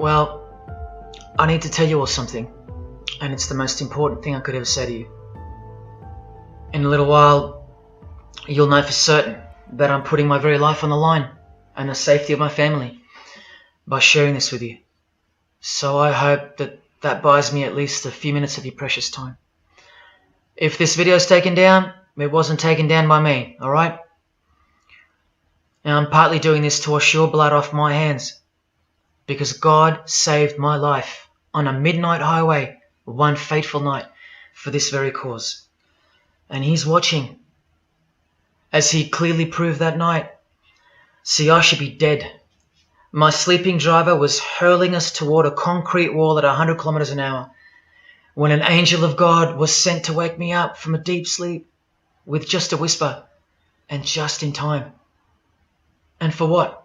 Well, I need to tell you all something, and it's the most important thing I could ever say to you. In a little while, you'll know for certain that I'm putting my very life on the line and the safety of my family by sharing this with you. So I hope that buys me at least a few minutes of your precious time. If this video is taken down, it wasn't taken down by me, alright? Now I'm partly doing this to wash your blood off my hands, because God saved my life on a midnight highway one fateful night for this very cause. And He's watching, as He clearly proved that night. See, I should be dead. My sleeping driver was hurling us toward a concrete wall at 100 kilometers an hour when an angel of God was sent to wake me up from a deep sleep with just a whisper, and just in time. And for what?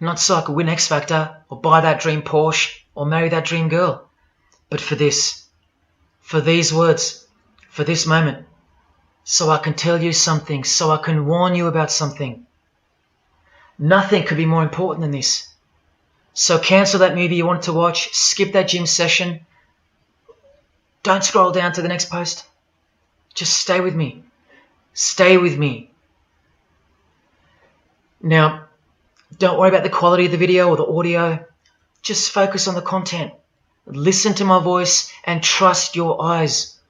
Not so I could win X Factor or buy that dream Porsche or marry that dream girl, but for this, for these words, for this moment, so I can tell you something, so I can warn you about something. Nothing could be more important than this. So cancel that movie you wanted to watch, skip that gym session. Don't scroll down to the next post. Just stay with me. Stay with me. Now, don't worry about the quality of the video or the audio. Just focus on the content. Listen to my voice and trust your eyes.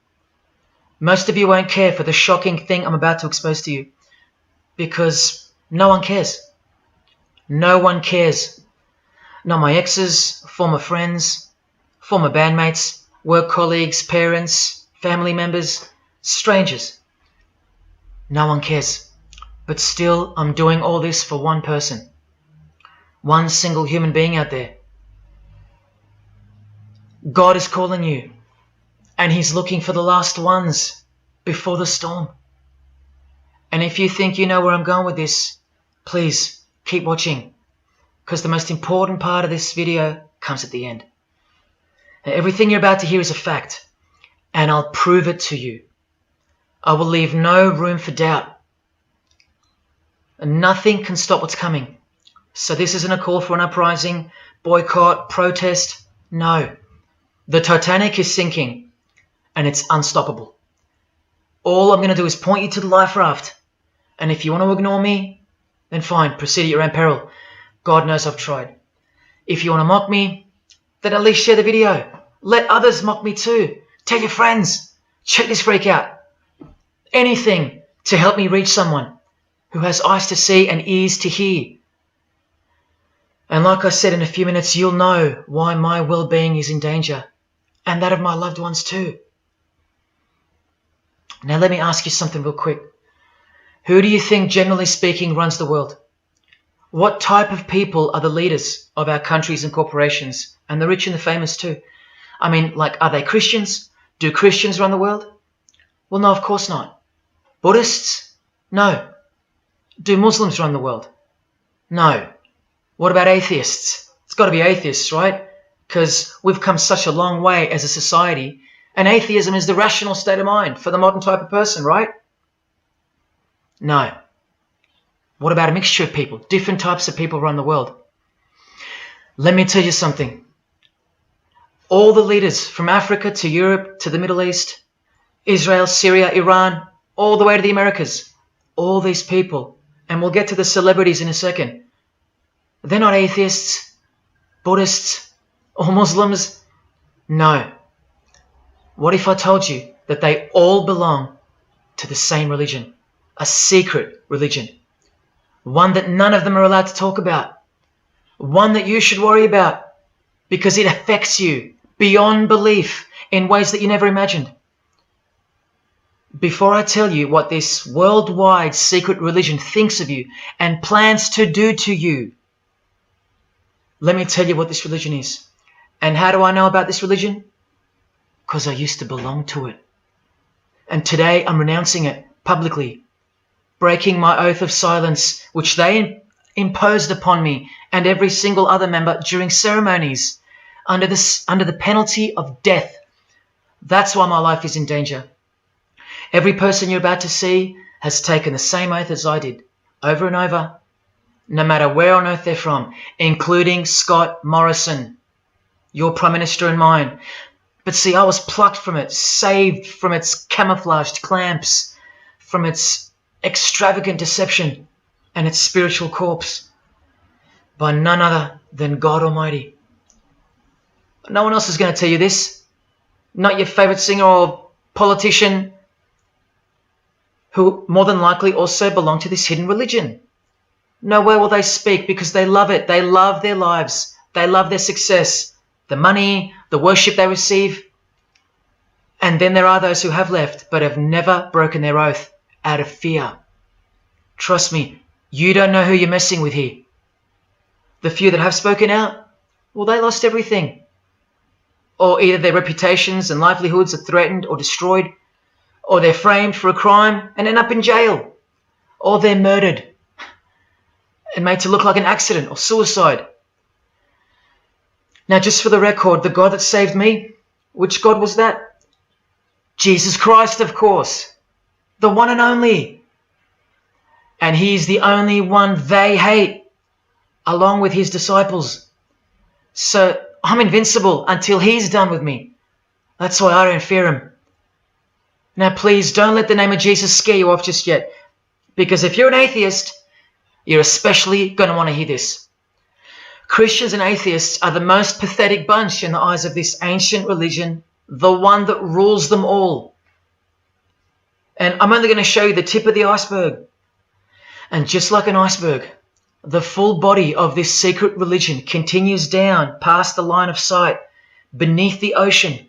Most of you won't care for the shocking thing I'm about to expose to you, because no one cares. No one cares. Not my exes, former friends, former bandmates, work colleagues, parents, family members, strangers. No one cares. But still, I'm doing all this for one person. One single human being out there. God is calling you, and He's looking for the last ones before the storm. And if you think you know where I'm going with this, please keep watching, because the most important part of this video comes at the end. Now, everything you're about to hear is a fact, and I'll prove it to you. I will leave no room for doubt. And nothing can stop what's coming. So this isn't a call for an uprising, boycott, protest. No. The Titanic is sinking, and it's unstoppable. All I'm going to do is point you to the life raft. And if you want to ignore me, then fine, proceed at your own peril. God knows I've tried. If you want to mock me, then at least share the video. Let others mock me too. Tell your friends. Check this freak out. Anything to help me reach someone who has eyes to see and ears to hear. And like I said, in a few minutes, you'll know why my well-being is in danger, and that of my loved ones too. Now let me ask you something real quick. Who do you think, generally speaking, runs the world? What type of people are the leaders of our countries and corporations, and the rich and the famous too? I mean, like, are they Christians? Do Christians run the world? Well, no, of course not. Buddhists? No. Do Muslims run the world? No. What about atheists? It's got to be atheists, right? Because we've come such a long way as a society, and atheism is the rational state of mind for the modern type of person, right? No. What about a mixture of people? Different types of people run the world. Let me tell you something. All the leaders from Africa to Europe to the Middle East, Israel, Syria, Iran, all the way to the Americas, all these people, and we'll get to the celebrities in a second, they're not atheists, Buddhists, or Muslims. No. What if I told you that they all belong to the same religion, a secret religion, one that none of them are allowed to talk about, one that you should worry about because it affects you beyond belief in ways that you never imagined? Before I tell you what this worldwide secret religion thinks of you and plans to do to you, let me tell you what this religion is. And how do I know about this religion? Because I used to belong to it. And today I'm renouncing it publicly, breaking my oath of silence, which they imposed upon me and every single other member during ceremonies under the penalty of death. That's why my life is in danger. Every person you're about to see has taken the same oath as I did, over and over, no matter where on earth they're from, including Scott Morrison, your Prime Minister and mine. But see, I was plucked from it, saved from its camouflaged clamps, from its extravagant deception and its spiritual corpse, by none other than God Almighty. No one else is going to tell you this. Not your favourite singer or politician, who more than likely also belong to this hidden religion. Nowhere will they speak because they love it. They love their lives. They love their success, the money, the worship they receive. And then there are those who have left but have never broken their oath out of fear. Trust me, you don't know who you're messing with here. The few that have spoken out, well, they lost everything. Or either their reputations and livelihoods are threatened or destroyed, or they're framed for a crime and end up in jail, or they're murdered and made to look like an accident or suicide. Now, just for the record, the God that saved me, which God was that? Jesus Christ, of course, the one and only. And he's the only one they hate, along with his disciples. So I'm invincible until he's done with me. That's why I don't fear him. Now, please don't let the name of Jesus scare you off just yet, because if you're an atheist, you're especially going to want to hear this. Christians and atheists are the most pathetic bunch in the eyes of this ancient religion, the one that rules them all. And I'm only going to show you the tip of the iceberg. And just like an iceberg, the full body of this secret religion continues down past the line of sight, beneath the ocean.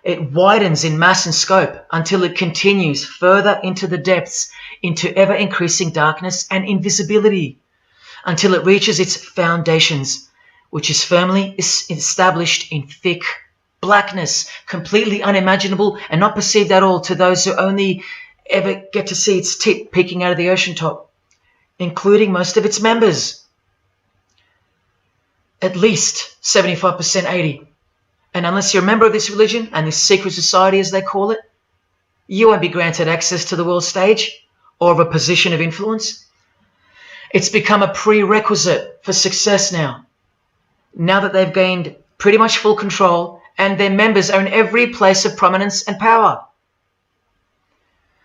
It widens in mass and scope until it continues further into the depths, into ever-increasing darkness and invisibility, until it reaches its foundations, which is firmly established in thick blackness, completely unimaginable and not perceived at all to those who only ever get to see its tip peeking out of the ocean top, including most of its members. At least 75%, 80%. And unless you're a member of this religion and this secret society, as they call it, you won't be granted access to the world stage or of a position of influence. It's become a prerequisite for success now that they've gained pretty much full control and their members are in every place of prominence and power.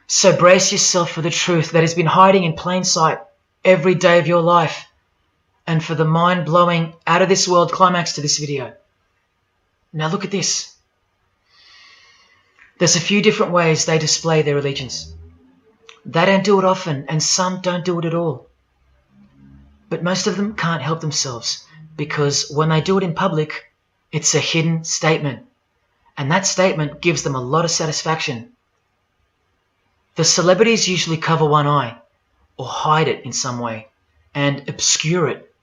So brace yourself for the truth that has been hiding in plain sight every day of your life, and for the mind-blowing, out-of-this-world climax to this video. Now look at this. There's a few different ways they display their allegiance. They don't do it often, and some don't do it at all. But most of them can't help themselves, because when they do it in public, it's a hidden statement. And that statement gives them a lot of satisfaction. The celebrities usually cover one eye, or hide it in some way, and obscure it,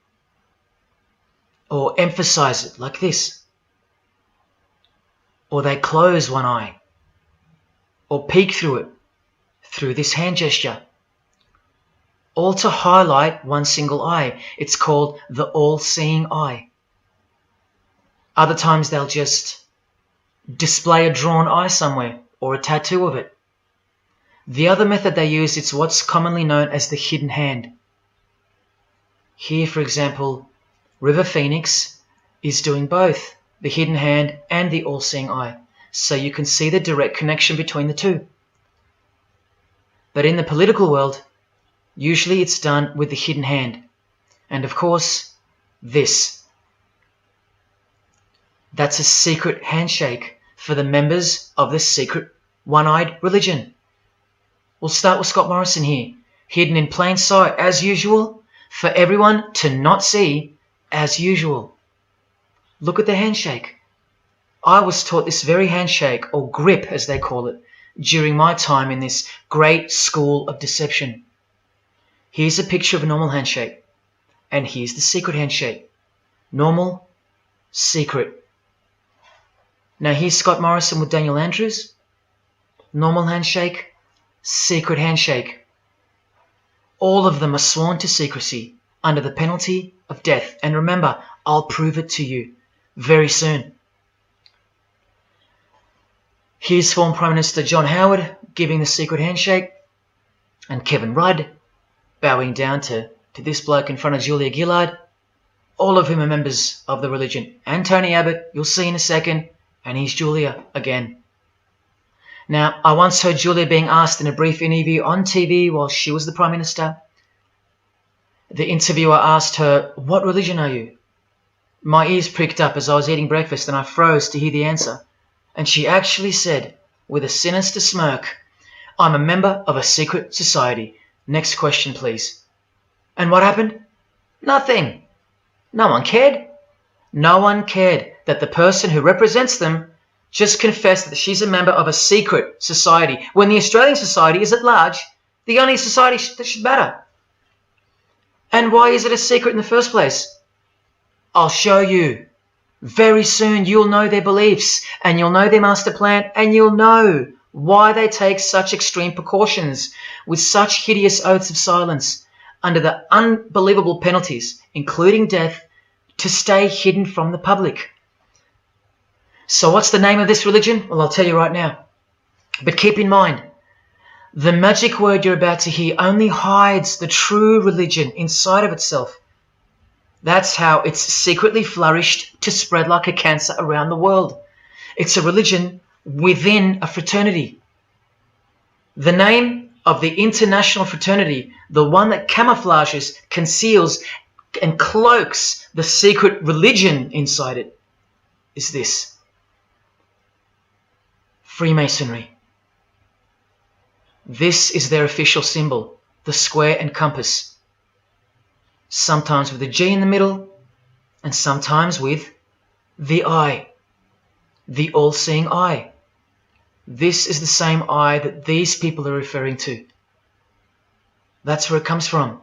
or emphasize it like this. Or they close one eye, or peek through it, through this hand gesture, all to highlight one single eye. It's called the all-seeing eye. Other times they'll just display a drawn eye somewhere, or a tattoo of it. The other method they use is what's commonly known as the hidden hand. Here, for example, River Phoenix is doing both the hidden hand and the all-seeing eye, so you can see the direct connection between the two. But in the political world, usually it's done with the hidden hand. And of course, this. That's a secret handshake for the members of this secret one-eyed religion. We'll start with Scott Morrison here, hidden in plain sight as usual, for everyone to not see as usual. Look at the handshake. I was taught this very handshake, or grip as they call it, during my time in this great school of deception. Here's a picture of a normal handshake, and here's the secret handshake. Normal, secret. Now here's Scott Morrison with Daniel Andrews. Normal handshake, secret handshake. All of them are sworn to secrecy under the penalty of death. And remember, I'll prove it to you very soon. Here's former Prime Minister John Howard giving the secret handshake, and Kevin Rudd bowing down to this bloke in front of Julia Gillard. all of whom are members of the religion. And Tony Abbott, you'll see in a second, and he's Julia again. Now, I once heard Julia being asked in a brief interview on TV while she was the Prime Minister. The interviewer asked her, "What religion are you?" My ears pricked up as I was eating breakfast and I froze to hear the answer. And she actually said, with a sinister smirk, "I'm a member of a secret society. Next question, please." And what happened? Nothing. No one cared. No one cared that the person who represents them just confessed that she's a member of a secret society, when the Australian society is at large the only society that should matter. And why is it a secret in the first place? I'll show you. Very soon you'll know their beliefs, and you'll know their master plan, and you'll know why they take such extreme precautions with such hideous oaths of silence under the unbelievable penalties, including death, to stay hidden from the public. So what's the name of this religion? Well, I'll tell you right now. But keep in mind, the magic word you're about to hear only hides the true religion inside of itself. That's how it's secretly flourished to spread like a cancer around the world. It's a religion within a fraternity. The name of the international fraternity, the one that camouflages, conceals, and cloaks the secret religion inside it, is this: Freemasonry. This is their official symbol, the square and compass, sometimes with a G in the middle, and sometimes with the eye, the all-seeing eye. This is the same eye that these people are referring to. That's where it comes from.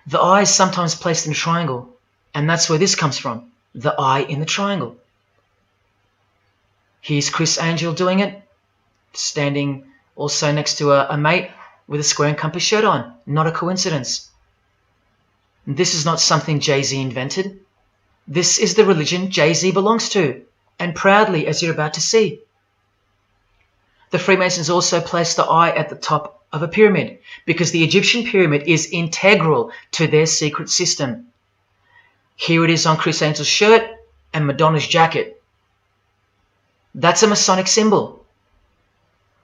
The eye is sometimes placed in a triangle, and that's where this comes from, the eye in the triangle. Here's Chris Angel doing it, standing also next to a mate with a square and compass shirt on. Not a coincidence. This is not something Jay-Z invented. This is the religion Jay-Z belongs to, and proudly, as you're about to see. The Freemasons also place the eye at the top of a pyramid because the Egyptian pyramid is integral to their secret system. Here it is on Chris Angel's shirt and Madonna's jacket. That's a Masonic symbol.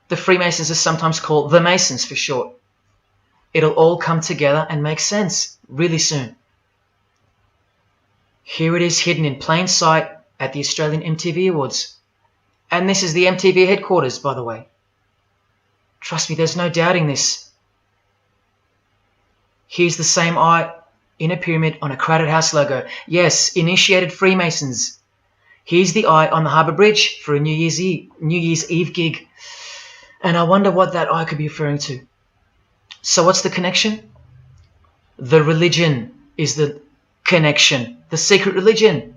The Freemasons are sometimes called the Masons for short. It'll all come together and make sense really soon. Here it is hidden in plain sight at the Australian MTV Awards. And this is the MTV headquarters, by the way. Trust me, there's no doubting this. Here's the same eye in a pyramid on a Crowded House logo. Yes, initiated Freemasons. Here's the eye on the Harbour Bridge for a New Year's Eve gig. And I wonder what that eye could be referring to. So what's the connection? The religion is the connection, the secret religion.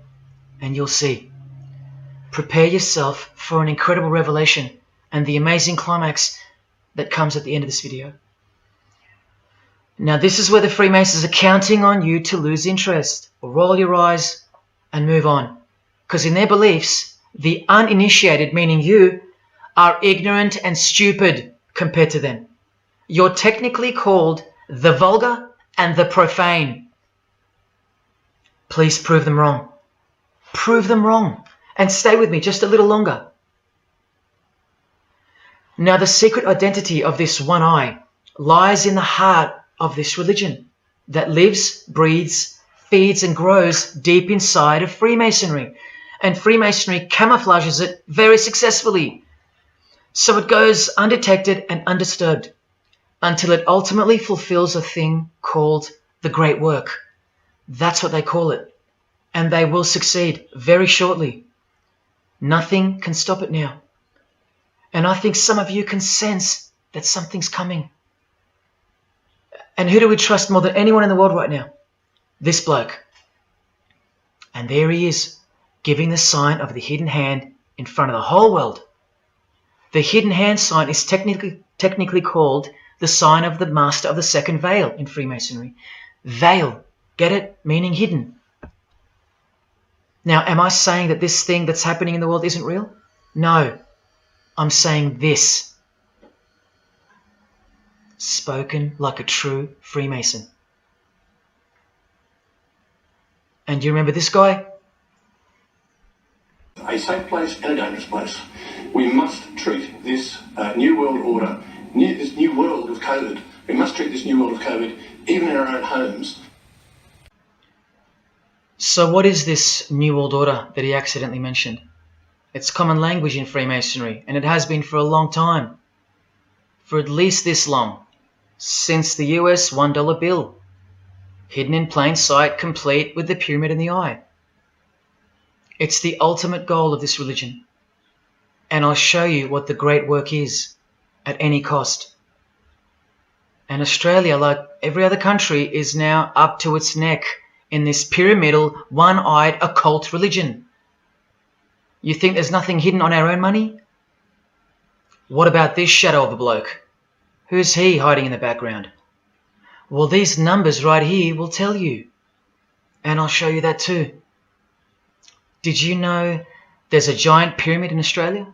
And you'll see. Prepare yourself for an incredible revelation and the amazing climax that comes at the end of this video. Now this is where the Freemasons are counting on you to lose interest, or roll your eyes and move on. Because in their beliefs, the uninitiated, meaning you, are ignorant and stupid compared to them. You're technically called the vulgar and the profane. Please prove them wrong. Prove them wrong. And stay with me just a little longer. Now the secret identity of this one eye lies in the heart of this religion that lives, breathes, feeds and grows deep inside of Freemasonry. And Freemasonry camouflages it very successfully. So it goes undetected and undisturbed until it ultimately fulfills a thing called the great work. That's what they call it. And they will succeed very shortly. Nothing can stop it now. And I think some of you can sense that something's coming. And who do we trust more than anyone in the world right now? This bloke. And there he is, giving the sign of the hidden hand in front of the whole world. The hidden hand sign is technically called the sign of the master of the second veil in Freemasonry. Veil, get it? Meaning hidden. Now, am I saying that this thing that's happening in the world isn't real? No. I'm saying this. Spoken like a true Freemason. And do you remember this guy? A safe place and a dangerous place. We must treat this new world order, this new world of COVID, we must treat this new world of COVID even in our own homes. So what is this New World Order that he accidentally mentioned? It's common language in Freemasonry, and it has been for a long time. For at least this long. Since the US $1 bill. Hidden in plain sight, complete with the pyramid in the eye. It's the ultimate goal of this religion. And I'll show you what the great work is, at any cost. And Australia, like every other country, is now up to its neck in this pyramidal, one-eyed, occult religion. You think there's nothing hidden on our own money? What about this shadow of a bloke? Who's he hiding in the background? Well, these numbers right here will tell you. And I'll show you that too. Did you know there's a giant pyramid in Australia?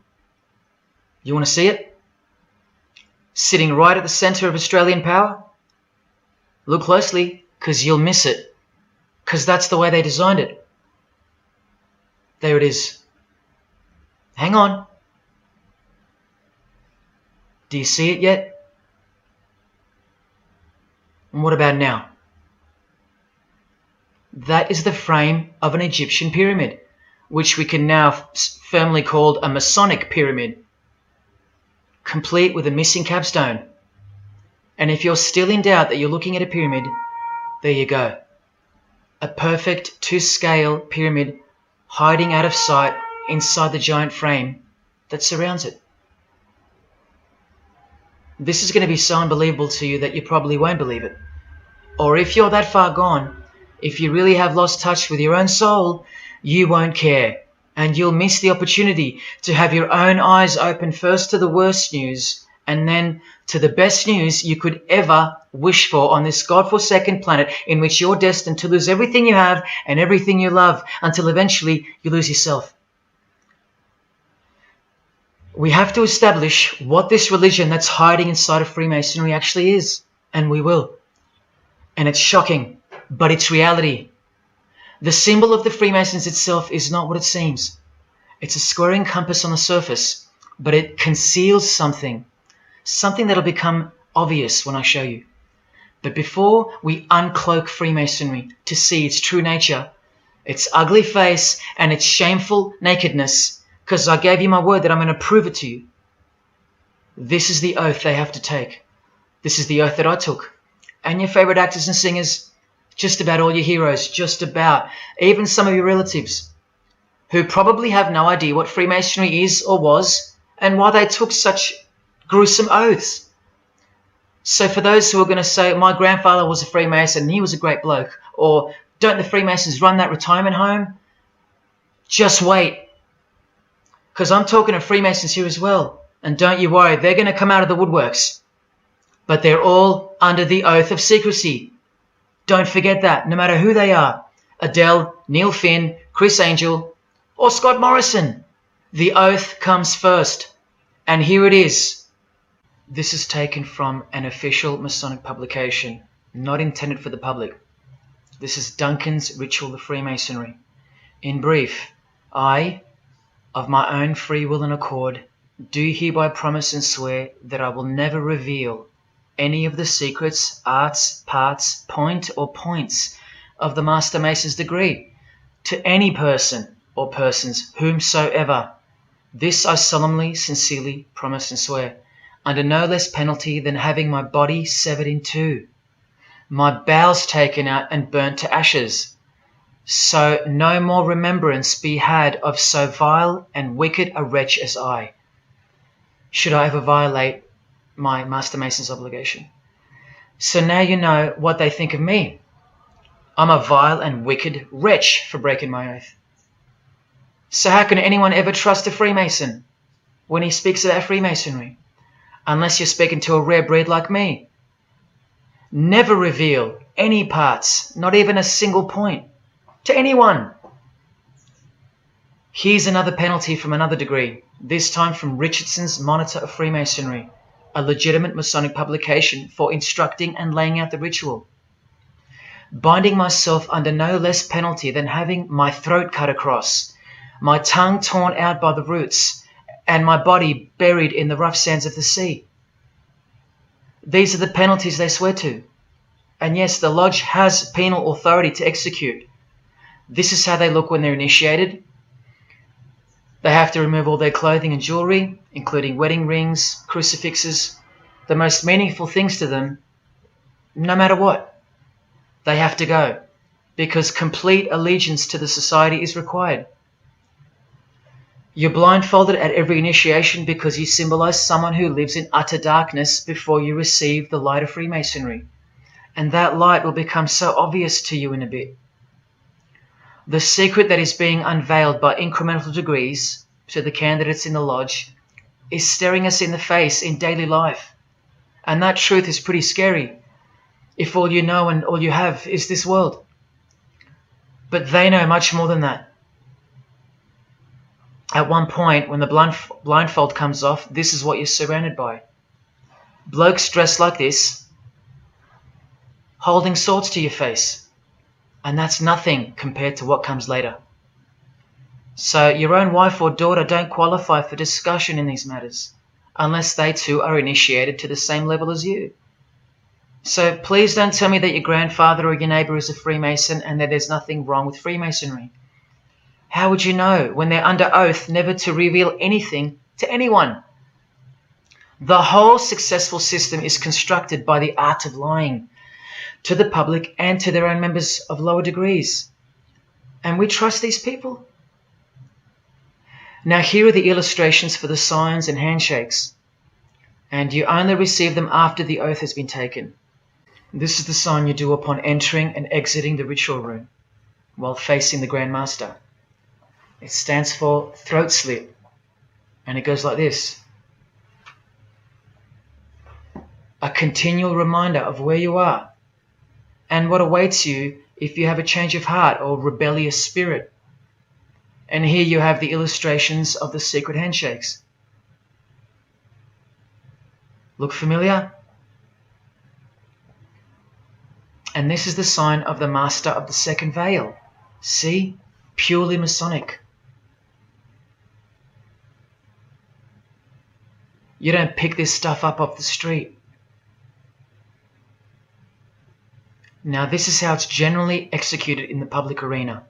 You want to see it? Sitting right at the centre of Australian power? Look closely, because you'll miss it. Because that's the way they designed it. There it is. Hang on. Do you see it yet? And what about now? That is the frame of an Egyptian pyramid, which we can now firmly call a Masonic pyramid, complete with a missing capstone. And if you're still in doubt that you're looking at a pyramid, there you go. A perfect to-scale pyramid hiding out of sight inside the giant frame that surrounds it. This is going to be so unbelievable to you that you probably won't believe it. Or if you're that far gone, if you really have lost touch with your own soul, you won't care. And you'll miss the opportunity to have your own eyes open first to the worst news and then to the best news you could ever wish for on this God-forsaken planet in which you're destined to lose everything you have and everything you love until eventually you lose yourself. We have to establish what this religion that's hiding inside of Freemasonry actually is, and we will. And it's shocking, but it's reality. The symbol of the Freemasons itself is not what it seems. It's a squaring compass on the surface, but it conceals something that'll become obvious when I show you. But before we uncloak Freemasonry to see its true nature, its ugly face and its shameful nakedness, because I gave you my word that I'm going to prove it to you. This is the oath they have to take. This is the oath that I took. And your favorite actors and singers, just about all your heroes, just about, even some of your relatives, who probably have no idea what Freemasonry is or was, and why they took such gruesome oaths. So for those who are going to say, my grandfather was a Freemason and he was a great bloke, or don't the Freemasons run that retirement home? Just wait. Because I'm talking to Freemasons here as well. And don't you worry, they're going to come out of the woodworks. But they're all under the oath of secrecy. Don't forget that, no matter who they are. Adele, Neil Finn, Chris Angel, or Scott Morrison. The oath comes first. And here it is. This is taken from an official Masonic publication, not intended for the public. This is Duncan's Ritual of Freemasonry. In brief, I, of my own free will and accord, do hereby promise and swear that I will never reveal any of the secrets, arts, parts, point or points of the Master Mason's degree to any person or persons whomsoever. This I solemnly, sincerely promise and swear, under no less penalty than having my body severed in two, my bowels taken out and burnt to ashes, so no more remembrance be had of so vile and wicked a wretch as I, should I ever violate my Master Mason's obligation. So now you know what they think of me. I'm a vile and wicked wretch for breaking my oath. So how can anyone ever trust a Freemason when he speaks about Freemasonry? Unless you're speaking to a rare breed like me. Never reveal any parts, not even a single point, to anyone. Here's another penalty from another degree, this time from Richardson's Monitor of Freemasonry, a legitimate Masonic publication for instructing and laying out the ritual. binding myself under no less penalty than having my throat cut across, my tongue torn out by the roots, and my body buried in the rough sands of the sea. These are the penalties they swear to. And yes, the lodge has penal authority to execute. This is how they look when they're initiated. They have to remove all their clothing and jewelry, including wedding rings, crucifixes, the most meaningful things to them, no matter what. They have to go, because complete allegiance to the society is required. You're blindfolded at every initiation because you symbolize someone who lives in utter darkness before you receive the light of Freemasonry. And that light will become so obvious to you in a bit. The secret that is being unveiled by incremental degrees to the candidates in the lodge is staring us in the face in daily life. And that truth is pretty scary if all you know and all you have is this world. But they know much more than that. At one point, when the blindfold comes off, this is what you're surrounded by. Blokes dressed like this, holding swords to your face. And that's nothing compared to what comes later. So your own wife or daughter don't qualify for discussion in these matters, unless they too are initiated to the same level as you. So please don't tell me that your grandfather or your neighbour is a Freemason and that there's nothing wrong with Freemasonry. How would you know when they're under oath never to reveal anything to anyone? The whole successful system is constructed by the art of lying to the public and to their own members of lower degrees. And we trust these people? Now here are the illustrations for the signs and handshakes. And you only receive them after the oath has been taken. This is the sign you do upon entering and exiting the ritual room while facing the Grand Master. It stands for throat slit, and it goes like this. A continual reminder of where you are and what awaits you if you have a change of heart or rebellious spirit. And here you have the illustrations of the secret handshakes. Look familiar? And this is the sign of the Master of the Second Veil. See? Purely Masonic. You don't pick this stuff up off the street. Now this is how it's generally executed in the public arena.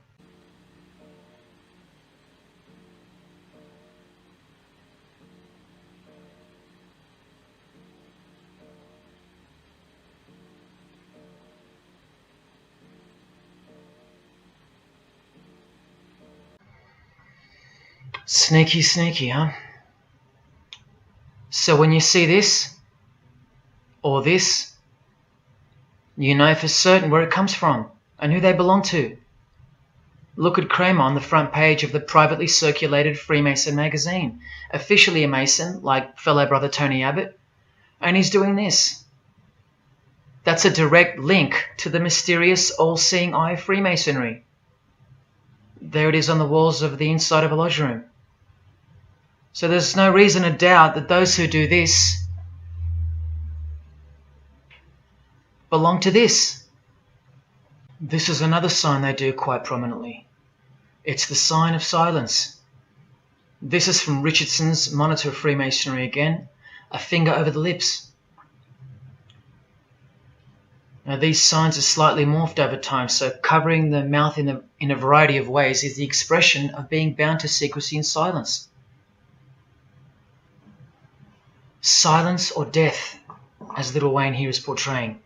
Sneaky, sneaky, huh? So when you see this, or this, you know for certain where it comes from and who they belong to. Look at Kramer on the front page of the privately circulated Freemason magazine, officially a Mason, like fellow brother Tony Abbott, and he's doing this. That's a direct link to the mysterious all-seeing eye of Freemasonry. There it is on the walls of the inside of a lodge room. So there's no reason to doubt that those who do this belong to this. This is another sign they do quite prominently. It's the sign of silence. This is from Richardson's Monitor of Freemasonry again, a finger over the lips. Now these signs are slightly morphed over time, so covering the mouth in a variety of ways is the expression of being bound to secrecy and silence. Silence or death, as Little Wayne here is portraying.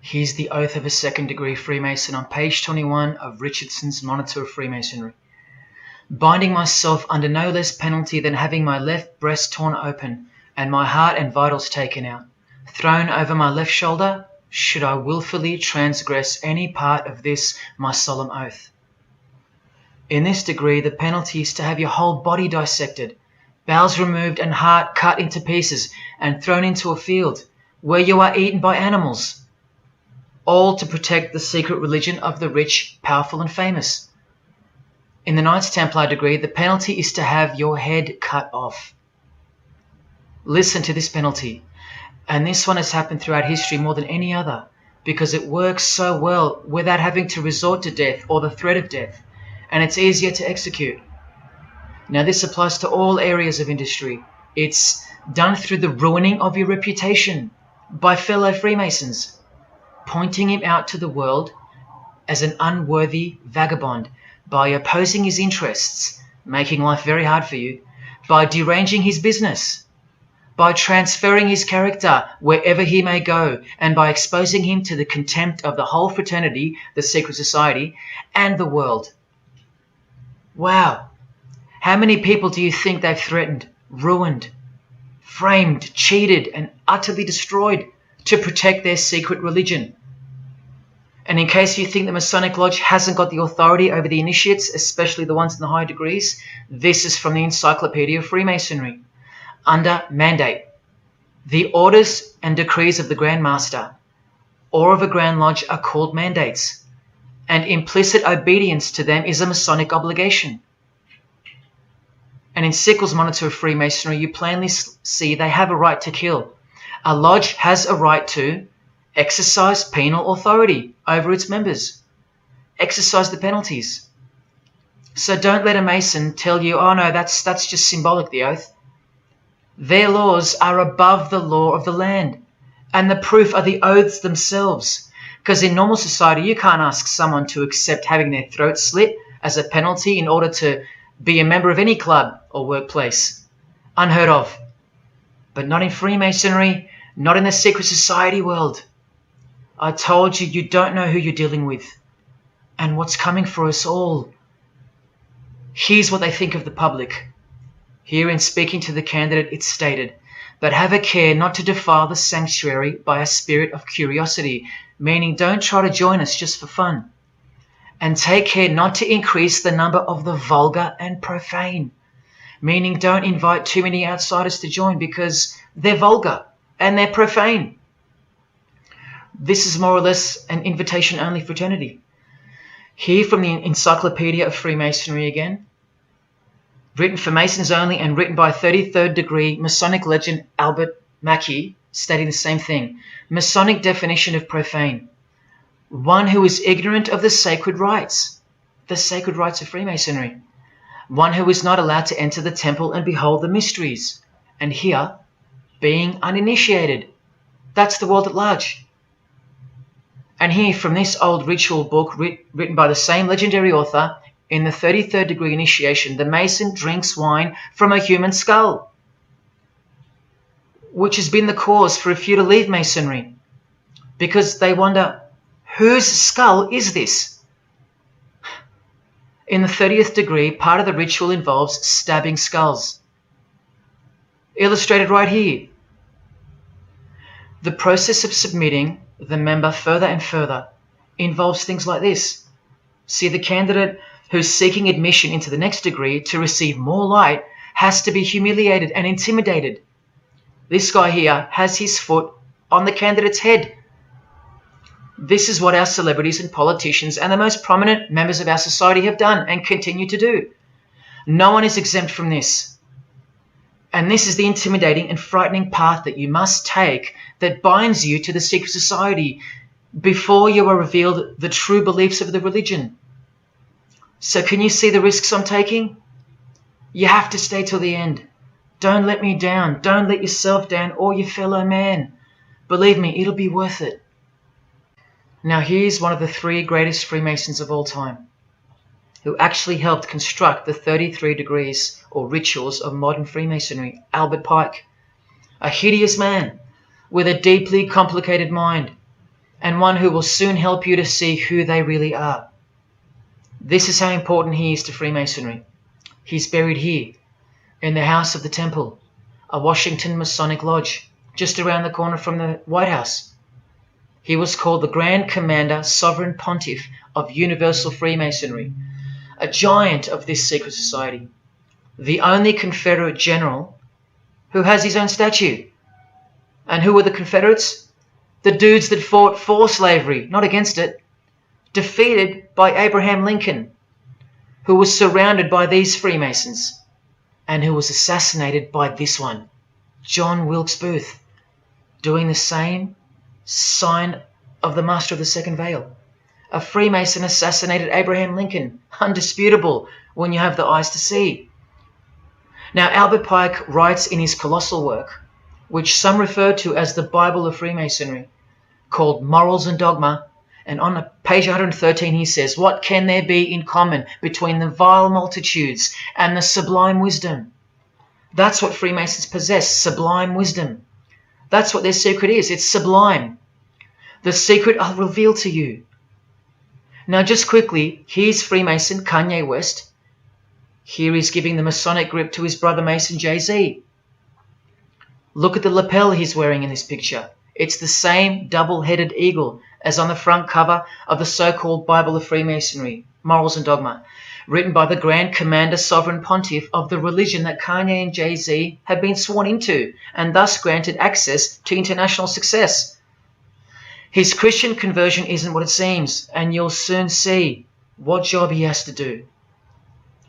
Here's the oath of a second-degree Freemason on page 21 of Richardson's Monitor of Freemasonry. Binding myself under no less penalty than having my left breast torn open and my heart and vitals taken out, thrown over my left shoulder, should I willfully transgress any part of this my solemn oath. In this degree, the penalty is to have your whole body dissected, bowels removed and heart cut into pieces and thrown into a field where you are eaten by animals, all to protect the secret religion of the rich, powerful and famous. In the Knights Templar degree, the penalty is to have your head cut off. Listen to this penalty, and this one has happened throughout history more than any other, because it works so well without having to resort to death or the threat of death, and it's easier to execute. Now this applies to all areas of industry. It's done through the ruining of your reputation by fellow Freemasons, pointing him out to the world as an unworthy vagabond, by opposing his interests, making life very hard for you, by deranging his business, by transferring his character wherever he may go, and by exposing him to the contempt of the whole fraternity, the secret society, and the world. Wow! How many people do you think they've threatened, ruined, framed, cheated, and utterly destroyed to protect their secret religion? And in case you think the Masonic Lodge hasn't got the authority over the initiates, especially the ones in the high degrees, this is from the Encyclopedia of Freemasonry. Under mandate, the orders and decrees of the Grand Master or of a Grand Lodge are called mandates, and implicit obedience to them is a Masonic obligation. And in Sickles' Monitor of Freemasonry, you plainly see they have a right to kill. A lodge has a right to exercise penal authority over its members. Exercise the penalties. So don't let a Mason tell you, oh no, that's just symbolic, the oath. Their laws are above the law of the land, and the proof are the oaths themselves. Because in normal society, you can't ask someone to accept having their throat slit as a penalty in order to be a member of any club or workplace. Unheard of. But not in Freemasonry, not in the secret society world. I told you, you don't know who you're dealing with and what's coming for us all. Here's what they think of the public. Here in speaking to the candidate, it's stated, but have a care not to defile the sanctuary by a spirit of curiosity, meaning don't try to join us just for fun. And take care not to increase the number of the vulgar and profane, meaning don't invite too many outsiders to join because they're vulgar and they're profane. This is more or less an invitation-only fraternity. Here from the Encyclopedia of Freemasonry again, written for Masons only and written by 33rd degree Masonic legend Albert Mackey, stating the same thing. Masonic definition of profane. One who is ignorant of the sacred rites of Freemasonry. One who is not allowed to enter the temple and behold the mysteries. And here, being uninitiated. That's the world at large. And here from this old ritual book written by the same legendary author, in the 33rd degree initiation, the Mason drinks wine from a human skull, which has been the cause for a few to leave Masonry, because they wonder, whose skull is this? In the 30th degree, part of the ritual involves stabbing skulls. Illustrated right here. The process of submitting the member further and further involves things like this. See, the candidate who's seeking admission into the next degree to receive more light has to be humiliated and intimidated. This guy here has his foot on the candidate's head. This is what our celebrities and politicians and the most prominent members of our society have done and continue to do. No one is exempt from this. And this is the intimidating and frightening path that you must take that binds you to the secret society before you are revealed the true beliefs of the religion. So can you see the risks I'm taking? You have to stay till the end. Don't let me down. Don't let yourself down or your fellow man. Believe me, it'll be worth it. Now here's one of the 3 greatest Freemasons of all time, who actually helped construct the 33 degrees or rituals of modern Freemasonry, Albert Pike. A hideous man with a deeply complicated mind, and one who will soon help you to see who they really are. This is how important he is to Freemasonry. He's buried here, in the House of the Temple, a Washington Masonic Lodge, just around the corner from the White House. He was called the Grand Commander, Sovereign Pontiff of Universal Freemasonry, a giant of this secret society, the only Confederate general who has his own statue. And who were the Confederates? The dudes that fought for slavery, not against it, defeated by Abraham Lincoln, who was surrounded by these Freemasons, and who was assassinated by this one, John Wilkes Booth, doing the same sign of the Master of the Second Veil. A Freemason assassinated Abraham Lincoln. Undisputable when you have the eyes to see. Now, Albert Pike writes in his colossal work, which some refer to as the Bible of Freemasonry, called Morals and Dogma, and on page 113 he says, "What can there be in common between the vile multitudes and the sublime wisdom?" That's what Freemasons possess, sublime wisdom. That's what their secret is. It's sublime. The secret I'll reveal to you. Now just quickly, here's Freemason Kanye West. Here he's giving the Masonic grip to his brother Mason Jay-Z. Look at the lapel he's wearing in this picture. It's the same double-headed eagle as on the front cover of the so-called Bible of Freemasonry, Morals and Dogma, written by the Grand Commander Sovereign Pontiff of the religion that Kanye and Jay-Z have been sworn into and thus granted access to international success. His Christian conversion isn't what it seems, and you'll soon see what job he has to do.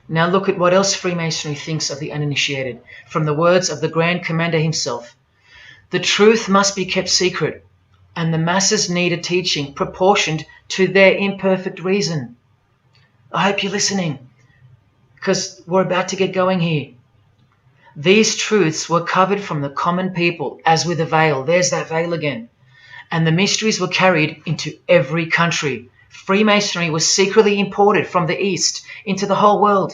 Now look at what else Freemasonry thinks of the uninitiated, from the words of the Grand Commander himself. The truth must be kept secret, and the masses need a teaching proportioned to their imperfect reason. I hope you're listening, because we're about to get going here. These truths were covered from the common people as with a veil. There's that veil again. And the mysteries were carried into every country. Freemasonry was secretly imported from the East into the whole world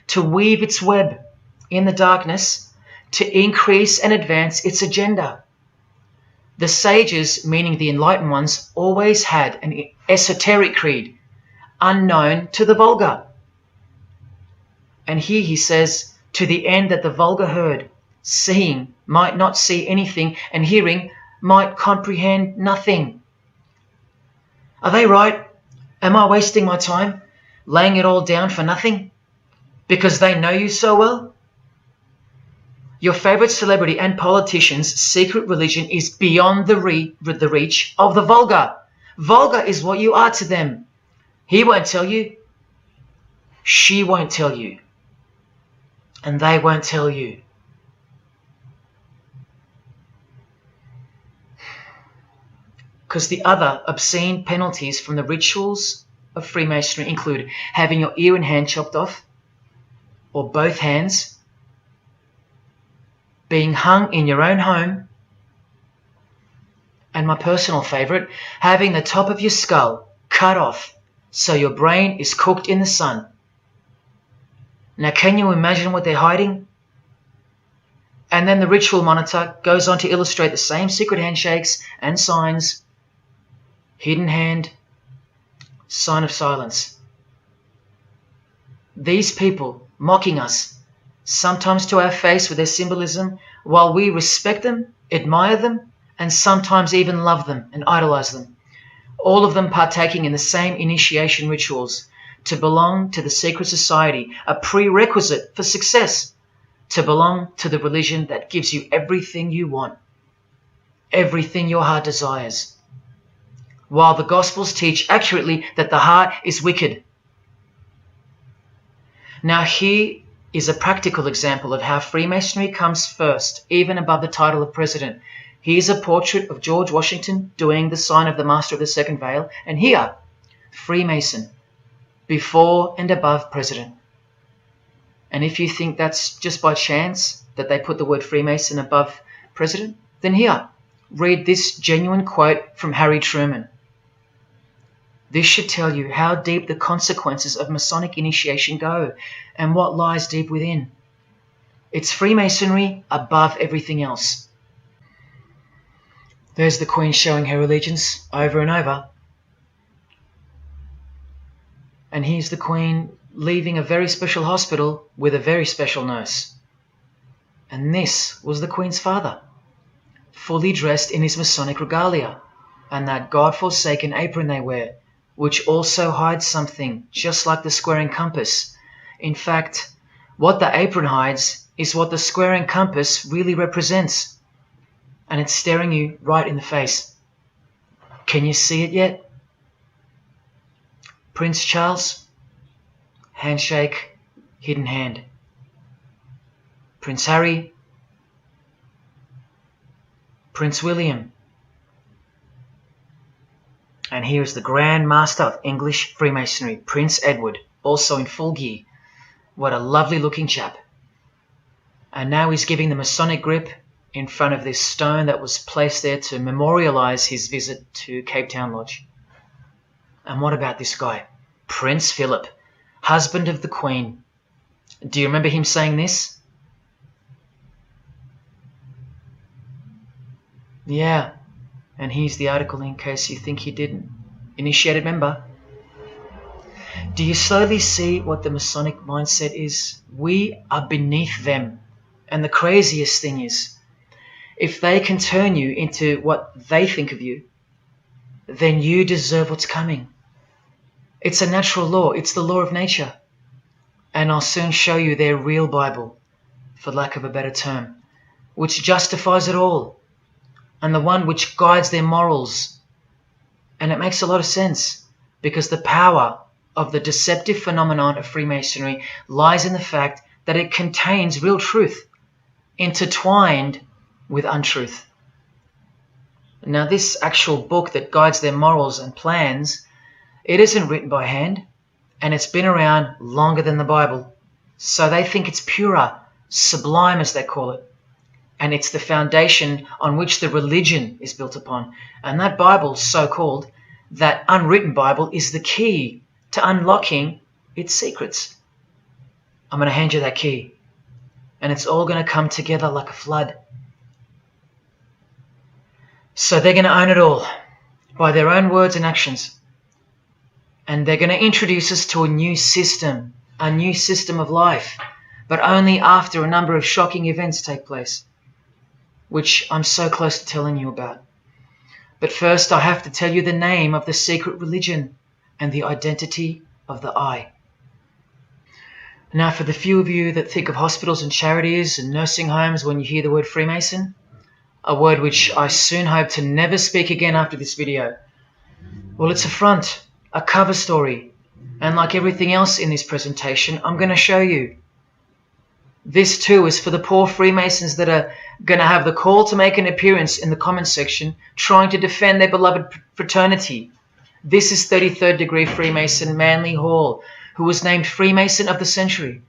to weave its web in the darkness to increase and advance its agenda. The sages, meaning the enlightened ones, always had an esoteric creed, unknown to the vulgar. And here he says, to the end that the vulgar herd, seeing, might not see anything, and hearing, might comprehend nothing. Are they right? Am I wasting my time, laying it all down for nothing? Because they know you so well? Your favorite celebrity and politician's secret religion is beyond the reach of the vulgar. Vulgar is what you are to them. He won't tell you. She won't tell you. And they won't tell you. Because the other obscene penalties from the rituals of Freemasonry include having your ear and hand chopped off, or both hands, being hung in your own home, and my personal favourite, having the top of your skull cut off so your brain is cooked in the sun. Now can you imagine what they're hiding? And then the ritual monitor goes on to illustrate the same secret handshakes and signs. Hidden hand, sign of silence. These people mocking us, sometimes to our face with their symbolism, while we respect them, admire them, and sometimes even love them and idolize them. All of them partaking in the same initiation rituals, to belong to the secret society, a prerequisite for success, to belong to the religion that gives you everything you want, everything your heart desires. While the Gospels teach accurately that the heart is wicked. Now here is a practical example of how Freemasonry comes first, even above the title of president. Here's a portrait of George Washington doing the sign of the Master of the Second Veil, and here, Freemason, before and above president. And if you think that's just by chance that they put the word Freemason above president, then here, read this genuine quote from Harry Truman. This should tell you how deep the consequences of Masonic initiation go and what lies deep within. It's Freemasonry above everything else. There's the Queen showing her allegiance over and over. And here's the Queen leaving a very special hospital with a very special nurse. And this was the Queen's father, fully dressed in his Masonic regalia and that God-forsaken apron they wear, which also hides something, just like the square and compass. In fact, what the apron hides is what the square and compass really represents. And it's staring you right in the face. Can you see it yet? Prince Charles, handshake, hidden hand. Prince Harry, Prince William, And here is the Grand Master of English Freemasonry, Prince Edward, also in full gear. What a lovely looking chap. And now he's giving the Masonic grip in front of this stone that was placed there to memorialize his visit to Cape Town Lodge. And what about this guy? Prince Philip, husband of the Queen. Do you remember him saying this? Yeah, and here's the article in case you think he didn't. Initiated member. Do you slowly see what the Masonic mindset is? We are beneath them. And the craziest thing is, if they can turn you into what they think of you, then you deserve what's coming. It's a natural law. It's the law of nature. And I'll soon show you their real Bible, for lack of a better term, which justifies it all, and the one which guides their morals. And it makes a lot of sense, because the power of the deceptive phenomenon of Freemasonry lies in the fact that it contains real truth, intertwined with untruth. Now, this actual book that guides their morals and plans, it isn't written by hand, and it's been around longer than the Bible. So they think it's purer, sublime as they call it. And it's the foundation on which the religion is built upon. And that Bible, so-called, that unwritten Bible, is the key to unlocking its secrets. I'm going to hand you that key. And it's all going to come together like a flood. So they're going to own it all by their own words and actions. And they're going to introduce us to a new system of life, but only after a number of shocking events take place, which I'm so close to telling you about. But first, I have to tell you the name of the secret religion and the identity of the I. Now, for the few of you that think of hospitals and charities and nursing homes when you hear the word Freemason, a word which I soon hope to never speak again after this video, well, it's a front, a cover story, and like everything else in this presentation, I'm going to show you. This too is for the poor Freemasons that are going to have the call to make an appearance in the comments section trying to defend their beloved fraternity. This is 33rd degree Freemason Manly Hall, who was named Freemason of the Century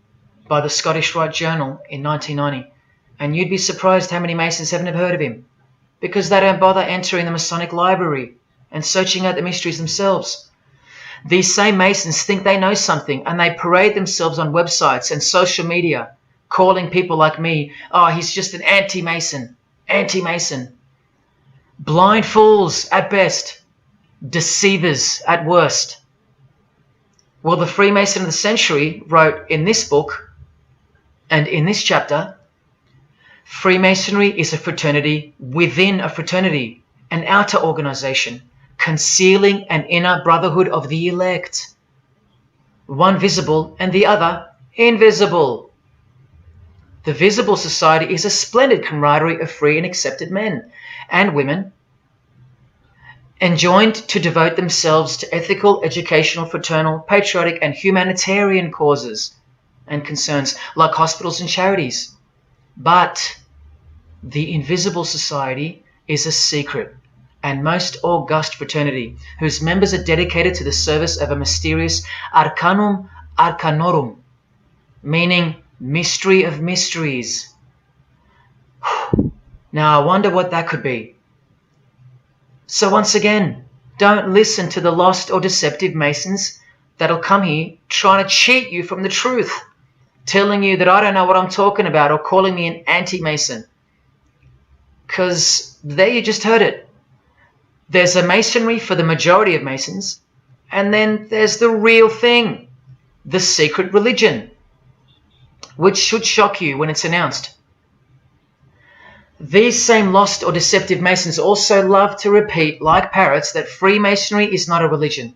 by the Scottish Rite Journal in 1990. And you'd be surprised how many Masons haven't heard of him, because they don't bother entering the Masonic library and searching out the mysteries themselves. These same Masons think they know something, and they parade themselves on websites and social media, calling people like me, oh, he's just an anti-Mason, anti-Mason. Blind fools at best, deceivers at worst. Well, the Freemason of the Century wrote in this book, and in this chapter, Freemasonry is a fraternity within a fraternity, an outer organization, concealing an inner brotherhood of the elect, one visible and the other invisible. The visible society is a splendid camaraderie of free and accepted men and women, enjoined to devote themselves to ethical, educational, fraternal, patriotic, and humanitarian causes and concerns like hospitals and charities. But the invisible society is a secret and most august fraternity, whose members are dedicated to the service of a mysterious arcanum arcanorum, meaning mystery of mysteries. Now, I wonder what that could be. So once again, don't listen to the lost or deceptive Masons that'll come here trying to cheat you from the truth, telling you that I don't know what I'm talking about or calling me an anti-Mason. Because there you just heard it. There's a Masonry for the majority of Masons, and then there's the real thing, the secret religion, which should shock you when it's announced. These same lost or deceptive Masons also love to repeat, like parrots, that Freemasonry is not a religion.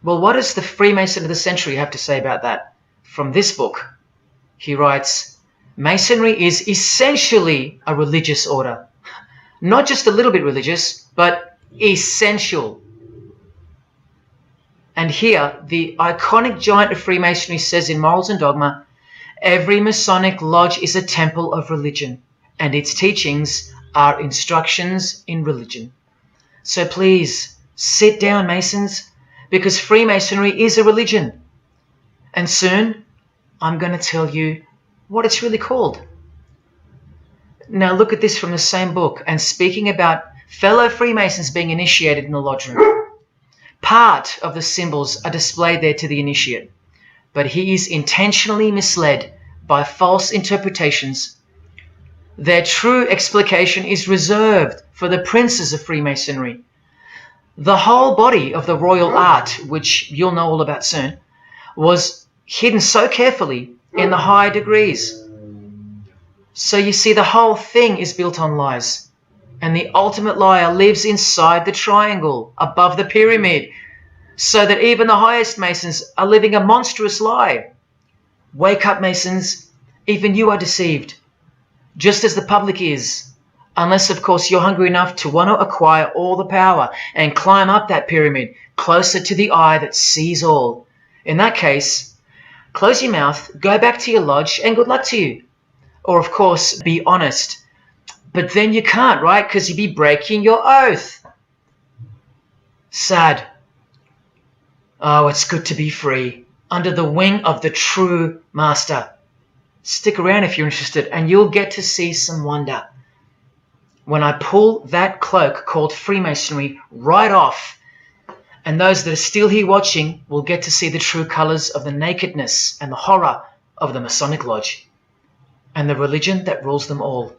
Well, what does the Freemason of the Century have to say about that? From this book, he writes, Masonry is essentially a religious order. Not just a little bit religious, but essential. And here, the iconic giant of Freemasonry says in Morals and Dogma, every Masonic lodge is a temple of religion, and its teachings are instructions in religion. So please, Sit down, Masons, because Freemasonry is a religion. And soon, I'm going to tell you what it's really called. Now look at this from the same book, and speaking about fellow Freemasons being initiated in the lodge room. Part of the symbols are displayed there to the initiate, but he is intentionally misled by false interpretations. Their true explication is reserved for the princes of Freemasonry. The whole body of the royal art, which you'll know all about soon, was hidden so carefully in the higher degrees. So you see, the whole thing is built on lies. And the ultimate liar lives inside the triangle, above the pyramid, so that even the highest Masons are living a monstrous lie. Wake up, Masons. Even you are deceived, just as the public is. Unless, of course, you're hungry enough to want to acquire all the power and climb up that pyramid closer to the eye that sees all. In that case, close your mouth, go back to your lodge, and good luck to you. Or, of course, be honest. But then you can't, right? Because you'd be breaking your oath. Sad. Oh, it's good to be free, under the wing of the true master. Stick around if you're interested, and you'll get to see some wonder. When I pull that cloak called Freemasonry right off, and those that are still here watching will get to see the true colours of the nakedness and the horror of the Masonic Lodge, and the religion that rules them all.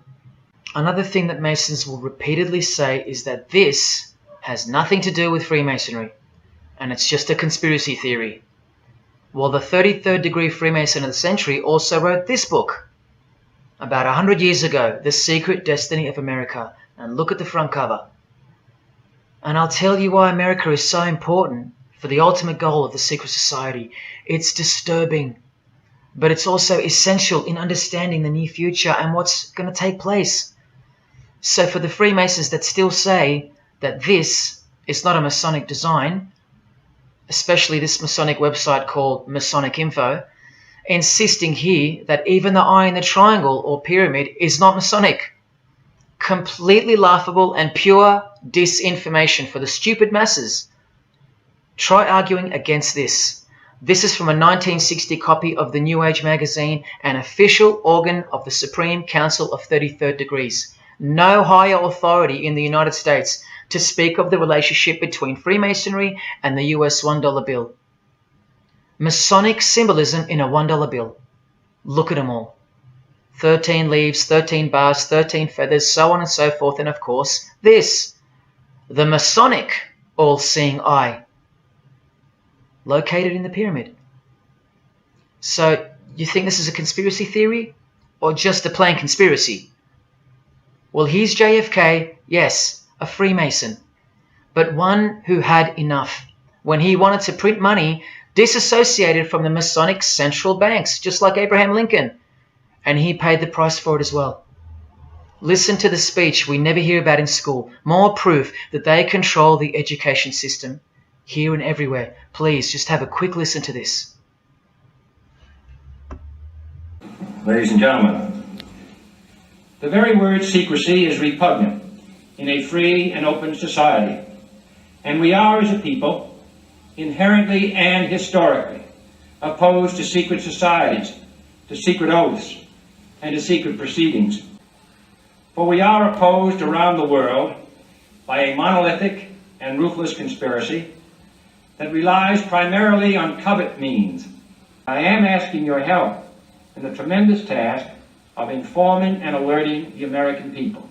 Another thing that Masons will repeatedly say is that this has nothing to do with Freemasonry, and it's just a conspiracy theory. Well, the 33rd degree Freemason of the century also wrote this book about 100 years ago, The Secret Destiny of America. And look at the front cover. And I'll tell you why America is so important for the ultimate goal of the secret society. It's disturbing, but it's also essential in understanding the near future and what's going to take place. So for the Freemasons that still say that this is not a Masonic design, especially this Masonic website called Masonic Info, insisting here that even the eye in the triangle or pyramid is not Masonic. Completely laughable and pure disinformation for the stupid masses. Try arguing against this. This is from a 1960 copy of the New Age magazine, an official organ of the Supreme Council of 33rd Degrees. No higher authority in the United States to speak of the relationship between Freemasonry and the US $1 bill. Masonic symbolism in a $1 bill. Look at them all. 13 leaves, 13 bars, 13 feathers, so on and so forth, and of course, this, the Masonic all-seeing eye, located in the pyramid. So, you think this is a conspiracy theory, or just a plain conspiracy? Well, here's JFK, yes, a Freemason, but one who had enough when he wanted to print money disassociated from the Masonic central banks, just like Abraham Lincoln, and he paid the price for it as well. Listen to the speech we never hear about in school. More proof that they control the education system here and everywhere. Please, just have a quick listen to this. Ladies and gentlemen, the very word secrecy is repugnant in a free and open society, and we are, as a people, inherently and historically opposed to secret societies, to secret oaths, and to secret proceedings. For we are opposed around the world by a monolithic and ruthless conspiracy that relies primarily on covert means. I am asking your help in the tremendous task of informing and alerting the American people.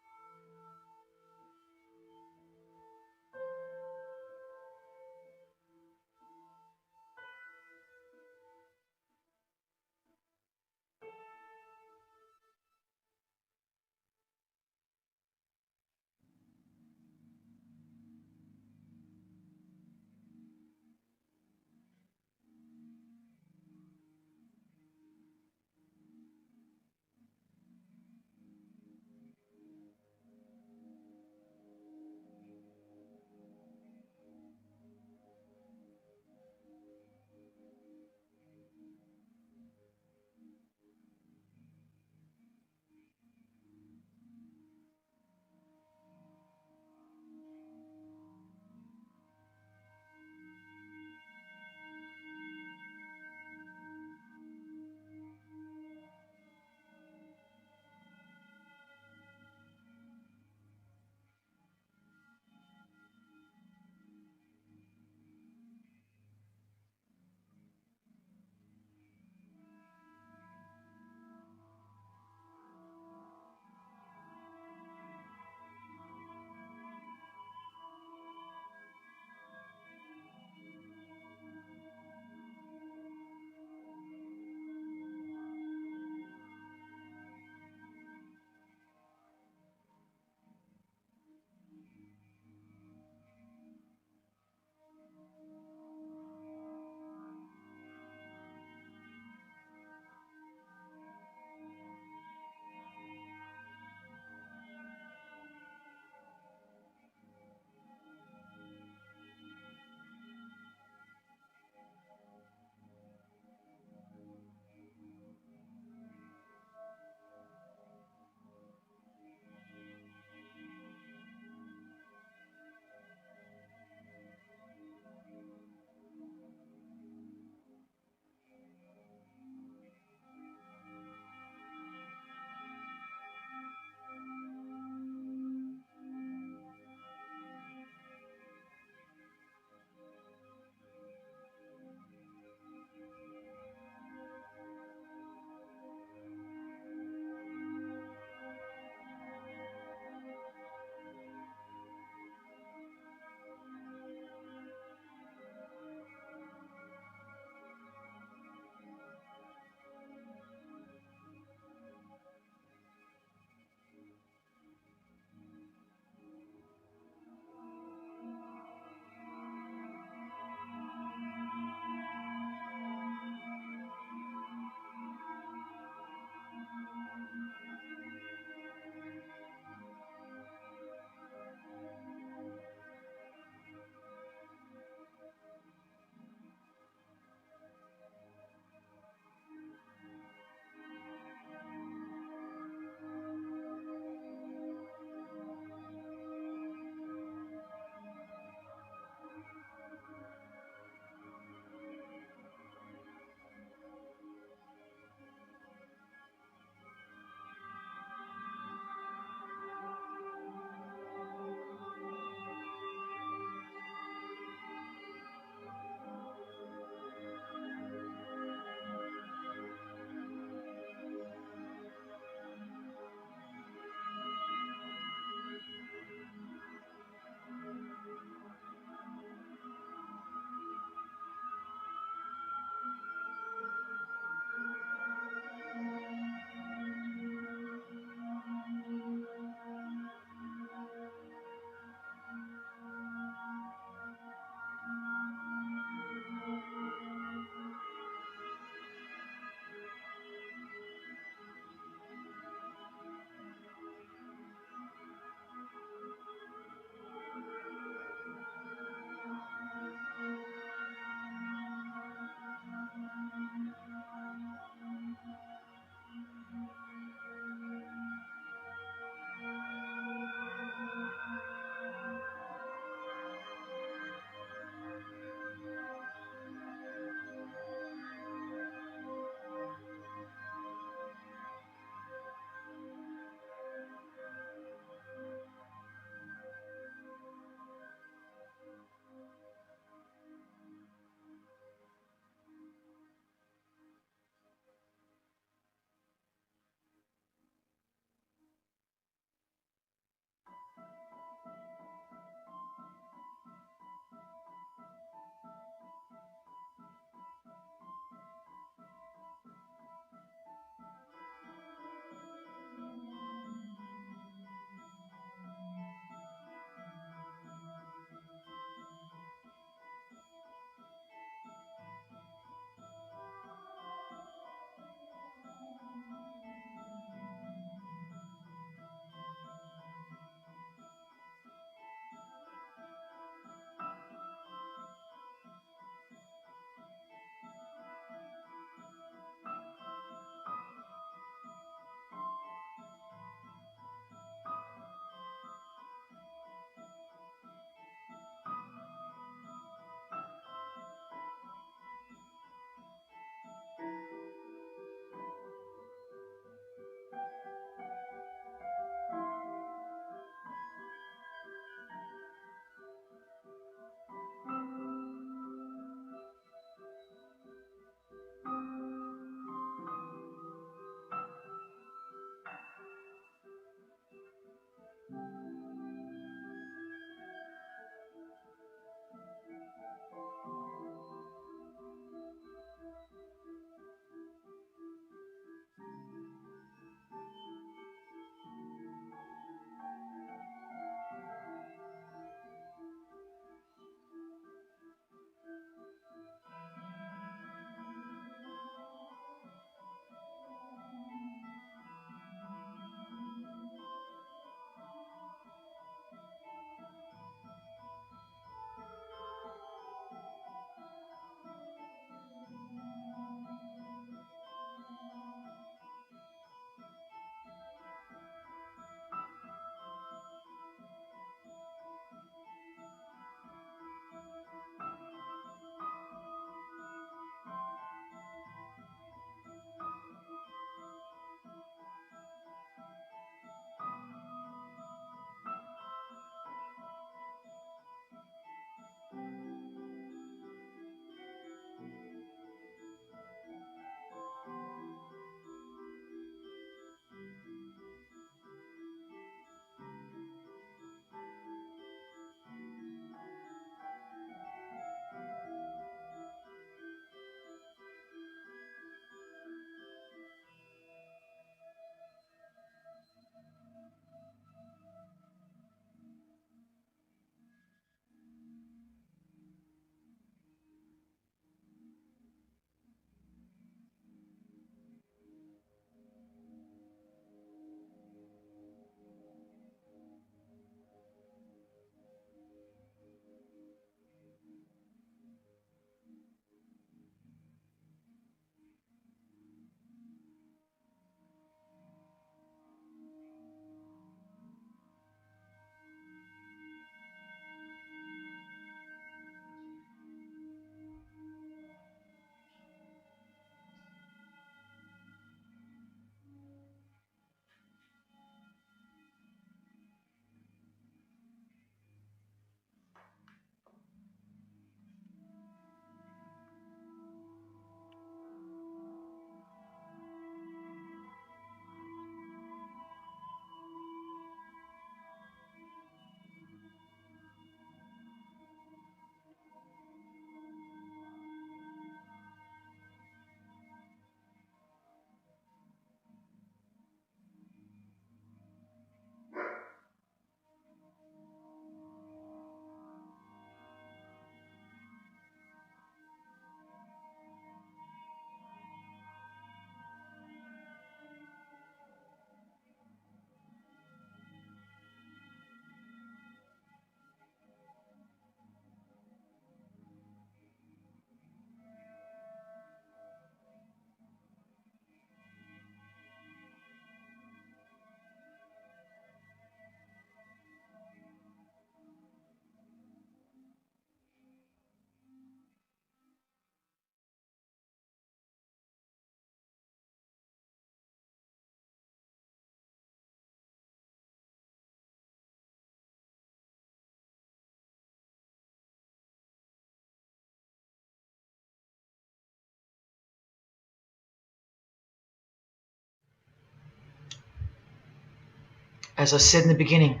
As I said in the beginning,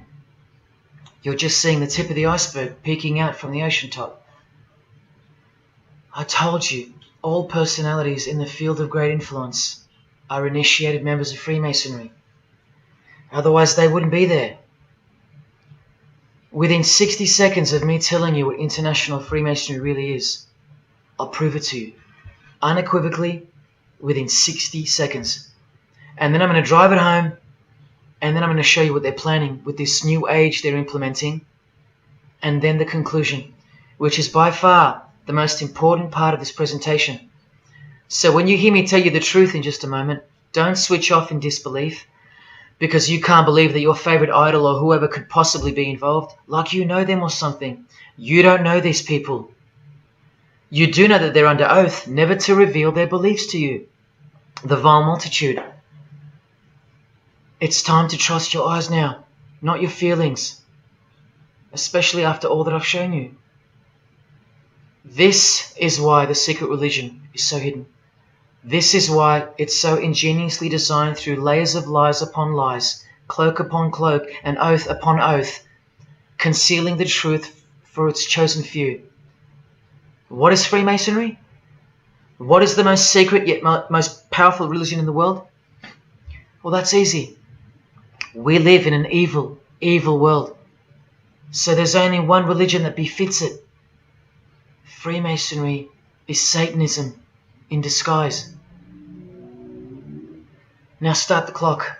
you're just seeing the tip of the iceberg peeking out from the ocean top. I told you, all personalities in the field of great influence are initiated members of Freemasonry. Otherwise they wouldn't be there. Within 60 seconds of me telling you what international Freemasonry really is, I'll prove it to you. Unequivocally, within 60 seconds. And then I'm going to drive it home, and then I'm going to show you what they're planning with this new age they're implementing, and then the conclusion, which is by far the most important part of this presentation. So when you hear me tell you the truth in just a moment, don't switch off in disbelief because you can't believe that your favorite idol or whoever could possibly be involved, like you know them or something. You don't know these people. You do know that they're under oath never to reveal their beliefs to you. The vile multitude. It's time to trust your eyes now, not your feelings, especially after all that I've shown you. This is why the secret religion is so hidden. This is why it's so ingeniously designed through layers of lies upon lies, cloak upon cloak, and oath upon oath, concealing the truth for its chosen few. What is Freemasonry? What is the most secret yet most powerful religion in the world? Well, that's easy. We live in an evil, evil world. So there's only one religion that befits it. Freemasonry is Satanism in disguise. Now start the clock.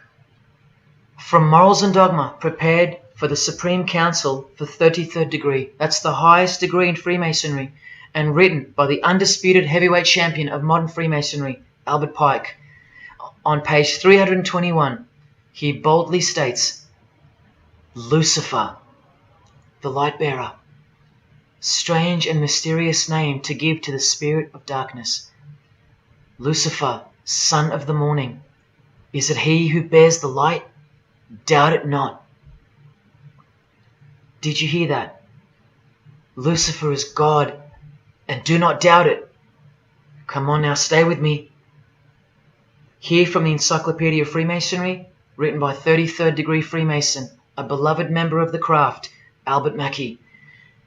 From Morals and Dogma, prepared for the Supreme Council for 33rd degree. That's the highest degree in Freemasonry, and written by the undisputed heavyweight champion of modern Freemasonry, Albert Pike. On page 321, he boldly states, Lucifer, the light bearer. Strange and mysterious name to give to the spirit of darkness. Lucifer, son of the morning. Is it he who bears the light? Doubt it not. Did you hear that? Lucifer is God, and do not doubt it. Come on now, stay with me. Here from the Encyclopedia of Freemasonry, written by 33rd degree Freemason, a beloved member of the craft, Albert Mackey.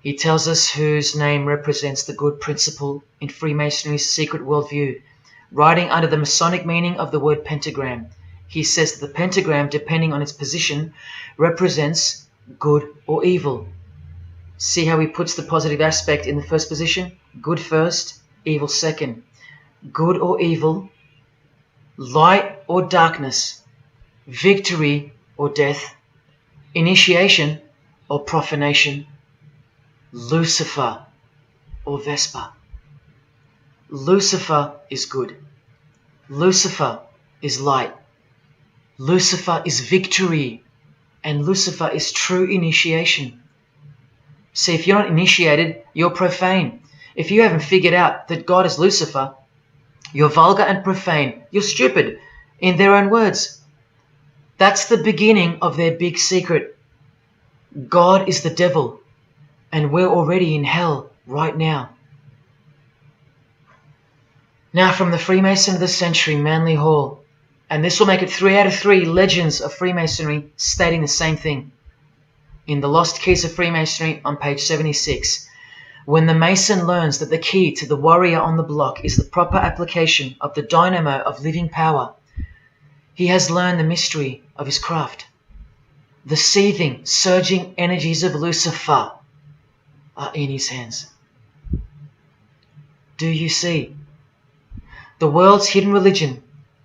He tells us whose name represents the good principle in Freemasonry's secret worldview. Writing under the Masonic meaning of the word pentagram, he says that the pentagram, depending on its position, represents good or evil. See how he puts the positive aspect in the first position? Good first, evil second. Good or evil, light or darkness, victory or death, initiation or profanation, Lucifer or Vesper. Lucifer is good. Lucifer is light. Lucifer is victory. And Lucifer is true initiation. See, if you're not initiated, you're profane. If you haven't figured out that God is Lucifer, you're vulgar and profane. You're stupid, in their own words. That's the beginning of their big secret. God is the devil, and we're already in hell right now. Now from the Freemason of the Century, Manly Hall, and this will make it 3 out of 3 legends of Freemasonry stating the same thing. In The Lost Keys of Freemasonry on page 76, when the Mason learns that the key to the warrior on the block is the proper application of the dynamo of living power, he has learned the mystery of his craft. The seething, surging energies of Lucifer are in his hands. Do you see? The world's hidden religion,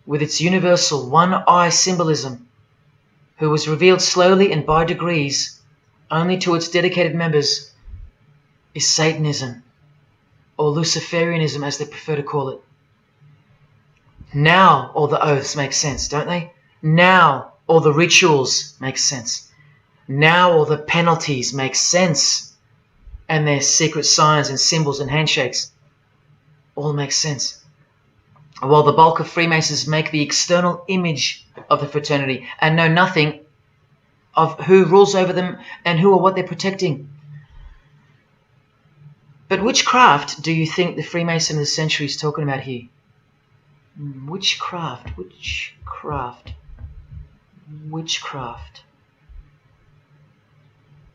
with its universal one-eye symbolism, who was revealed slowly and by degrees only to its dedicated members, is Satanism, or Luciferianism as they prefer to call it. Now all the oaths make sense, don't they? Now all the rituals make sense. Now all the penalties make sense. And their secret signs and symbols and handshakes all make sense. While the bulk of Freemasons make the external image of the fraternity and know nothing of who rules over them and who or what they're protecting. But which craft do you think the Freemason of the Century is talking about here? Which craft? Which craft? Which craft?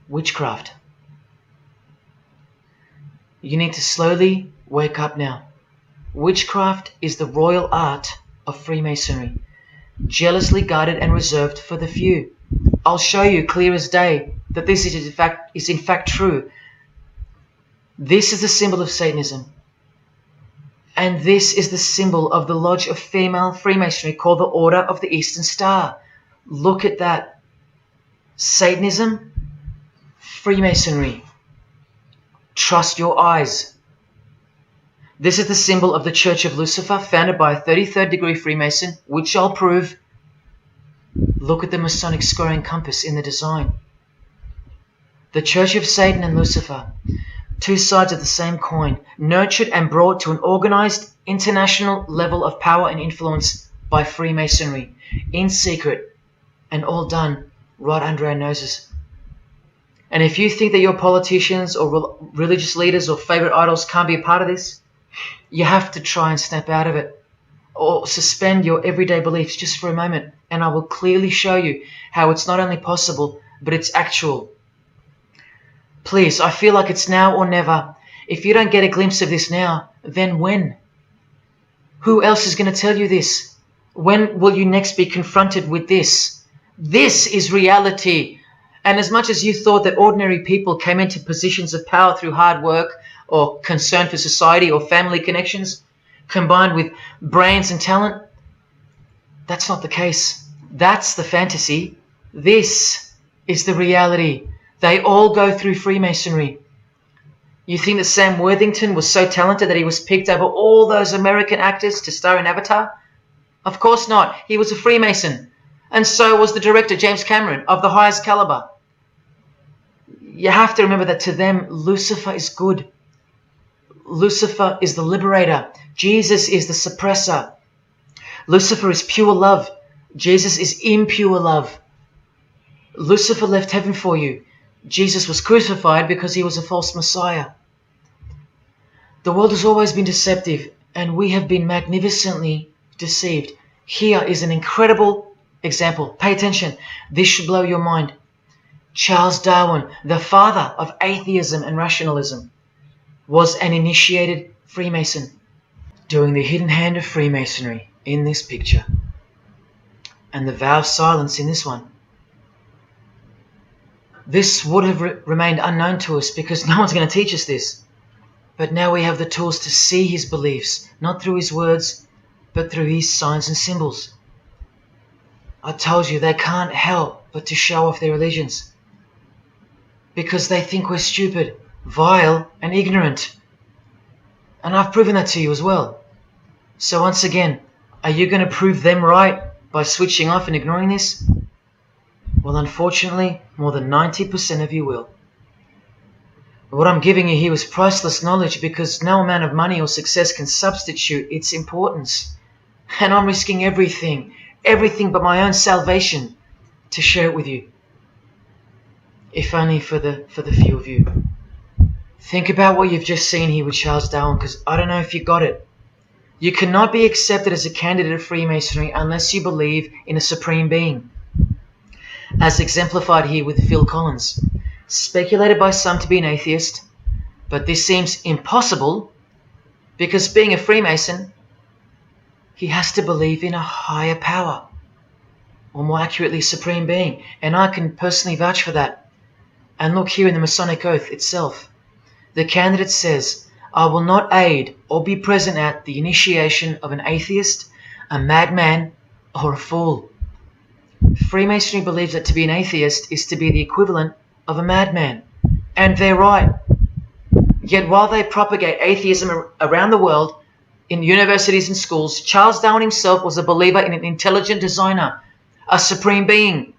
witchcraft. You need to slowly wake up now. Witchcraft is the royal art of Freemasonry, jealously guarded and reserved for the few. I'll show you clear as day that this is in fact true. This is the symbol of Satanism. And this is the symbol of the lodge of female Freemasonry called the Order of the Eastern Star. Look at that. Satanism, Freemasonry. Trust your eyes. This is the symbol of the Church of Lucifer, founded by a 33rd degree Freemason, which I'll prove. Look at the Masonic squaring compass in the design. The Church of Satan and Lucifer, two sides of the same coin, nurtured and brought to an organized international level of power and influence by Freemasonry, in secret, and all done right under our noses. And if you think that your politicians or religious leaders or favorite idols can't be a part of this, you have to try and snap out of it, or suspend your everyday beliefs just for a moment, and I will clearly show you how it's not only possible, but it's actual. Please, I feel like it's now or never. If you don't get a glimpse of this now, then when? Who else is going to tell you this? When will you next be confronted with this? This is reality. And as much as you thought that ordinary people came into positions of power through hard work or concern for society or family connections, combined with brains and talent, that's not the case. That's the fantasy. This is the reality. They all go through Freemasonry. You think that Sam Worthington was so talented that he was picked over all those American actors to star in Avatar? Of course not. He was a Freemason. And so was the director, James Cameron, of the highest caliber. You have to remember that to them, Lucifer is good. Lucifer is the liberator. Jesus is the suppressor. Lucifer is pure love. Jesus is impure love. Lucifer left heaven for you. Jesus was crucified because he was a false Messiah. The world has always been deceptive, and we have been magnificently deceived. Here is an incredible example. Pay attention. This should blow your mind. Charles Darwin, the father of atheism and rationalism, was an initiated Freemason, doing the hidden hand of Freemasonry in this picture, and the vow of silence in this one. This would have remained unknown to us because no one's going to teach us this. But now we have the tools to see his beliefs, not through his words, but through his signs and symbols. I told you they can't help but to show off their religions, because they think we're stupid, vile, and ignorant. And I've proven that to you as well. So once again, are you going to prove them right by switching off and ignoring this? Well, unfortunately, more than 90% of you will. What I'm giving you here is priceless knowledge, because no amount of money or success can substitute its importance. And I'm risking everything but my own salvation to share it with you. If only for the few of you. Think about what you've just seen here with Charles Darwin, because I don't know if you got it. You cannot be accepted as a candidate of Freemasonry unless you believe in a supreme being, as exemplified here with Phil Collins, speculated by some to be an atheist, but this seems impossible because, being a Freemason, he has to believe in a higher power, or more accurately, supreme being, and I can personally vouch for that. And look here in the Masonic Oath itself. The candidate says, "I will not aid or be present at the initiation of an atheist, a madman, or a fool." Freemasonry believes that to be an atheist is to be the equivalent of a madman. And they're right. Yet while they propagate atheism around the world, in universities and schools, Charles Darwin himself was a believer in an intelligent designer, a supreme being.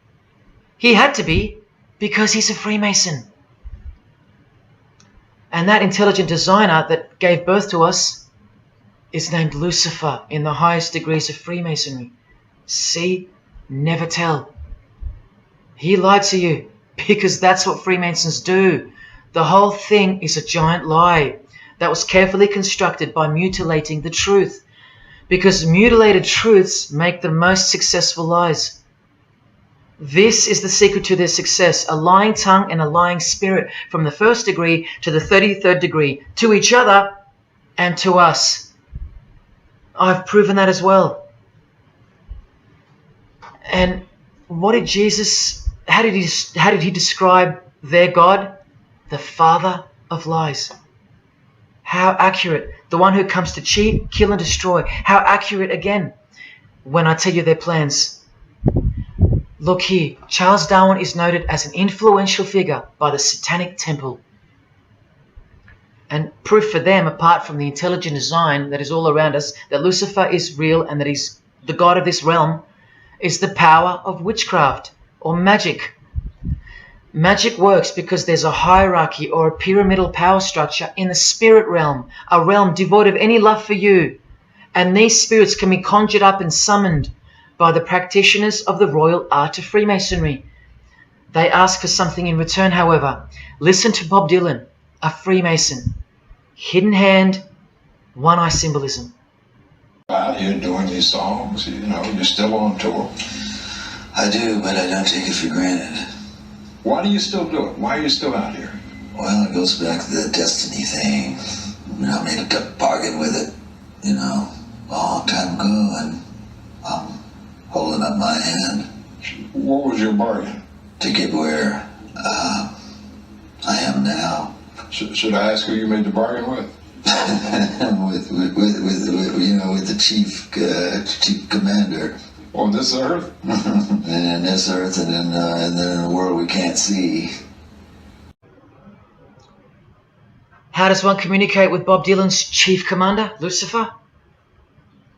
He had to be, because he's a Freemason. And that intelligent designer that gave birth to us is named Lucifer in the highest degrees of Freemasonry. See? Never tell. He lied to you, because that's what Freemasons do. The whole thing is a giant lie that was carefully constructed by mutilating the truth, because mutilated truths make the most successful lies. This is the secret to their success, a lying tongue and a lying spirit from the 1st degree to the 33rd degree, to each other and to us. I've proven that as well. And what did Jesus, how did he describe their God? The father of lies. How accurate. The one who comes to cheat, kill and destroy. How accurate again when I tell you their plans. Look here, Charles Darwin is noted as an influential figure by the Satanic Temple. And proof for them, apart from the intelligent design that is all around us, that Lucifer is real and that he's the god of this realm, is the power of witchcraft or magic. Magic works because there's a hierarchy or a pyramidal power structure in the spirit realm, a realm devoid of any love for you. And these spirits can be conjured up and summoned by the practitioners of the royal art of Freemasonry. They ask for something in return, however. Listen to Bob Dylan, a Freemason. Hidden hand, one eye symbolism. Out here doing these songs, you know, you're still on tour. I do, but I don't take it for granted. Why do you still do it? Why are you still out here? Well, it goes back to the destiny thing. I made a bargain with it, you know, a long time ago, and I'm holding up my hand. What was your bargain? To get where I am now. Should I ask who you made the bargain with? with the chief commander. On this earth? And in this earth, and then in the world we can't see. How does one communicate with Bob Dylan's chief commander, Lucifer?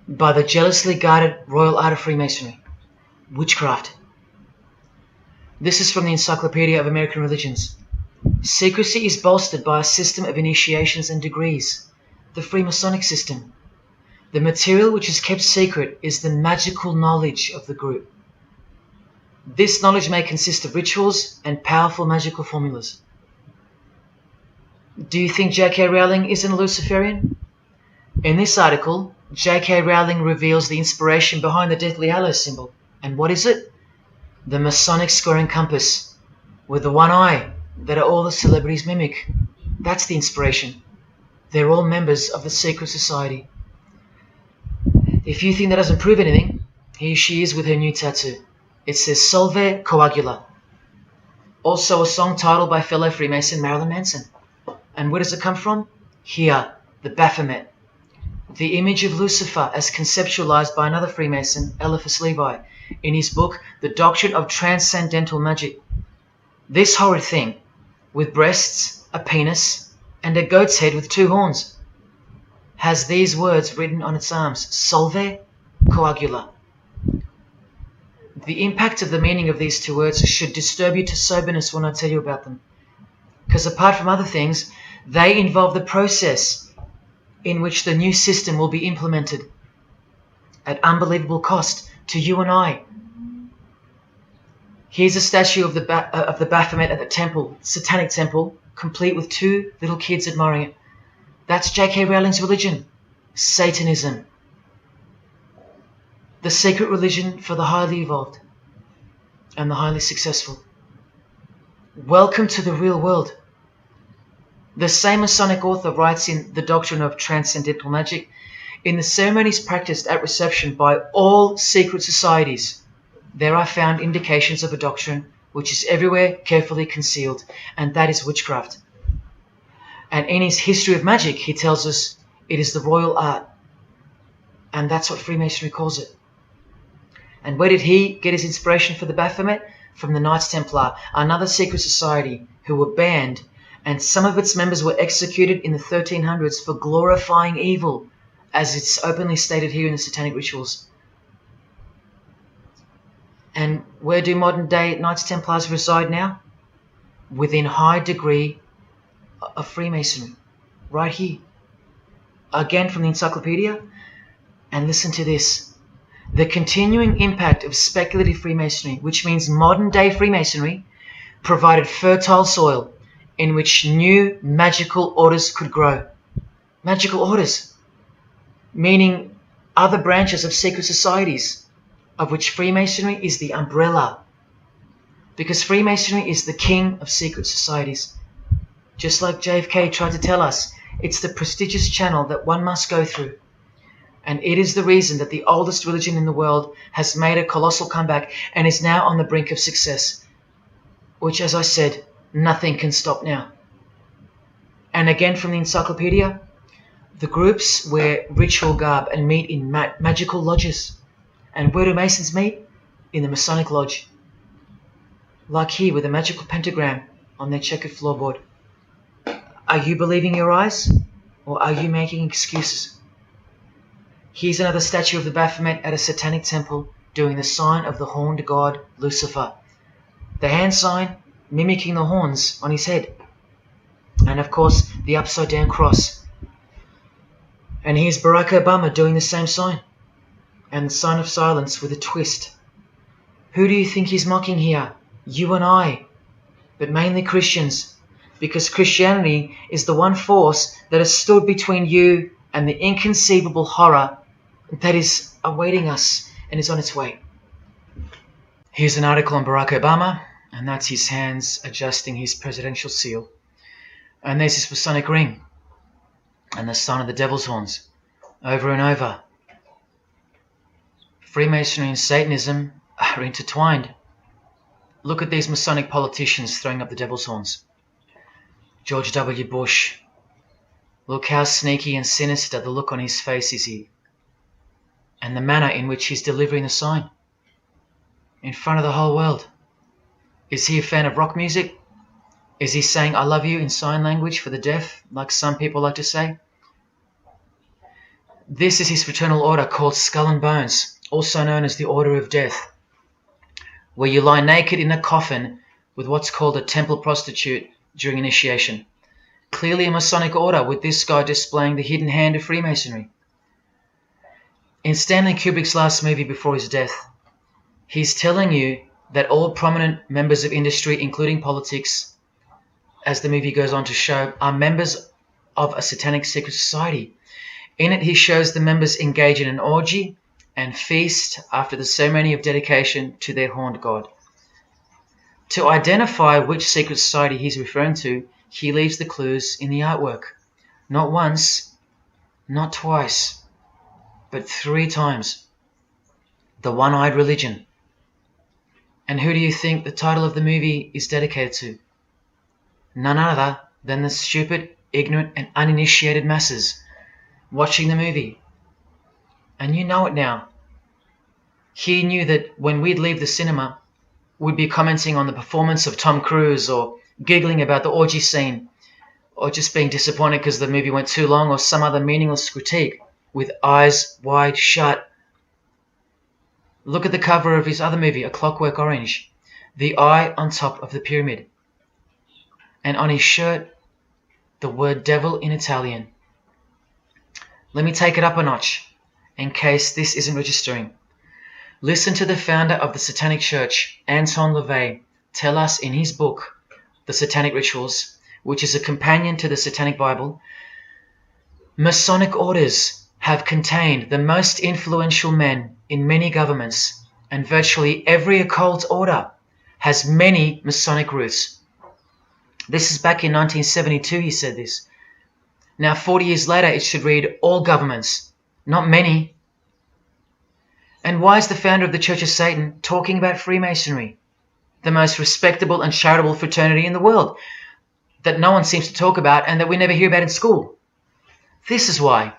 By the jealously guarded royal art of Freemasonry, witchcraft. This is from the Encyclopedia of American Religions. Secrecy is bolstered by a system of initiations and degrees, the Freemasonic system. The material which is kept secret is the magical knowledge of the group. This knowledge may consist of rituals and powerful magical formulas. Do you think J.K. Rowling isn't a Luciferian? In this article, J.K. Rowling reveals the inspiration behind the Deathly Hallows symbol. And what is it? The Masonic squaring compass, with the one eye that all the celebrities mimic. That's the inspiration. They're all members of the secret society. If you think that doesn't prove anything, here she is with her new tattoo. It says Solve Coagula. Also a song title by fellow Freemason Marilyn Manson. And where does it come from? Here, the Baphomet. The image of Lucifer as conceptualized by another Freemason, Eliphas Levi, in his book, The Doctrine of Transcendental Magic. This horrid thing, with breasts, a penis, and a goat's head with two horns, has these words written on its arms, Solve Coagula. The impact of the meaning of these two words should disturb you to soberness when I tell you about them. Because apart from other things, they involve the process in which the new system will be implemented at unbelievable cost to you and I. Here's a statue of the Baphomet at the temple, Satanic Temple, complete with two little kids admiring it. That's J.K. Rowling's religion, Satanism. The secret religion for the highly evolved and the highly successful. Welcome to the real world. The same Masonic author writes in The Doctrine of Transcendental Magic, in the ceremonies practiced at reception by all secret societies, there are found indications of a doctrine which is everywhere carefully concealed, and that is witchcraft. And in his History of Magic, he tells us it is the royal art, and that's what Freemasonry calls it. And where did he get his inspiration for the Baphomet? From the Knights Templar, another secret society who were banned, and some of its members were executed in the 1300s for glorifying evil, as it's openly stated here in the Satanic Rituals. And where do modern day Knights Templars reside now? Within high degree of Freemasonry, right here. Again from the encyclopedia, and listen to this. The continuing impact of speculative Freemasonry, which means modern day Freemasonry, provided fertile soil in which new magical orders could grow. Magical orders, meaning other branches of secret societies, of which Freemasonry is the umbrella. Because Freemasonry is the king of secret societies. Just like JFK tried to tell us, it's the prestigious channel that one must go through. And it is the reason that the oldest religion in the world has made a colossal comeback and is now on the brink of success. Which, as I said, nothing can stop now. And again from the encyclopedia, the groups wear ritual garb and meet in magical lodges. And where do Masons meet? In the Masonic Lodge. Like here with a magical pentagram on their checkered floorboard. Are you believing your eyes? Or are you making excuses? Here's another statue of the Baphomet at a satanic temple doing the sign of the horned god Lucifer. The hand sign mimicking the horns on his head. And of course the upside down cross. And here's Barack Obama doing the same sign. And the sign of silence with a twist. Who do you think he's mocking here? You and I. But mainly Christians. Because Christianity is the one force that has stood between you and the inconceivable horror that is awaiting us and is on its way. Here's an article on Barack Obama, and that's his hands adjusting his presidential seal. And there's his Masonic ring, and the sign of the devil's horns, over and over. Freemasonry and Satanism are intertwined. Look at these Masonic politicians throwing up the devil's horns. George W. Bush. Look how sneaky and sinister the look on his face is here. And the manner in which he's delivering the sign. In front of the whole world. Is he a fan of rock music? Is he saying I love you in sign language for the deaf, like some people like to say? This is his fraternal order called Skull and Bones, also known as the Order of Death, where you lie naked in a coffin with what's called a temple prostitute during initiation. Clearly a Masonic order, with this guy displaying the hidden hand of Freemasonry. In Stanley Kubrick's last movie before his death, he's telling you that all prominent members of industry, including politics, as the movie goes on to show, are members of a satanic secret society. In it, he shows the members engage in an orgy and feast after the ceremony of dedication to their horned god. To identify which secret society he's referring to, he leaves the clues in the artwork. Not once, not twice, but 3 times. The One-Eyed Religion. And who do you think the title of the movie is dedicated to? None other than the stupid, ignorant, and uninitiated masses watching the movie. And you know it now. He knew that when we'd leave the cinema, we'd be commenting on the performance of Tom Cruise, or giggling about the orgy scene, or just being disappointed because the movie went too long, or some other meaningless critique, with eyes wide shut. Look at the cover of his other movie, A Clockwork Orange. The eye on top of the pyramid. And on his shirt, the word devil in Italian. Let me take it up a notch, in case this isn't registering. Listen to the founder of the Satanic Church, Anton LaVey, tell us in his book, The Satanic Rituals, which is a companion to the Satanic Bible, Masonic orders have contained the most influential men in many governments, and virtually every occult order has many Masonic roots. This is back in 1972 he said this. Now 40 years later it should read all governments, not many. And why is the founder of the Church of Satan talking about Freemasonry, the most respectable and charitable fraternity in the world, that no one seems to talk about and that we never hear about in school? This is why.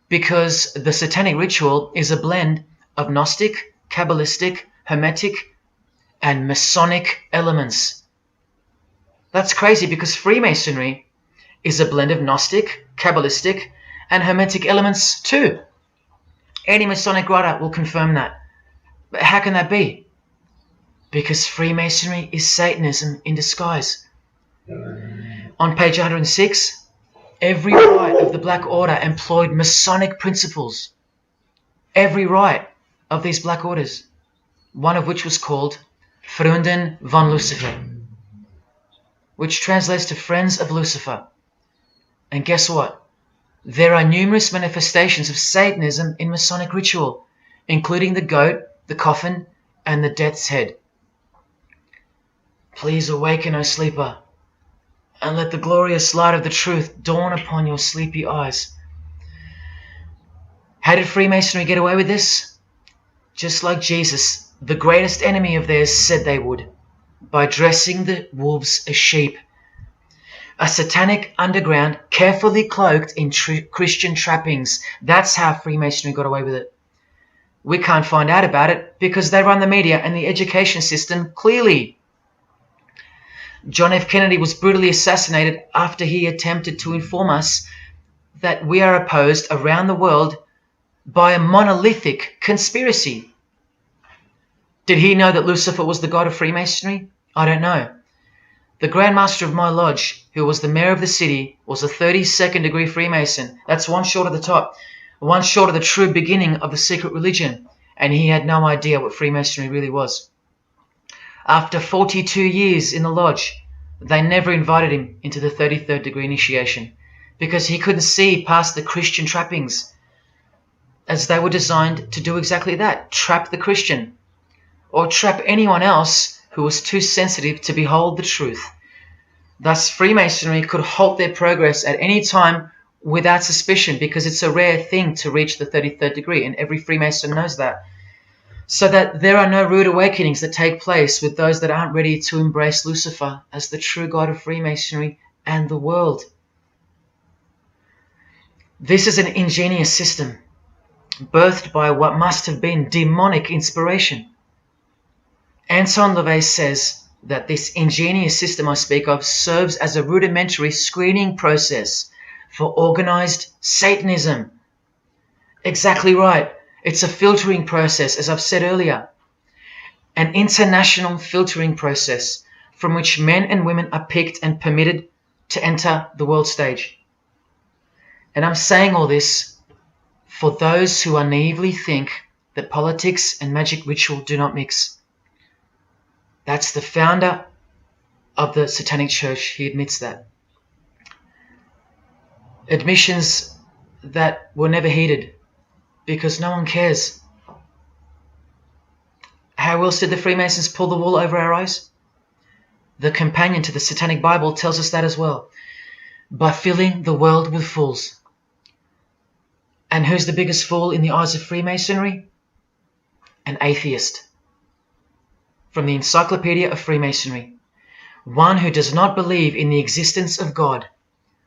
Because the Satanic Ritual is a blend of Gnostic, Kabbalistic, Hermetic, and Masonic elements. That's crazy, because Freemasonry is a blend of Gnostic, Kabbalistic, and Hermetic elements too. Any Masonic writer will confirm that. But how can that be? Because Freemasonry is Satanism in disguise. On page 106, every rite of the Black Order employed Masonic principles. Every rite of these Black Orders, one of which was called Freunden von Lucifer, which translates to Friends of Lucifer. And guess what? There are numerous manifestations of Satanism in Masonic ritual, including the goat, the coffin, and the death's head. Please awaken, O sleeper, and let the glorious light of the truth dawn upon your sleepy eyes. How did Freemasonry get away with this? Just like Jesus, the greatest enemy of theirs, said they would, by dressing the wolves as sheep. A satanic underground carefully cloaked in Christian trappings. That's how Freemasonry got away with it. We can't find out about it because they run the media and the education system clearly. John F. Kennedy was brutally assassinated after he attempted to inform us that we are opposed around the world by a monolithic conspiracy. Did he know that Lucifer was the god of Freemasonry? I don't know. The Grand Master of my lodge, who was the mayor of the city, was a 32nd degree Freemason. That's one short of the top, one short of the true beginning of the secret religion, and he had no idea what Freemasonry really was. After 42 years in the lodge, they never invited him into the 33rd degree initiation because he couldn't see past the Christian trappings, as they were designed to do exactly that, trap the Christian, or trap anyone else who was too sensitive to behold the truth. Thus, Freemasonry could halt their progress at any time without suspicion because it's a rare thing to reach the 33rd degree, and every Freemason knows that. So that there are no rude awakenings that take place with those that aren't ready to embrace Lucifer as the true god of Freemasonry and the world. This is an ingenious system, birthed by what must have been demonic inspiration. Anton LaVey says that this ingenious system I speak of serves as a rudimentary screening process for organized Satanism. Exactly right. It's a filtering process, as I've said earlier. An international filtering process from which men and women are picked and permitted to enter the world stage. And I'm saying all this for those who naively think that politics and magic ritual do not mix. That's the founder of the Satanic Church. He admits that. Admissions that were never heeded because no one cares. How else did the Freemasons pull the wool over our eyes? The companion to the Satanic Bible tells us that as well. By filling the world with fools. And who's the biggest fool in the eyes of Freemasonry? An atheist. From the Encyclopedia of Freemasonry. One who does not believe in the existence of God.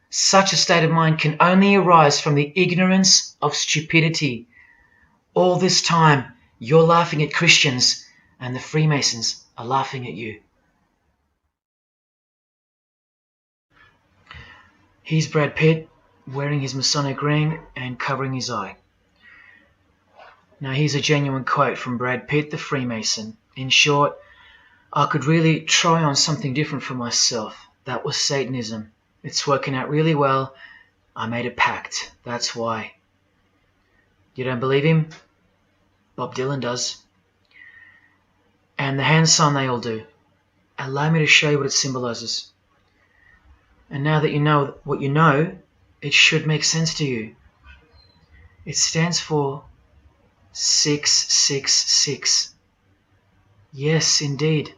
Such a state of mind can only arise from the ignorance of stupidity. All this time, you're laughing at Christians, and the Freemasons are laughing at you. Here's Brad Pitt, wearing his Masonic ring and covering his eye. Now here's a genuine quote from Brad Pitt, the Freemason. In short, I could really try on something different for myself. That was Satanism. It's working out really well. I made a pact. That's why. You don't believe him? Bob Dylan does. And the hand sign they all do. Allow me to show you what it symbolizes. And now that you know what you know, it should make sense to you. It stands for 666. Yes, indeed.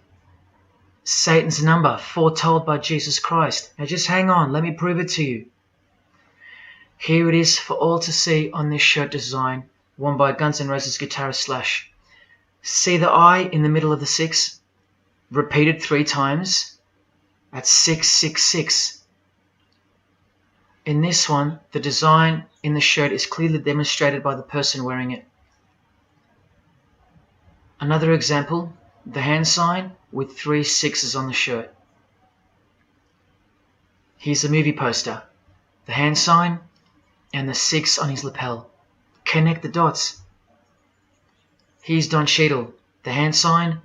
Satan's number, foretold by Jesus Christ. Now just hang on, let me prove it to you. Here it is for all to see on this shirt design, worn by Guns N' Roses guitarist Slash. See the I in the middle of the 6? Repeated 3 times. That's 666. In this one, the design in the shirt is clearly demonstrated by the person wearing it. Another example, the hand sign with 3 6s on the shirt. Here's a movie poster, the hand sign and the 6 on his lapel. Connect the dots. Here's Don Cheadle, the hand sign,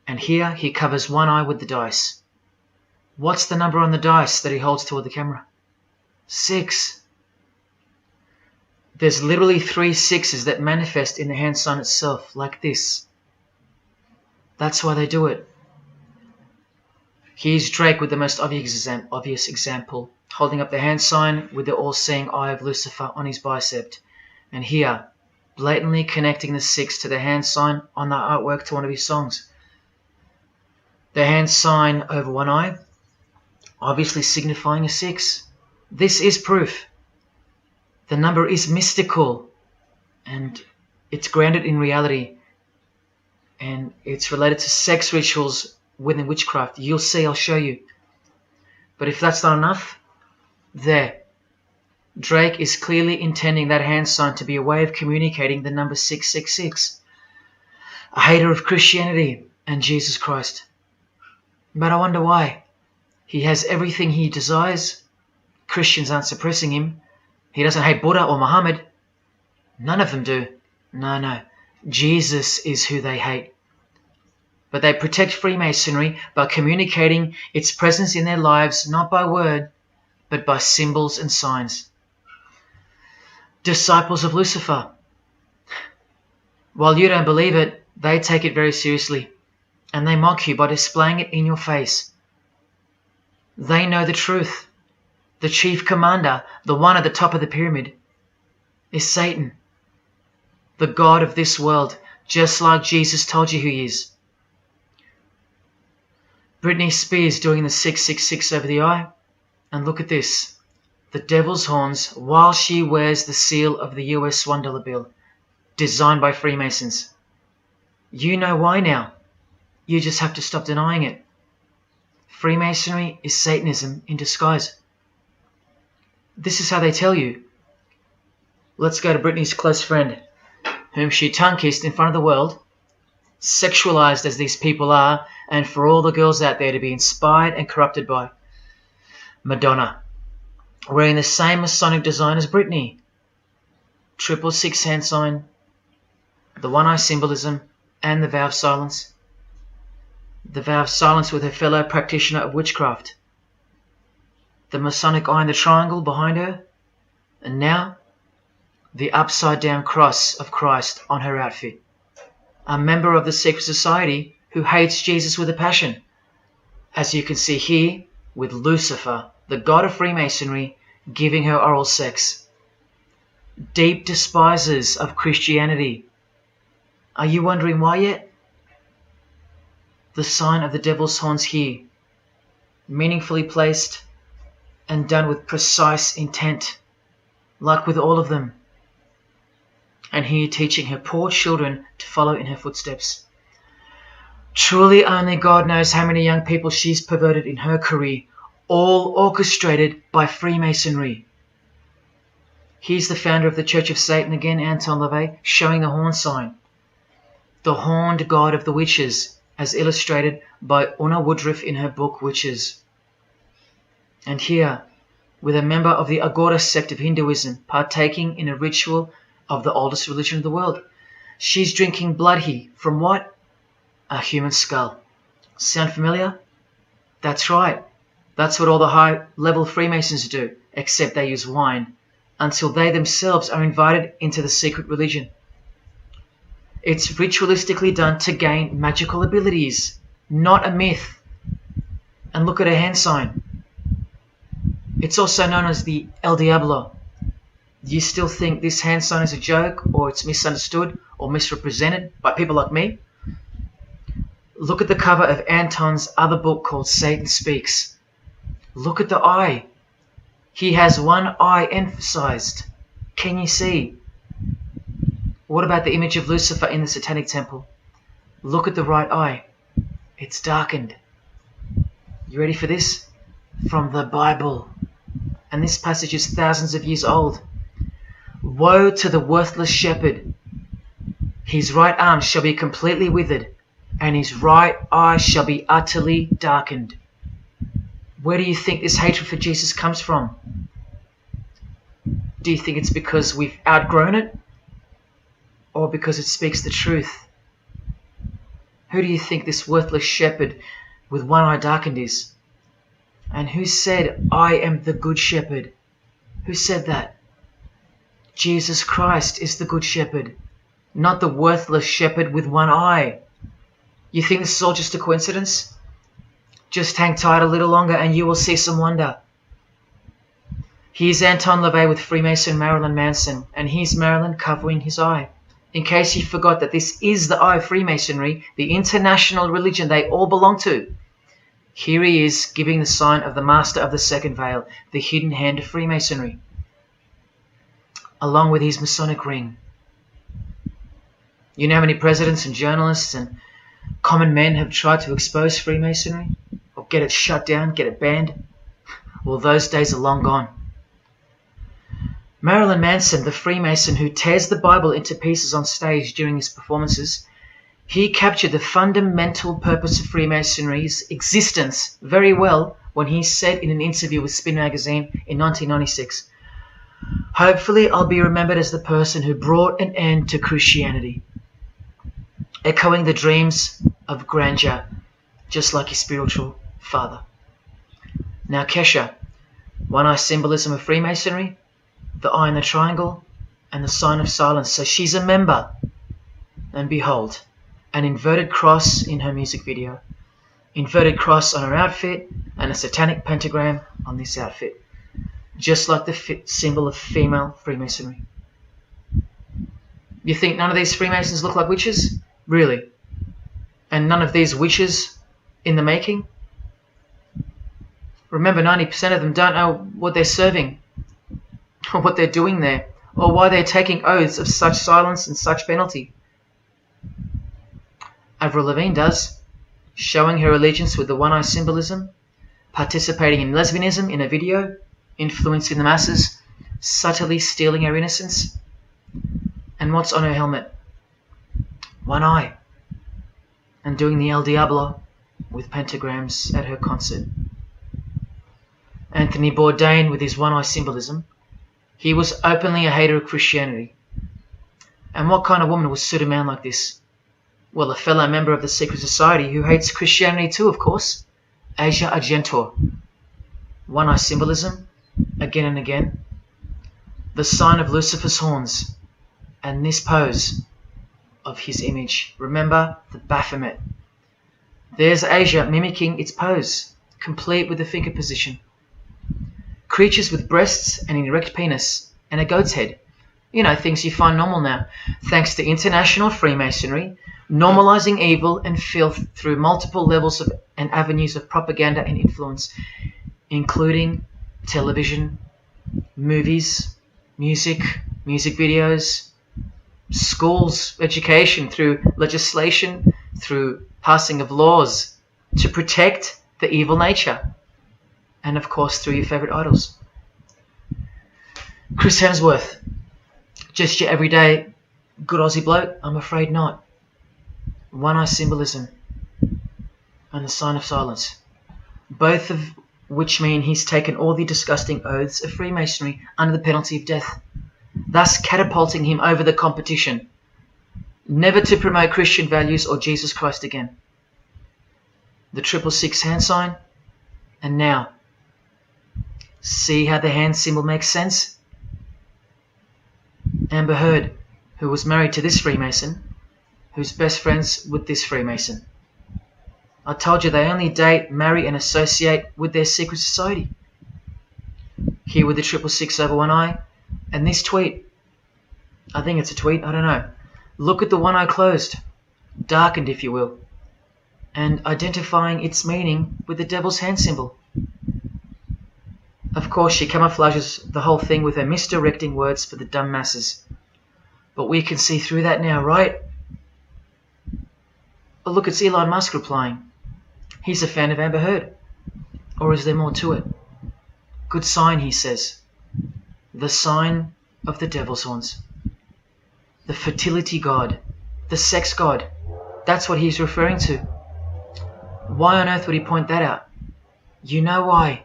and here he covers one eye with the dice. What's the number on the dice that he holds toward the camera? 6. There's literally 3 6s that manifest in the hand sign itself, like this. That's why they do it. Here's Drake with the most obvious example, holding up the hand sign with the all-seeing eye of Lucifer on his bicep. And here, blatantly connecting the 6 to the hand sign on the artwork to one of his songs. The hand sign over one eye, obviously signifying a 6. This is proof. The number is mystical and it's grounded in reality, and it's related to sex rituals within witchcraft. You'll see, I'll show you. But if that's not enough, there. Drake is clearly intending that hand sign to be a way of communicating the number 666. A hater of Christianity and Jesus Christ. But I wonder why. He has everything he desires. Christians aren't suppressing him. He doesn't hate Buddha or Muhammad. None of them do. No. Jesus is who they hate. But they protect Freemasonry by communicating its presence in their lives, not by word, but by symbols and signs. Disciples of Lucifer. While you don't believe it, they take it very seriously, and they mock you by displaying it in your face. They know the truth. The chief commander, the one at the top of the pyramid, is Satan, the god of this world, just like Jesus told you who he is. Britney Spears doing the 666 over the eye, and look at this. The devil's horns while she wears the seal of the US $1 bill, designed by Freemasons. You know why now. You just have to stop denying it. Freemasonry is Satanism in disguise. This is how they tell you. Let's go to Britney's close friend, whom she tongue-kissed in front of the world, sexualized as these people are, and for all the girls out there to be inspired and corrupted by. Madonna, wearing the same Masonic design as Britney. 666 hand sign, the one eye symbolism, and the vow of silence. The vow of silence with her fellow practitioner of witchcraft. The Masonic eye in the triangle behind her, and now the upside down cross of Christ on her outfit. A member of the secret society who hates Jesus with a passion, as you can see here with Lucifer, the god of Freemasonry, giving her oral sex. Deep despisers of Christianity. Are you wondering why yet? The sign of the devil's horns here, meaningfully placed and done with precise intent, like with all of them. And here teaching her poor children to follow in her footsteps. Truly only God knows how many young people she's perverted in her career, all orchestrated by Freemasonry. Here's the founder of the Church of Satan again, Anton LaVey, showing the horn sign. The horned god of the witches, as illustrated by Una Woodruff in her book Witches. And here, with a member of the Agora sect of Hinduism partaking in a ritual of the oldest religion of the world. She's drinking blood here from what? A human skull. Sound familiar? That's right. That's what all the high-level Freemasons do, except they use wine, until they themselves are invited into the secret religion. It's ritualistically done to gain magical abilities, not a myth. And look at her hand sign. It's also known as the El Diablo. Do you still think this hand sign is a joke, or it's misunderstood or misrepresented by people like me? Look at the cover of Anton's other book called Satan Speaks. Look at the eye. He has one eye emphasized. Can you see? What about the image of Lucifer in the Satanic Temple? Look at the right eye. It's darkened. You ready for this? From the Bible. And this passage is thousands of years old. Woe to the worthless shepherd. His right arm shall be completely withered, and his right eye shall be utterly darkened. Where do you think this hatred for Jesus comes from? Do you think it's because we've outgrown it? Or because it speaks the truth? Who do you think this worthless shepherd with one eye darkened is? And who said, I am the good shepherd? Who said that? Jesus Christ is the good shepherd, not the worthless shepherd with one eye. You think this is all just a coincidence? Just hang tight a little longer and you will see some wonder. Here's Anton LaVey with Freemason Marilyn Manson, and here's Marilyn covering his eye. In case you forgot that this is the eye of Freemasonry, the international religion they all belong to. Here he is, giving the sign of the Master of the Second Veil, the hidden hand of Freemasonry, along with his Masonic ring. You know how many presidents and journalists and common men have tried to expose Freemasonry? Or get it shut down, get it banned? Well, those days are long gone. Marilyn Manson, the Freemason who tears the Bible into pieces on stage during his performances, he captured the fundamental purpose of Freemasonry's existence very well when he said in an interview with Spin magazine in 1996, "Hopefully I'll be remembered as the person who brought an end to Christianity," echoing the dreams of grandeur, just like his spiritual father. Now Kesha, one-eye symbolism of Freemasonry, the eye in the triangle, and the sign of silence. So she's a member. And behold, an inverted cross in her music video, inverted cross on her outfit, and a satanic pentagram on this outfit, just like the symbol of female Freemasonry. You think none of these Freemasons look like witches? Really? And none of these witches in the making? Remember, 90% of them don't know what they're serving, or what they're doing there, or why they're taking oaths of such silence and such penalty. Avril Lavigne does, showing her allegiance with the one-eye symbolism, participating in lesbianism in a video, influencing the masses, subtly stealing her innocence. And what's on her helmet? One eye. And doing the El Diablo with pentagrams at her concert. Anthony Bourdain with his one-eye symbolism, he was openly a hater of Christianity. And what kind of woman would suit a man like this? Well, a fellow member of the secret society who hates Christianity too, of course, Asia Argento. One-eye symbolism, again and again. The sign of Lucifer's horns, and this pose of his image. Remember the Baphomet. There's Asia mimicking its pose, complete with the finger position. Creatures with breasts and an erect penis and a goat's head. You know, things you find normal now, thanks to international Freemasonry, normalizing evil and filth through multiple levels of and avenues of propaganda and influence, including television, movies, music videos, schools, education, through legislation, through passing of laws to protect the evil nature, and of course through your favorite idols. Chris Hemsworth, just your everyday good Aussie bloke? I'm afraid not. One-eye symbolism and the sign of silence, both of which mean he's taken all the disgusting oaths of Freemasonry under the penalty of death, thus catapulting him over the competition, never to promote Christian values or Jesus Christ again. The 666 hand sign, and now, see how the hand symbol makes sense? Amber Heard, who was married to this Freemason, who's best friends with this Freemason. I told you they only date, marry and associate with their secret society. Here with the 666 over one eye, and this tweet. I think it's a tweet, I don't know. Look at the one eye closed, darkened if you will, and identifying its meaning with the devil's hand symbol. Of course, she camouflages the whole thing with her misdirecting words for the dumb masses. But we can see through that now, right? Oh, look, it's Elon Musk replying. He's a fan of Amber Heard. Or is there more to it? Good sign, he says. The sign of the devil's horns. The fertility god. The sex god. That's what he's referring to. Why on earth would he point that out? You know why.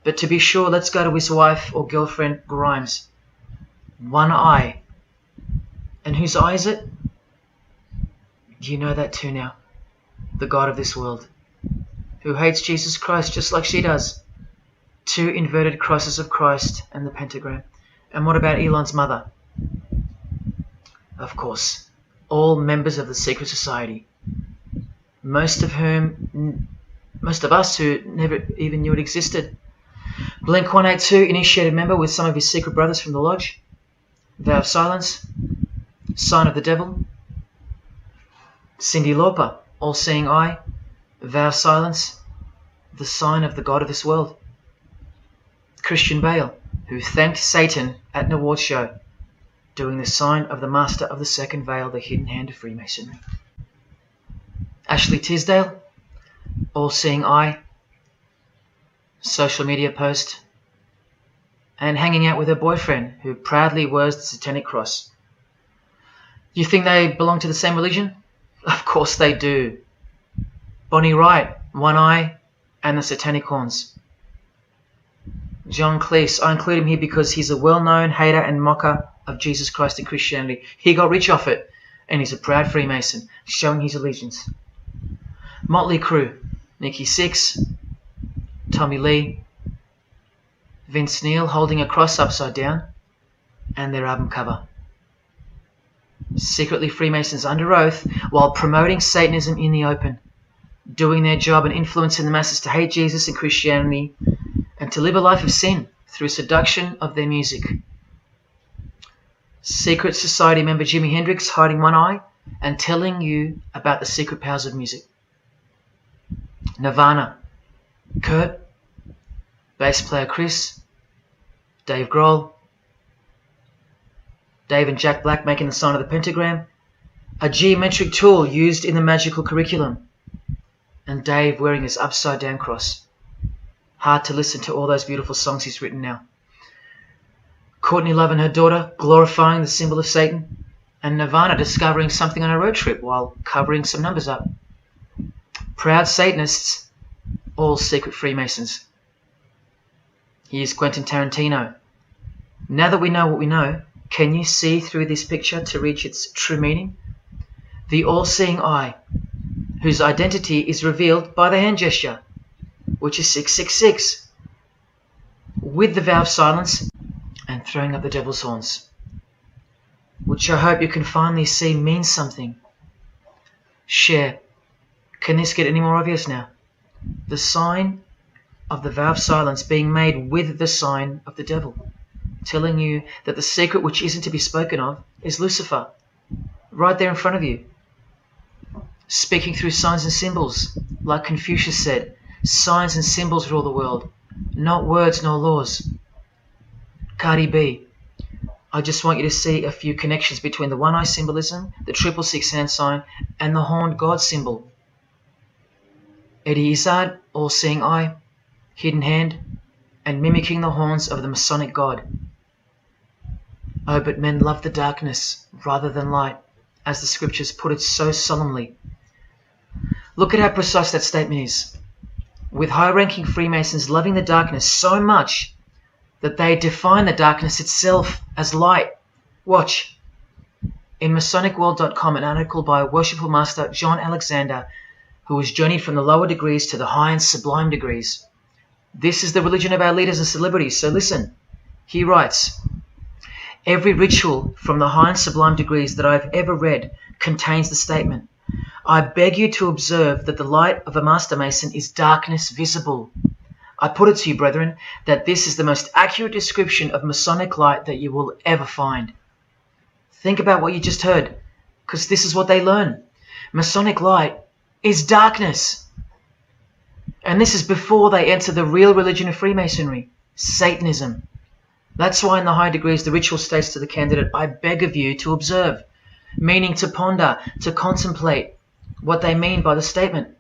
But to be sure, let's go to his wife or girlfriend, Grimes. One eye. And whose eye is it? You know that too now. The God of this world, who hates Jesus Christ just like she does. 2 inverted crosses of Christ and the pentagram. And what about Elon's mother? Of course, all members of the secret society. Most of us who never even knew it existed. Blink-182, initiated member with some of his secret brothers from the lodge. Vow of silence. Sign of the devil. Cyndi Lauper, all-seeing eye. Vow of silence. the sign of the god of this world. Christian Bale, who thanked Satan at an award show, doing the sign of the master of the second veil, the hidden hand of Freemasonry. Ashley Tisdale, all-seeing eye, social media post, and hanging out with her boyfriend, who proudly wears the satanic cross. You think they belong to the same religion? Of course they do. Bonnie Wright, one eye and the satanic horns. John Cleese, I include him here because he's a well-known hater and mocker of Jesus Christ and Christianity. He got rich off it, and he's a proud Freemason, showing his allegiance. Motley Crue, Nikki Sixx, Tommy Lee, Vince Neil holding a cross upside down, and their album cover. Secretly Freemasons under oath while promoting Satanism in the open, doing their job and influencing the masses to hate Jesus and Christianity and to live a life of sin through seduction of their music. Secret Society member Jimi Hendrix hiding one eye and telling you about the secret powers of music. Nirvana, Kurt, bass player Chris, Dave Grohl, Dave and Jack Black making the sign of the pentagram, a geometric tool used in the magical curriculum, and Dave wearing his upside down cross. Hard to listen to all those beautiful songs he's written now. Courtney Love and her daughter glorifying the symbol of Satan, and Nirvana discovering something on a road trip while covering some numbers up. Proud Satanists, all secret Freemasons. Here's Quentin Tarantino. Now that we know what we know, can you see through this picture to reach its true meaning? The all-seeing eye, whose identity is revealed by the hand gesture, which is 666, with the vow of silence and throwing up the devil's horns, which I hope you can finally see means something. Share. Can this get any more obvious now? The sign of the vow of silence being made with the sign of the devil, telling you that the secret which isn't to be spoken of is Lucifer, right there in front of you. Speaking through signs and symbols, like Confucius said, signs and symbols rule the world, not words nor laws. Cardi B, I just want you to see a few connections between the one-eye symbolism, the 666 hand sign, and the horned God symbol. Eddie Izzard, all-seeing eye, hidden hand, and mimicking the horns of the Masonic God. Oh, but men love the darkness rather than light, as the scriptures put it so solemnly. Look at how precise that statement is. With high-ranking Freemasons loving the darkness so much that they define the darkness itself as light. Watch. In MasonicWorld.com, an article by Worshipful Master John Alexander, who has journeyed from the lower degrees to the high and sublime degrees. This is the religion of our leaders and celebrities, so listen. He writes, every ritual from the high and sublime degrees that I've ever read contains the statement, I beg you to observe that the light of a Master Mason is darkness visible. I put it to you, brethren, that this is the most accurate description of Masonic light that you will ever find. Think about what you just heard, because this is what they learn. Masonic light is darkness. And this is before they enter the real religion of Freemasonry, Satanism. That's why in the high degrees the ritual states to the candidate, I beg of you to observe, meaning to ponder, to contemplate what they mean by the statement.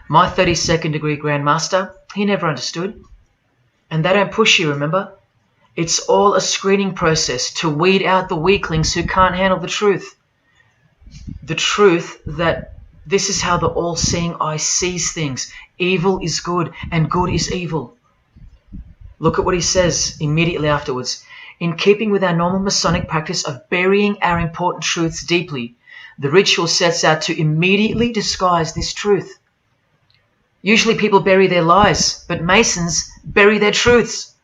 My 32nd degree Grand Master, he never understood. And they don't push you, remember? It's all a screening process to weed out the weaklings who can't handle the truth. The truth that this is how the all-seeing eye sees things. Evil is good and good is evil. Look at what he says immediately afterwards. In keeping with our normal Masonic practice of burying our important truths deeply, the ritual sets out to immediately disguise this truth. Usually people bury their lies, but Masons bury their truths.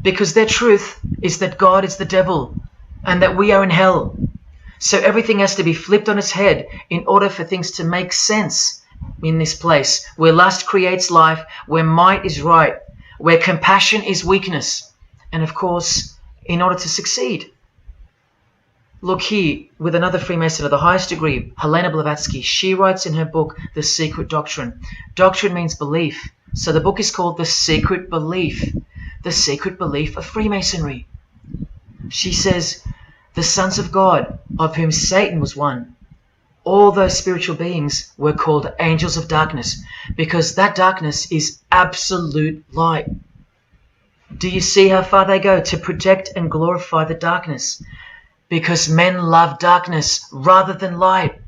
Because their truth is that God is the devil and that we are in hell. So everything has to be flipped on its head in order for things to make sense in this place where lust creates life, where might is right, where compassion is weakness, and of course, in order to succeed. Look here, with another Freemason of the highest degree, Helena Blavatsky. She writes in her book, The Secret Doctrine. Doctrine means belief. So the book is called The Secret Belief. The Secret Belief of Freemasonry. She says, the sons of God, of whom Satan was one, all those spiritual beings were called angels of darkness, because that darkness is absolute light. Do you see how far they go to protect and glorify the darkness? Because men love darkness rather than light.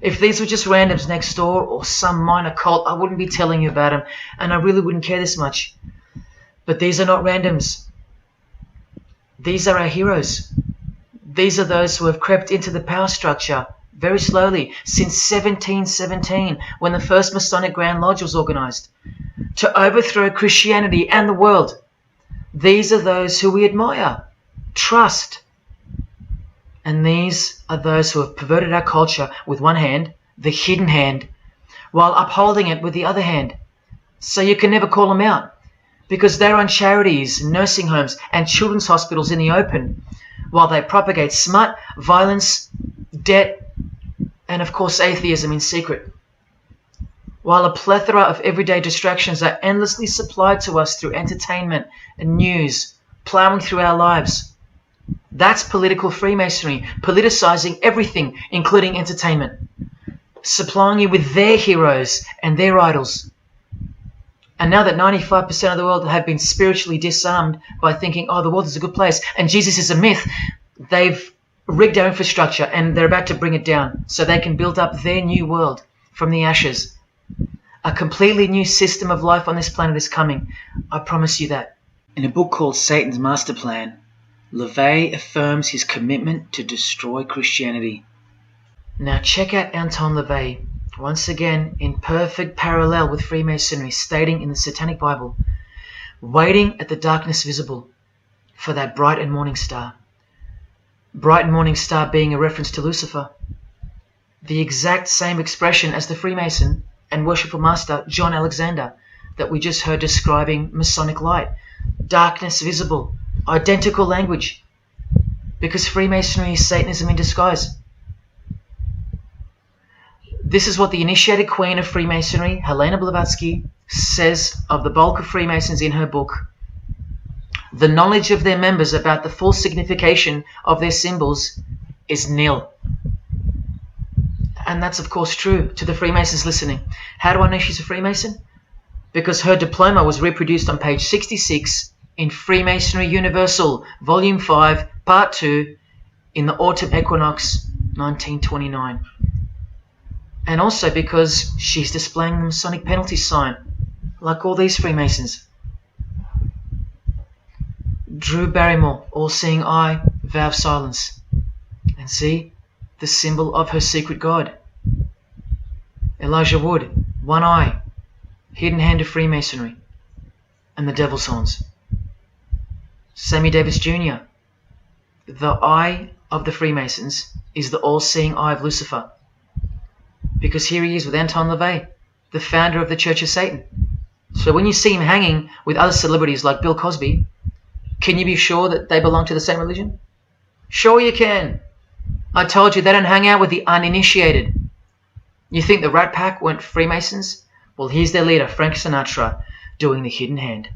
If these were just randoms next door or some minor cult, I wouldn't be telling you about them, and I really wouldn't care this much. But these are not randoms. These are our heroes. These are those who have crept into the power structure very slowly since 1717, when the first Masonic Grand Lodge was organized, to overthrow Christianity and the world. These are those who we admire, trust. And these are those who have perverted our culture with one hand, the hidden hand, while upholding it with the other hand. So you can never call them out, because they run charities, nursing homes, and children's hospitals in the open, while they propagate smut, violence, debt, and of course atheism in secret. While a plethora of everyday distractions are endlessly supplied to us through entertainment and news, plowing through our lives. That's political Freemasonry, politicizing everything, including entertainment, supplying you with their heroes and their idols. And now that 95% of the world have been spiritually disarmed by thinking, oh, the world is a good place and Jesus is a myth, they've rigged our infrastructure and they're about to bring it down so they can build up their new world from the ashes. A completely new system of life on this planet is coming. I promise you that. In a book called Satan's Master Plan, LaVey affirms his commitment to destroy Christianity. Now check out Anton LaVey, once again in perfect parallel with Freemasonry, stating in the Satanic Bible, waiting at the darkness visible for that bright and morning star. Bright and morning star being a reference to Lucifer. The exact same expression as the Freemason and worshipful master John Alexander that we just heard describing Masonic light. Darkness visible. Identical language. Because Freemasonry is Satanism in disguise. This is what the initiated queen of Freemasonry, Helena Blavatsky, says of the bulk of Freemasons in her book. The knowledge of their members about the full signification of their symbols is nil. And that's of course true to the Freemasons listening. How do I know she's a Freemason? Because her diploma was reproduced on page 66 in Freemasonry Universal, Volume 5, Part 2, in the Autumn Equinox, 1929. And also because she's displaying the Masonic penalty sign, like all these Freemasons. Drew Barrymore, all-seeing eye, vow of silence. And see, the symbol of her secret god. Elijah Wood, one eye, hidden hand of Freemasonry, and the devil's horns. Sammy Davis Jr., the eye of the Freemasons is the all-seeing eye of Lucifer. Because here he is with Anton LaVey, the founder of the Church of Satan. So when you see him hanging with other celebrities like Bill Cosby, can you be sure that they belong to the same religion? Sure you can. I told you they don't hang out with the uninitiated. You think the Rat Pack weren't Freemasons? Well, here's their leader, Frank Sinatra, doing the hidden hand.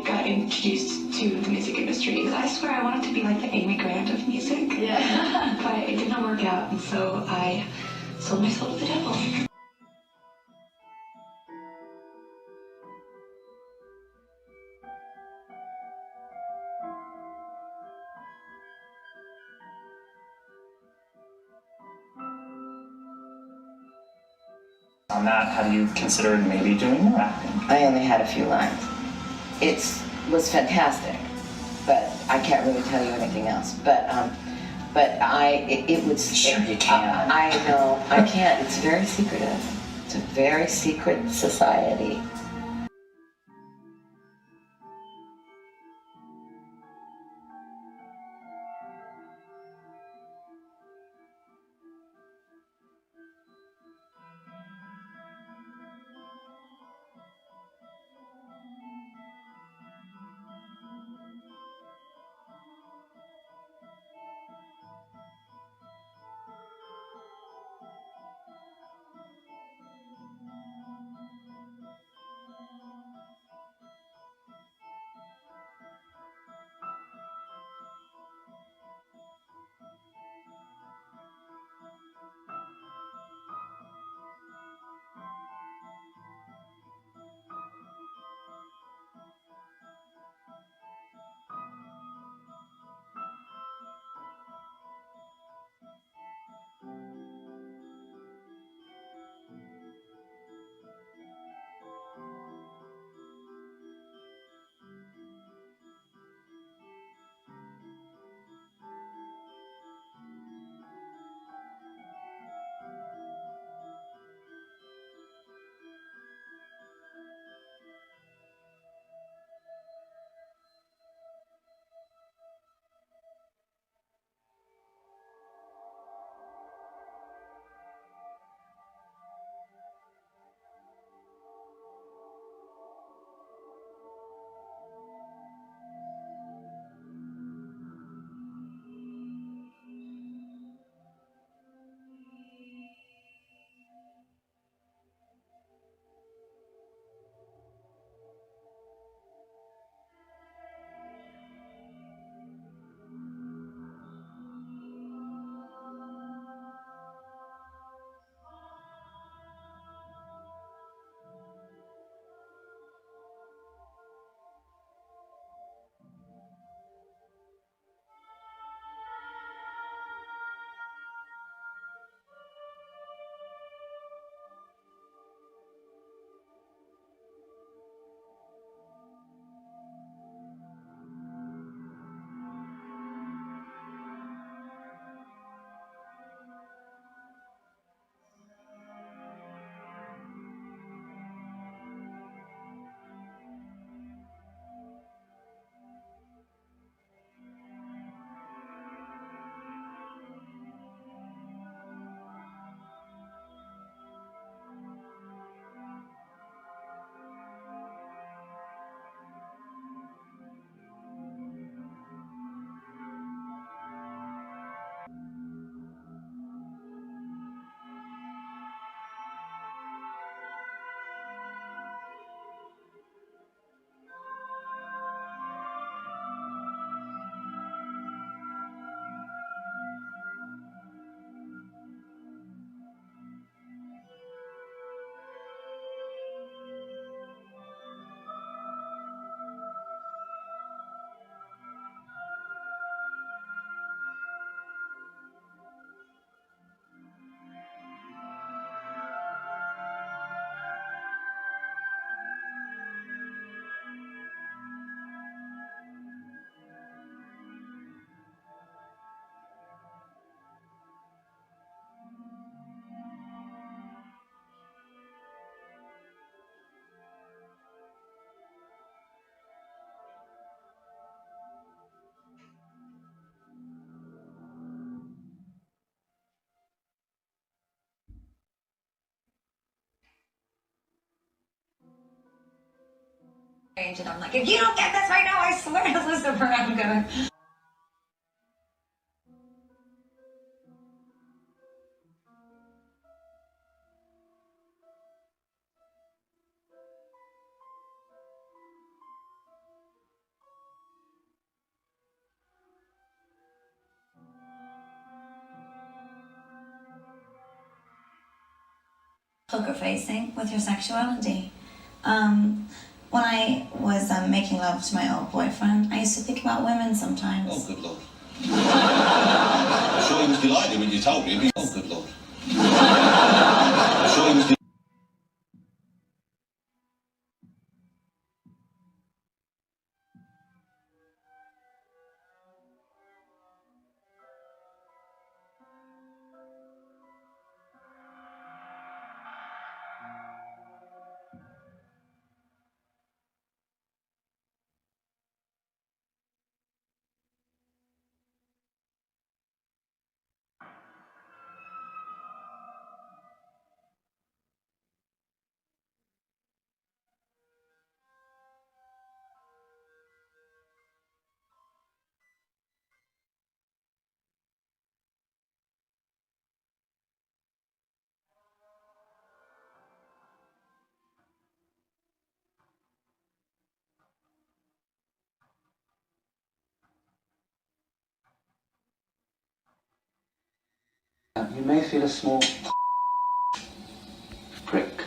got introduced to the music industry. I swear I wanted to be like the Amy Grant of music. Yeah. But it did not work out, and so I sold my soul to the devil. On that, have you considered maybe doing more acting? I only had a few lines. It was fantastic, but I can't really tell you anything else. It was. Sure you can. I know, I can't. It's very secretive. It's a very secret society. And I'm like, if you don't get this right now, I swear to Lucifer, I'm gonna. poker facing with your sexuality. When I was making love to my old boyfriend, I used to think about women sometimes. Oh, good Lord. I'm sure he was delighted when you told him. Oh, good Lord. I'm sure he was delighted. You may feel a small prick.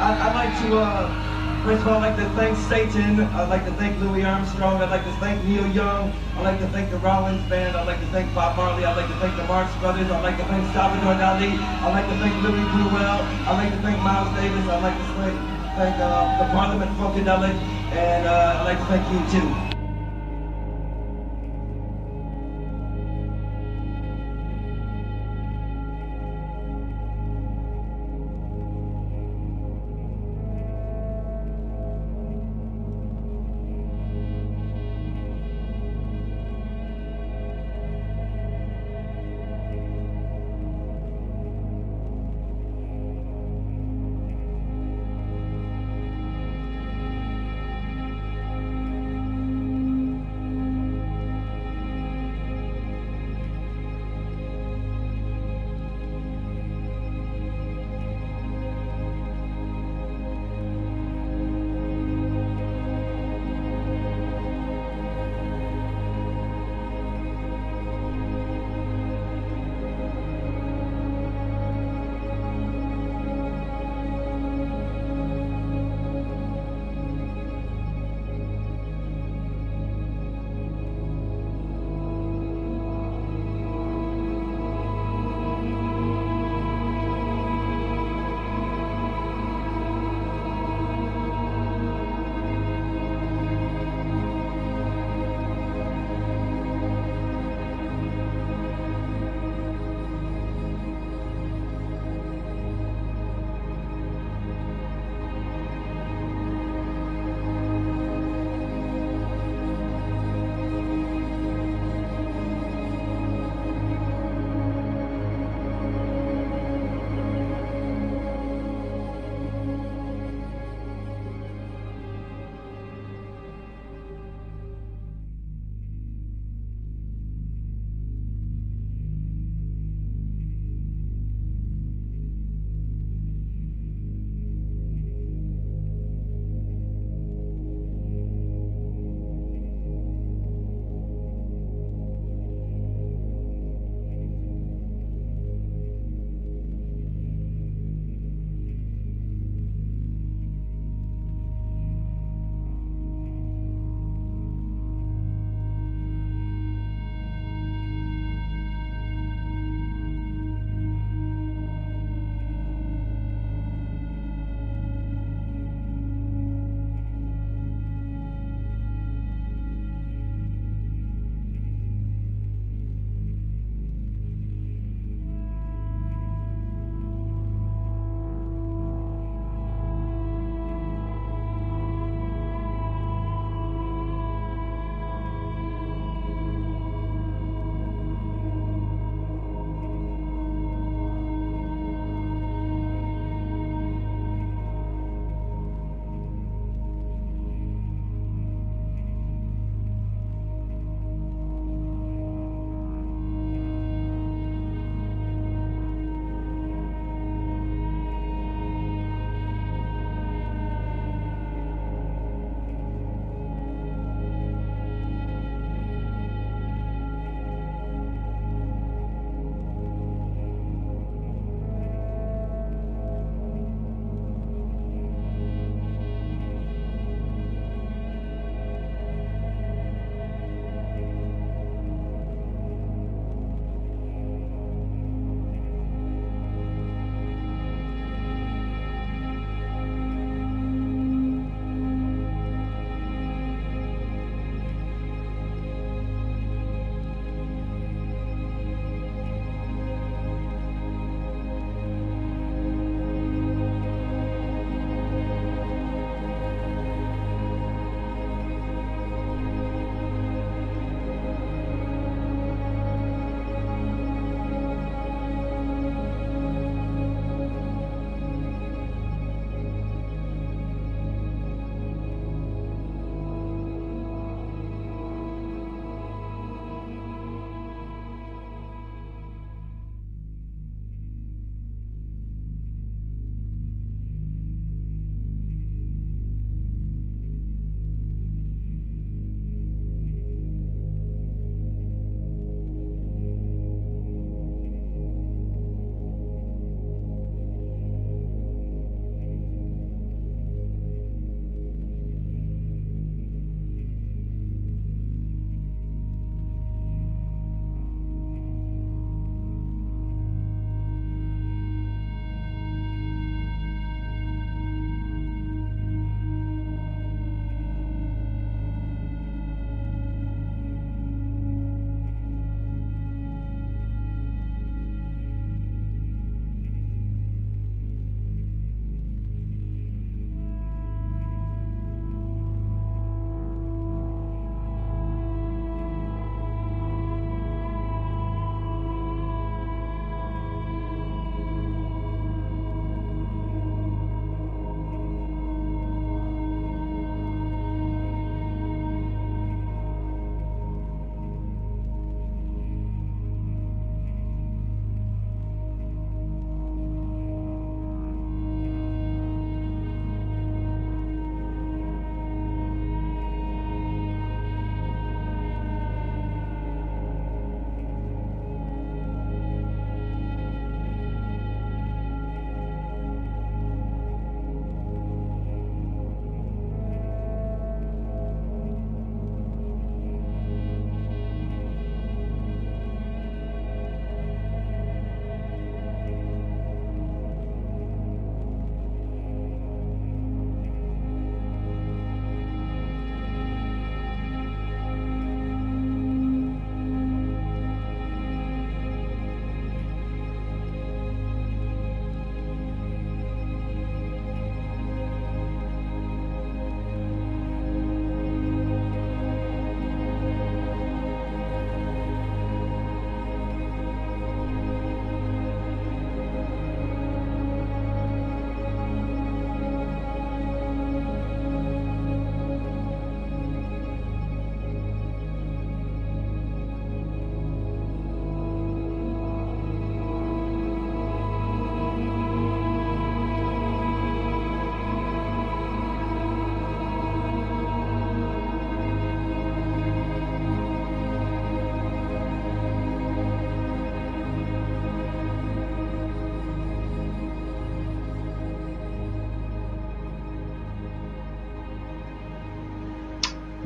I'd like to First of all, I'd like to thank Satan. I'd like to thank Louis Armstrong. I'd like to thank Neil Young. I'd like to thank the Rollins Band. I'd like to thank Bob Marley. I'd like to thank the Marx Brothers. I'd like to thank Salvador Dali. I'd like to thank Louis Bruel. I'd like to thank Miles Davis. I'd like to thank the Parliament Funkadelic. And I'd like to thank you too.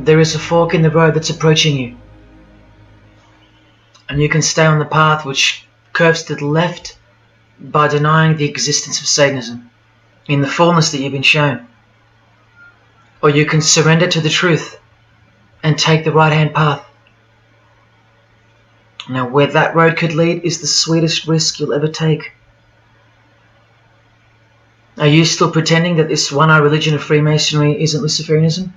there is a fork in the road that's approaching you. And you can stay on the path which curves to the left by denying the existence of Satanism in the fullness that you've been shown. Or you can surrender to the truth and take the right-hand path. Now, where that road could lead is the sweetest risk you'll ever take. Are you still pretending that this one-eye religion of Freemasonry isn't Luciferianism?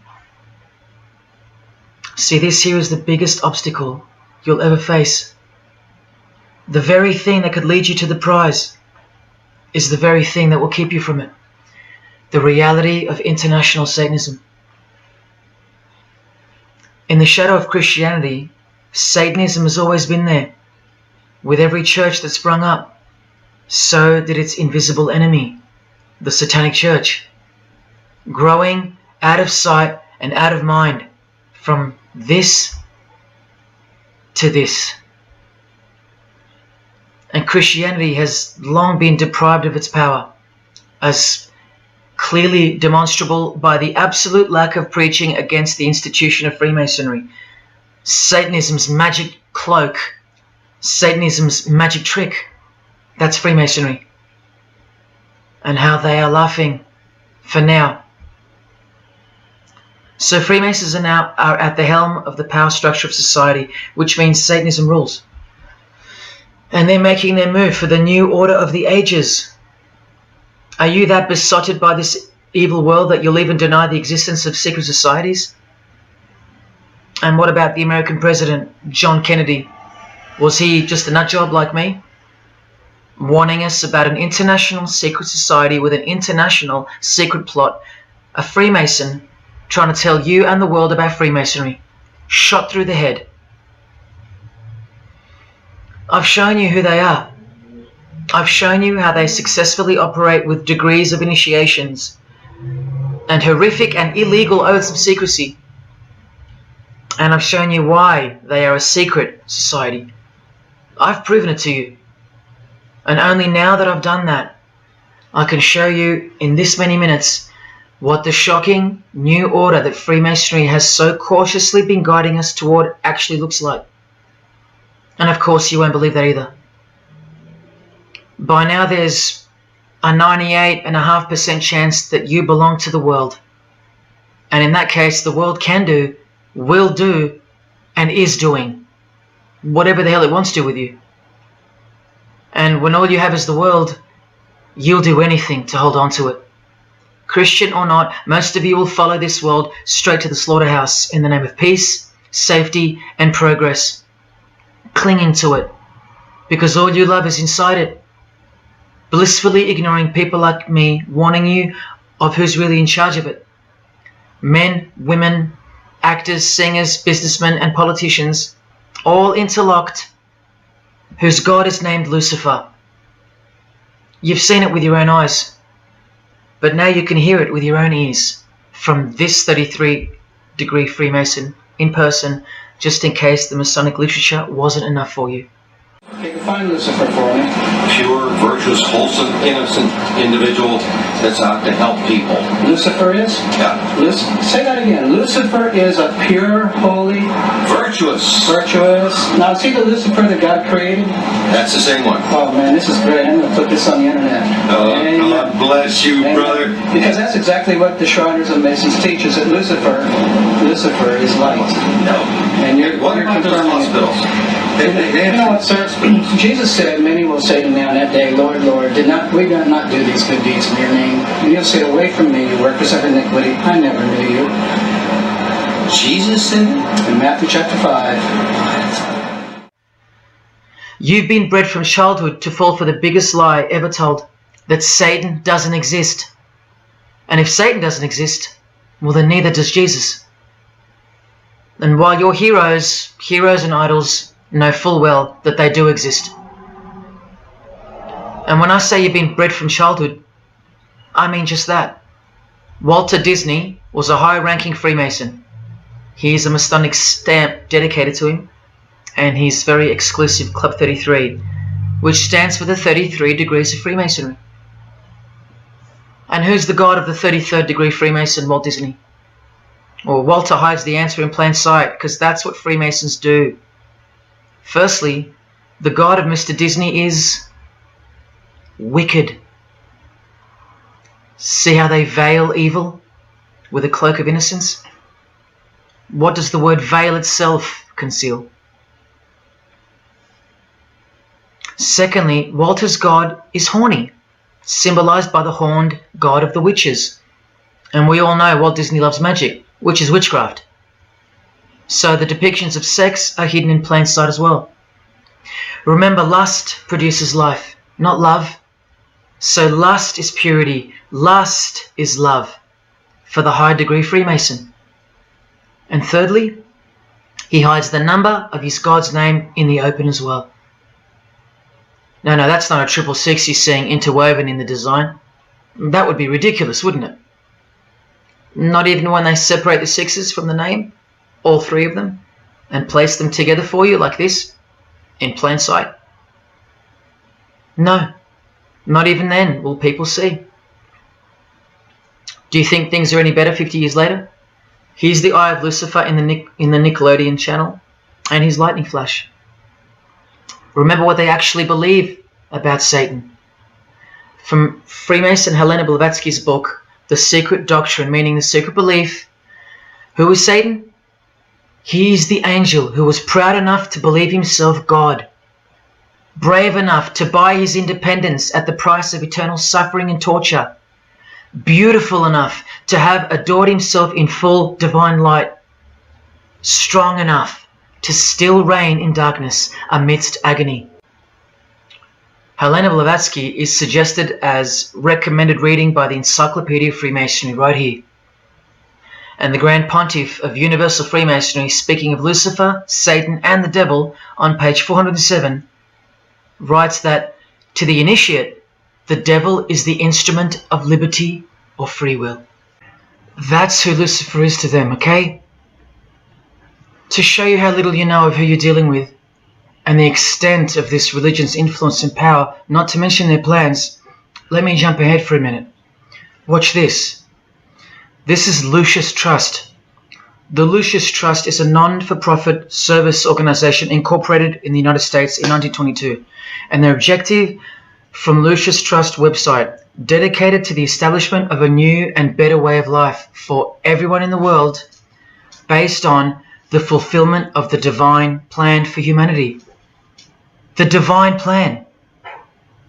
See, this here is the biggest obstacle you'll ever face. The very thing that could lead you to the prize is the very thing that will keep you from it. The reality of international Satanism. In the shadow of Christianity, Satanism has always been there. With every church that sprung up, so did its invisible enemy, the Satanic Church, growing out of sight and out of mind, from this to this. And Christianity has long been deprived of its power, as clearly demonstrable by the absolute lack of preaching against the institution of Freemasonry. Satanism's magic cloak, Satanism's magic trick, that's Freemasonry. And how they are laughing for now. So Freemasons are now at the helm of the power structure of society, which means Satanism rules. And they're making their move for the new order of the ages. Are you that besotted by this evil world that you'll even deny the existence of secret societies? And what about the American president, John Kennedy? Was he just a nutjob like me? Warning us about an international secret society with an international secret plot. A Freemason trying to tell you and the world about Freemasonry. Shot through the head. I've shown you who they are. I've shown you how they successfully operate with degrees of initiations and horrific and illegal oaths of secrecy. And I've shown you why they are a secret society. I've proven it to you. And only now that I've done that, I can show you in this many minutes what the shocking new order that Freemasonry has so cautiously been guiding us toward actually looks like. And of course you won't believe that either. By now there's a 98.5% chance that you belong to the world. And in that case, the world can do, will do, and is doing whatever the hell it wants to with you. And when all you have is the world, you'll do anything to hold on to it. Christian or not, most of you will follow this world straight to the slaughterhouse in the name of peace, safety, and progress. Clinging to it, because all you love is inside it. Blissfully ignoring people like me warning you of who's really in charge of it. Men, women, actors, singers, businessmen, and politicians, all interlocked, whose God is named Lucifer. You've seen it with your own eyes, but now you can hear it with your own ears from this 33-degree Freemason in person, just in case the Masonic literature wasn't enough for you. Okay, define Lucifer for me. Pure, virtuous, wholesome, innocent individual that's out to help people. Lucifer is? Yeah. Say that again. Lucifer is a pure, holy... Virtuous. Virtuous. Now, see the Lucifer that God created? That's the same one. Oh, man, this is great. I'm going to put this on the internet. Oh, God bless you, Amen. brother. Because that's exactly what the Shriners and Masons teach us, that Lucifer is light. No. And you're about those confirming hospitals? You know what, sir? Jesus said, many will say to me on that day, Lord, Lord, did we not do these good deeds in your name? And you'll say, away from me, you workers of iniquity, I never knew you. Jesus said it? In Matthew chapter 5. You've been bred from childhood to fall for the biggest lie ever told, that Satan doesn't exist. And if Satan doesn't exist, well then neither does Jesus. And while your heroes and idols know full well that they do exist. And when I say you've been bred from childhood, I mean just that. Walter Disney was a high-ranking Freemason. He's a Masonic stamp dedicated to him, and his very exclusive Club 33, which stands for the 33 degrees of Freemasonry. And who's the god of the 33rd degree Freemason, Walt Disney? Or Walter hides the answer in plain sight, because that's what Freemasons do. Firstly, the God of Mr. Disney is wicked. See how they veil evil with a cloak of innocence? What does the word veil itself conceal? Secondly, Walter's God is horny, symbolized by the horned god of the witches. And we all know Walt Disney loves magic, which is witchcraft. So the depictions of sex are hidden in plain sight as well. Remember, lust produces life, not love. So lust is purity, lust is love for the high degree Freemason. And thirdly, he hides the number of his God's name in the open as well. No, that's not a 666 he's seeing interwoven in the design. That would be ridiculous, wouldn't it? Not even when they separate the sixes from the name, all three of them, and place them together for you like this, in plain sight. No, not even then will people see. Do you think things are any better 50 years later? Here's the eye of Lucifer in the Nickelodeon channel, and his lightning flash. Remember what they actually believe about Satan. From Freemason Helena Blavatsky's book, The Secret Doctrine, meaning the secret belief. Who is Satan? He is the angel who was proud enough to believe himself God, brave enough to buy his independence at the price of eternal suffering and torture, beautiful enough to have adored himself in full divine light, strong enough to still reign in darkness amidst agony. Helena Blavatsky is suggested as recommended reading by the Encyclopedia of Freemasonry right here. And the Grand Pontiff of Universal Freemasonry, speaking of Lucifer, Satan and the Devil on page 407, writes that to the initiate, the devil is the instrument of liberty or free will. That's who Lucifer is to them, okay? To show you how little you know of who you're dealing with and the extent of this religion's influence and power, not to mention their plans, let me jump ahead for a minute. Watch this. This is Lucius Trust. The Lucius Trust is a non-for-profit service organization incorporated in the United States in 1922, and their objective, from Lucius Trust website, dedicated to the establishment of a new and better way of life for everyone in the world based on the fulfillment of the divine plan for humanity. The divine plan.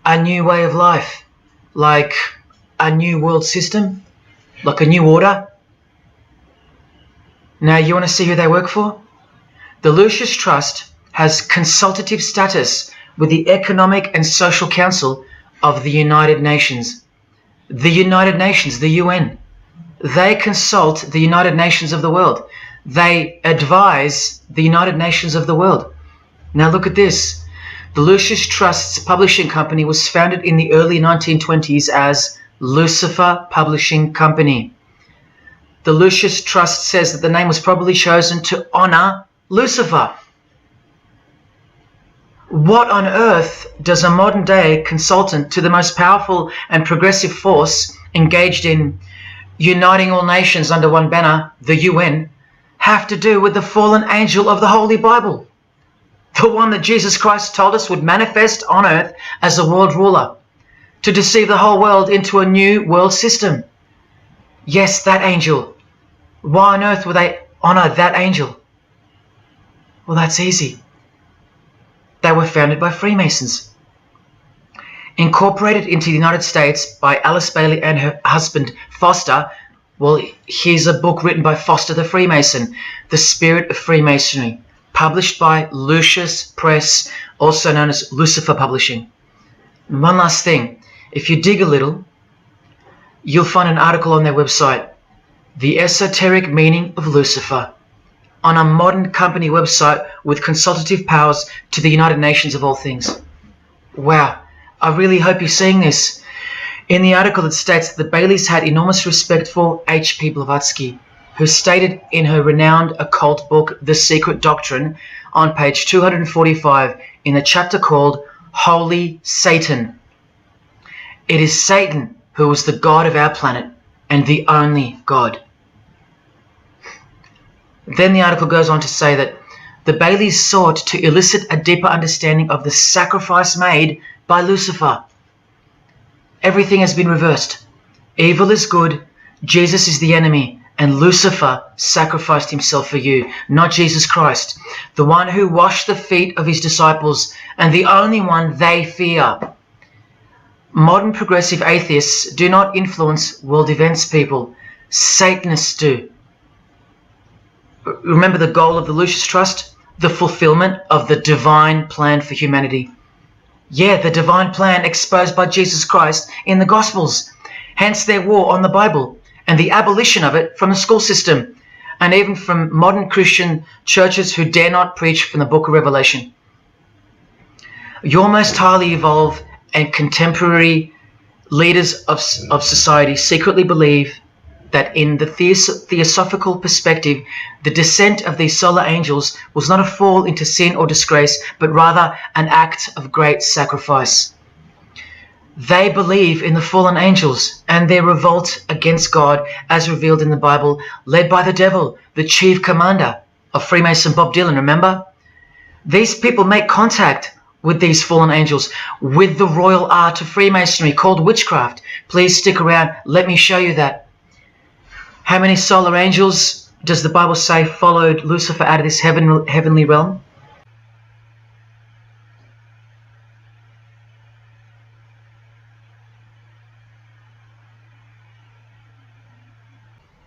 A new way of life. Like a new world system. Like a new order. Now you want to see who they work for? The Lucius Trust has consultative status with the Economic and Social Council of the United Nations. The United Nations, the UN. They consult the United Nations of the world. They advise the United Nations of the world. Now look at this. The Lucius Trust's publishing company was founded in the early 1920s as Lucifer Publishing Company. The Lucius Trust says that the name was probably chosen to honor Lucifer. What on earth does a modern day consultant to the most powerful and progressive force engaged in uniting all nations under one banner, the UN, have to do with the fallen angel of the Holy Bible? The one that Jesus Christ told us would manifest on earth as a world ruler, to deceive the whole world into a new world system. Yes, that angel. Why on earth would they honor that angel? Well, that's easy. They were founded by Freemasons. Incorporated into the United States by Alice Bailey and her husband Foster. Well, here's a book written by Foster the Freemason, The Spirit of Freemasonry, published by Lucius Press, also known as Lucifer Publishing. And one last thing, if you dig a little, you'll find an article on their website, The Esoteric Meaning of Lucifer, on a modern company website with consultative powers to the United Nations of all things. Wow, I really hope you're seeing this. In the article it states that the Baileys had enormous respect for H.P. Blavatsky, who stated in her renowned occult book, The Secret Doctrine, on page 245 in the chapter called Holy Satan. It is Satan who is the God of our planet and the only God. Then the article goes on to say that the Baileys sought to elicit a deeper understanding of the sacrifice made by Lucifer. Everything has been reversed. Evil is good, Jesus is the enemy, and Lucifer sacrificed himself for you, not Jesus Christ, the one who washed the feet of his disciples and the only one they fear. Modern progressive atheists do not influence world events, people. Satanists do. Remember the goal of the Lucis Trust? The fulfillment of the divine plan for humanity. Yeah, the divine plan exposed by Jesus Christ in the Gospels. Hence their war on the Bible and the abolition of it from the school system and even from modern Christian churches who dare not preach from the book of Revelation. Your most highly evolved and contemporary leaders of society secretly believe that in the theosophical perspective, the descent of these solar angels was not a fall into sin or disgrace, but rather an act of great sacrifice. They believe in the fallen angels and their revolt against God as revealed in the Bible, led by the devil, the chief commander of Freemason Bob Dylan, remember? These people make contact with these fallen angels, with the royal art of Freemasonry called witchcraft. Please stick around, let me show you that. How many solar angels does the Bible say followed Lucifer out of this heavenly realm?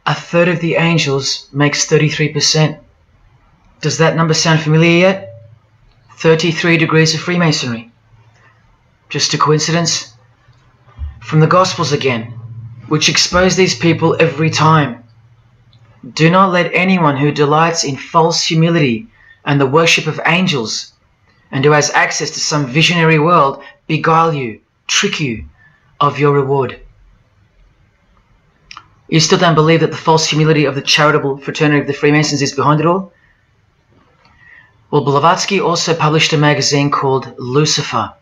A third of the angels makes 33%. Does that number sound familiar yet? 33 degrees of Freemasonry. Just a coincidence? From the Gospels again, which expose these people every time. Do not let anyone who delights in false humility and the worship of angels and who has access to some visionary world beguile you, trick you of your reward. You still don't believe that the false humility of the charitable fraternity of the Freemasons is behind it all? Well, Blavatsky also published a magazine called Lucifer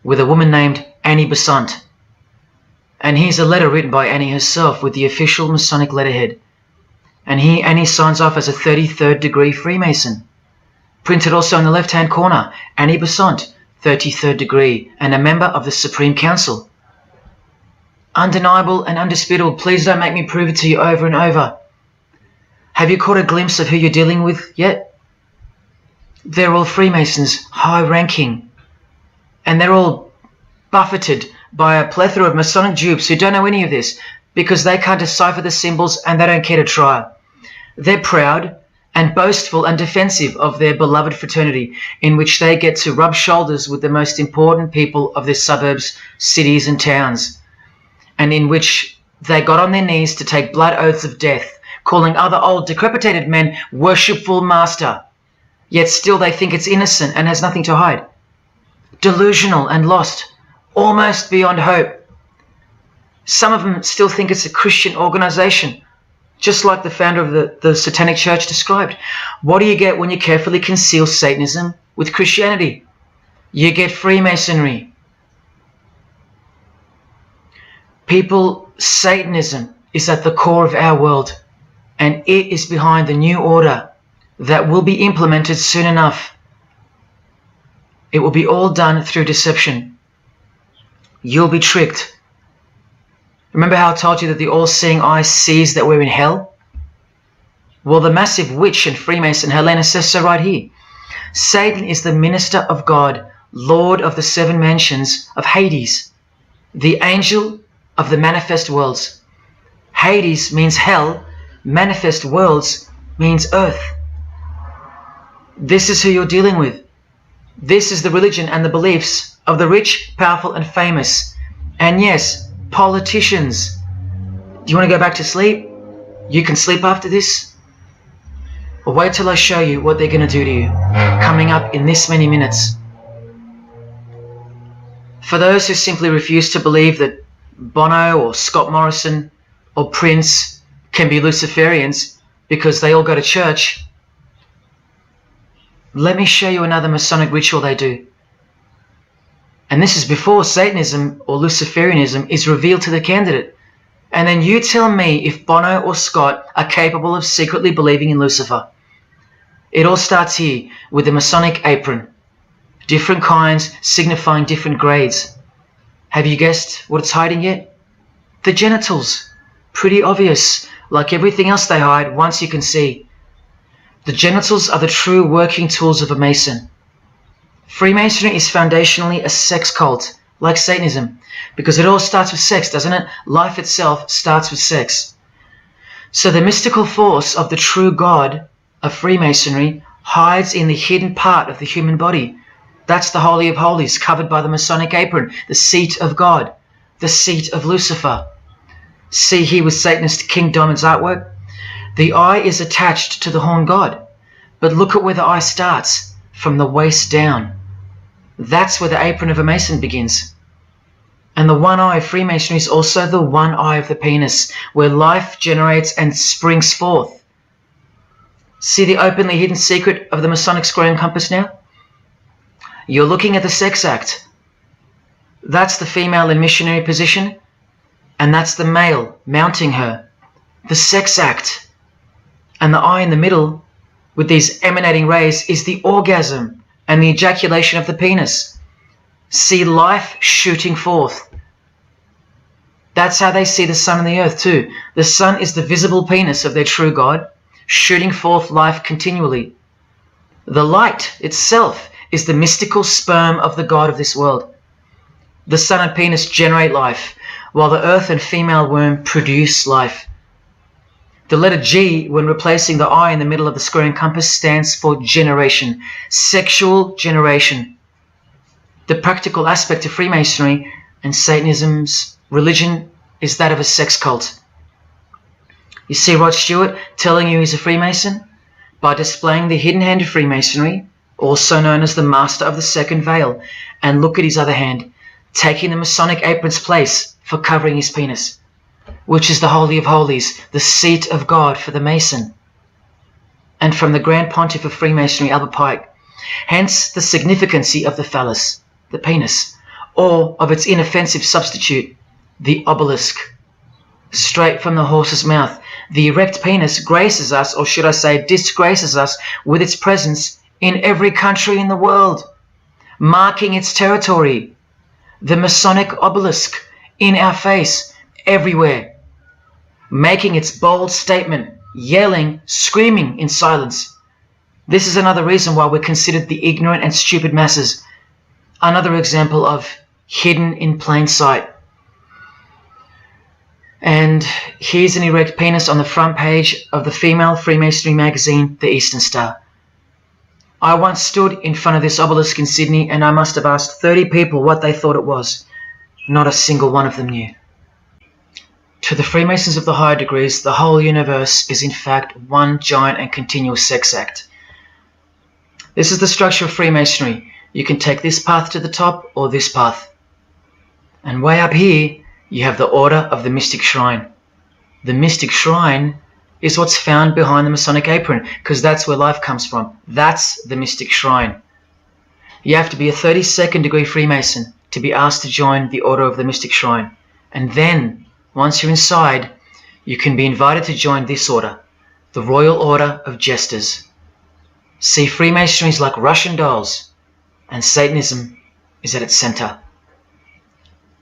with a woman named Annie Besant. And here's a letter written by Annie herself with the official Masonic letterhead. And here Annie signs off as a 33rd degree Freemason. Printed also in the left-hand corner, Annie Besant, 33rd degree, and a member of the Supreme Council. Undeniable and undisputable. Please don't make me prove it to you over and over. Have you caught a glimpse of who you're dealing with yet? They're all Freemasons, high-ranking. And they're all buffeted by a plethora of Masonic dupes who don't know any of this because they can't decipher the symbols and they don't care to try. They're proud and boastful and defensive of their beloved fraternity in which they get to rub shoulders with the most important people of their suburbs, cities and towns, and in which they got on their knees to take blood oaths of death, calling other old decrepitated men worshipful master, yet still they think it's innocent and has nothing to hide. Delusional and lost, almost beyond hope. Some of them still think it's a Christian organization, just like the founder of the Satanic Church described. What do you get when you carefully conceal Satanism with Christianity? You get Freemasonry. People, Satanism is at the core of our world, and it is behind the new order that will be implemented soon enough. It will be all done through deception. You'll be tricked. Remember how I told you that the all-seeing eye sees that we're in hell? Well, the massive witch and Freemason Helena says so right here. Satan is the minister of God, Lord of the seven mansions of Hades, the angel of the manifest worlds. Hades means hell, manifest worlds means earth. This is who you're dealing with. This is the religion and the beliefs of the rich, powerful and famous. And yes, politicians. Do you want to go back to sleep? You can sleep after this? Or wait till I show you what they're going to do to you, coming up in this many minutes. For those who simply refuse to believe that Bono or Scott Morrison or Prince can be Luciferians because they all go to church, let me show you another Masonic ritual they do. And this is before Satanism or Luciferianism is revealed to the candidate. And then you tell me if Bono or Scott are capable of secretly believing in Lucifer. It all starts here with the Masonic apron. Different kinds signifying different grades. Have you guessed what it's hiding yet? The genitals. Pretty obvious. Like everything else they hide, once you can see. The genitals are the true working tools of a Mason. Freemasonry is foundationally a sex cult, like Satanism, because it all starts with sex, doesn't it? Life itself starts with sex. So the mystical force of the true God of Freemasonry hides in the hidden part of the human body. That's the Holy of Holies, covered by the Masonic apron, the seat of God, the seat of Lucifer. See here with Satanist King Diamond's artwork? The eye is attached to the horn god, but look at where the eye starts, from the waist down. That's where the apron of a Mason begins. And the one eye of Freemasonry is also the one eye of the penis, where life generates and springs forth. See the openly hidden secret of the Masonic square and compass now? You're looking at the sex act. That's the female in missionary position, and that's the male mounting her. The sex act. And the eye in the middle, with these emanating rays, is the orgasm and the ejaculation of the penis. See life shooting forth. That's how they see the sun and the earth too. The sun is the visible penis of their true God, shooting forth life continually. The light itself is the mystical sperm of the God of this world. The sun and penis generate life, while the earth and female womb produce life. The letter G, when replacing the I in the middle of the square and compass, stands for generation, sexual generation. The practical aspect of Freemasonry and Satanism's religion is that of a sex cult. You see Rod Stewart telling you he's a Freemason? By displaying the hidden hand of Freemasonry, also known as the Master of the Second Veil, and look at his other hand, taking the Masonic apron's place for covering his penis, which is the Holy of Holies, the seat of God for the Mason. And from the Grand Pontiff of Freemasonry, Albert Pike, hence the significancy of the phallus, the penis, or of its inoffensive substitute, the obelisk. Straight from the horse's mouth, the erect penis graces us, or should I say disgraces us, with its presence in every country in the world, marking its territory. The Masonic obelisk in our face, everywhere, making its bold statement, yelling, screaming in silence. This is another reason why we're considered the ignorant and stupid masses. Another example of hidden in plain sight. And here's an erect penis on the front page of the female Freemasonry magazine, The Eastern Star. I once stood in front of this obelisk in Sydney, and I must have asked 30 people what they thought it was. Not a single one of them knew. To the Freemasons of the higher degrees, the whole universe is in fact one giant and continuous sex act. This is the structure of Freemasonry. You can take this path to the top or this path. And way up here, you have the Order of the Mystic Shrine. The Mystic Shrine is what's found behind the Masonic apron, because that's where life comes from. That's the Mystic Shrine. You have to be a 32nd degree Freemason to be asked to join the Order of the Mystic Shrine. And then, once you're inside, you can be invited to join this order, the Royal Order of Jesters. See, Freemasonry is like Russian dolls, and Satanism is at its center.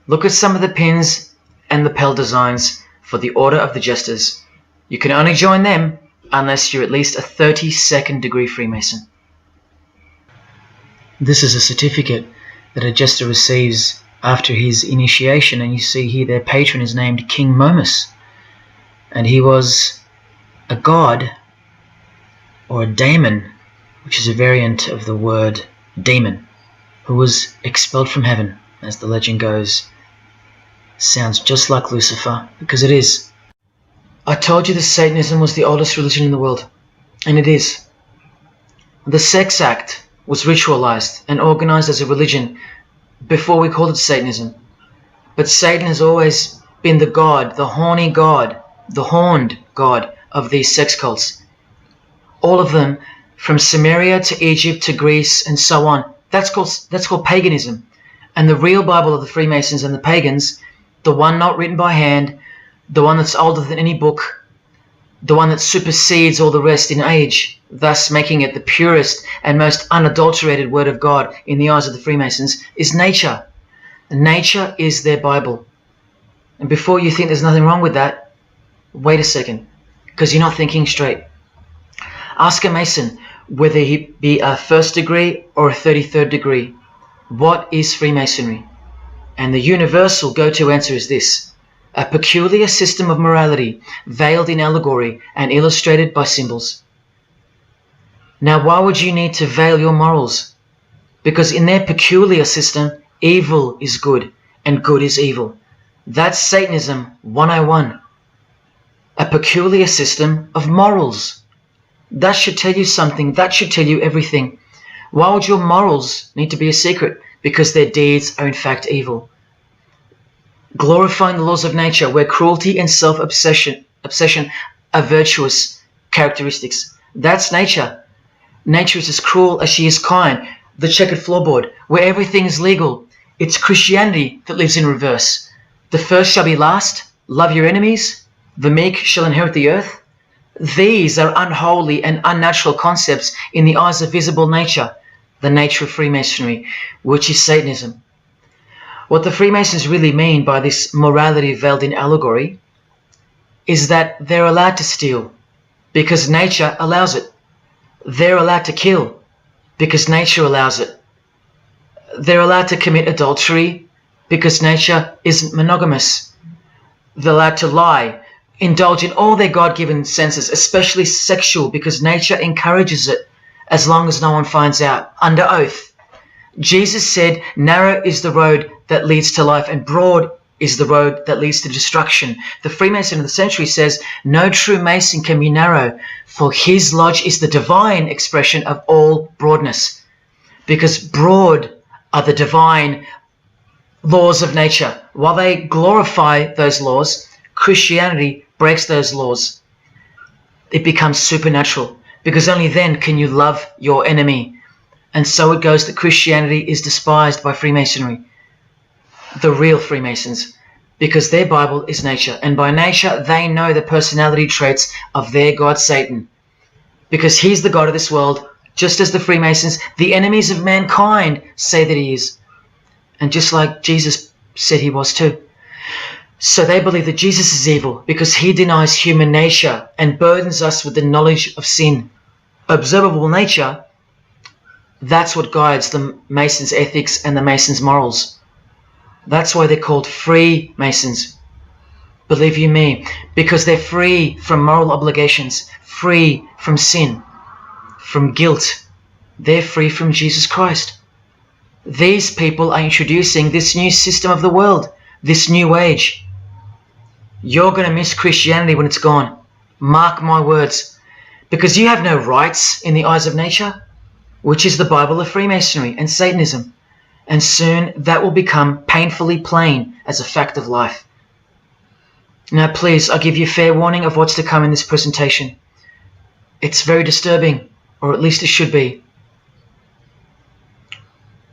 Look at some of the pins and lapel designs for the Order of the Jesters. You can only join them unless you're at least a 32nd degree Freemason. This is a certificate that a jester receives after his initiation, and you see here their patron is named King Momus, and he was a god, or a daemon, which is a variant of the word demon, who was expelled from heaven, as the legend goes. Sounds just like Lucifer, because it is. I told you that Satanism was the oldest religion in the world, and it is. The sex act was ritualized and organized as a religion before we called it Satanism. But Satan has always been the god, the horny god, the horned god of these sex cults. All of them, from Samaria to Egypt to Greece and so on, that's called paganism. And the real Bible of the Freemasons and the pagans, the one not written by hand, the one that's older than any book, the one that supersedes all the rest in age, thus making it the purest and most unadulterated word of God in the eyes of the Freemasons, is nature. Nature is their Bible. And before you think there's nothing wrong with that, wait a second, because you're not thinking straight. Ask a Mason, whether he be a 1st degree or a 33rd degree, what is Freemasonry? And the universal go-to answer is this: a peculiar system of morality, veiled in allegory and illustrated by symbols. Now, why would you need to veil your morals? Because in their peculiar system, evil is good and good is evil. That's Satanism 101. A peculiar system of morals. That should tell you something. That should tell you everything. Why would your morals need to be a secret? Because their deeds are in fact evil. Glorifying the laws of nature, where cruelty and self-obsession are virtuous characteristics. That's nature. Nature is as cruel as she is kind. The checkered floorboard, where everything is legal. It's Christianity that lives in reverse. The first shall be last. Love your enemies. The meek shall inherit the earth. These are unholy and unnatural concepts in the eyes of visible nature, the nature of Freemasonry, which is Satanism. What the Freemasons really mean by this morality veiled in allegory is that they're allowed to steal because nature allows it. They're allowed to kill because nature allows it. They're allowed to commit adultery because nature isn't monogamous. They're allowed to lie, indulge in all their God-given senses, especially sexual, because nature encourages it, as long as no one finds out, under oath. Jesus said, narrow is the road that leads to life, and broad is the road that leads to destruction. The Freemason of the century says, no true Mason can be narrow, for his lodge is the divine expression of all broadness. Because broad are the divine laws of nature. While they glorify those laws, Christianity breaks those laws. It becomes supernatural, because only then can you love your enemy. And so it goes that Christianity is despised by Freemasonry, the real Freemasons, because their Bible is nature, and by nature they know the personality traits of their god Satan, because he's the god of this world, just as the Freemasons, the enemies of mankind, say that he is, and just like Jesus said he was too. So they believe that Jesus is evil because he denies human nature and burdens us with the knowledge of sin. Observable nature, that's what guides the Masons' ethics and the Masons' morals. That's why they're called Freemasons. Believe you me, because they're free from moral obligations, free from sin, from guilt. They're free from Jesus Christ. These people are introducing this new system of the world, this new age. You're going to miss Christianity when it's gone. Mark my words. Because you have no rights in the eyes of nature, which is the Bible of Freemasonry and Satanism. And soon that will become painfully plain as a fact of life. Now please, I give you fair warning of what's to come in this presentation. It's very disturbing, or at least it should be.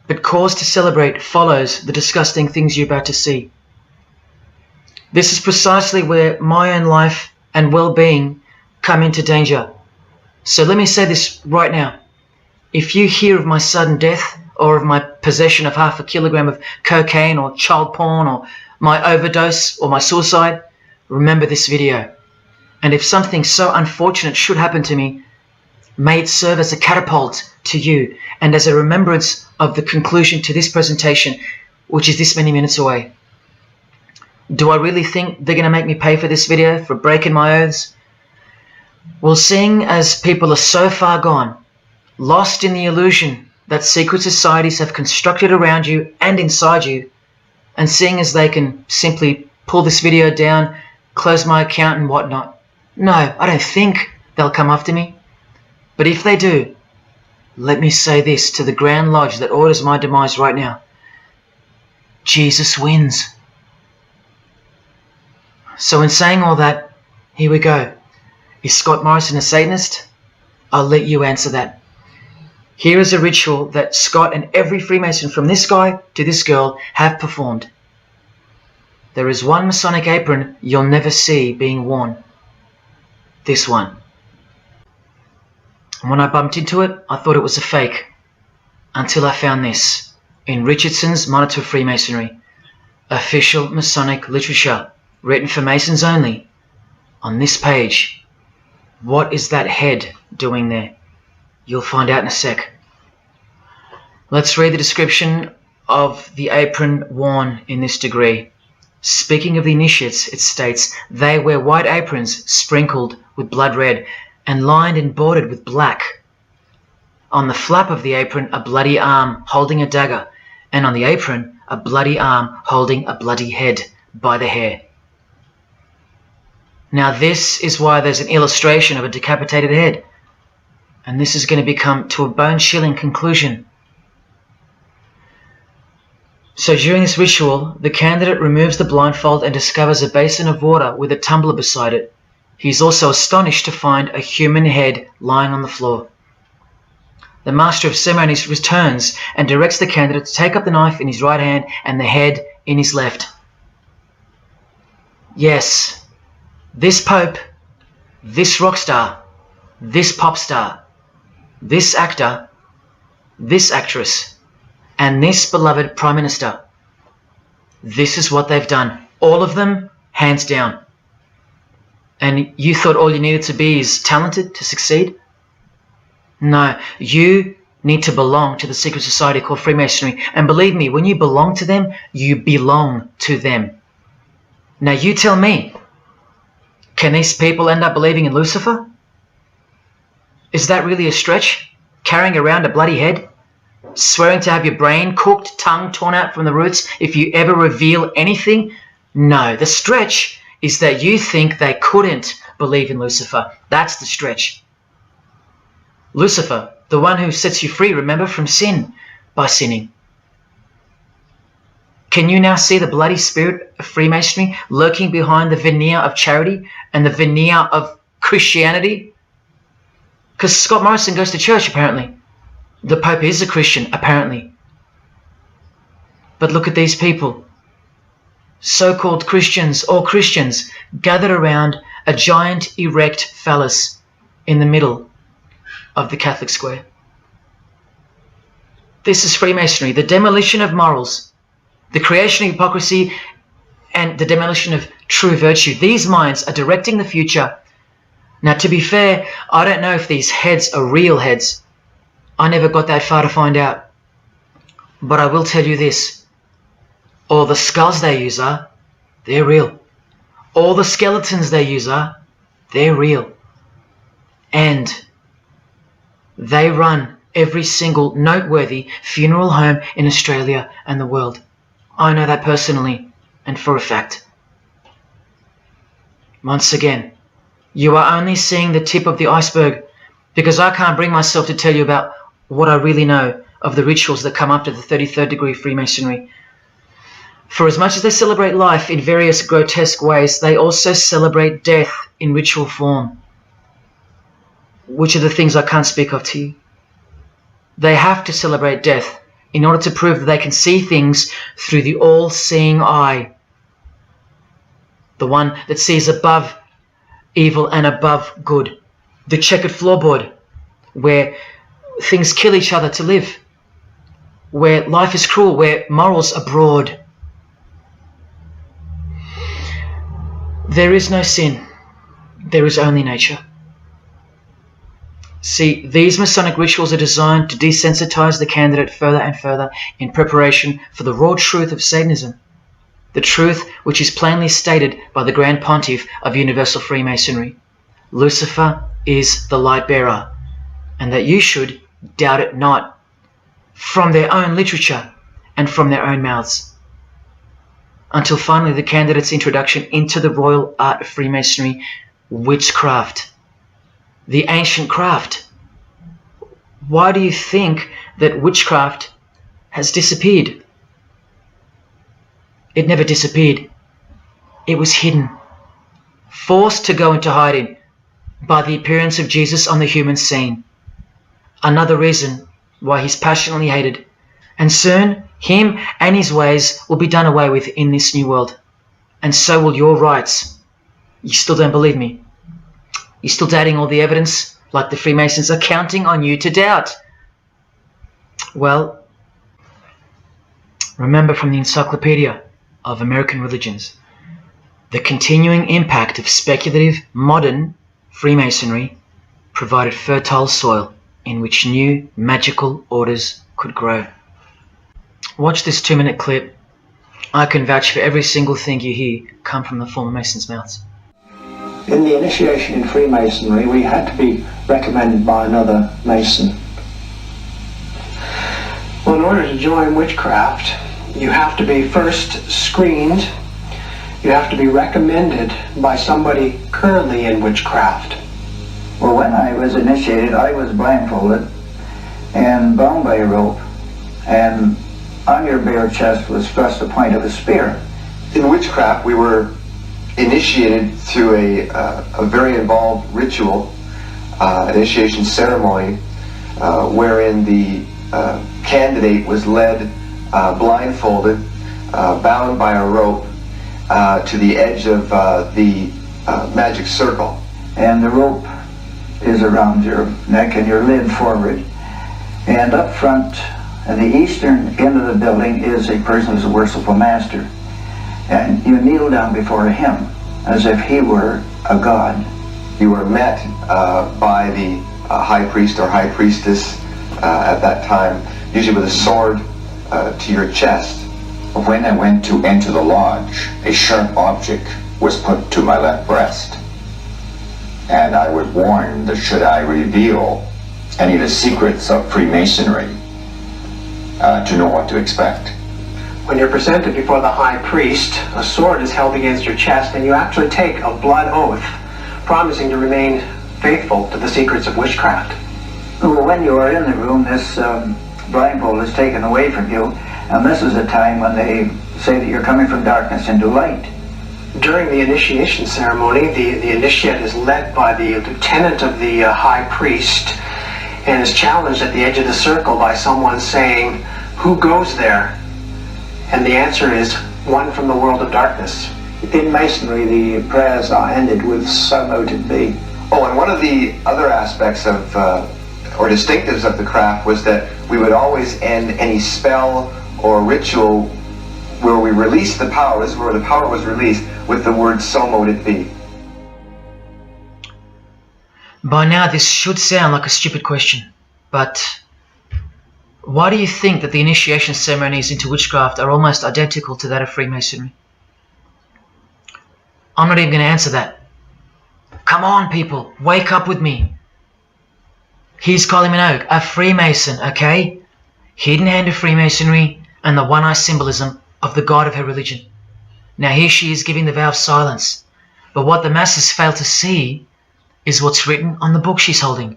But cause to celebrate follows the disgusting things you're about to see. This is precisely where my own life and well-being come into danger. So let me say this right now. If you hear of my sudden death, or of my possession of 0.5 kilogram of cocaine or child porn, or my overdose or my suicide, remember this video. And if something so unfortunate should happen to me, may it serve as a catapult to you and as a remembrance of the conclusion to this presentation, which is this many minutes away. Do I really think they're going to make me pay for this video, for breaking my oaths? Well, seeing as people are so far gone, lost in the illusion that secret societies have constructed around you and inside you, and seeing as they can simply pull this video down, close my account and whatnot, no, I don't think they'll come after me. But if they do, let me say this to the Grand Lodge that orders my demise right now. Jesus wins. So in saying all that, here we go. Is Scott Morrison a Satanist? I'll let you answer that. Here is a ritual that Scott and every Freemason from this guy to this girl have performed. there is one Masonic apron you'll never see being worn. This one. And when I bumped into it, I thought it was a fake. Until I found this in Richardson's Monitor of Freemasonry, official Masonic literature, written for Masons only. On this page, what is that head doing there? You'll find out in a sec. Let's read the description of the apron worn in this degree. Speaking of the initiates, it states, they wear white aprons sprinkled with blood red and lined and bordered with black. On the flap of the apron, a bloody arm holding a dagger, and on the apron, a bloody arm holding a bloody head by the hair. Now this is why there's an illustration of a decapitated head. And this is going to become to a bone-chilling conclusion. So during this ritual, the candidate removes the blindfold and discovers a basin of water with a tumbler beside it. He is also astonished to find a human head lying on the floor. The master of ceremonies returns and directs the candidate to take up the knife in his right hand and the head in his left. Yes, this pope, this rock star, this pop star, this actor, this actress, and this beloved Prime Minister. This is what they've done. All of them, hands down. And you thought all you needed to be is talented to succeed? No, you need to belong to the secret society called Freemasonry. And believe me, when you belong to them, you belong to them. Now you tell me, can these people end up believing in Lucifer? Is that really a stretch? Carrying around a bloody head? Swearing to have your brain cooked, tongue torn out from the roots if you ever reveal anything? No, the stretch is that you think they couldn't believe in Lucifer. That's the stretch. Lucifer, the one who sets you free, remember, from sin by sinning. Can you now see the bloody spirit of Freemasonry lurking behind the veneer of charity and the veneer of Christianity? Because Scott Morrison goes to church, apparently. The Pope is a Christian, apparently. But look at these people. So-called Christians, or Christians, gathered around a giant erect phallus in the middle of the Catholic square. This is Freemasonry, the demolition of morals, the creation of hypocrisy, and the demolition of true virtue. These minds are directing the future. Now, to be fair, I don't know if these heads are real heads. I never got that far to find out. But I will tell you this. All the skulls they use they're real. All the skeletons they use they're real. And they run every single noteworthy funeral home in Australia and the world. I know that personally and for a fact. Once again, you are only seeing the tip of the iceberg because I can't bring myself to tell you about what I really know of the rituals that come after the 33rd degree Freemasonry. For as much as they celebrate life in various grotesque ways, they also celebrate death in ritual form, which are the things I can't speak of to you. They have to celebrate death in order to prove that they can see things through the all-seeing eye, the one that sees above evil and above good, the checkered floorboard, where things kill each other to live, where life is cruel, where morals are broad. There is no sin, there is only nature. See, these Masonic rituals are designed to desensitize the candidate further and further in preparation for the raw truth of Satanism, the truth which is plainly stated by the Grand Pontiff of Universal Freemasonry. Lucifer is the light bearer, and that you should doubt it not, from their own literature and from their own mouths. Until finally the candidate's introduction into the royal art of Freemasonry, witchcraft, the ancient craft. Why do you think that witchcraft has disappeared? It never disappeared. It was hidden, forced to go into hiding by the appearance of Jesus on the human scene. Another reason why he's passionately hated, and soon him and his ways will be done away with in this new world. and so will your rights. You still don't believe me? You're still doubting all the evidence, like the Freemasons are counting on you to doubt. Well, remember from the Encyclopedia of American Religions, the continuing impact of speculative, modern Freemasonry provided fertile soil in which new magical orders could grow. Watch this 2-minute clip. I can vouch for every single thing you hear come from the former Masons' mouths. In the initiation in Freemasonry, we had to be recommended by another Mason. Well, in order to join witchcraft, you have to be first screened. You have to be recommended by somebody currently in witchcraft. Well, when I was initiated, I was blindfolded and bound by a rope, and on your bare chest was thrust the point of a spear. In witchcraft, we were initiated through a very involved ritual, initiation ceremony, wherein the candidate was led blindfolded, bound by a rope to the edge of the magic circle. And the rope is around your neck and you're leaned forward. And up front, at the eastern end of the building, is a person who's a worshipful master. And you kneel down before him as if he were a god. You were met by the high priest or high priestess at that time, usually with a sword to your chest. When I went to enter the lodge, a sharp object was put to my left breast. And I was warned that should I reveal any of the secrets of Freemasonry, to know what to expect. When you're presented before the high priest, a sword is held against your chest, and you actually take a blood oath, promising to remain faithful to the secrets of witchcraft. Well, when you are in the room, this blindfold is taken away from you, and this is a time when they say that you're coming from darkness into light. During the initiation ceremony, the initiate is led by the lieutenant of the high priest and is challenged at the edge of the circle by someone saying, "Who goes there?" And the answer is, "One from the world of darkness." In Masonry, the prayers are ended with "So mote be." Oh, and one of the other aspects of, or distinctives of the craft was that we would always end any spell or ritual where we released the power, this is where the power was released, with the word "So mote it be." By now this should sound like a stupid question, but why do you think that the initiation ceremonies into witchcraft are almost identical to that of Freemasonry? I'm not even going to answer that. Come on, people, wake up with me. Here's Kylie Minogue, a Freemason, okay? Hidden hand of Freemasonry and the one-eye symbolism of the god of her religion. Now here she is giving the vow of silence, but what the masses fail to see is what's written on the book she's holding.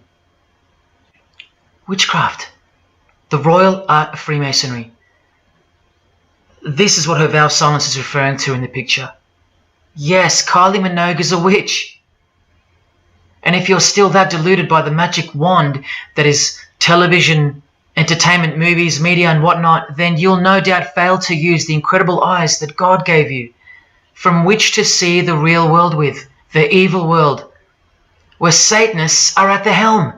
Witchcraft. The royal art of Freemasonry. This is what her vow of silence is referring to in the picture. Yes, Kylie Minogue is a witch. And if you're still that deluded by the magic wand that is television, entertainment, movies, media and whatnot, then you'll no doubt fail to use the incredible eyes that God gave you, from which to see the real world with, the evil world, where Satanists are at the helm.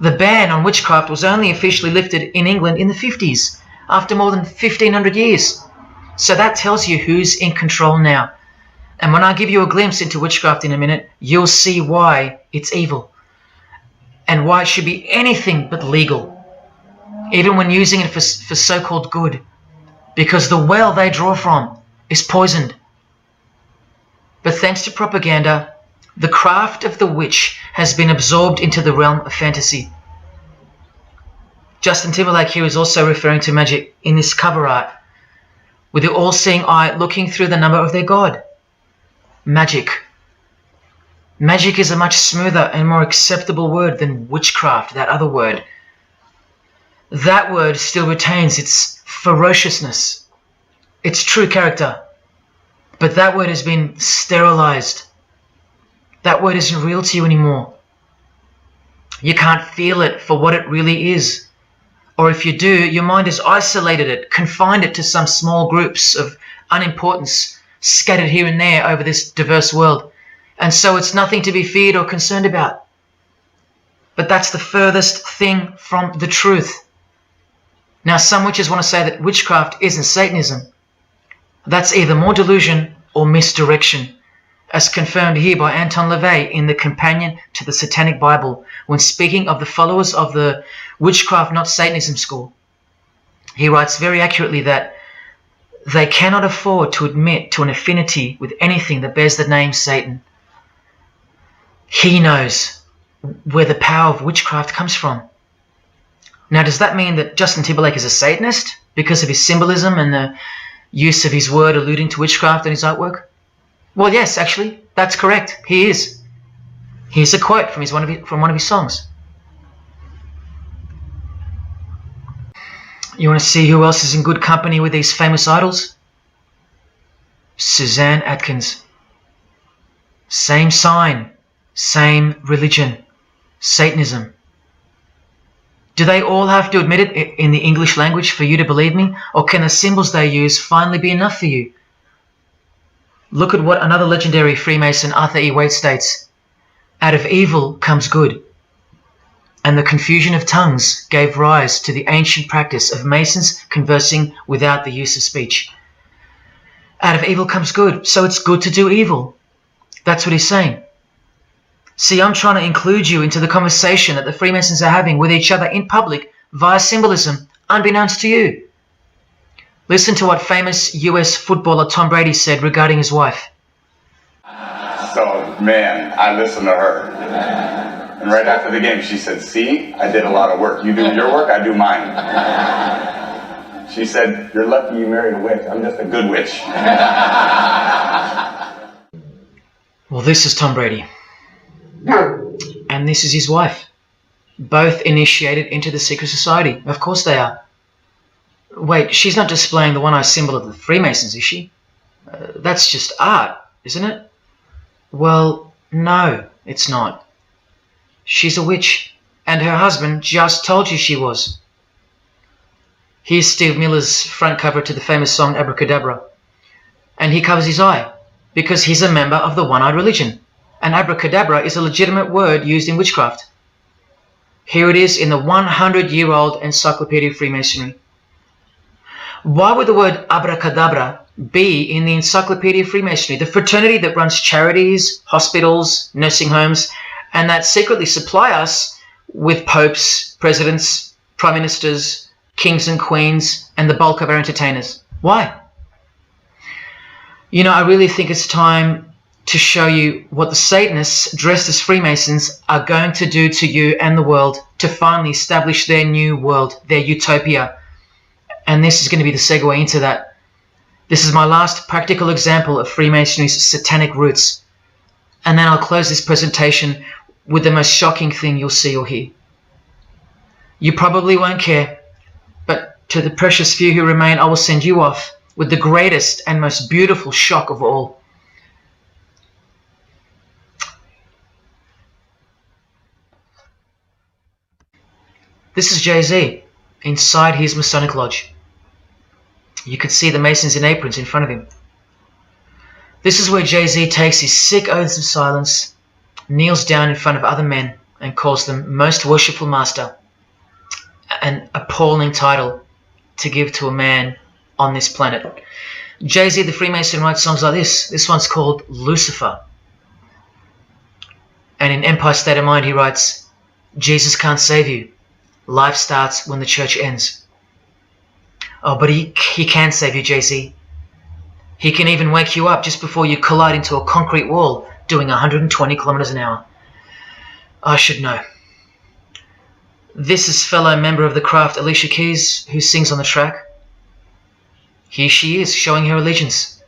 The ban on witchcraft was only officially lifted in England in the 50s, after more than 1500 years. So that tells you who's in control now. And when I give you a glimpse into witchcraft in a minute, you'll see why it's evil. And why it should be anything but legal, even when using it for so-called good. Because the well they draw from is poisoned. But thanks to propaganda, the craft of the witch has been absorbed into the realm of fantasy. Justin Timberlake here is also referring to magic in this cover art, with the all-seeing eye looking through the number of their god. Magic. Magic is a much smoother and more acceptable word than witchcraft, that other word. That word still retains its ferociousness, its true character, but that word has been sterilized. That word isn't real to you anymore. You can't feel it for what it really is. Or if you do, your mind has isolated it, confined it to some small groups of unimportance scattered here and there over this diverse world. And so it's nothing to be feared or concerned about. But that's the furthest thing from the truth. Now, some witches want to say that witchcraft isn't Satanism. That's either more delusion or misdirection, as confirmed here by Anton LaVey in the Companion to the Satanic Bible, when speaking of the followers of the Witchcraft Not Satanism school. He writes very accurately that they cannot afford to admit to an affinity with anything that bears the name Satan. He knows where the power of witchcraft comes from. Now, does that mean that Justin Timberlake is a Satanist because of his symbolism and the use of his word alluding to witchcraft in his artwork? Well, yes, actually, that's correct. He is. Here's a quote from one of his songs. You want to see who else is in good company with these famous idols? Suzanne Atkins. Same sign, same religion, Satanism. Do they all have to admit it in the English language for you to believe me? Or can the symbols they use finally be enough for you? Look at what another legendary Freemason, Arthur E. Waite, states. Out of evil comes good. And the confusion of tongues gave rise to the ancient practice of Masons conversing without the use of speech. Out of evil comes good, so it's good to do evil. That's what he's saying. See, I'm trying to include you into the conversation that the Freemasons are having with each other in public via symbolism, unbeknownst to you. Listen to what famous US footballer Tom Brady said regarding his wife. So, man, I listened to her. And right after the game, she said, see, I did a lot of work. You do your work, I do mine. She said, you're lucky you married a witch. I'm just a good witch. Well, this is Tom Brady. And this is his wife. Both initiated into the secret society. Of course they are. Wait, she's not displaying the one-eye symbol of the Freemasons, is she? That's just art, isn't it? Well, no, it's not. She's a witch, and her husband just told you she was. Here's Steve Miller's front cover to the famous song Abracadabra. And he covers his eye, because he's a member of the one-eyed religion. And abracadabra is a legitimate word used in witchcraft. Here it is in the 100-year-old Encyclopedia of Freemasonry. Why would the word abracadabra be in the Encyclopedia of Freemasonry, the fraternity that runs charities, hospitals, nursing homes, and that secretly supply us with popes, presidents, prime ministers, kings and queens, and the bulk of our entertainers? Why? You know, I really think it's time to show you what the Satanists dressed as Freemasons are going to do to you and the world to finally establish their new world, their utopia. And this is going to be the segue into that. This is my last practical example of Freemasonry's satanic roots. And then I'll close this presentation with the most shocking thing you'll see or hear. You probably won't care, but to the precious few who remain, I will send you off with the greatest and most beautiful shock of all. This is Jay-Z inside his Masonic Lodge. You can see the Masons in aprons in front of him. This is where Jay-Z takes his sick oaths of silence, kneels down in front of other men, and calls them Most Worshipful Master, an appalling title to give to a man on this planet. Jay-Z the Freemason writes songs like this. This one's called Lucifer. And in Empire State of Mind he writes, Jesus can't save you. Life starts when the church ends. Oh, but he can save you, Jay-Z. He can even wake you up just before you collide into a concrete wall doing 120 kilometers an hour. I should know. This is fellow member of the craft Alicia Keys, who sings on the track. Here she is, showing her allegiance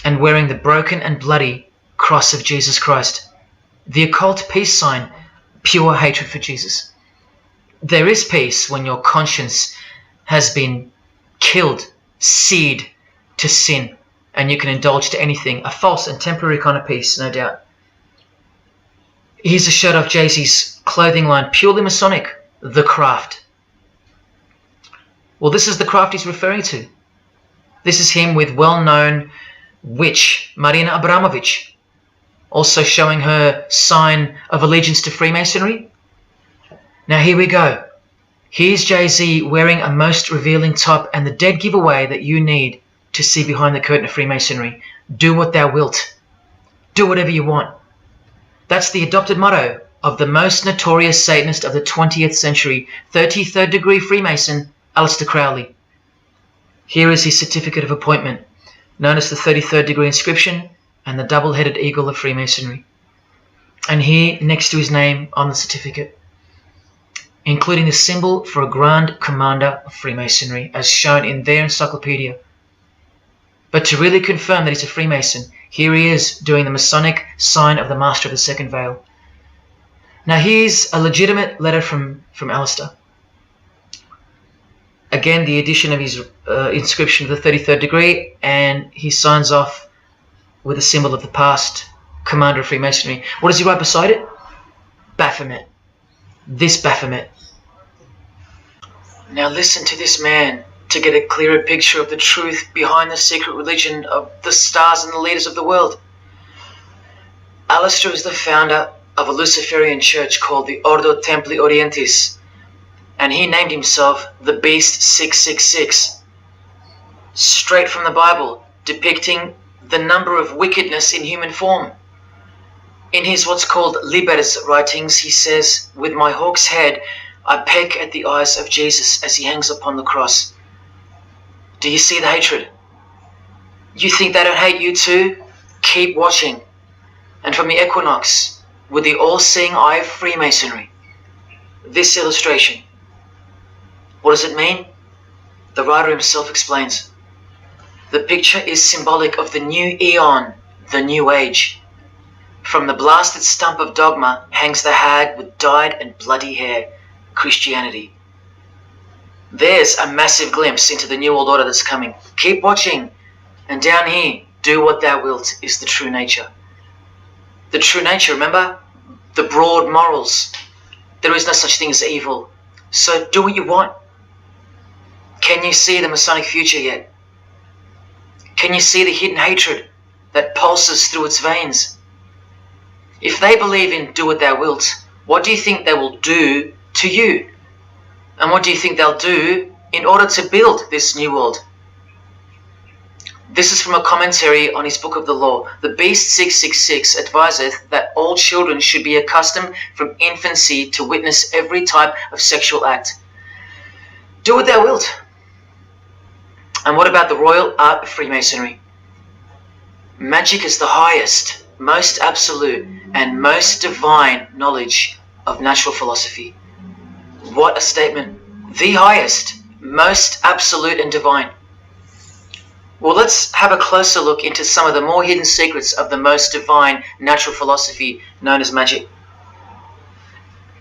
and wearing the broken and bloody cross of Jesus Christ, the occult peace sign, pure hatred for Jesus. There is peace when your conscience has been killed, seared to sin, and you can indulge to anything, a false and temporary kind of peace, no doubt. Here's a shot of Jay-Z's clothing line, purely Masonic, The Craft. Well, this is the craft he's referring to. This is him with well-known witch, Marina Abramovich, also showing her sign of allegiance to Freemasonry. Now here we go. Here's Jay-Z wearing a most revealing top and the dead giveaway that you need to see behind the curtain of Freemasonry. Do what thou wilt. Do whatever you want. That's the adopted motto of the most notorious Satanist of the 20th century, 33rd degree Freemason, Aleister Crowley. Here is his certificate of appointment, known as the 33rd degree inscription and the double-headed eagle of Freemasonry. And here, next to his name on the certificate, including the symbol for a Grand Commander of Freemasonry, as shown in their encyclopedia. But to really confirm that he's a Freemason, here he is doing the Masonic sign of the Master of the Second Veil. Now here's a legitimate letter from Aleister. Again, the addition of his inscription of the 33rd degree, and he signs off with a symbol of the past Commander of Freemasonry. What does he write beside it? Baphomet. This Baphomet. Now listen to this man to get a clearer picture of the truth behind the secret religion of the stars and the leaders of the world. Aleister is the founder of a Luciferian church called the Ordo Templi Orientis, and he named himself the Beast 666, straight from the Bible, depicting the number of wickedness in human form. In his what's called Libers writings, he says, "With my hawk's head, I peck at the eyes of Jesus as he hangs upon the cross." Do you see the hatred? You think they don't hate you too? Keep watching. And from the equinox, with the all-seeing eye of Freemasonry, this illustration. What does it mean? The writer himself explains. The picture is symbolic of the new eon, the new age. From the blasted stump of dogma hangs the hag with dyed and bloody hair, Christianity. There's a massive glimpse into the new world order that's coming. Keep watching. And down here, do what thou wilt is the true nature. The true nature, remember? The broad morals. There is no such thing as evil. So do what you want. Can you see the Masonic future yet? Can you see the hidden hatred that pulses through its veins? If they believe in do what thou wilt, what do you think they will do to you? And what do you think they'll do in order to build this new world? This is from a commentary on his Book of the Law. The Beast 666 adviseth that all children should be accustomed from infancy to witness every type of sexual act. Do what thou wilt. And what about the royal art of Freemasonry? Magic is the highest, most absolute, and most divine knowledge of natural philosophy. What a statement. The highest, most absolute and divine. Well, let's have a closer look into some of the more hidden secrets of the most divine natural philosophy known as magic.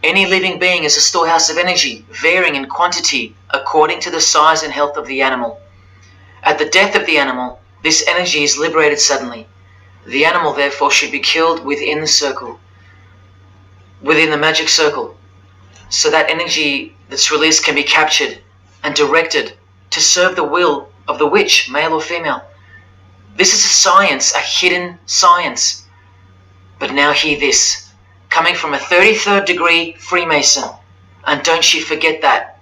Any living being is a storehouse of energy, varying in quantity according to the size and health of the animal. At the death of the animal, this energy is liberated suddenly. The animal, therefore, should be killed within the circle, within the magic circle, so that energy that's released can be captured and directed to serve the will of the witch, male or female. This is a science, a hidden science. But now hear this, coming from a 33rd degree Freemason, and don't you forget that.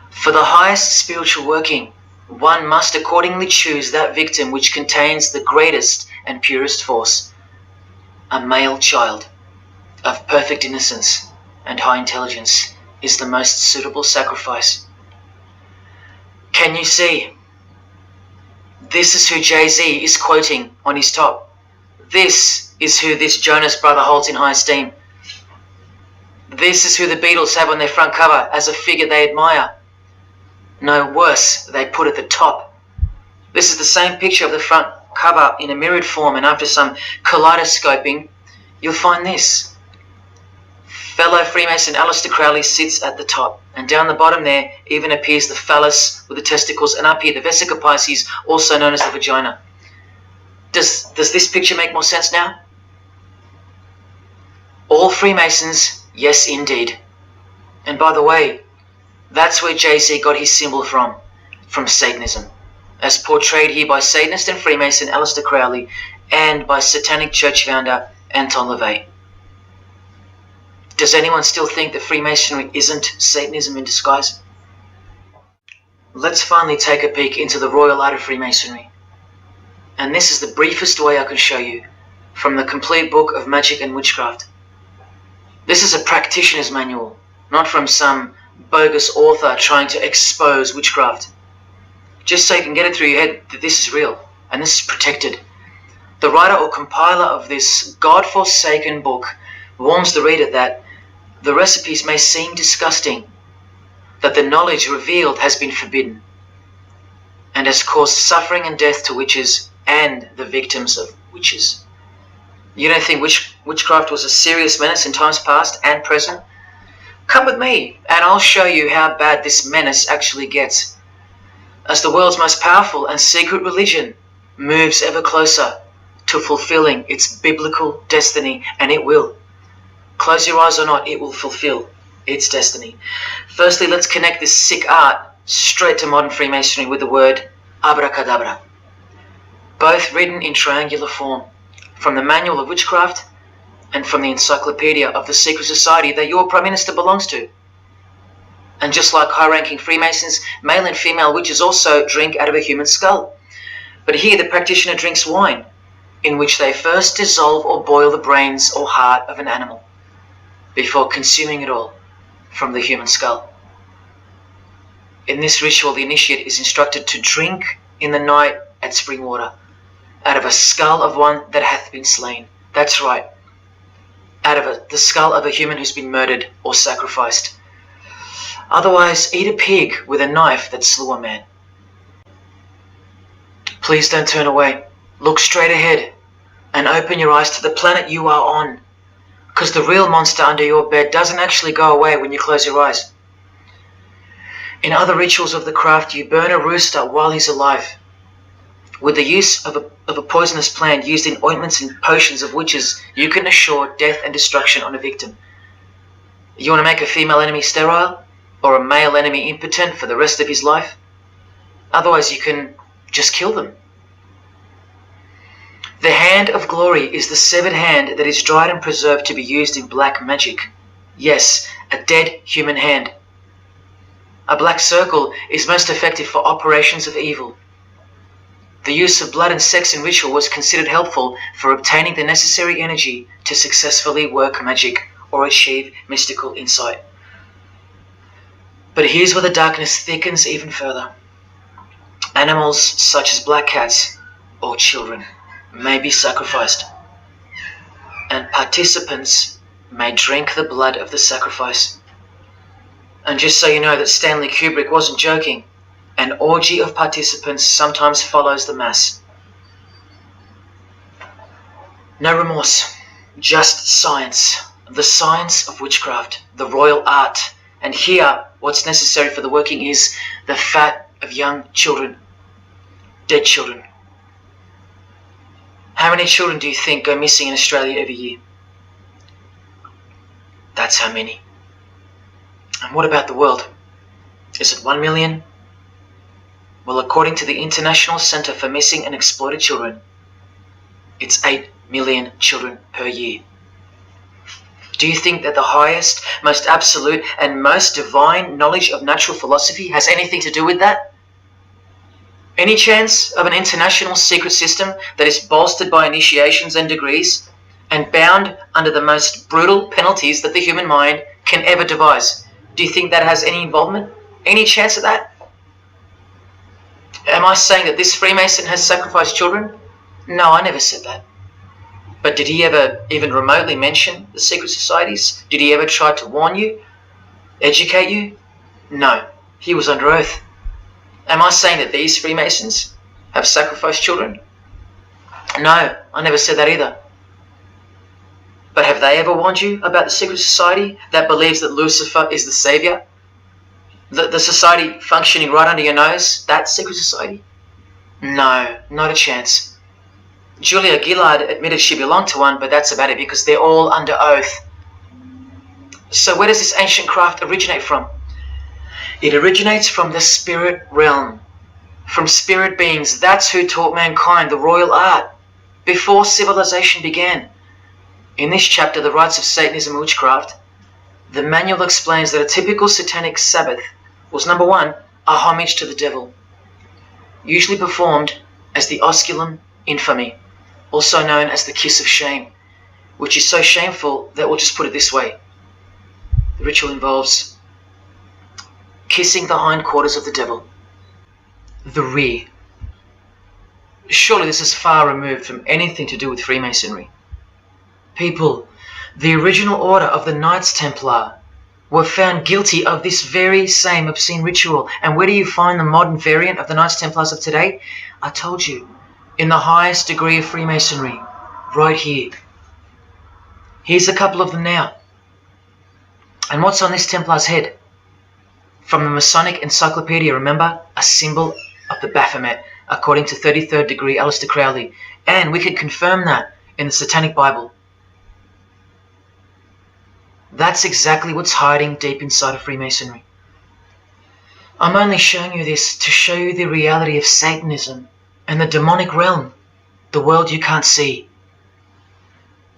For the highest spiritual working, one must accordingly choose that victim which contains the greatest and purest force, a male child of perfect innocence and high intelligence is the most suitable sacrifice. Can you see? This is who Jay-Z is quoting on his top. This is who this Jonas brother holds in high esteem. This is who the Beatles have on their front cover as a figure they admire. No, worse, they put at the top. This is the same picture of the front cover in a mirrored form, and after some kaleidoscoping, you'll find this. Fellow Freemason Aleister Crowley sits at the top, and down the bottom there even appears the phallus with the testicles, and up here the vesica Pisces, also known as the vagina. Does this picture make more sense now? All Freemasons, yes indeed. And by the way, that's where Jay-Z got his symbol from Satanism. as portrayed here by Satanist and Freemason Aleister Crowley and by Satanic Church founder Anton LaVey. Does anyone still think that Freemasonry isn't Satanism in disguise? Let's finally take a peek into the royal art of Freemasonry. And this is the briefest way I can show you from the complete book of magic and witchcraft. This is a practitioner's manual, not from some bogus author trying to expose witchcraft. Just so you can get it through your head that this is real and this is protected. The writer or compiler of this God-forsaken book warns the reader that the recipes may seem disgusting, that the knowledge revealed has been forbidden, and has caused suffering and death to witches and the victims of witches. You don't think witchcraft was a serious menace in times past and present? Come with me and I'll show you how bad this menace actually gets, as the world's most powerful and secret religion moves ever closer to fulfilling its biblical destiny, and it will. Close your eyes or not, it will fulfill its destiny. Firstly, let's connect this sick art straight to modern Freemasonry with the word abracadabra, both written in triangular form from the Manual of Witchcraft and from the Encyclopedia of the Secret Society that your Prime Minister belongs to. And just like high-ranking Freemasons, male and female witches also drink out of a human skull. But here the practitioner drinks wine, in which they first dissolve or boil the brains or heart of an animal, before consuming it all from the human skull. In this ritual, the initiate is instructed to drink in the night at spring water, out of a skull of one that hath been slain. That's right, out of the skull of a human who's been murdered or sacrificed. Otherwise, eat a pig with a knife that slew a man. Please don't turn away. Look straight ahead and open your eyes to the planet you are on, because the real monster under your bed doesn't actually go away when you close your eyes. In other rituals of the craft, you burn a rooster while he's alive. With the use of a poisonous plant used in ointments and potions of witches, you can assure death and destruction on a victim. You want to make a female enemy sterile or a male enemy impotent for the rest of his life? Otherwise, you can just kill them. The hand of glory is the severed hand that is dried and preserved to be used in black magic. Yes, a dead human hand. A black circle is most effective for operations of evil. The use of blood and sex in ritual was considered helpful for obtaining the necessary energy to successfully work magic or achieve mystical insight. But here's where the darkness thickens even further. Animals such as black cats or children may be sacrificed, and participants may drink the blood of the sacrifice. And just so you know that Stanley Kubrick wasn't joking, an orgy of participants sometimes follows the mass. No remorse, just science, the science of witchcraft, the royal art. And here, what's necessary for the working is the fat of young children, dead children. How many children do you think go missing in Australia every year? That's how many. And what about the world? Is it 1 million? Well, according to the International Centre for Missing and Exploited Children, it's 8 million children per year. Do you think that the highest, most absolute, and most divine knowledge of natural philosophy has anything to do with that? Any chance of an international secret system that is bolstered by initiations and degrees and bound under the most brutal penalties that the human mind can ever devise? Do you think that has any involvement? Any chance of that? Am I saying that this Freemason has sacrificed children? No, I never said that. But did he ever even remotely mention the secret societies? Did he ever try to warn you? Educate you? No, he was under oath. Am I saying that these Freemasons have sacrificed children? No, I never said that either. But have they ever warned you about the secret society that believes that Lucifer is the savior? The society functioning right under your nose, that secret society? No, not a chance. Julia Gillard admitted she belonged to one, but that's about it because they're all under oath. So where does this ancient craft originate from? It originates from the spirit realm, from spirit beings. That's who taught mankind the royal art before civilization began. In this chapter, The Rites of Satanism and Witchcraft, the manual explains that a typical satanic Sabbath was, number one, a homage to the devil, usually performed as the osculum infami, also known as the kiss of shame, which is so shameful that we'll just put it this way. The ritual involves kissing the hindquarters of the devil, the rear. Surely this is far removed from anything to do with Freemasonry. People, the original order of the Knights Templar were found guilty of this very same obscene ritual. And where do you find the modern variant of the Knights Templars of today? I told you, in the highest degree of Freemasonry, right here. Here's a couple of them now. And what's on this Templar's head? From the Masonic Encyclopedia, remember? A symbol of the Baphomet, according to 33rd degree Aleister Crowley. And we can confirm that in the Satanic Bible. That's exactly what's hiding deep inside of Freemasonry. I'm only showing you this to show you the reality of Satanism and the demonic realm, the world you can't see.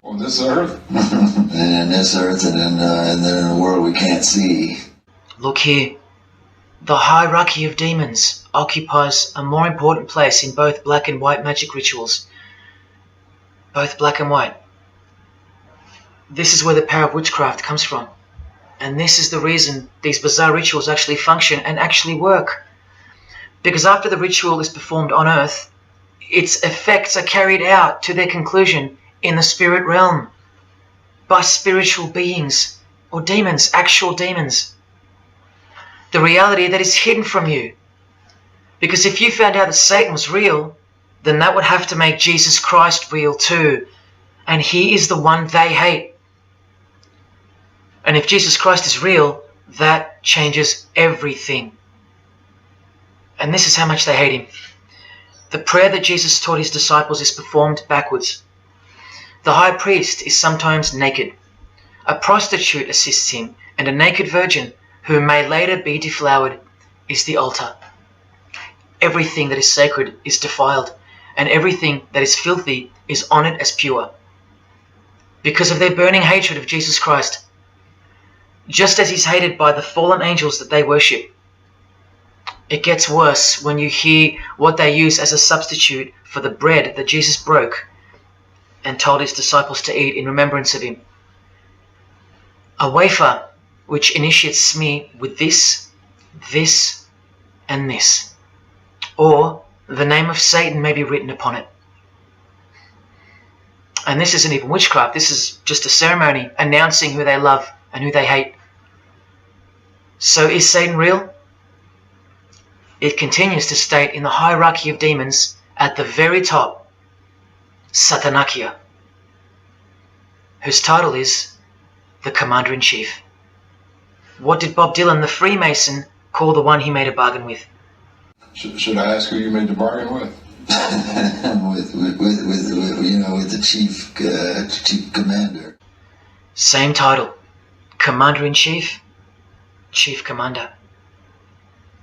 On this earth? And in this earth and then in the world we can't see. Look here. The hierarchy of demons occupies a more important place in both black and white magic rituals. Both black and white. This is where the power of witchcraft comes from. And this is the reason these bizarre rituals actually function and actually work. Because after the ritual is performed on earth, its effects are carried out to their conclusion in the spirit realm by spiritual beings or demons, actual demons. The reality that is hidden from you. Because if you found out that Satan was real, then that would have to make Jesus Christ real too. And he is the one they hate. And if Jesus Christ is real, that changes everything. And this is how much they hate him. The prayer that Jesus taught his disciples is performed backwards. The high priest is sometimes naked. A prostitute assists him, and a naked virgin, who may later be deflowered, is the altar. Everything that is sacred is defiled, and everything that is filthy is honored as pure. Because of their burning hatred of Jesus Christ, just as he's hated by the fallen angels that they worship. It gets worse when you hear what they use as a substitute for the bread that Jesus broke and told his disciples to eat in remembrance of him. A wafer which initiates me with this, this, and this. Or the name of Satan may be written upon it. And this isn't even witchcraft, this is just a ceremony announcing who they love and who they hate. So is Satan real? It continues to state in the hierarchy of demons at the very top, Satanakia, whose title is the Commander-in-Chief. What did Bob Dylan, the Freemason, call the one he made a bargain with? Should I ask who you made the bargain with? with the chief commander. Same title, Commander-in-Chief, Chief Commander.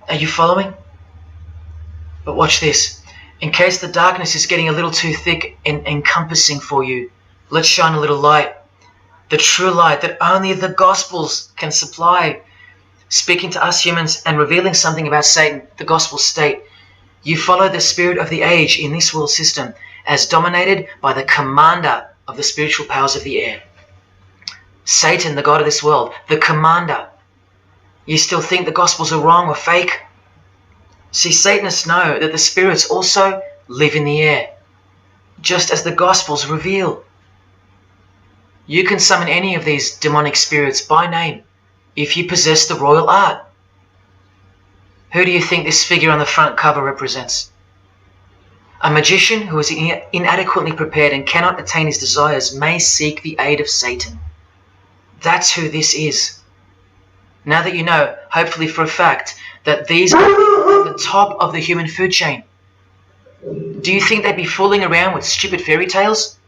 Are you following? But watch this. In case the darkness is getting a little too thick and encompassing for you, let's shine a little light. The true light that only the Gospels can supply. Speaking to us humans and revealing something about Satan, the Gospels state, you follow the spirit of the age in this world system as dominated by the commander of the spiritual powers of the air. Satan, the god of this world, the commander. You still think the Gospels are wrong or fake? See, Satanists know that the spirits also live in the air, just as the Gospels reveal. You can summon any of these demonic spirits by name if you possess the royal art. Who do you think this figure on the front cover represents? A magician who is inadequately prepared and cannot attain his desires may seek the aid of Satan. That's who this is. Now that you know, hopefully for a fact, that these are at the top of the human food chain. Do you think they'd be fooling around with stupid fairy tales?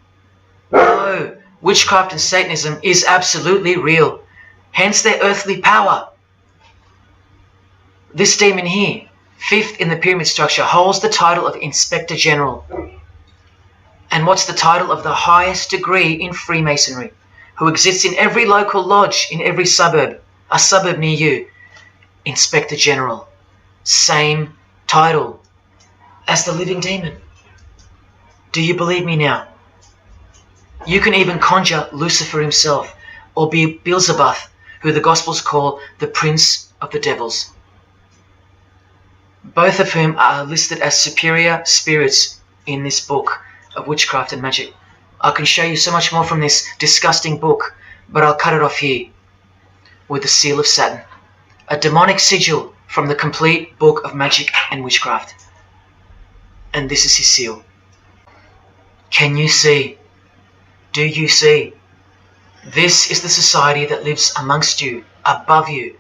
No, witchcraft and Satanism is absolutely real, hence their earthly power. This demon here fifth in the pyramid structure, holds the title of Inspector General. And what's the title of the highest degree in Freemasonry, who exists in every local lodge in every suburb, a suburb near you? Inspector General. Same title as the living demon. Do you believe me now? You can even conjure Lucifer himself, or be Beelzebub, who the Gospels call the Prince of the Devils. Both of whom are listed as superior spirits in this book of witchcraft and magic. I can show you so much more from this disgusting book, but I'll cut it off here with the seal of Saturn, a demonic sigil from the complete book of magic and witchcraft. And this is his seal. Can you see? Do you see? This is the society that lives amongst you, above you.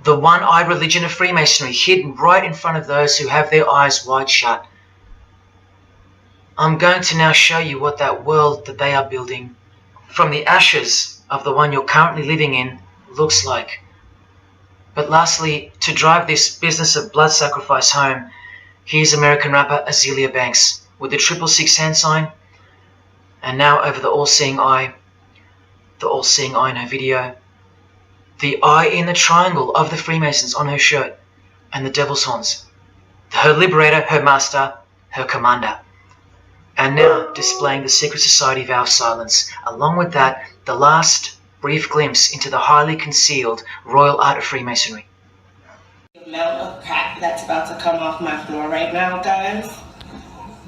The one-eyed religion of Freemasonry, hidden right in front of those who have their eyes wide shut. I'm going to now show you what that world that they are building from the ashes of the one you're currently living in looks like. But lastly, to drive this business of blood sacrifice home, here's American rapper Azealia Banks with the 666 hand sign, and now over the all-seeing eye in her video, the eye in the triangle of the Freemasons on her shirt, and the devil's horns, her liberator, her master, her commander. And now displaying the secret society vow of silence. Along with that, the last brief glimpse into the highly concealed royal art of Freemasonry. The amount of crap that's about to come off my floor right now, guys.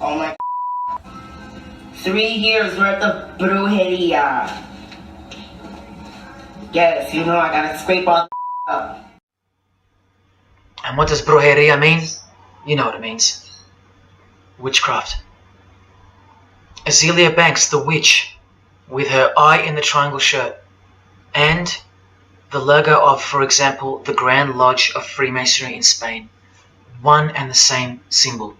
Oh my 3 years worth of brujeria. Yes, you know I gotta scrape all the up. And what does brujeria mean? You know what it means. Witchcraft. Azealia Banks, the witch, with her eye in the triangle shirt, and the logo of, for example, the Grand Lodge of Freemasonry in Spain. One and the same symbol.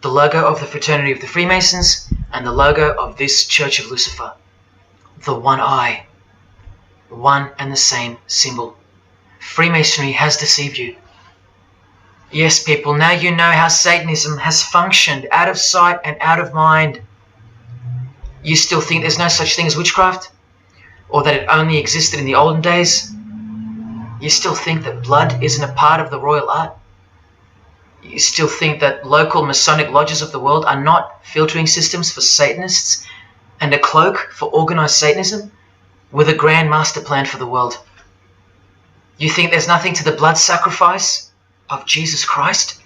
The logo of the Fraternity of the Freemasons and the logo of this Church of Lucifer. The one eye. One and the same symbol. Freemasonry has deceived you. Yes, people, now you know how Satanism has functioned out of sight and out of mind. You still think there's no such thing as witchcraft? Or that it only existed in the olden days? You still think that blood isn't a part of the royal art? You still think that local Masonic lodges of the world are not filtering systems for Satanists and a cloak for organized Satanism with a grand master plan for the world? You think there's nothing to the blood sacrifice of Jesus Christ?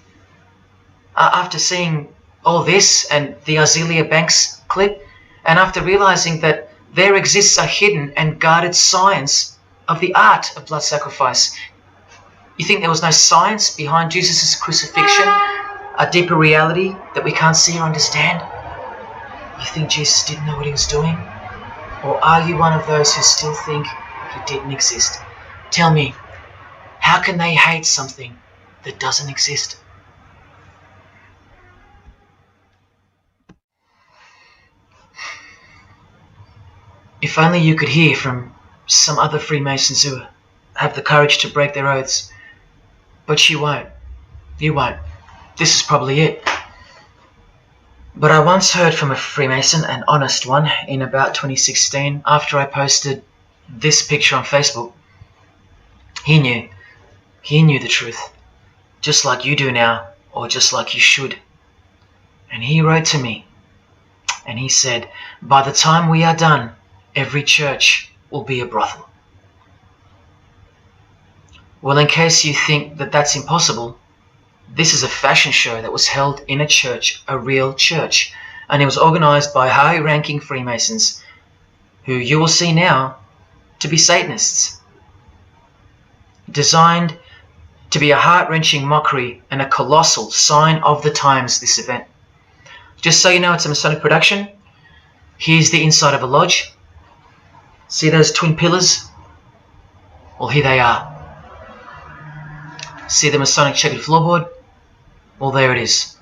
After seeing all this and the Azealia Banks clip, and after realizing that there exists a hidden and guarded science of the art of blood sacrifice, you think there was no science behind Jesus' crucifixion, a deeper reality that we can't see or understand? You think Jesus didn't know what he was doing? Or are you one of those who still think he didn't exist? Tell me, how can they hate something that doesn't exist? If only you could hear from some other Freemasons who have the courage to break their oaths. But you won't. You won't. This is probably it. But I once heard from a Freemason, an honest one, in about 2016, after I posted this picture on Facebook. He knew the truth, just like you do now, or just like you should. And he wrote to me, and he said, by the time we are done, every church will be a brothel. Well, in case you think that that's impossible, this is a fashion show that was held in a church, a real church, and it was organized by high-ranking Freemasons, who you will see now to be Satanists. Designed to be a heart-wrenching mockery and a colossal sign of the times, this event. Just so you know, it's a Masonic production. Here's the inside of a lodge. See those twin pillars? Well, here they are. See the Masonic checkered floorboard? Well, there it is.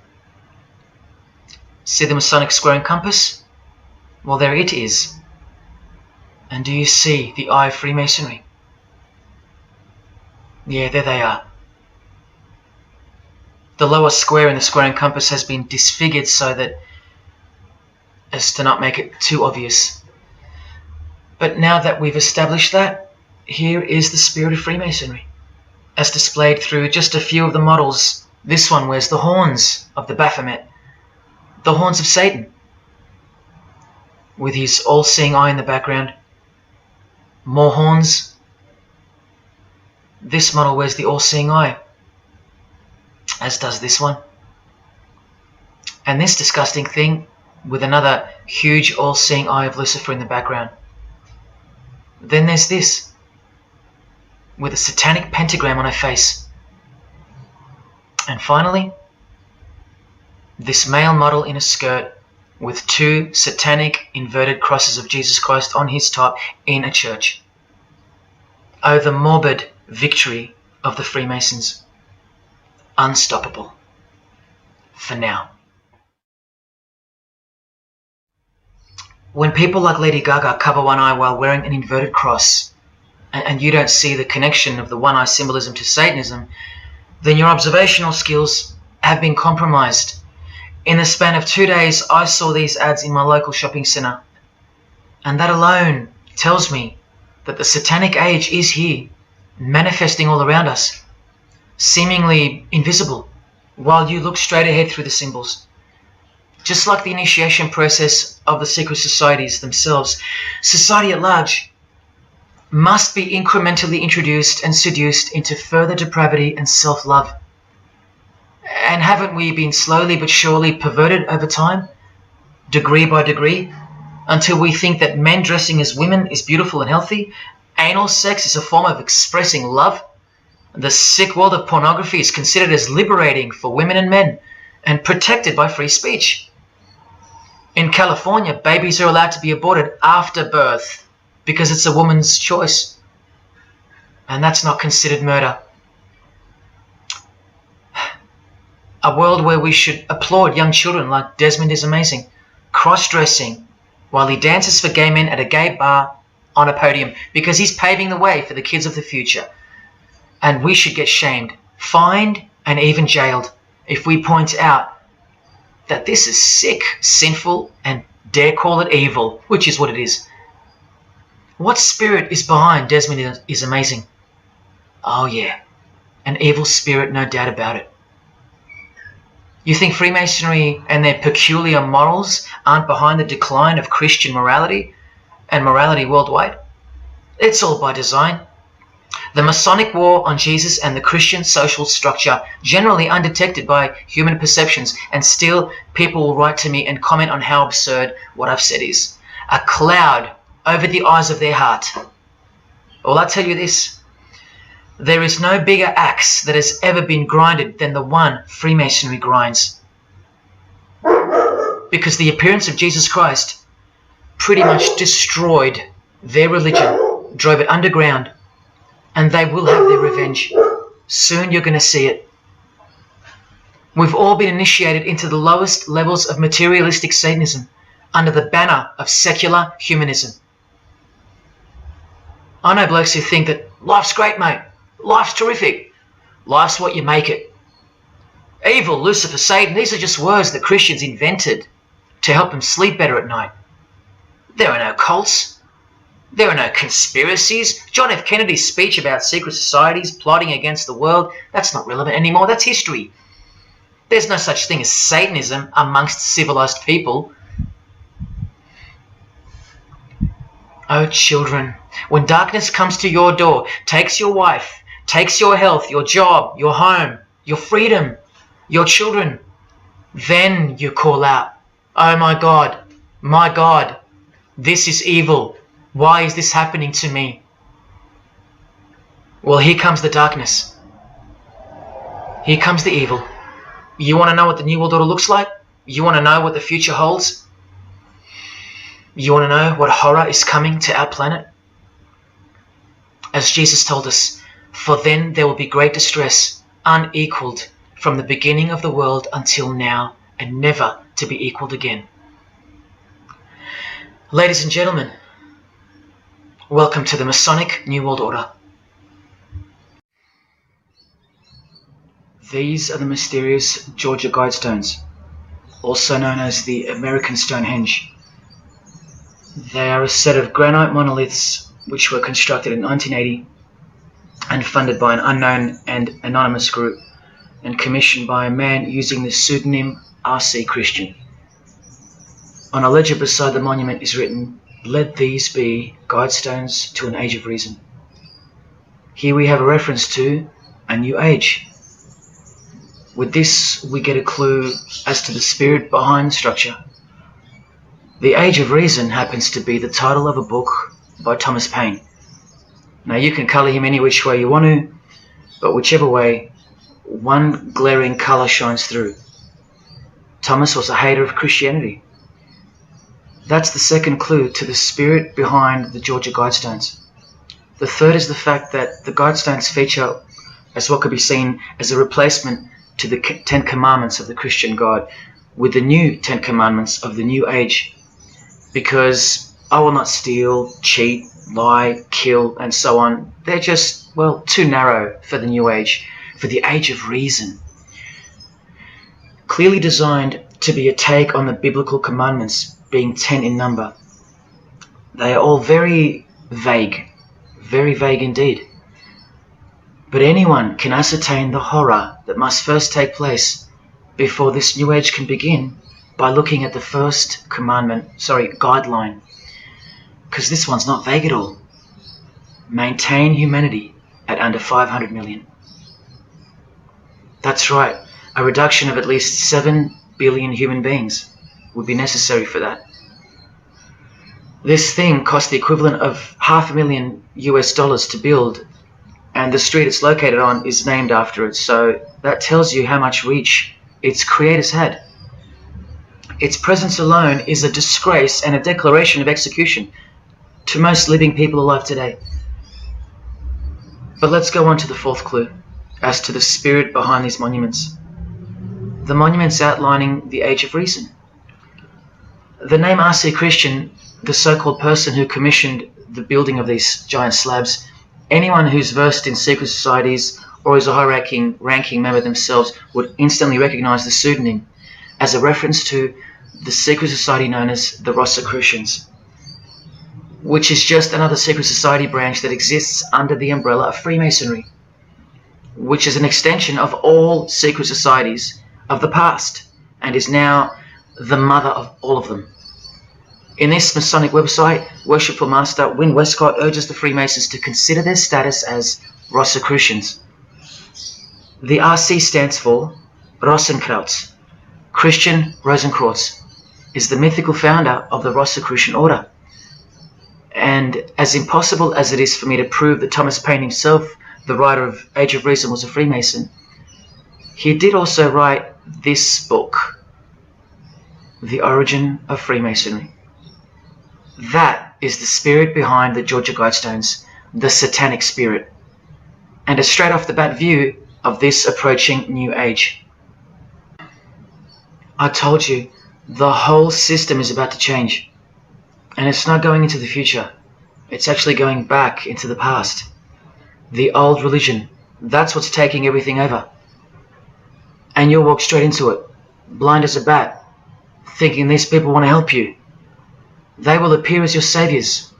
See the Masonic square and compass? Well, there it is. And do you see the eye of Freemasonry? Yeah, there they are. The lower square in the square and compass has been disfigured so that as to not make it too obvious. But now that we've established that, here is the spirit of Freemasonry, as displayed through just a few of the models. This one wears the horns of the Baphomet, the horns of Satan, with his all-seeing eye in the background. More horns. This model wears the all-seeing eye, as does this one. And this disgusting thing with another huge all-seeing eye of Lucifer in the background. Then there's this, with a satanic pentagram on her face. And finally, this male model in a skirt with two satanic inverted crosses of Jesus Christ on his top in a church. Oh, the morbid victory of the Freemasons. Unstoppable. For now. When people like Lady Gaga cover one eye while wearing an inverted cross, and you don't see the connection of the one eye symbolism to Satanism, then your observational skills have been compromised. In the span of 2 days, I saw these ads in my local shopping centre, and that alone tells me that the satanic age is here, manifesting all around us, seemingly invisible, while you look straight ahead through the symbols. Just like the initiation process of the secret societies themselves, society at large must be incrementally introduced and seduced into further depravity and self-love. And haven't we been slowly but surely perverted over time, degree by degree, until we think that men dressing as women is beautiful and healthy, anal sex is a form of expressing love, the sick world of pornography is considered as liberating for women and men, and protected by free speech. In California, babies are allowed to be aborted after birth because it's a woman's choice, and that's not considered murder. A world where we should applaud young children like Desmond is amazing, cross-dressing while he dances for gay men at a gay bar on a podium because he's paving the way for the kids of the future. And we should get shamed, fined, and even jailed if we point out that this is sick, sinful, and dare call it evil, which is what it is. What spirit is behind Desmond is amazing? Oh yeah, an evil spirit, no doubt about it. You think Freemasonry and their peculiar morals aren't behind the decline of Christian morality and morality worldwide? It's all by design. The Masonic war on Jesus and the Christian social structure, generally undetected by human perceptions, and still people will write to me and comment on how absurd what I've said is. A cloud over the eyes of their heart. Well, I'll tell you this. There is no bigger axe that has ever been grinded than the one Freemasonry grinds. Because the appearance of Jesus Christ pretty much destroyed their religion, drove it underground, and they will have their revenge. Soon you're going to see it. We've all been initiated into the lowest levels of materialistic Satanism under the banner of secular humanism. I know blokes who think that life's great, mate. Life's terrific. Life's what you make it. Evil, Lucifer, Satan, these are just words that Christians invented to help them sleep better at night. There are no cults. There are no conspiracies. John F. Kennedy's speech about secret societies plotting against the world, that's not relevant anymore. That's history. There's no such thing as Satanism amongst civilized people. Oh, children, when darkness comes to your door, takes your wife, takes your health, your job, your home, your freedom, your children, then you call out, oh my God, this is evil. Why is this happening to me? Well, here comes the darkness. Here comes the evil. You want to know what the New World Order looks like? You want to know what the future holds? You want to know what horror is coming to our planet? As Jesus told us, for then there will be great distress, unequaled from the beginning of the world until now, and never to be equaled again. Ladies and gentlemen, welcome to the Masonic New World Order. These are the mysterious Georgia Guidestones, also known as the American Stonehenge. They are a set of granite monoliths which were constructed in 1980 and funded by an unknown and anonymous group and commissioned by a man using the pseudonym R.C. Christian. On a ledger beside the monument is written, "Let these be guidestones to an age of reason." Here we have a reference to a new age. With this, we get a clue as to the spirit behind the structure. The Age of Reason happens to be the title of a book by Thomas Paine. Now you can colour him any which way you want to, but whichever way, one glaring colour shines through. Thomas was a hater of Christianity. That's the second clue to the spirit behind the Georgia Guidestones. The third is the fact that the Guidestones feature as what could be seen as a replacement to the Ten Commandments of the Christian God with the new Ten Commandments of the New Age. Because I will not steal, cheat, lie, kill, and so on. They're just, well, too narrow for the New Age, for the Age of Reason. Clearly designed to be a take on the biblical commandments, being 10 in number. They are all very vague indeed. But anyone can ascertain the horror that must first take place before this New Age can begin by looking at the first guideline. Because this one's not vague at all. Maintain humanity at under 500 million. That's right, a reduction of at least 7 billion human beings would be necessary for that. This thing cost the equivalent of $500,000 to build, and the street it's located on is named after it, so that tells you how much reach its creators had. Its presence alone is a disgrace and a declaration of execution to most living people alive today. But let's go on to the fourth clue, as to the spirit behind these monuments. The monuments outlining the Age of Reason. The name R.C. Christian, the so-called person who commissioned the building of these giant slabs, anyone who's versed in secret societies or is a high-ranking member themselves would instantly recognize the pseudonym as a reference to the secret society known as the Rosicrucians, which is just another secret society branch that exists under the umbrella of Freemasonry, which is an extension of all secret societies of the past and is now the mother of all of them. In this Masonic website, Worshipful Master Win Westcott urges the Freemasons to consider their status as Rosicrucians. The RC stands for Rosenkreuz. Christian Rosenkreuz is the mythical founder of the Rosicrucian order. And as impossible as it is for me to prove that Thomas Paine himself, the writer of Age of Reason, was a Freemason, he did also write this book, The Origin of Freemasonry. That is the spirit behind the Georgia Guidestones, the satanic spirit, and a straight off the bat view of this approaching New Age. I told you, the whole system is about to change, and it's not going into the future, it's actually going back into the past. The old religion, that's what's taking everything over. And you'll walk straight into it, blind as a bat, thinking these people want to help you. They will appear as your saviors,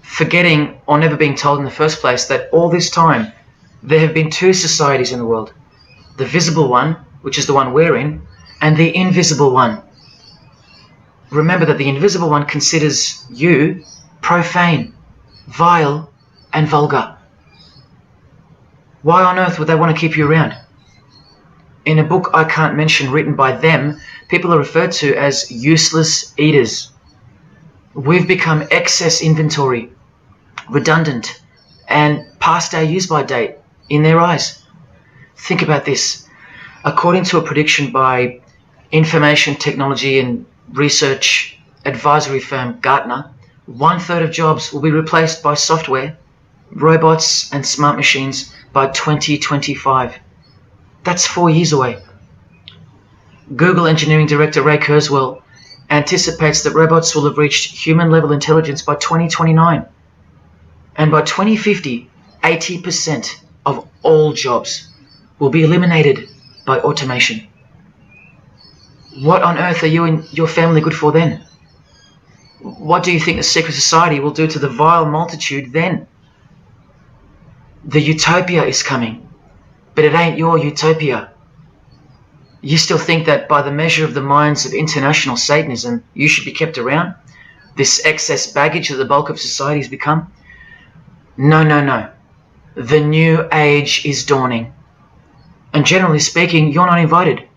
forgetting or never being told in the first place that all this time there have been two societies in the world. The visible one, which is the one we're in, and the invisible one. Remember that the invisible one considers you profane, vile, and vulgar. Why on earth would they want to keep you around? In a book I can't mention written by them, people are referred to as useless eaters. We've become excess inventory, redundant, and past our use-by date in their eyes. Think about this. According to a prediction by information technology and research advisory firm Gartner, 1/3 of jobs will be replaced by software, robots, and smart machines by 2025. That's 4 years away. Google engineering director Ray Kurzweil anticipates that robots will have reached human-level intelligence by 2029. And by 2050, 80% of all jobs will be eliminated by automation. What on earth are you and your family good for then? What do you think the secret society will do to the vile multitude then? The utopia is coming, but it ain't your utopia. You still think that by the measure of the minds of international Satanism, you should be kept around? This excess baggage that the bulk of society has become? No, no, no. The new age is dawning. And generally speaking, you're not invited.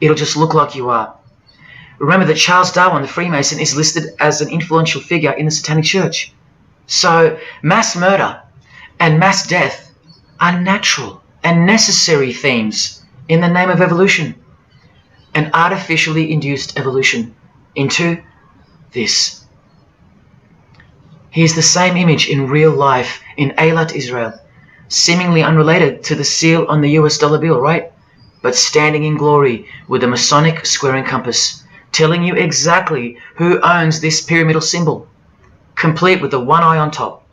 It'll just look like you are. Remember that Charles Darwin, the Freemason, is listed as an influential figure in the Satanic Church. So mass murder and mass death are natural and necessary themes in the name of evolution, an artificially induced evolution into this. Here's the same image in real life in Eilat, Israel, seemingly unrelated to the seal on the US dollar bill, right? But standing in glory with a Masonic square and compass, telling you exactly who owns this pyramidal symbol, complete with the one eye on top.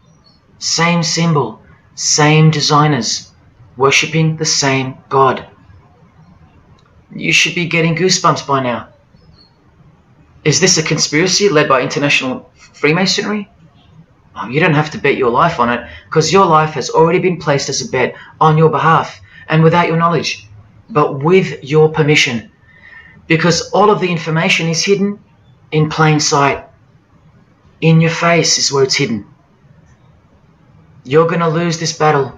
Same symbol, same designers, worshipping the same God. You should be getting goosebumps by now. Is this a conspiracy led by international Freemasonry? Oh, you don't have to bet your life on it, because your life has already been placed as a bet on your behalf and without your knowledge, but with your permission, because all of the information is hidden in plain sight. In your face is where it's hidden. You're going to lose this battle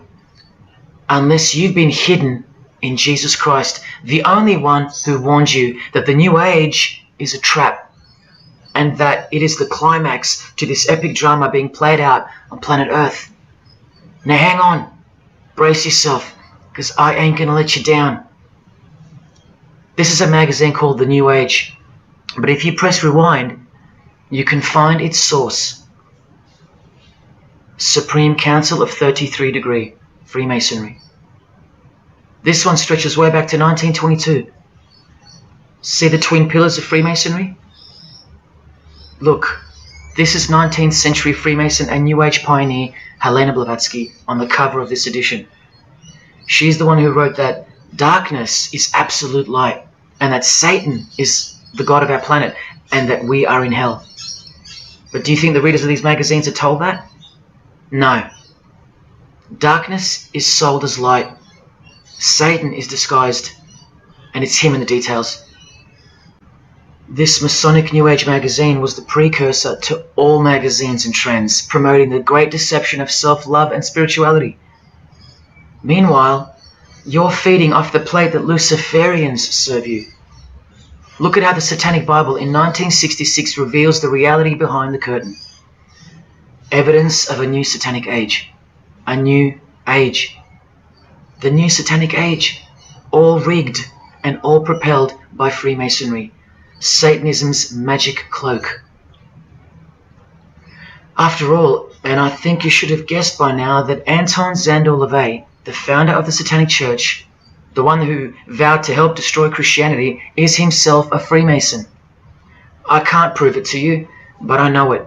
unless you've been hidden in Jesus Christ, the only one who warned you that the new age is a trap and that it is the climax to this epic drama being played out on planet Earth. Now hang on, brace yourself, because I ain't going to let you down. This is a magazine called The New Age, but if you press rewind, you can find its source. Supreme Council of 33 Degree, Freemasonry. This one stretches way back to 1922. See the twin pillars of Freemasonry? Look, this is 19th century Freemason and New Age pioneer Helena Blavatsky on the cover of this edition. She's the one who wrote that darkness is absolute light, and that Satan is the god of our planet, and that we are in hell. But do you think the readers of these magazines are told that? No. Darkness is sold as light. Satan is disguised, and it's him in the details. This Masonic New Age magazine was the precursor to all magazines and trends, promoting the great deception of self-love and spirituality. Meanwhile, you're feeding off the plate that Luciferians serve you. Look at how the Satanic Bible in 1966 reveals the reality behind the curtain. Evidence of a new Satanic age. A new age. The new Satanic age. All rigged and all propelled by Freemasonry, Satanism's magic cloak. After all, and I think you should have guessed by now, that Anton Szandor LaVey, the founder of the Satanic Church, the one who vowed to help destroy Christianity, is himself a Freemason. I can't prove it to you, but I know it,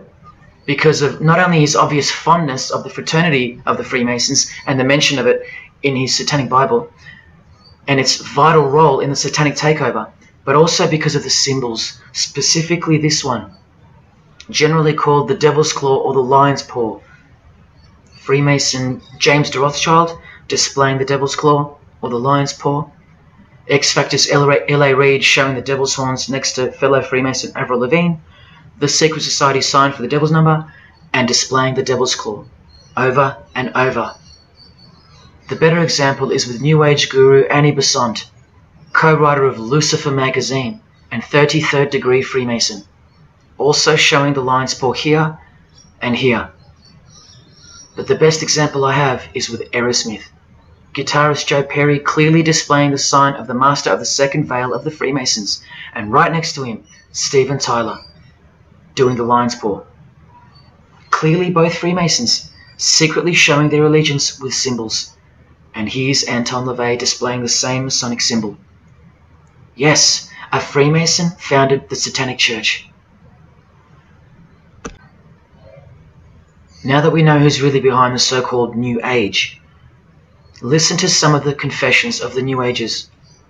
because of not only his obvious fondness of the fraternity of the Freemasons and the mention of it in his Satanic Bible, and its vital role in the Satanic takeover, but also because of the symbols, specifically this one, generally called the Devil's Claw or the Lion's Paw. Freemason James de Rothschild displaying the Devil's Claw or the Lion's Paw. X-Factor's L.A. Reid showing the Devil's Horns next to fellow Freemason Avril Lavigne. The Secret Society sign for the Devil's Number, and displaying the Devil's Claw over and over. The better example is with New Age guru Annie Besant, co-writer of Lucifer magazine and 33rd Degree Freemason, also showing the Lion's Paw here and here. But the best example I have is with Aerosmith, guitarist Joe Perry clearly displaying the sign of the Master of the Second Veil of the Freemasons, and right next to him, Steven Tyler, doing the Lion's Paw. Clearly both Freemasons, secretly showing their allegiance with symbols. And here's Anton LaVey displaying the same Masonic symbol. Yes, a Freemason founded the Satanic Church. Now that we know who's really behind the so-called New Age, Listen to some of the confessions of the New Agers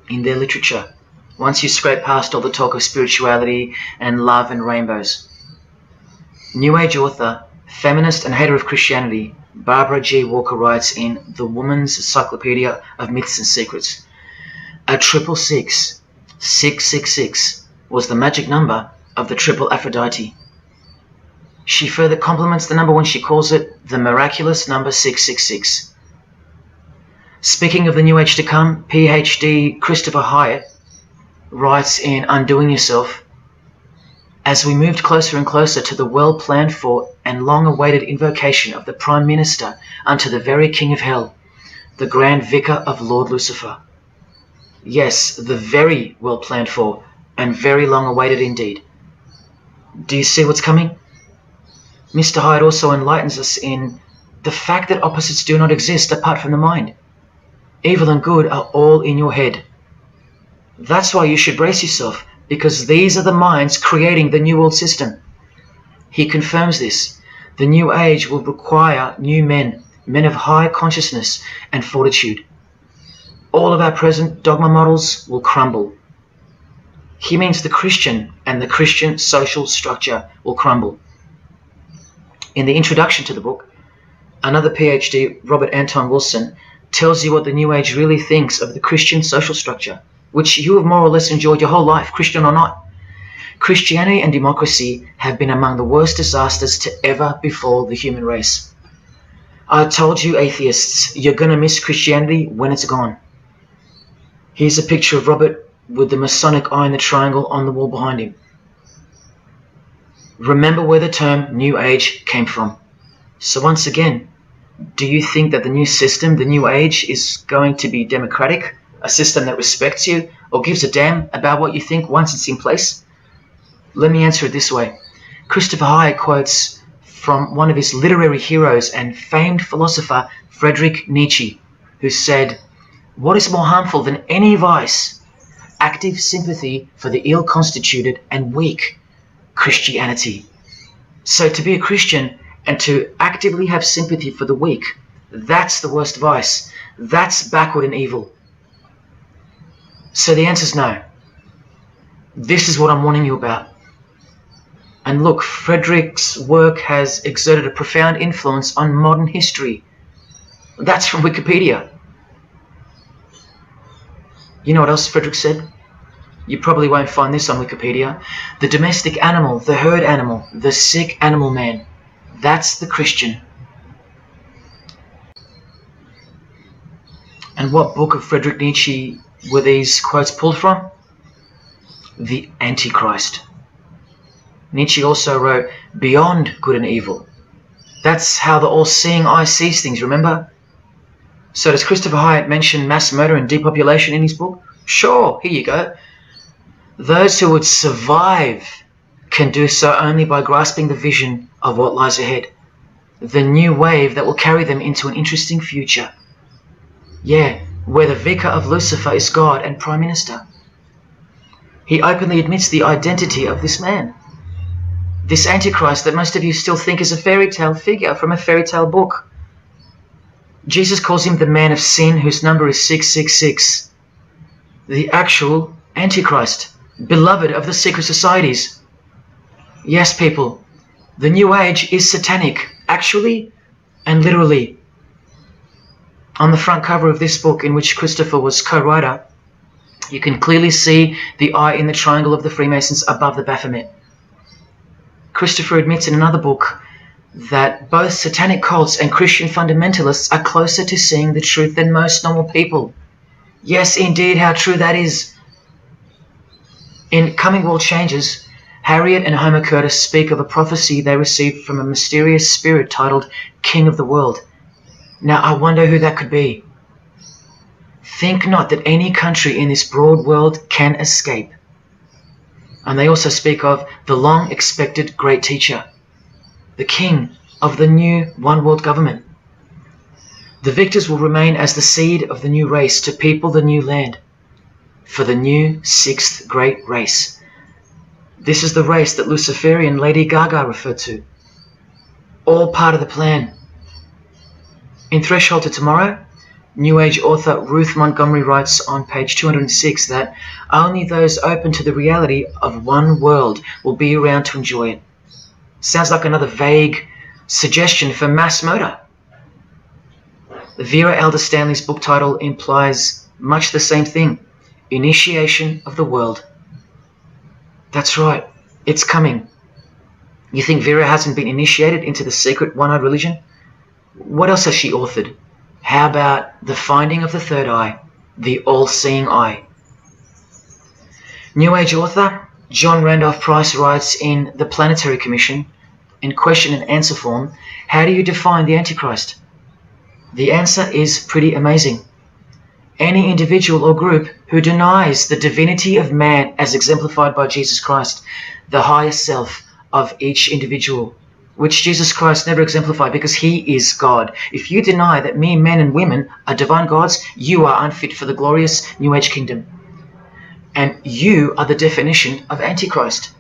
in their literature, once you scrape past all the talk of spirituality and love and rainbows. New Age author, feminist and hater of Christianity, Barbara G. Walker writes in The Woman's Encyclopedia of Myths and Secrets, "A 666, 666, was the magic number of the triple Aphrodite." She further compliments the number when she calls it the miraculous number 666. Speaking of the New Age to come, PhD Christopher Hyatt writes in Undoing Yourself, "As we moved closer and closer to the well-planned for and long-awaited invocation of the Prime Minister unto the very King of Hell, the Grand Vicar of Lord Lucifer." Yes, the very well-planned for and very long-awaited indeed. Do you see what's coming? Mr. Hyde also enlightens us in the fact that opposites do not exist apart from the mind. Evil and good are all in your head. That's why you should brace yourself, because these are the minds creating the New World System. He confirms this. The New Age will require new men, men of high consciousness and fortitude. All of our present dogma models will crumble. He means the Christian and the Christian social structure will crumble. In the introduction to the book, another PhD, Robert Anton Wilson, tells you what the New Age really thinks of the Christian social structure, which you have more or less enjoyed your whole life, Christian or not. Christianity and democracy have been among the worst disasters to ever befall the human race. I told you, atheists, you're going to miss Christianity when it's gone. Here's a picture of Robert with the Masonic eye in the triangle on the wall behind him. Remember where the term New Age came from. So once again, do you think that the new system, the New Age, is going to be democratic, a system that respects you or gives a damn about what you think once it's in place? Let me answer it this way. Christopher Hyatt quotes from one of his literary heroes and famed philosopher, Friedrich Nietzsche, who said, "What is more harmful than any vice? Active sympathy for the ill-constituted and weak, Christianity." So to be a Christian and to actively have sympathy for the weak, that's the worst vice. That's backward and evil. So the answer is no. This is what I'm warning you about. And look, Frederick's work has exerted a profound influence on modern history. That's from Wikipedia. You know what else Frederick said? You probably won't find this on Wikipedia. The domestic animal, the herd animal, the sick animal man. That's the Christian. And what book of Friedrich Nietzsche were these quotes pulled from? The Antichrist. Nietzsche also wrote Beyond Good and Evil. That's how the all-seeing eye sees things, remember? So does Christopher Hyatt mention mass murder and depopulation in his book? Sure, here you go. Those who would survive can do so only by grasping the vision of what lies ahead. The new wave that will carry them into an interesting future. Yeah, where the Vicar of Lucifer is God and Prime Minister. He openly admits the identity of this man. This Antichrist that most of you still think is a fairy tale figure from a fairy tale book. Jesus calls him the man of sin whose number is 666. The actual Antichrist, beloved of the secret societies. Yes, people, the New Age is satanic, actually and literally. On the front cover of this book, in which Christopher was co-writer, you can clearly see the eye in the triangle of the Freemasons above the Baphomet. Christopher admits in another book that both satanic cults and Christian fundamentalists are closer to seeing the truth than most normal people. Yes, indeed, how true that is. In Coming World Changes, Harriet and Homer Curtis speak of a prophecy they received from a mysterious spirit titled King of the World. Now, I wonder who that could be. Think not that any country in this broad world can escape. And they also speak of the long-expected great teacher, the king of the new one-world government. The victors will remain as the seed of the new race to people the new land, for the new sixth great race. This is the race that Luciferian Lady Gaga referred to. All part of the plan. In Threshold to Tomorrow, New Age author Ruth Montgomery writes on page 206 that only those open to the reality of one world will be around to enjoy it. Sounds like another vague suggestion for mass murder. Vera Elder Stanley's book title implies much the same thing: initiation of the world. That's right, it's coming. You think Vera hasn't been initiated into the secret one-eyed religion? What else has she authored? How about the finding of the third eye, the all-seeing eye? New Age author John Randolph Price writes in The Planetary Commission, in question and answer form, how do you define the Antichrist? The answer is pretty amazing. Any individual or group who denies the divinity of man as exemplified by Jesus Christ, the higher self of each individual, which Jesus Christ never exemplified because he is God. If you deny that mere men and women are divine gods, you are unfit for the glorious New Age kingdom. And you are the definition of Antichrist.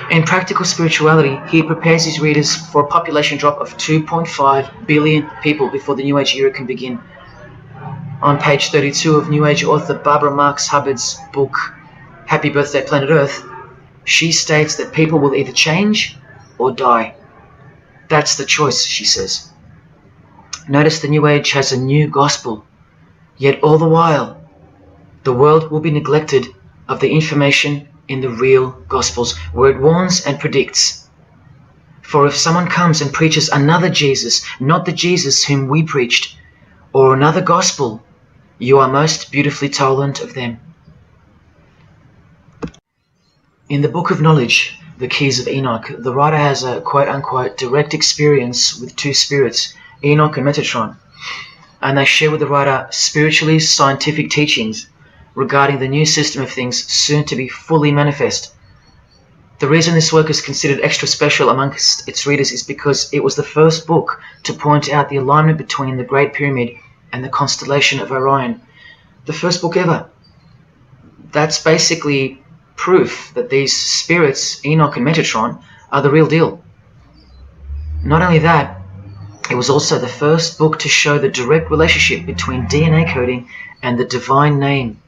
In Practical Spirituality, he prepares his readers for a population drop of 2.5 billion people before the New Age era can begin. On page 32 of New Age author Barbara Marx Hubbard's book, Happy Birthday Planet Earth, she states that people will either change or die. That's the choice, she says. Notice the New Age has a new gospel, yet all the while, the world will be neglected of the information in the real Gospels, where it warns and predicts. For if someone comes and preaches another Jesus, not the Jesus whom we preached, or another gospel, you are most beautifully tolerant of them. In the Book of Knowledge, The Keys of Enoch, the writer has a quote-unquote direct experience with two spirits, Enoch and Metatron, and they share with the writer spiritually scientific teachings regarding the new system of things soon to be fully manifest. The reason this work is considered extra special amongst its readers is because it was the first book to point out the alignment between the Great Pyramid and the constellation of Orion. The first book ever. That's basically proof that these spirits, Enoch and Metatron, are the real deal. Not only that, it was also the first book to show the direct relationship between DNA coding and the divine name.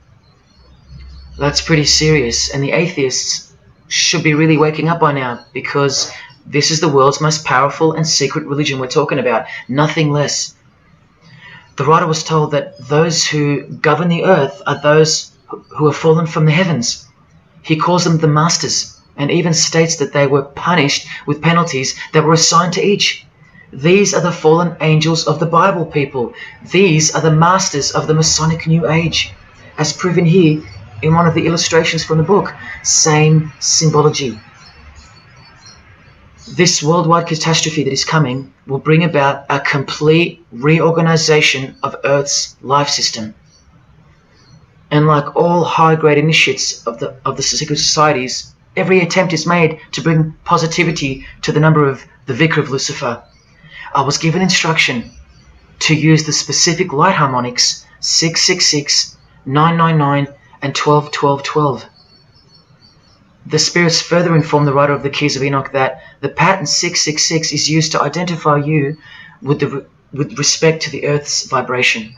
That's pretty serious, and the atheists should be really waking up by now, because this is the world's most powerful and secret religion we're talking about, nothing less. The writer was told that those who govern the earth are those who have fallen from the heavens. He calls them the masters, and even states that they were punished with penalties that were assigned to each. These are the fallen angels of the Bible, people. These are the masters of the Masonic New Age, as proven here in one of the illustrations from the book. Same symbology. This worldwide catastrophe that is coming will bring about a complete reorganization of Earth's life system. And like all high-grade initiates of the secret societies, every attempt is made to bring positivity to the number of the Vicar of Lucifer. I was given instruction to use the specific light harmonics 666, 999, and 12-12-12. The spirits further inform the writer of the Keys of Enoch that the pattern 666 is used to identify you with respect to the Earth's vibration.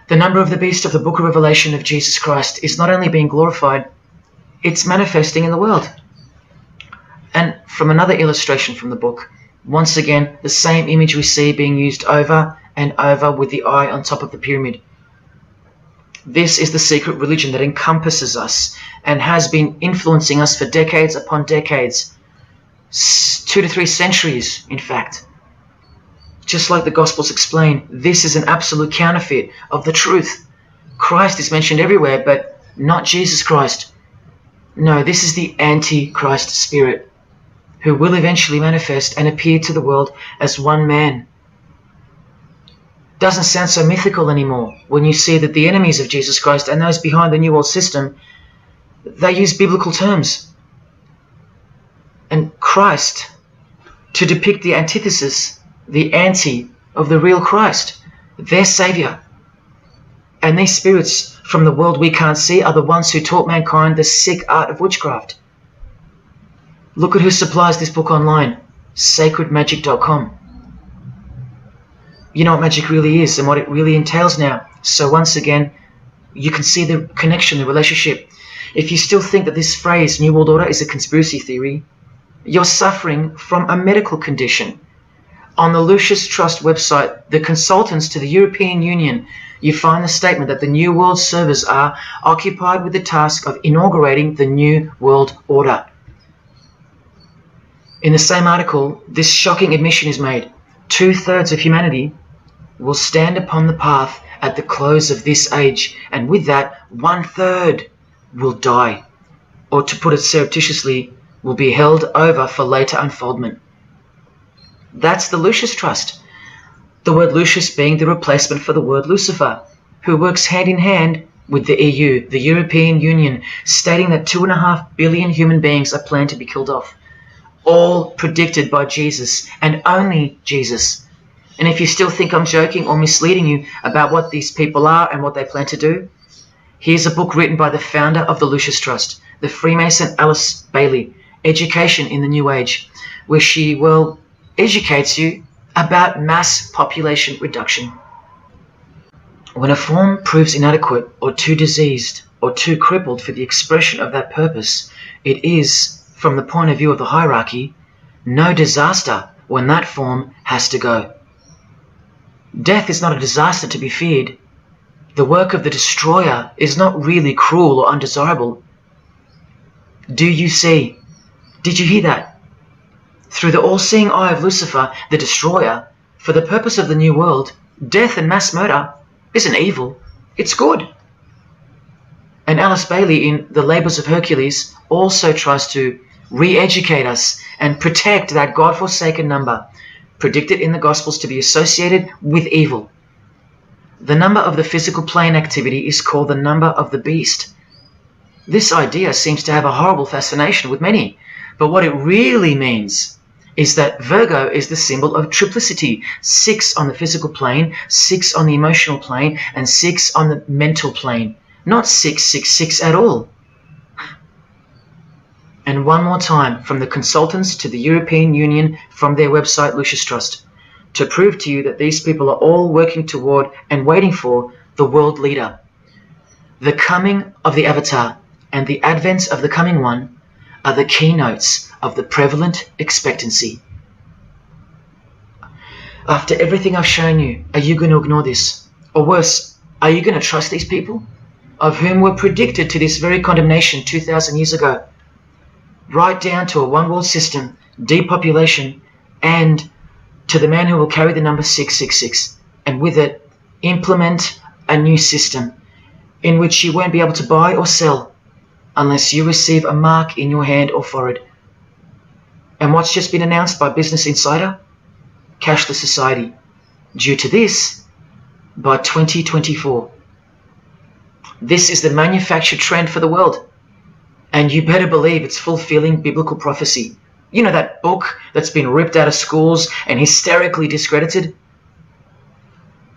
The number of the beast of the Book of Revelation of Jesus Christ is not only being glorified, it's manifesting in the world. And from another illustration from the book, once again, the same image we see being used over and over with the eye on top of the pyramid. This is the secret religion that encompasses us and has been influencing us for decades upon decades, 2 to 3 centuries, in fact. Just like the Gospels explain, this is an absolute counterfeit of the truth. Christ is mentioned everywhere, but not Jesus Christ. No, this is the Antichrist spirit, who will eventually manifest and appear to the world as one man. Doesn't sound so mythical anymore when you see that the enemies of Jesus Christ and those behind the New World System, they use biblical terms. And Christ, to depict the antithesis, the anti of the real Christ, their Saviour. And these spirits from the world we can't see are the ones who taught mankind the sick art of witchcraft. Look at who supplies this book online, sacredmagic.com. You know what magic really is and what it really entails now. So once again, you can see the connection, the relationship. If you still think that this phrase, New World Order, is a conspiracy theory, you're suffering from a medical condition. On the Lucius Trust website, the consultants to the European Union, you find the statement that the New World servers are occupied with the task of inaugurating the New World Order. In the same article, this shocking admission is made. 2/3 of humanity will stand upon the path at the close of this age, and with that, 1/3 will die, or to put it surreptitiously, will be held over for later unfoldment. That's the Lucius Trust. The word Lucius being the replacement for the word Lucifer, who works hand in hand with the EU, the European Union, stating that 2.5 billion human beings are planned to be killed off. All predicted by Jesus, and only Jesus. And if you still think I'm joking or misleading you about what these people are and what they plan to do, here's a book written by the founder of the Lucius Trust, the Freemason Alice Bailey, Education in the New Age, where she, well, educates you about mass population reduction. When a form proves inadequate or too diseased or too crippled for the expression of that purpose, it is, from the point of view of the hierarchy, no disaster when that form has to go. Death is not a disaster to be feared. The work of the destroyer is not really cruel or undesirable. Do you see? Did you hear that? Through the all-seeing eye of Lucifer, the destroyer, for the purpose of the new world, death and mass murder isn't evil, it's good. And Alice Bailey in The Labours of Hercules also tries to re-educate us and protect that God-forsaken number, predicted in the Gospels to be associated with evil. The number of the physical plane activity is called the number of the beast. This idea seems to have a horrible fascination with many, but what it really means is that Virgo is the symbol of triplicity. 6 on the physical plane, 6 on the emotional plane, and 6 on the mental plane. Not 666 at all. And one more time, from the consultants to the European Union, from their website Lucius Trust, to prove to you that these people are all working toward and waiting for the world leader. The coming of the Avatar and the advent of the coming one are the keynotes of the prevalent expectancy. After everything I've shown you, are you going to ignore this? Or worse, are you going to trust these people, of whom were predicted to this very condemnation 2,000 years ago? Right down to a one-world system, depopulation, and to the man who will carry the number 666, and with it, implement a new system in which you won't be able to buy or sell unless you receive a mark in your hand or forehead. And what's just been announced by Business Insider? Cashless society. Due to this, by 2024. This is the manufactured trend for the world. And you better believe it's fulfilling biblical prophecy. You know that book that's been ripped out of schools and hysterically discredited?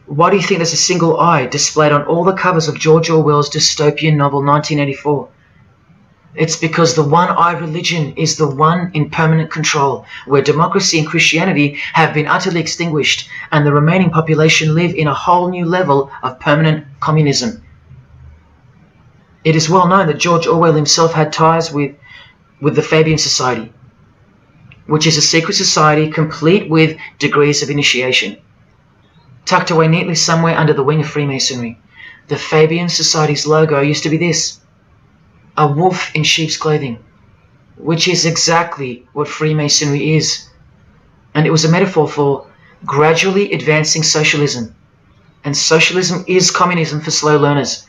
Why do you think there's a single eye displayed on all the covers of George Orwell's dystopian novel 1984? It's because the one-eye religion is the one in permanent control, where democracy and Christianity have been utterly extinguished and the remaining population live in a whole new level of permanent communism. It is well known that George Orwell himself had ties with the Fabian Society, which is a secret society complete with degrees of initiation. Tucked away neatly somewhere under the wing of Freemasonry, the Fabian Society's logo used to be this: a wolf in sheep's clothing, which is exactly what Freemasonry is. And it was a metaphor for gradually advancing socialism. And socialism is communism for slow learners.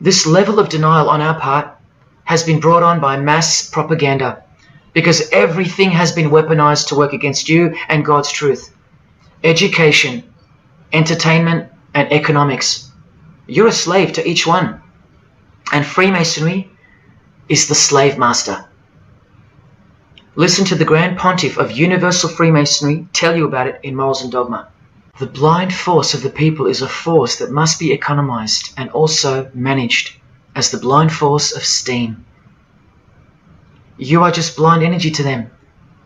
This level of denial on our part has been brought on by mass propaganda, because everything has been weaponized to work against you and God's truth. Education, entertainment, and economics. You're a slave to each one. And Freemasonry is the slave master. Listen to the Grand Pontiff of Universal Freemasonry tell you about it in Morals and Dogma. The blind force of the people is a force that must be economized and also managed as the blind force of steam. You are just blind energy to them,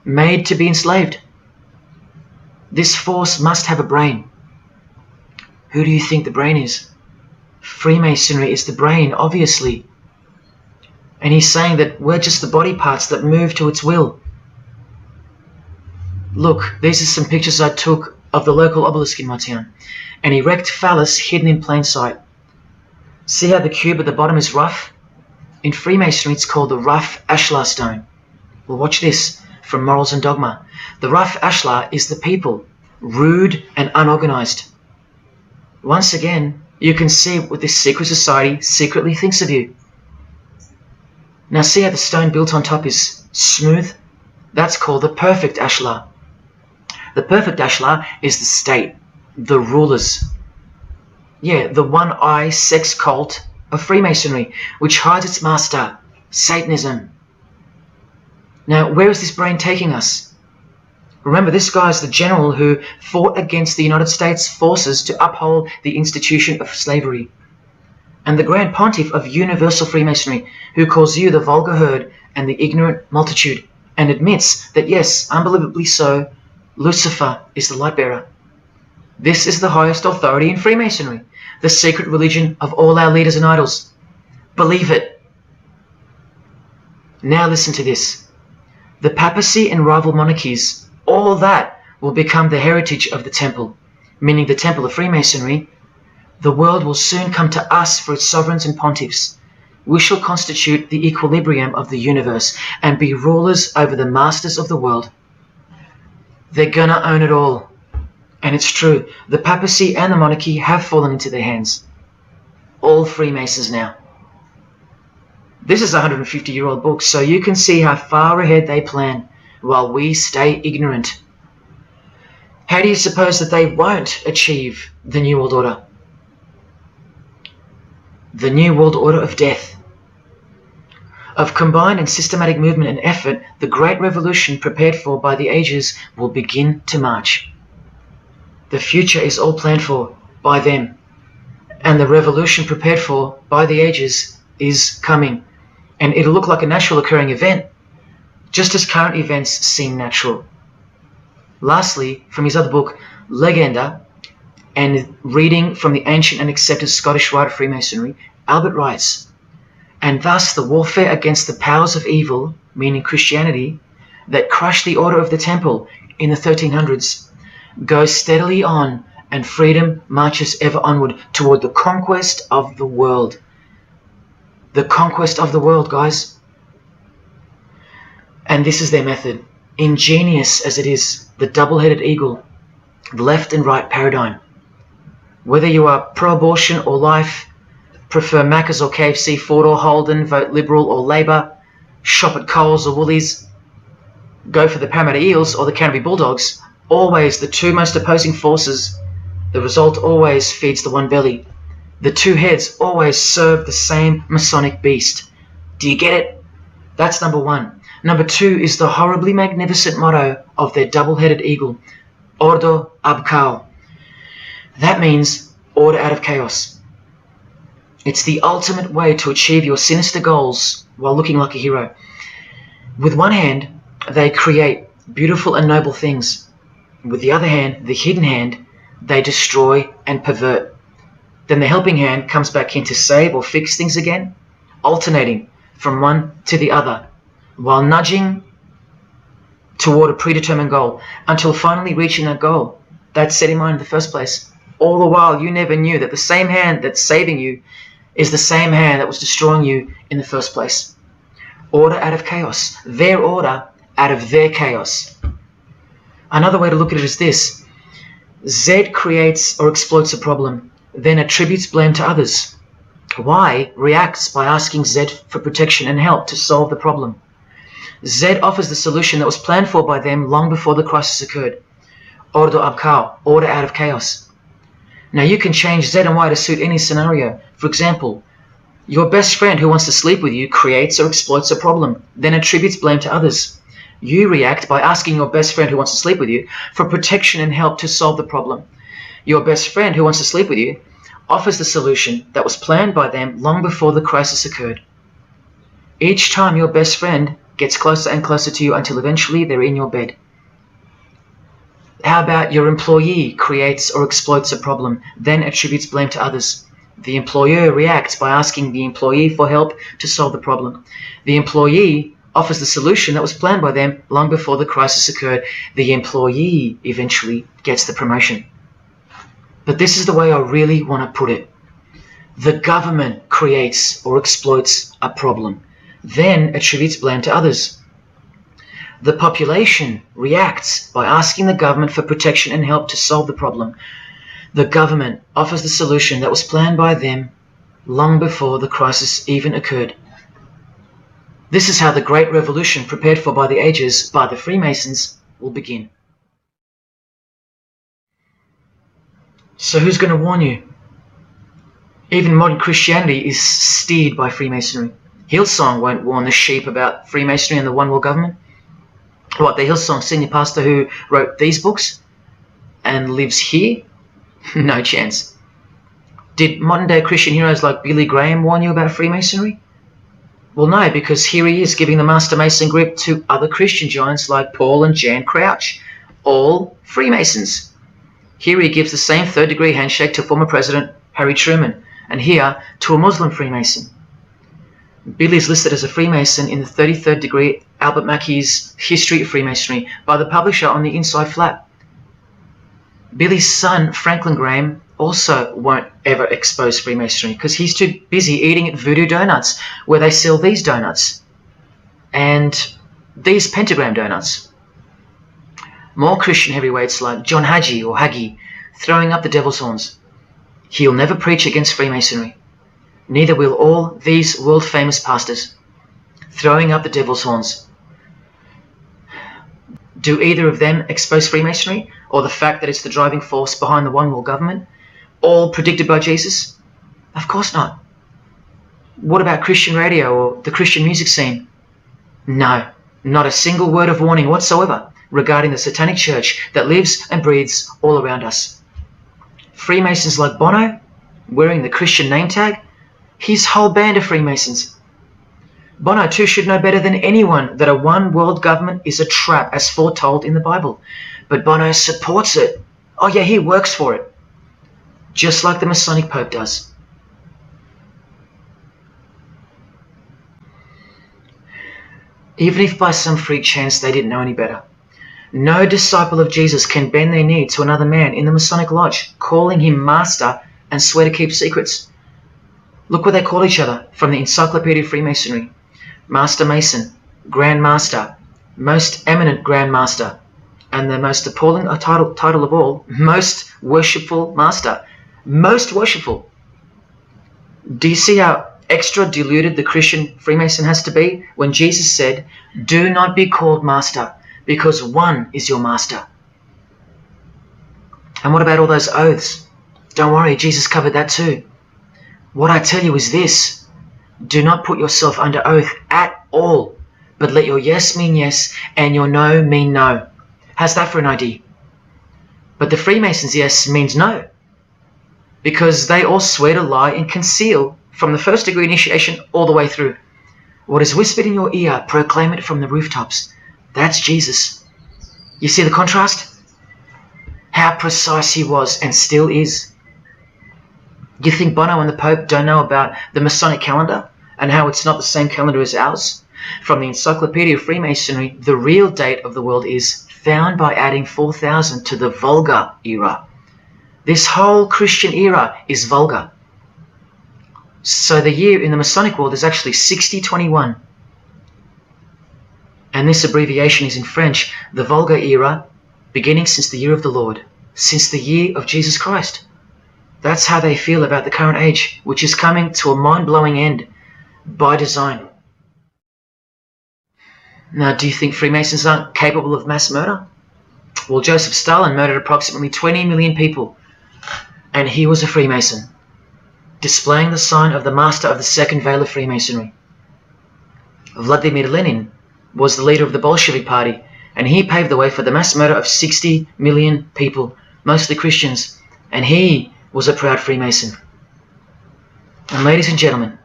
made to be enslaved. This force must have a brain. Who do you think the brain is? Freemasonry is the brain, obviously. And he's saying that we're just the body parts that move to its will. Look, these are some pictures I took of the local obelisk in my town. An erect phallus hidden in plain sight. See how the cube at the bottom is rough? In Freemasonry it's called the rough ashlar stone. Well, watch this from Morals and Dogma. The rough ashlar is the people, rude and unorganized. Once again, you can see what this secret society secretly thinks of you. Now see how the stone built on top is smooth? That's called the perfect ashlar. The perfect ashlar is the state, the rulers. Yeah, the one-eye sex cult of Freemasonry, which hides its master, Satanism. Now, where is this brain taking us? Remember, this guy is the general who fought against the United States forces to uphold the institution of slavery. And the Grand Pontiff of Universal Freemasonry, who calls you the vulgar herd and the ignorant multitude, and admits that, yes, unbelievably so, Lucifer is the light bearer. This is the highest authority in Freemasonry, the secret religion of all our leaders and idols. Believe it. Now listen to this. The papacy and rival monarchies, all that will become the heritage of the temple, meaning the temple of Freemasonry. The world will soon come to us for its sovereigns and pontiffs. We shall constitute the equilibrium of the universe and be rulers over the masters of the world. They're gonna own it all. And it's true, the papacy and the monarchy have fallen into their hands. All Freemasons now. This is a 150-year-old book, so you can see how far ahead they plan, while we stay ignorant. How do you suppose that they won't achieve the New World Order? The New World Order of death. Of combined and systematic movement and effort, the great revolution prepared for by the ages will begin to march. The future is all planned for by them, and the revolution prepared for by the ages is coming, and it'll look like a natural occurring event, just as current events seem natural. Lastly, from his other book, Legenda, and reading from the ancient and accepted Scottish rite of Freemasonry, Albert writes, and thus the warfare against the powers of evil, meaning Christianity, that crushed the order of the temple in the 1300s, goes steadily on, and freedom marches ever onward toward the conquest of the world. The conquest of the world, guys. And this is their method. Ingenious as it is, the double-headed eagle, the left and right paradigm. Whether you are pro-abortion or life, prefer Macca's or KFC, Ford or Holden, vote Liberal or Labour, shop at Coles or Woolies, go for the Parramatta Eels or the Canterbury Bulldogs, always the two most opposing forces, the result always feeds the one belly. The two heads always serve the same Masonic beast. Do you get it? That's number one. Number two is the horribly magnificent motto of their double-headed eagle, Ordo ab Chaos. That means order out of chaos. It's the ultimate way to achieve your sinister goals while looking like a hero. With one hand, they create beautiful and noble things. With the other hand, the hidden hand, they destroy and pervert. Then the helping hand comes back in to save or fix things again, alternating from one to the other, while nudging toward a predetermined goal, until finally reaching that goal that's set in mind in the first place. All the while, you never knew that the same hand that's saving you is the same hand that was destroying you in the first place. Order out of chaos. Their order out of their chaos. Another way to look at it is this. Z creates or exploits a problem, then attributes blame to others. Y reacts by asking Z for protection and help to solve the problem. Z offers the solution that was planned for by them long before the crisis occurred. Ordo ab Chaos, order out of chaos. Now you can change Z and Y to suit any scenario. For example, your best friend who wants to sleep with you creates or exploits a problem, then attributes blame to others. You react by asking your best friend who wants to sleep with you for protection and help to solve the problem. Your best friend who wants to sleep with you offers the solution that was planned by them long before the crisis occurred. Each time your best friend gets closer and closer to you until eventually they're in your bed. How about your employee creates or exploits a problem, then attributes blame to others? The employer reacts by asking the employee for help to solve the problem. The employee offers the solution that was planned by them long before the crisis occurred. The employee eventually gets the promotion. But this is the way I really want to put it. The government creates or exploits a problem, then attributes blame to others. The population reacts by asking the government for protection and help to solve the problem. The government offers the solution that was planned by them long before the crisis even occurred. This is how the Great Revolution, prepared for by the ages by the Freemasons, will begin. So who's going to warn you? Even modern Christianity is steered by Freemasonry. Hillsong won't warn the sheep about Freemasonry and the one world government. What, the Hillsong senior pastor who wrote these books and lives here? No chance. Did modern day Christian heroes like Billy Graham warn you about Freemasonry? Well, no, because here he is giving the Master Mason grip to other Christian giants like Paul and Jan Crouch, all Freemasons. Here he gives the same third-degree handshake to former President Harry Truman, and here to a Muslim Freemason. Billy is listed as a Freemason in the 33rd degree Albert Mackey's History of Freemasonry by the publisher on the inside flap. Billy's son, Franklin Graham, also won't ever expose Freemasonry because he's too busy eating at Voodoo Donuts, where they sell these donuts and these pentagram donuts. More Christian heavyweights like John Hagee or Hagee throwing up the devil's horns. He'll never preach against Freemasonry. Neither will all these world-famous pastors throwing up the devil's horns. Do either of them expose Freemasonry or the fact that it's the driving force behind the one world government, all predicted by Jesus? Of course not. What about Christian radio or the Christian music scene? No, not a single word of warning whatsoever regarding the satanic church that lives and breathes all around us. Freemasons like Bono, wearing the Christian name tag, his whole band of Freemasons. Bono too should know better than anyone that a one world government is a trap as foretold in the Bible. But Bono supports it. Oh yeah, he works for it. Just like the Masonic Pope does. Even if by some freak chance they didn't know any better. No disciple of Jesus can bend their knee to another man in the Masonic Lodge, calling him master and swear to keep secrets. Look what they call each other from the Encyclopedia of Freemasonry. Master Mason, Grand Master, Most Eminent Grand Master, and the most appalling title of all, Most Worshipful Master. Most worshipful. Do you see how extra diluted the Christian Freemason has to be when Jesus said, "Do not be called master, because one is your master"? And what about all those oaths? Don't worry, Jesus covered that too. What I tell you is this: do not put yourself under oath at all, but let your yes mean yes and your no mean no. How's that for an idea? But the Freemasons' yes means no, because they all swear to lie and conceal from the first degree initiation all the way through. What is whispered in your ear, proclaim it from the rooftops. That's Jesus. You see the contrast? How precise he was and still is. You think Bono and the Pope don't know about the Masonic calendar and how it's not the same calendar as ours? From the Encyclopedia of Freemasonry, the real date of the world is found by adding 4000 to the Vulgar era. This whole Christian era is vulgar. So the year in the Masonic world is actually 6021. And this abbreviation is in French, the Vulgar era, beginning since the year of the Lord, since the year of Jesus Christ. That's how they feel about the current age, which is coming to a mind-blowing end by design. Now, do you think Freemasons aren't capable of mass murder? Well, Joseph Stalin murdered approximately 20 million people, and he was a Freemason, displaying the sign of the master of the second veil of Freemasonry. Vladimir Lenin was the leader of the Bolshevik Party, and he paved the way for the mass murder of 60 million people, mostly Christians, and he was a proud Freemason. And ladies and gentlemen,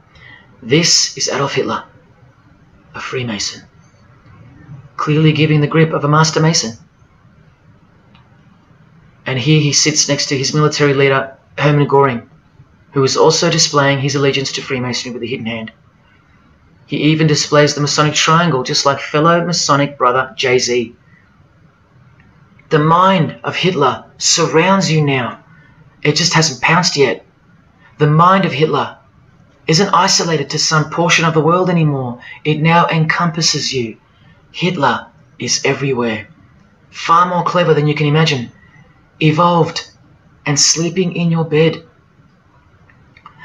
this is Adolf Hitler, a Freemason, clearly giving the grip of a Master Mason. And here he sits next to his military leader, Hermann Göring, who is also displaying his allegiance to Freemasonry with a hidden hand. He even displays the Masonic triangle, just like fellow Masonic brother Jay-Z. The mind of Hitler surrounds you now. It just hasn't pounced yet. The mind of Hitler isn't isolated to some portion of the world anymore. It now encompasses you. Hitler is everywhere. Far more clever than you can imagine. Evolved and sleeping in your bed.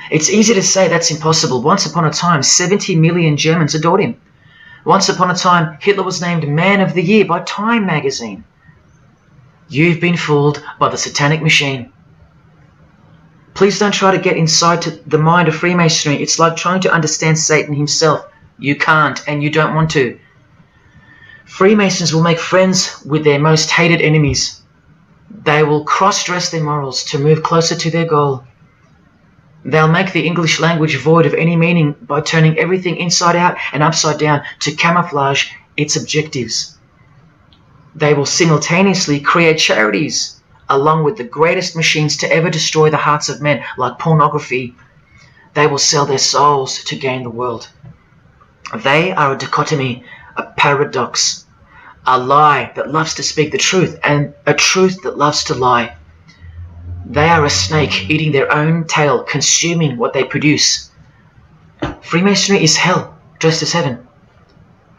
It's easy to say that's impossible. Once upon a time, 70 million Germans adored him. Once upon a time, Hitler was named Man of the Year by Time magazine. You've been fooled by the satanic machine. Please don't try to get inside to the mind of Freemasonry. It's like trying to understand Satan himself. You can't, and you don't want to. Freemasons will make friends with their most hated enemies. They will cross-dress their morals to move closer to their goal. They'll make the English language void of any meaning by turning everything inside out and upside down to camouflage its objectives. They will simultaneously create charities along with the greatest machines to ever destroy the hearts of men, like pornography. They will sell their souls to gain the world. They are a dichotomy, a paradox, a lie that loves to speak the truth and a truth that loves to lie. They are a snake eating their own tail, consuming what they produce. Freemasonry is hell dressed as heaven,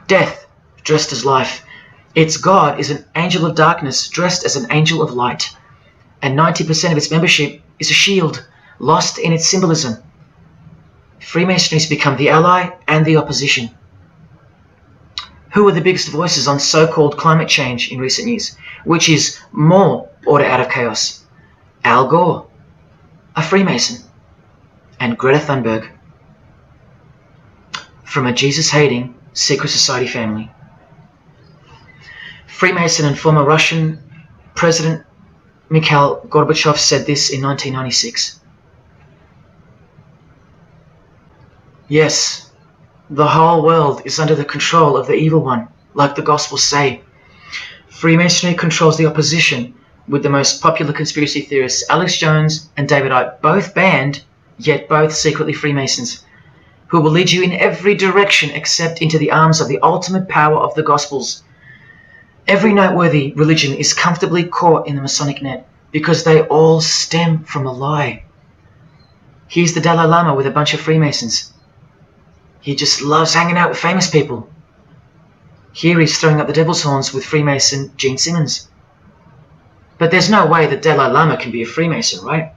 death dressed as life. Its God is an angel of darkness dressed as an angel of light, and 90% of its membership is a shield, lost in its symbolism. Freemasonry has become the ally and the opposition. Who are the biggest voices on so-called climate change in recent years? Which is more order out of chaos? Al Gore, a Freemason, and Greta Thunberg, from a Jesus-hating secret society family. Freemason and former Russian President Mikhail Gorbachev said this in 1996. Yes, the whole world is under the control of the evil one, like the Gospels say. Freemasonry controls the opposition, with the most popular conspiracy theorists, Alex Jones and David Icke, both banned, yet both secretly Freemasons, who will lead you in every direction except into the arms of the ultimate power of the Gospels. Every noteworthy religion is comfortably caught in the Masonic net, because they all stem from a lie. Here's the Dalai Lama with a bunch of Freemasons. He just loves hanging out with famous people. Here he's throwing up the devil's horns with Freemason Gene Simmons. But there's no way the Dalai Lama can be a Freemason, right?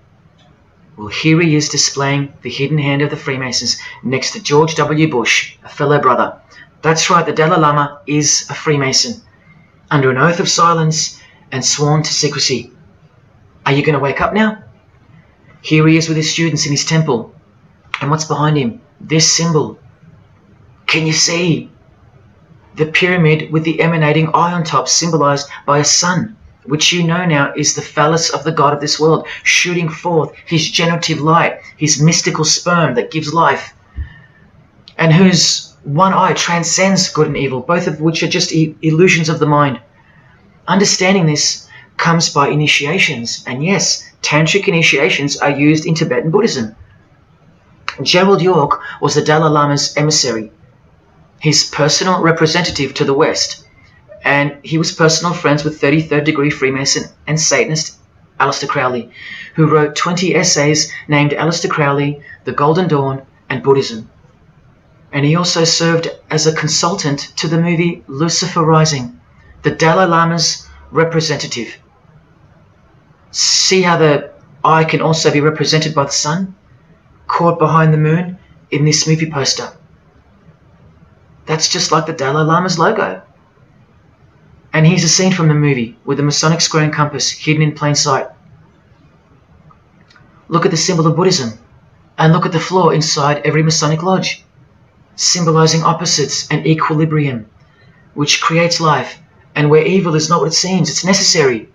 Well, here he is displaying the hidden hand of the Freemasons next to George W. Bush, a fellow brother. That's right, the Dalai Lama is a Freemason, under an oath of silence and sworn to secrecy. Are you going to wake up now? Here he is with his students in his temple. And what's behind him? This symbol. Can you see? The pyramid with the emanating eye on top, symbolized by a sun, which you know now is the phallus of the god of this world, shooting forth his generative light, his mystical sperm that gives life, and whose one eye transcends good and evil, both of which are just illusions of the mind. Understanding this comes by initiations, and yes, tantric initiations are used in Tibetan Buddhism. Gerald York was the Dalai Lama's emissary, his personal representative to the West, and he was personal friends with 33rd degree Freemason and Satanist Aleister Crowley, who wrote 20 essays named Aleister Crowley, The Golden Dawn, and Buddhism. And he also served as a consultant to the movie Lucifer Rising, the Dalai Lama's representative. See how the eye can also be represented by the sun, caught behind the moon in this movie poster. That's just like the Dalai Lama's logo. And here's a scene from the movie with the Masonic square and compass hidden in plain sight. Look at the symbol of Buddhism, and look at the floor inside every Masonic lodge, symbolizing opposites and equilibrium, which creates life, and where evil is not what it seems, it's necessary.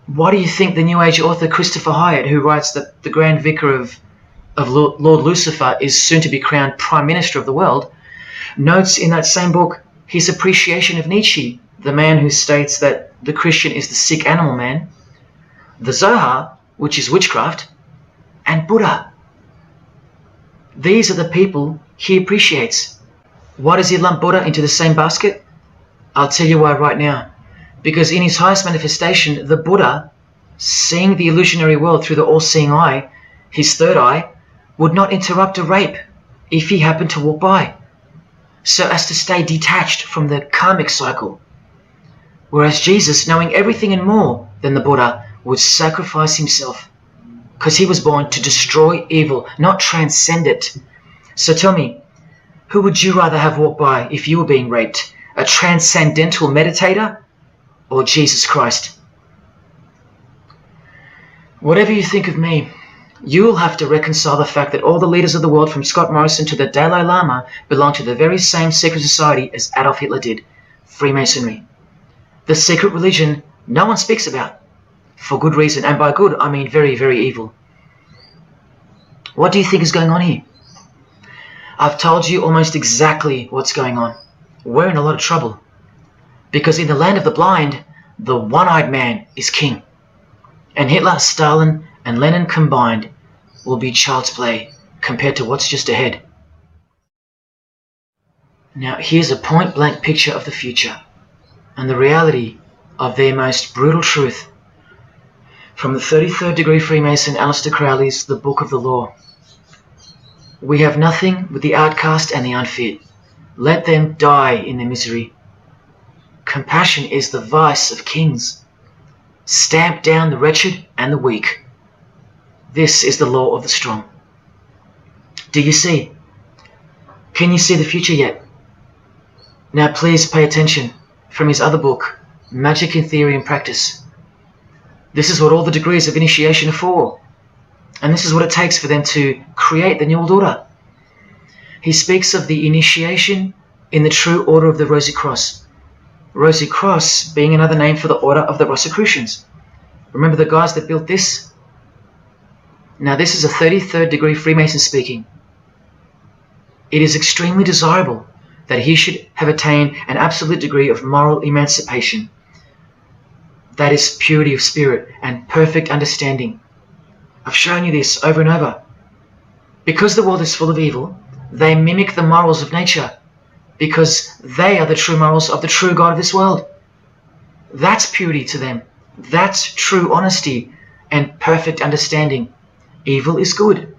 Why do you think the New Age author Christopher Hyatt, who writes that the Grand Vicar of Lord Lucifer is soon to be crowned Prime Minister of the world, notes in that same book his appreciation of Nietzsche, the man who states that the Christian is the sick animal man, the Zohar, which is witchcraft, and Buddha. These are the people he appreciates. Why does he lump Buddha into the same basket? I'll tell you why right now. Because in his highest manifestation, the Buddha, seeing the illusionary world through the all-seeing eye, his third eye, would not interrupt a rape if he happened to walk by, so as to stay detached from the karmic cycle. Whereas Jesus, knowing everything and more than the Buddha, would sacrifice himself, because he was born to destroy evil, not transcend it. So tell me, who would you rather have walk by if you were being raped? A transcendental meditator or Jesus Christ? Whatever you think of me, you'll have to reconcile the fact that all the leaders of the world, from Scott Morrison to the Dalai Lama, belong to the very same secret society as Adolf Hitler did, Freemasonry. The secret religion no one speaks about, for good reason, and by good I mean very, very evil. What do you think is going on here? I've told you almost exactly what's going on. We're in a lot of trouble, because in the land of the blind, the one-eyed man is king, and Hitler, Stalin, and Lenin combined will be child's play compared to what's just ahead. Now here's a point-blank picture of the future and the reality of their most brutal truth from the 33rd degree Freemason Aleister Crowley's The Book of the Law. We have nothing but the outcast and the unfit. Let them die in their misery. Compassion is the vice of kings. Stamp down the wretched and the weak. This is the law of the strong. Do you see? Can you see the future yet? Now please pay attention from his other book, Magic in Theory and Practice. This is what all the degrees of initiation are for. And this is what it takes for them to create the New World Order. He speaks of the initiation in the true order of the Rosy Cross. Rosy Cross being another name for the Order of the Rosicrucians. Remember the guys that built this? Now this is a 33rd degree Freemason speaking. It is extremely desirable that he should have attained an absolute degree of moral emancipation. That is purity of spirit and perfect understanding. I've shown you this over and over. Because the world is full of evil, they mimic the morals of nature, because they are the true morals of the true God of this world. That's purity to them. That's true honesty and perfect understanding. Evil is good.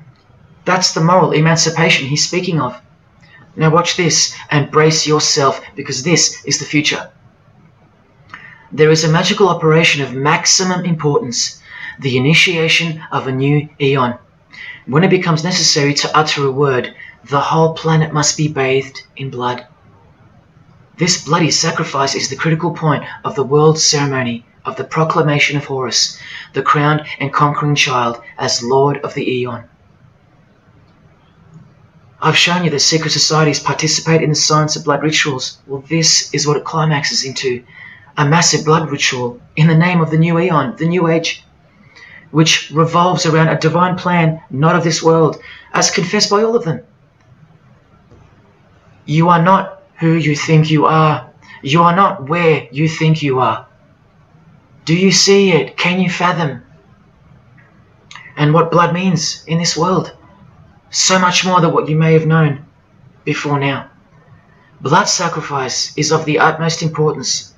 That's the moral emancipation he's speaking of. Now watch this and brace yourself, because this is the future. There is a magical operation of maximum importance, the initiation of a new eon. When it becomes necessary to utter a word, the whole planet must be bathed in blood. This bloody sacrifice is the critical point of the world ceremony of the proclamation of Horus, the crowned and conquering child, as Lord of the Eon. I've shown you that secret societies participate in the science of blood rituals. Well, this is what it climaxes into, a massive blood ritual in the name of the new Eon, the new age, which revolves around a divine plan not of this world, as confessed by all of them. You are not who you think you are. You are not where you think you are. Do you see it? Can you fathom? And what blood means in this world? So much more than what you may have known before now. Blood sacrifice is of the utmost importance.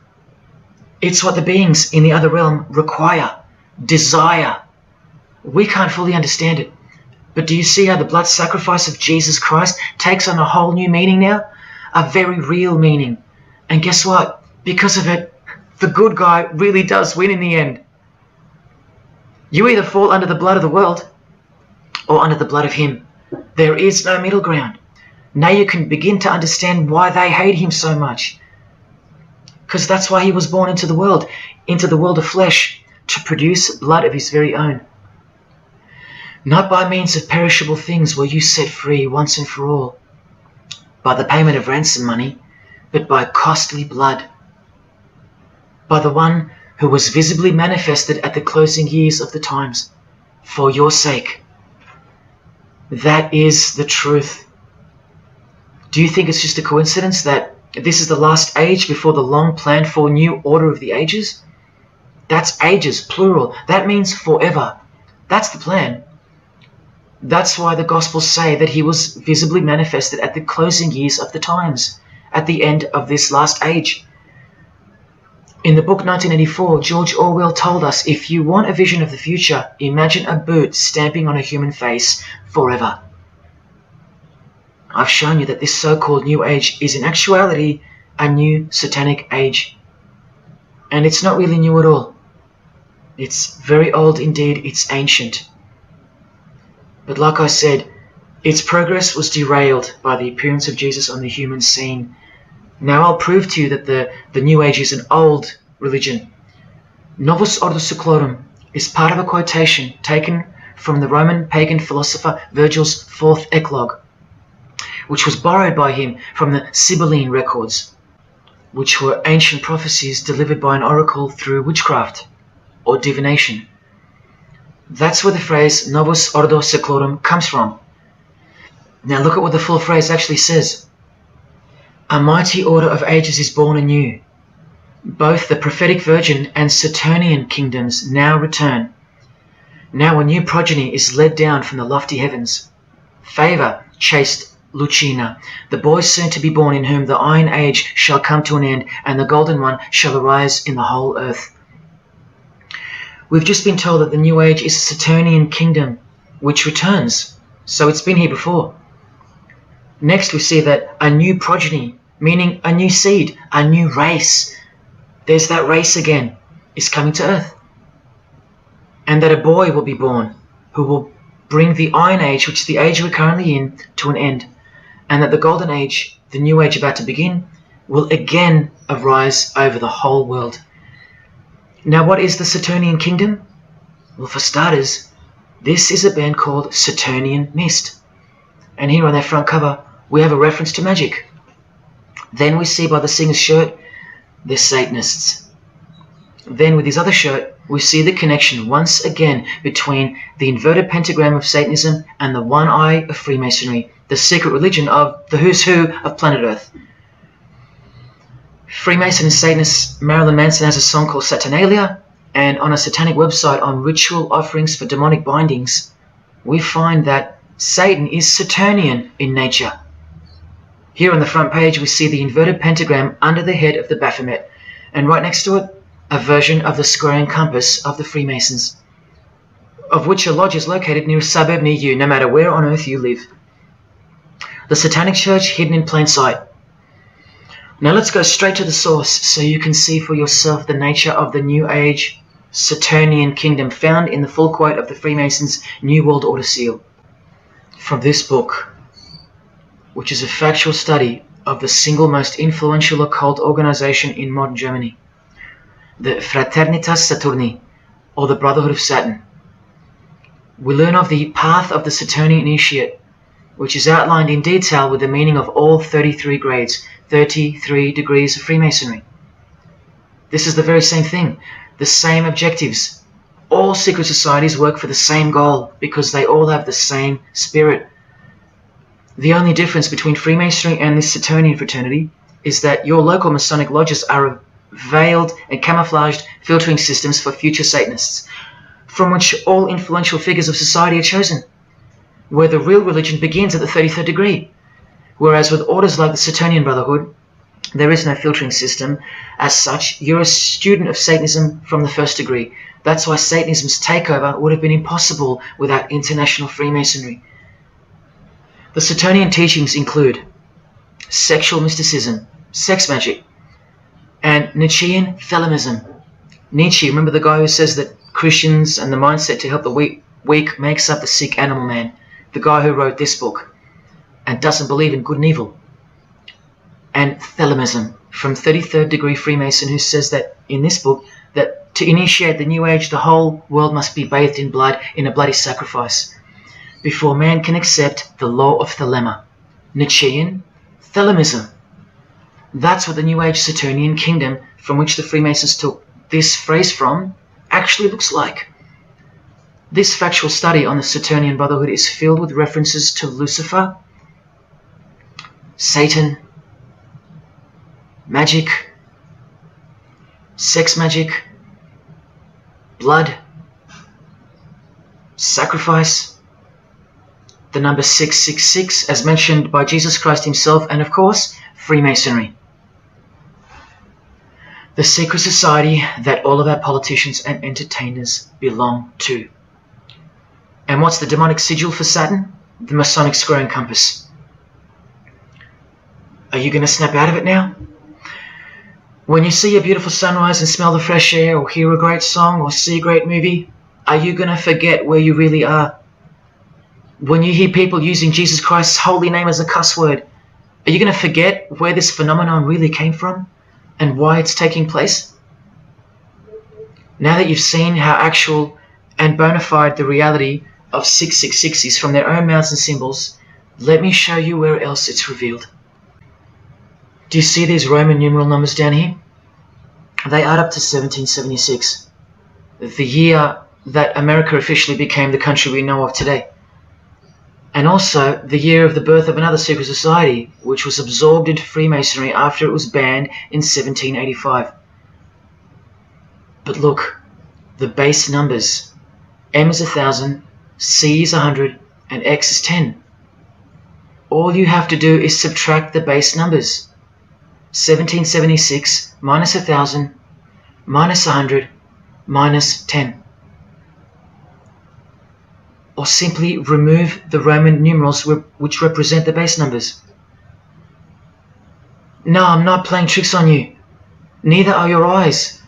It's what the beings in the other realm require, desire. We can't fully understand it. But do you see how the blood sacrifice of Jesus Christ takes on a whole new meaning now? A very real meaning. And guess what? Because of it, the good guy really does win in the end. You either fall under the blood of the world or under the blood of him. There is no middle ground. Now you can begin to understand why they hate him so much. Because that's why he was born into the world of flesh, to produce blood of his very own. Not by means of perishable things were you set free once and for all, by the payment of ransom money, but by costly blood, by the one who was visibly manifested at the closing years of the times, for your sake. That is the truth. Do you think it's just a coincidence that this is the last age before the long planned for new order of the ages? That's ages, plural. That means forever. That's the plan. That's why the Gospels say that he was visibly manifested at the closing years of the times, at the end of this last age. In the book 1984, George Orwell told us, if you want a vision of the future, imagine a boot stamping on a human face forever. I've shown you that this so-called New Age is in actuality a new satanic age. And it's not really new at all. It's very old indeed, it's ancient. But like I said, its progress was derailed by the appearance of Jesus on the human scene. Now I'll prove to you that the New Age is an old religion. Novus Ordo Seclorum is part of a quotation taken from the Roman pagan philosopher Virgil's fourth eclogue, which was borrowed by him from the Sibylline records, which were ancient prophecies delivered by an oracle through witchcraft or divination. That's where the phrase Novus Ordo Seclorum comes from. Now look at what the full phrase actually says. A mighty order of ages is born anew. Both the prophetic virgin and Saturnian kingdoms now return. Now a new progeny is led down from the lofty heavens. Favor, chaste Lucina, the boy soon to be born, in whom the iron age shall come to an end, and the golden one shall arise in the whole earth. We've just been told that the New Age is a Saturnian kingdom which returns, so it's been here before. Next we see that a new progeny, meaning a new seed, a new race, there's that race again, is coming to earth. And that a boy will be born who will bring the Iron Age, which is the age we're currently in, to an end. And that the Golden Age, the New Age about to begin, will again arise over the whole world. Now what is the Saturnian kingdom? Well, for starters, this is a band called Saturnian Mist. And here on their front cover, we have a reference to magic. Then we see by the singer's shirt, they're Satanists. Then with his other shirt, we see the connection once again between the inverted pentagram of Satanism and the one eye of Freemasonry, the secret religion of the who's who of planet Earth. Freemason and Satanist Marilyn Manson has a song called Saturnalia, and on a satanic website on ritual offerings for demonic bindings, we find that Satan is Saturnian in nature. Here on the front page we see the inverted pentagram under the head of the Baphomet, and right next to it, a version of the square and compass of the Freemasons, of which a lodge is located near a suburb near you, no matter where on earth you live. The Satanic Church hidden in plain sight. Now let's go straight to the source so you can see for yourself the nature of the New Age Saturnian kingdom found in the full quote of the Freemasons' New World Order seal. From this book, which is a factual study of the single most influential occult organization in modern Germany, the Fraternitas Saturni, or the Brotherhood of Saturn. We learn of the path of the Saturnian initiate, which is outlined in detail with the meaning of all 33 grades, 33 degrees of Freemasonry. This is the very same thing, the same objectives. All secret societies work for the same goal because they all have the same spirit. The only difference between Freemasonry and this Saturnian fraternity is that your local Masonic lodges are veiled and camouflaged filtering systems for future Satanists, from which all influential figures of society are chosen, where the real religion begins at the 33rd degree. Whereas with orders like the Saturnian Brotherhood, there is no filtering system. As such, you're a student of Satanism from the first degree. That's why Satanism's takeover would have been impossible without international Freemasonry. The Saturnian teachings include sexual mysticism, sex magic, and Nietzschean Thelemism. Nietzsche, remember the guy who says that Christians and the mindset to help the weak makes up the sick animal man? The guy who wrote this book and doesn't believe in good and evil. And Thelemism from 33rd degree Freemason, who says that in this book that to initiate the New Age, the whole world must be bathed in blood in a bloody sacrifice before man can accept the law of Thelema. Nietzschean Thelemism. That's what the New Age Saturnian kingdom, from which the Freemasons took this phrase from, actually looks like. This factual study on the Saturnian Brotherhood is filled with references to Lucifer, Satan, magic, sex magic, blood, sacrifice, the number 666 as mentioned by Jesus Christ himself, and of course, Freemasonry. The secret society that all of our politicians and entertainers belong to. And what's the demonic sigil for Saturn? The Masonic square and compass. Are you going to snap out of it now? When you see a beautiful sunrise and smell the fresh air, or hear a great song, or see a great movie, are you going to forget where you really are? When you hear people using Jesus Christ's holy name as a cuss word, are you going to forget where this phenomenon really came from and why it's taking place? Now that you've seen how actual and bona fide the reality of 666 is from their own mouths and symbols, let me show you where else it's revealed. Do you see these Roman numeral numbers down here? They add up to 1776, the year that America officially became the country we know of today. And also the year of the birth of another secret society, which was absorbed into Freemasonry after it was banned in 1785. But look, the base numbers. M is 1000, C is 100, and X is 10. All you have to do is subtract the base numbers. 1776 minus 1000 minus 100 minus 10. Or simply remove the Roman numerals which represent the base numbers. No, I'm not playing tricks on you. Neither are your eyes.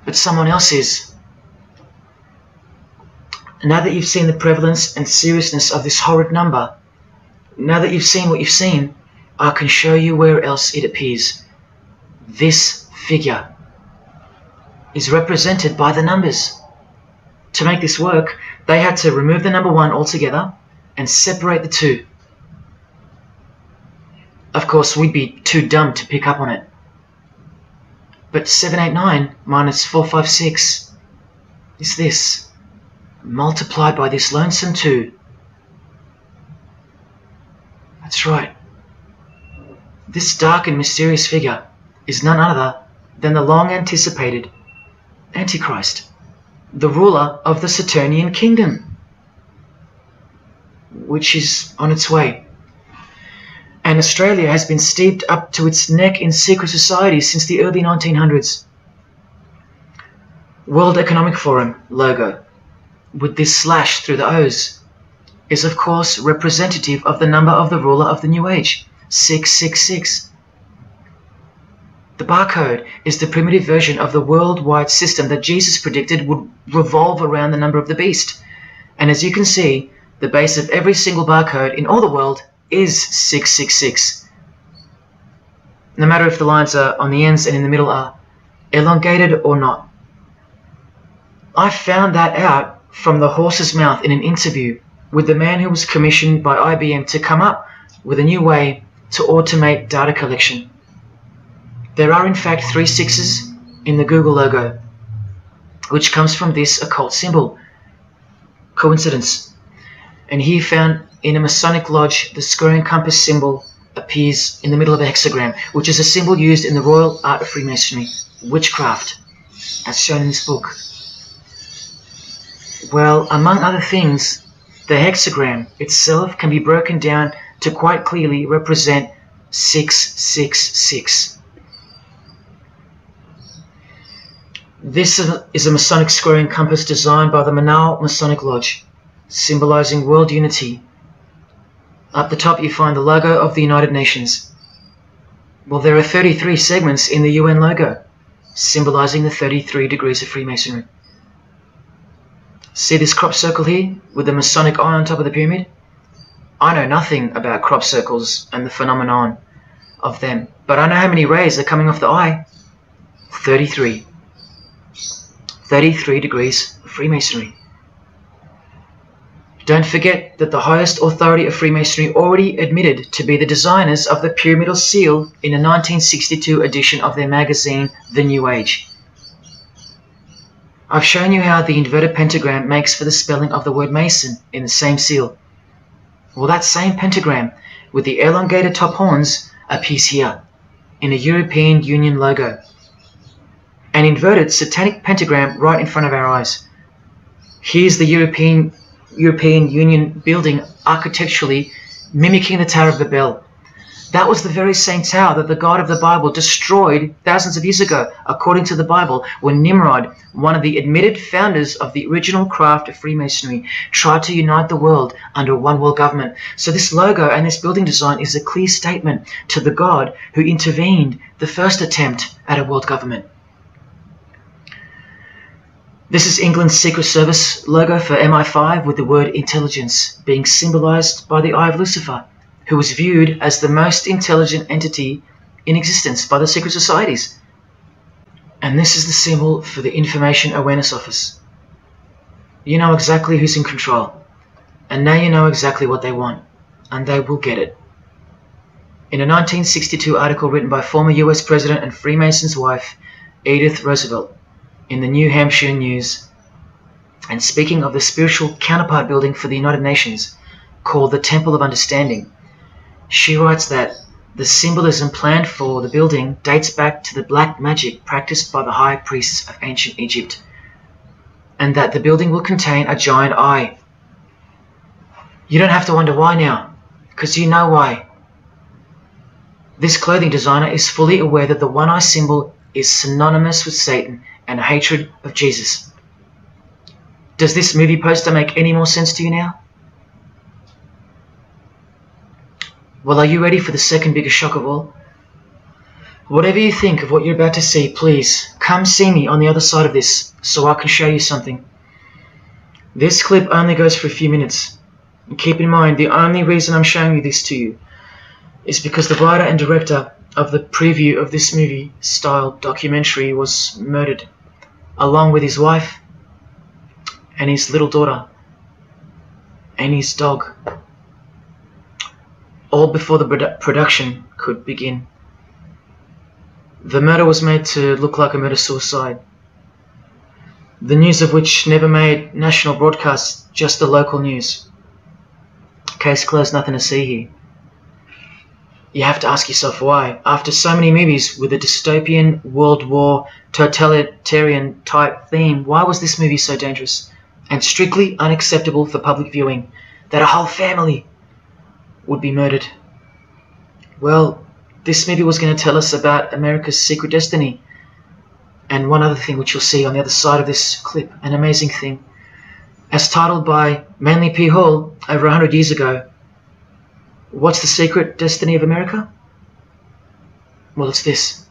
But someone else is. Now that you've seen the prevalence and seriousness of this horrid number, now that you've seen what you've seen, I can show you where else it appears. This figure is represented by the numbers. To make this work, they had to remove the number 1 altogether and separate the 2. Of course, we'd be too dumb to pick up on it. But 789 minus 456 is this, multiplied by this lonesome 2. That's right. This dark and mysterious figure is none other than the long-anticipated Antichrist, the ruler of the Saturnian kingdom, which is on its way. And Australia has been steeped up to its neck in secret societies since the early 1900s. World Economic Forum logo, with this slash through the O's, is of course representative of the number of the ruler of the New Age, 666. The barcode is the primitive version of the worldwide system that Jesus predicted would revolve around the number of the beast. And as you can see, the base of every single barcode in all the world is 666. No matter if the lines are on the ends and in the middle are elongated or not. I found that out from the horse's mouth in an interview with the man who was commissioned by IBM to come up with a new way to automate data collection. There are in fact 3 sixes in the Google logo, which comes from this occult symbol. Coincidence? And he found in a Masonic lodge the square and compass symbol appears in the middle of a hexagram, which is a symbol used in the royal art of Freemasonry, witchcraft, as shown in this book. Well, among other things, the hexagram itself can be broken down to quite clearly represent 666. This is a Masonic square and compass designed by the Manal Masonic Lodge, symbolizing world unity. Up the top you find the logo of the United Nations. Well, there are 33 segments in the UN logo, symbolizing the 33 degrees of Freemasonry. See this crop circle here, with the Masonic eye on top of the pyramid? I know nothing about crop circles and the phenomenon of them, but I know how many rays are coming off the eye. 33. 33 degrees of Freemasonry. Don't forget that the highest authority of Freemasonry already admitted to be the designers of the pyramidal seal in a 1962 edition of their magazine, The New Age. I've shown you how the inverted pentagram makes for the spelling of the word Mason in the same seal. Well, that same pentagram with the elongated top horns appears here in a European Union logo. an inverted satanic pentagram right in front of our eyes. Here's the European Union building architecturally mimicking the Tower of Babel. That was the very same tower that the God of the Bible destroyed thousands of years ago, according to the Bible, when Nimrod, one of the admitted founders of the original craft of Freemasonry, tried to unite the world under a one-world government. So this logo and this building design is a clear statement to the God who intervened the first attempt at a world government. This is England's Secret Service logo for MI5, with the word intelligence being symbolized by the eye of Lucifer, who was viewed as the most intelligent entity in existence by the secret societies. And this is the symbol for the Information Awareness Office. You know exactly who's in control, and now you know exactly what they want, and they will get it. In a 1962 article written by former US President and Freemason's wife, Edith Roosevelt, in the New Hampshire News, and speaking of the spiritual counterpart building for the United Nations, called the Temple of Understanding, she writes that the symbolism planned for the building dates back to the black magic practiced by the high priests of ancient Egypt, and that the building will contain a giant eye. You don't have to wonder why now, because you know why. This clothing designer is fully aware that the one-eye symbol is synonymous with Satan and hatred of Jesus. Does this movie poster make any more sense to you now? Well, are you ready for the second biggest shock of all? Whatever you think of what you're about to see, please come see me on the other side of this so I can show you something. This clip only goes for a few minutes. And keep in mind, the only reason I'm showing you this to you is because the writer and director of the preview of this movie-style documentary was murdered, along with his wife and his little daughter and his dog, all before the production could begin. The murder was made to look like a murder-suicide, the news of which never made national broadcasts, just the local news. Case closed, nothing to see here. You have to ask yourself why. After so many movies with a dystopian, World War, totalitarian type theme, why was this movie so dangerous and strictly unacceptable for public viewing that a whole family would be murdered? Well, this movie was going to tell us about America's secret destiny. And one other thing which you'll see on the other side of this clip, an amazing thing. As titled by Manly P. Hall over 100 years ago, what's the secret destiny of America? Well, it's this.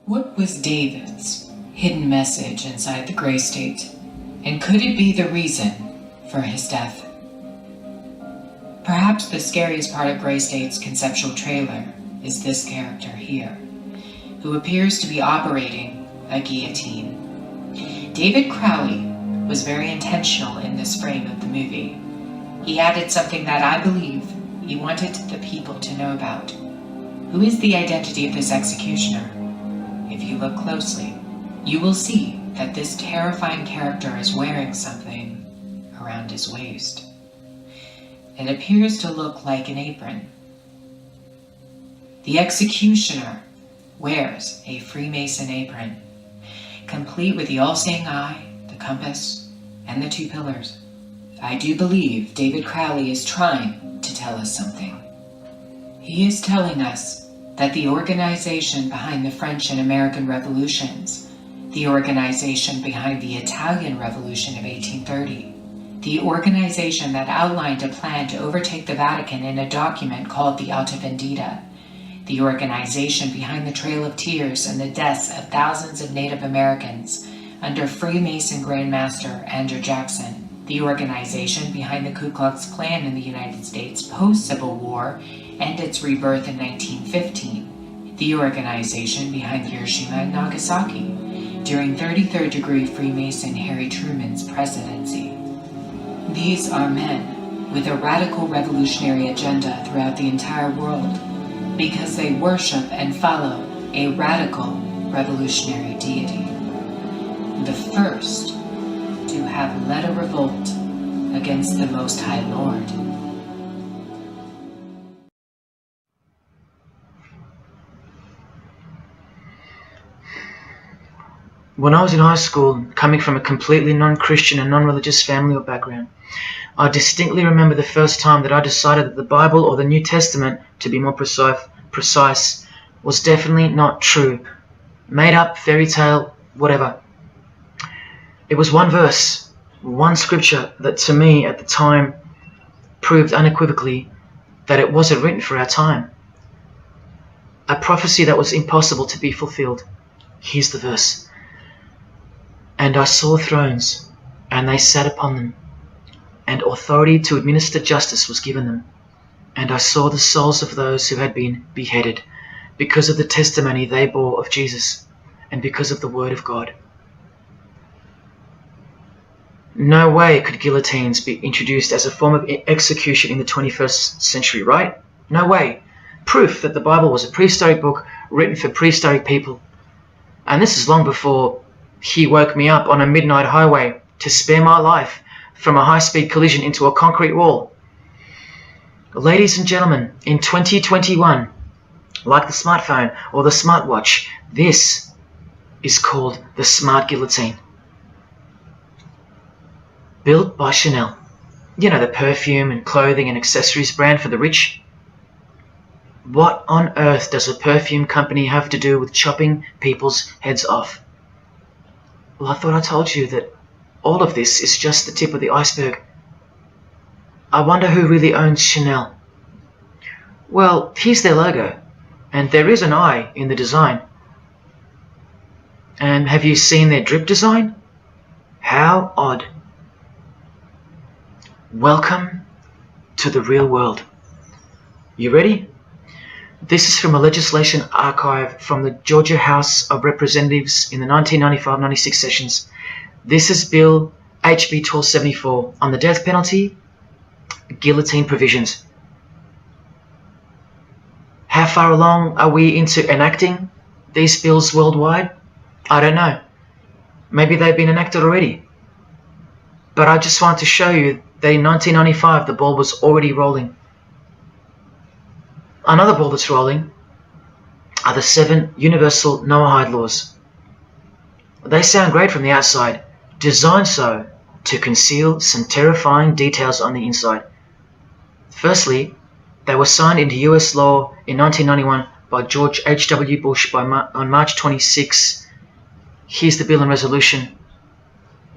What was David's hidden message inside the gray state? And could it be the reason for his death? Perhaps the scariest part of Gray State's conceptual trailer is this character here, who appears to be operating a guillotine. David Crowley was very intentional in this frame of the movie. He added something that I believe he wanted the people to know about. Who is the identity of this executioner? If you look closely, you will see that this terrifying character is wearing something around his waist. It appears to look like an apron. The executioner wears a Freemason apron, complete with the all-seeing eye, the compass, and the 2 pillars. I do believe David Crowley is trying to tell us something. He is telling us that the organization behind the French and American revolutions, the organization behind the Italian Revolution of 1830, the organization that outlined a plan to overtake the Vatican in a document called the Alta Vendita, the organization behind the Trail of Tears and the deaths of thousands of Native Americans under Freemason Grand Master Andrew Jackson, the organization behind the Ku Klux Klan in the United States post-Civil War and its rebirth in 1915, the organization behind Hiroshima and Nagasaki during 33rd degree Freemason Harry Truman's presidency. These are men with a radical revolutionary agenda throughout the entire world because they worship and follow a radical revolutionary deity. The first to have led a revolt against the Most High Lord. When I was in high school, coming from a completely non-Christian and non-religious family or background, I distinctly remember the first time that I decided that the Bible, or the New Testament, to be more precise, was definitely not true. Made up, fairy tale, whatever. It was one verse, one scripture that to me at the time proved unequivocally that it wasn't written for our time. A prophecy that was impossible to be fulfilled. Here's the verse. And I saw thrones, and they sat upon them, and authority to administer justice was given them. And I saw the souls of those who had been beheaded, because of the testimony they bore of Jesus, and because of the word of God. No way could guillotines be introduced as a form of execution in the 21st century, right? No way. Proof that the Bible was a prehistoric book written for prehistoric people. And this is long before he woke me up on a midnight highway to spare my life from a high-speed collision into a concrete wall. Ladies and gentlemen, in 2021, like the smartphone or the smartwatch, this is called the smart guillotine. Built by Chanel. You know, the perfume and clothing and accessories brand for the rich. What on earth does a perfume company have to do with chopping people's heads off? Well, I thought I told you that all of this is just the tip of the iceberg. I wonder who really owns Chanel. Well, here's their logo, and there is an eye in the design. And have you seen their drip design? How odd. Welcome to the real world. You ready? This is from a legislation archive from the Georgia House of Representatives in the 1995-96 sessions. This is Bill HB 1274 on the death penalty, guillotine provisions. How far along are we into enacting these bills worldwide? I don't know. Maybe they've been enacted already. But I just want to show you that in 1995 the ball was already rolling. Another ball that's rolling are the 7 universal Noahide laws. They sound great from the outside, designed so to conceal some terrifying details on the inside. Firstly, they were signed into US law in 1991 by George H.W. Bush on March 26. Here's the bill and resolution.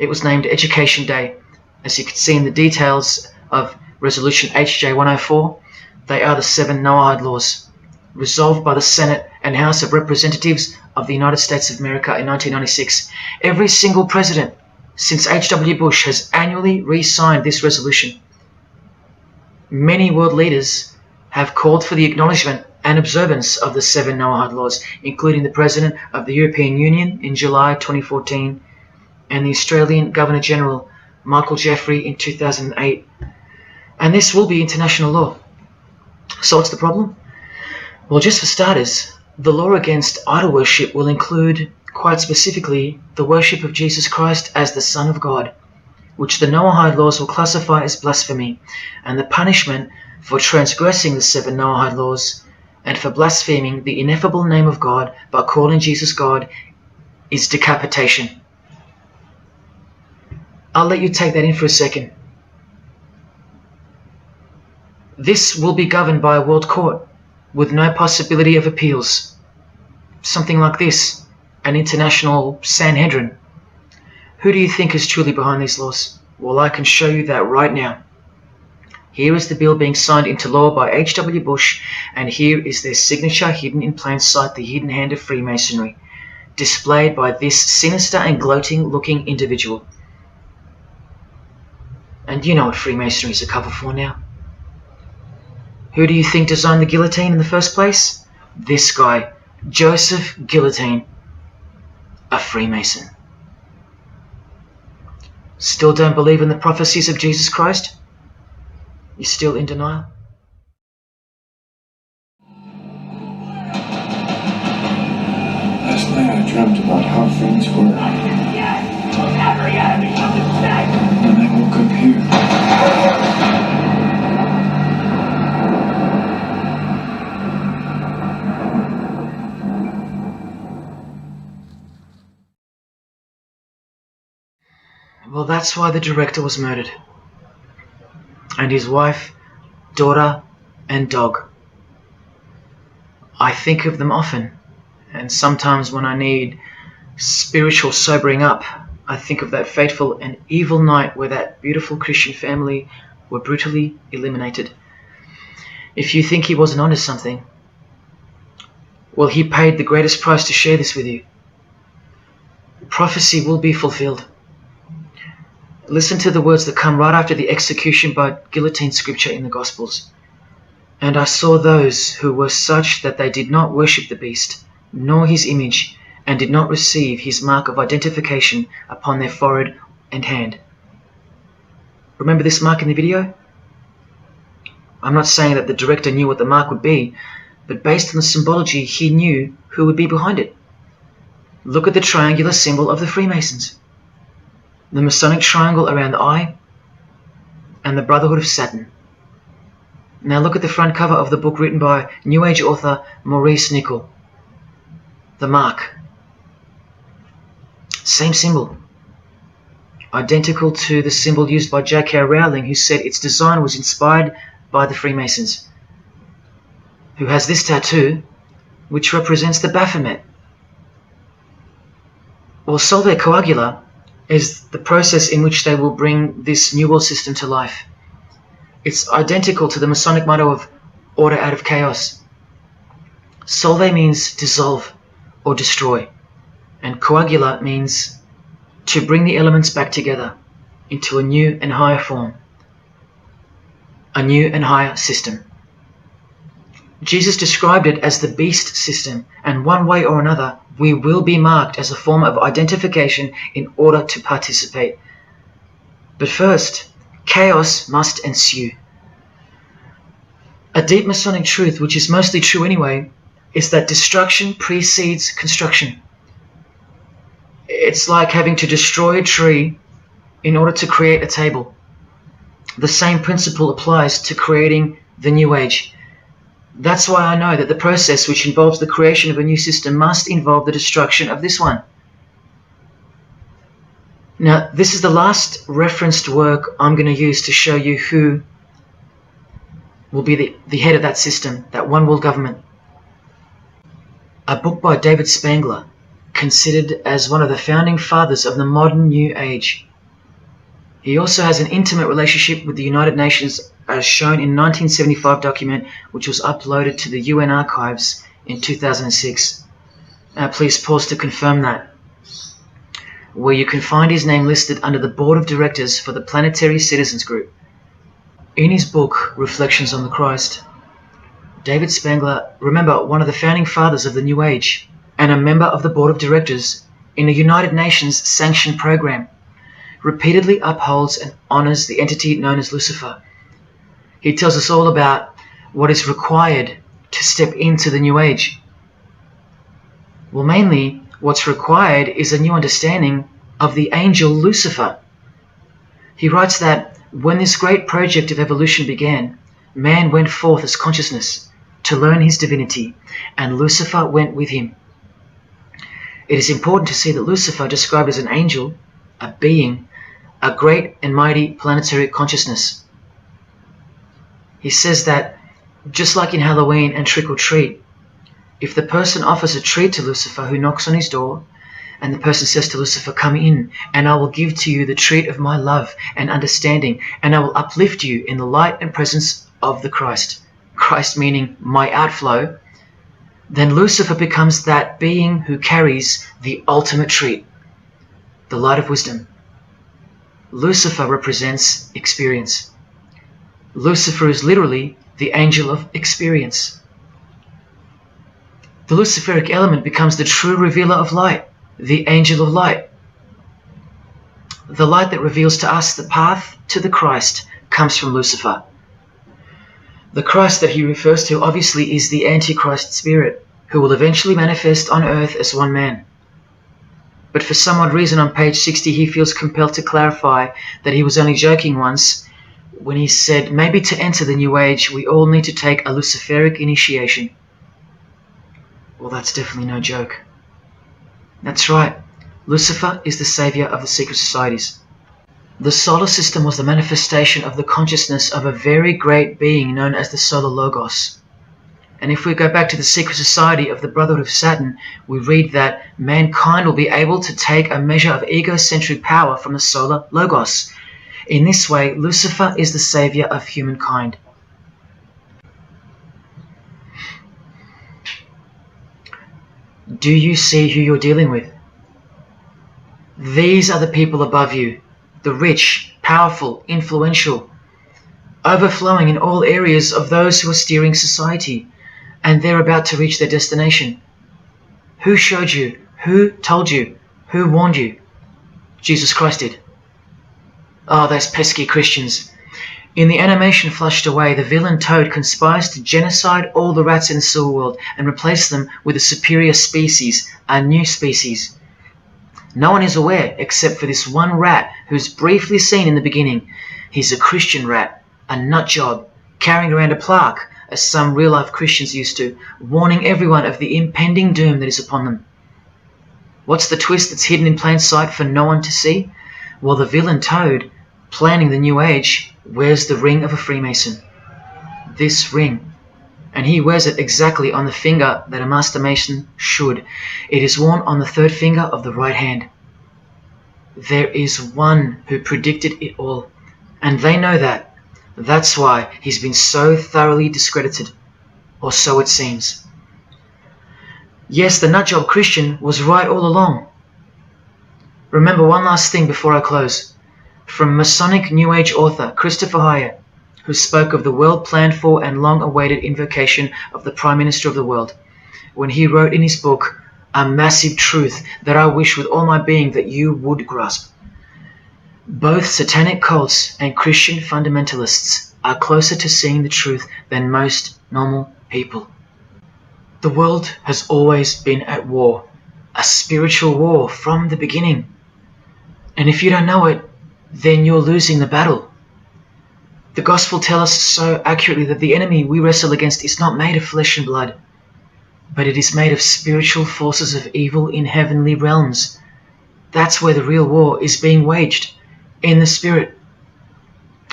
It was named Education Day. As you can see in the details of Resolution HJ 104, they are the 7 Noahide laws, resolved by the Senate and House of Representatives of the United States of America in 1996. Every single president since H.W. Bush has annually re-signed this resolution. Many world leaders have called for the acknowledgement and observance of the 7 Noahide laws, including the President of the European Union in July 2014 and the Australian Governor-General Michael Jeffrey in 2008. And this will be international law. So what's the problem? Well, just for starters, the law against idol worship will include, quite specifically, the worship of Jesus Christ as the Son of God, which the Noahide laws will classify as blasphemy, and the punishment for transgressing the 7 Noahide laws and for blaspheming the ineffable name of God by calling Jesus God is decapitation. I'll let you take that in for a second. This will be governed by a world court with no possibility of appeals. Something like this, an international Sanhedrin. Who do you think is truly behind these laws? Well, I can show you that right now. Here is the bill being signed into law by H.W. Bush, and here is their signature hidden in plain sight, the hidden hand of Freemasonry, displayed by this sinister and gloating looking individual. And you know what Freemasonry is a cover for now. Who do you think designed the guillotine in the first place? This guy, Joseph Guillotine, a Freemason. Still don't believe in the prophecies of Jesus Christ? You're still in denial? Last night I dreamt about how things were. And then I woke up here. Well, that's why the director was murdered. And his wife, daughter, and dog. I think of them often, and sometimes when I need spiritual sobering up, I think of that fateful and evil night where that beautiful Christian family were brutally eliminated. If you think he wasn't onto something, well, he paid the greatest price to share this with you. Prophecy will be fulfilled. Listen to the words that come right after the execution by guillotine scripture in the Gospels. And I saw those who were such that they did not worship the beast, nor his image, and did not receive his mark of identification upon their forehead and hand. Remember this mark in the video? I'm not saying that the director knew what the mark would be, but based on the symbology, he knew who would be behind it. Look at the triangular symbol of the Freemasons. The Masonic triangle around the eye, and the Brotherhood of Saturn. Now look at the front cover of the book written by New Age author Maurice Nicoll. The mark. Same symbol. Identical to the symbol used by J.K. Rowling, who said its design was inspired by the Freemasons. Who has this tattoo, which represents the Baphomet. Well, Solve Coagula is the process in which they will bring this New World system to life. It's identical to the Masonic motto of order out of chaos. Solve means dissolve or destroy, and coagula means to bring the elements back together into a new and higher form, a new and higher system. Jesus described it as the beast system, and one way or another, we will be marked as a form of identification in order to participate. But first, chaos must ensue. A deep Masonic truth, which is mostly true anyway, is that destruction precedes construction. It's like having to destroy a tree in order to create a table. The same principle applies to creating the New Age. That's why I know that the process which involves the creation of a new system must involve the destruction of this one. Now, this is the last referenced work I'm going to use to show you who will be the head of that system, that one world government. A book by David Spangler, considered as one of the founding fathers of the modern New Age. He also has an intimate relationship with the United Nations, as shown in a 1975 document which was uploaded to the UN archives in 2006. Please pause to confirm that, where you can find his name listed under the board of directors for the Planetary Citizens Group. In his book, Reflections on the Christ, David Spangler, remember, one of the founding fathers of the New Age and a member of the board of directors in a United Nations sanctioned program, repeatedly upholds and honors the entity known as Lucifer. He tells us all about what is required to step into the New Age. Well, mainly, what's required is a new understanding of the angel Lucifer. He writes that when this great project of evolution began, man went forth as consciousness to learn his divinity, and Lucifer went with him. It is important to see that Lucifer, described as an angel, a being, a great and mighty planetary consciousness. He says that, just like in Halloween and trick or treat, if the person offers a treat to Lucifer who knocks on his door, and the person says to Lucifer, "Come in, and I will give to you the treat of my love and understanding, and I will uplift you in the light and presence of the Christ," Christ meaning my outflow, then Lucifer becomes that being who carries the ultimate treat, the light of wisdom. Lucifer represents experience. Lucifer is literally the angel of experience. The Luciferic element becomes the true revealer of light, the angel of light. The light that reveals to us the path to the Christ comes from Lucifer. The Christ that he refers to obviously is the Antichrist spirit, who will eventually manifest on earth as one man. But for some odd reason on page 60 he feels compelled to clarify that he was only joking once when he said maybe to enter the New Age we all need to take a Luciferic initiation. Well, that's definitely no joke. That's right, Lucifer is the savior of the secret societies. The solar system was the manifestation of the consciousness of a very great being known as the Solar Logos. And if we go back to the secret society of the Brotherhood of Saturn, we read that mankind will be able to take a measure of egocentric power from the Solar Logos. In this way, Lucifer is the savior of humankind. Do you see who you're dealing with? These are the people above you, the rich, powerful, influential, overflowing in all areas of those who are steering society, and they're about to reach their destination. Who showed you? Who told you? Who warned you? Jesus Christ did. Oh, those pesky Christians. In the animation Flushed Away, the villain Toad conspires to genocide all the rats in the sewer world and replace them with a superior species, a new species. No one is aware except for this one rat who's briefly seen in the beginning. He's a Christian rat, a nut job, carrying around a plaque, as some real-life Christians used to, warning everyone of the impending doom that is upon them. What's the twist that's hidden in plain sight for no one to see? Well, the villain Toad, planning the New Age, wears the ring of a Freemason. This ring. And he wears it exactly on the finger that a Master Mason should. It is worn on the third finger of the right hand. There is one who predicted it all, and they know that. That's why he's been so thoroughly discredited, or so it seems. Yes, the nutjob Christian was right all along. Remember one last thing before I close. From Masonic New Age author Christopher Hyatt, who spoke of the well-planned-for and long-awaited invocation of the Prime Minister of the world, when he wrote in his book, a massive truth that I wish with all my being that you would grasp. Both satanic cults and Christian fundamentalists are closer to seeing the truth than most normal people. The world has always been at war, a spiritual war from the beginning. And if you don't know it, then you're losing the battle. The Gospel tells us so accurately that the enemy we wrestle against is not made of flesh and blood, but it is made of spiritual forces of evil in heavenly realms. That's where the real war is being waged, in the spirit.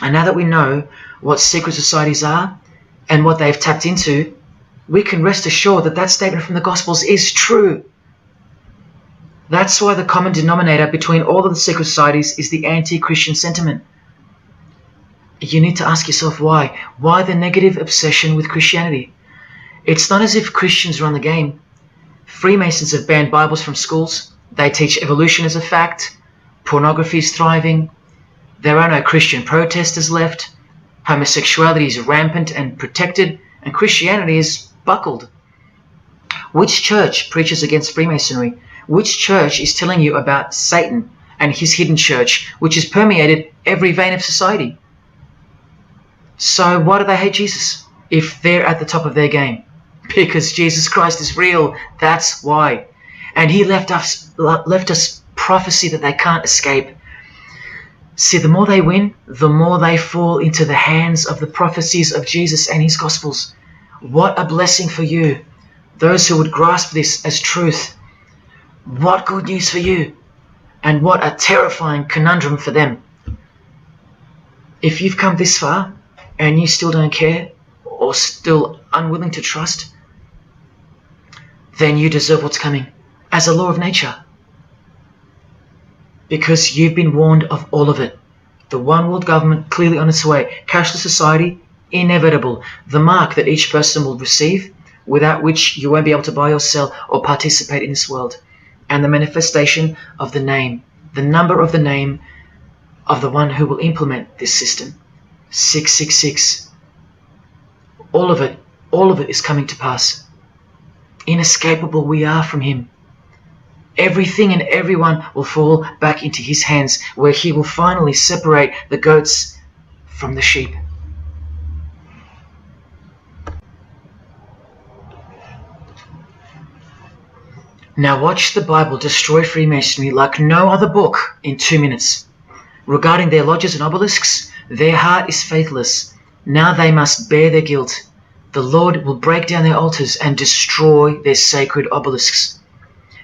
And now that we know what secret societies are and what they've tapped into, we can rest assured that that statement from the Gospels is true. That's why the common denominator between all of the secret societies is the anti-Christian sentiment. You need to ask yourself why. Why the negative obsession with Christianity? It's not as if Christians run the game. Freemasons have banned Bibles from schools. They teach evolution as a fact. Pornography is thriving. There are no Christian protesters left. Homosexuality is rampant and protected, and Christianity is buckled. Which church preaches against Freemasonry? Which church is telling you about Satan and his hidden church, which has permeated every vein of society? So why do they hate Jesus if they're at the top of their game? Because Jesus Christ is real, that's why. And he left us prophecy that they can't escape. See, the more they win, the more they fall into the hands of the prophecies of Jesus and his Gospels. What a blessing for you, those who would grasp this as truth. What good news for you, and what a terrifying conundrum for them. If you've come this far, and you still don't care, or still unwilling to trust, then you deserve what's coming as a law of nature. Because you've been warned of all of it. The one world government clearly on its way. Cashless society, inevitable. The mark that each person will receive, without which you won't be able to buy or sell or participate in this world. And the manifestation of the name, the number of the name of the one who will implement this system. 666. All of it is coming to pass. Inescapable we are from him. Everything and everyone will fall back into his hands, where he will finally separate the goats from the sheep. Now watch the Bible destroy Freemasonry like no other book in 2 minutes. Regarding their lodges and obelisks, their heart is faithless. Now they must bear their guilt. The Lord will break down their altars and destroy their sacred obelisks.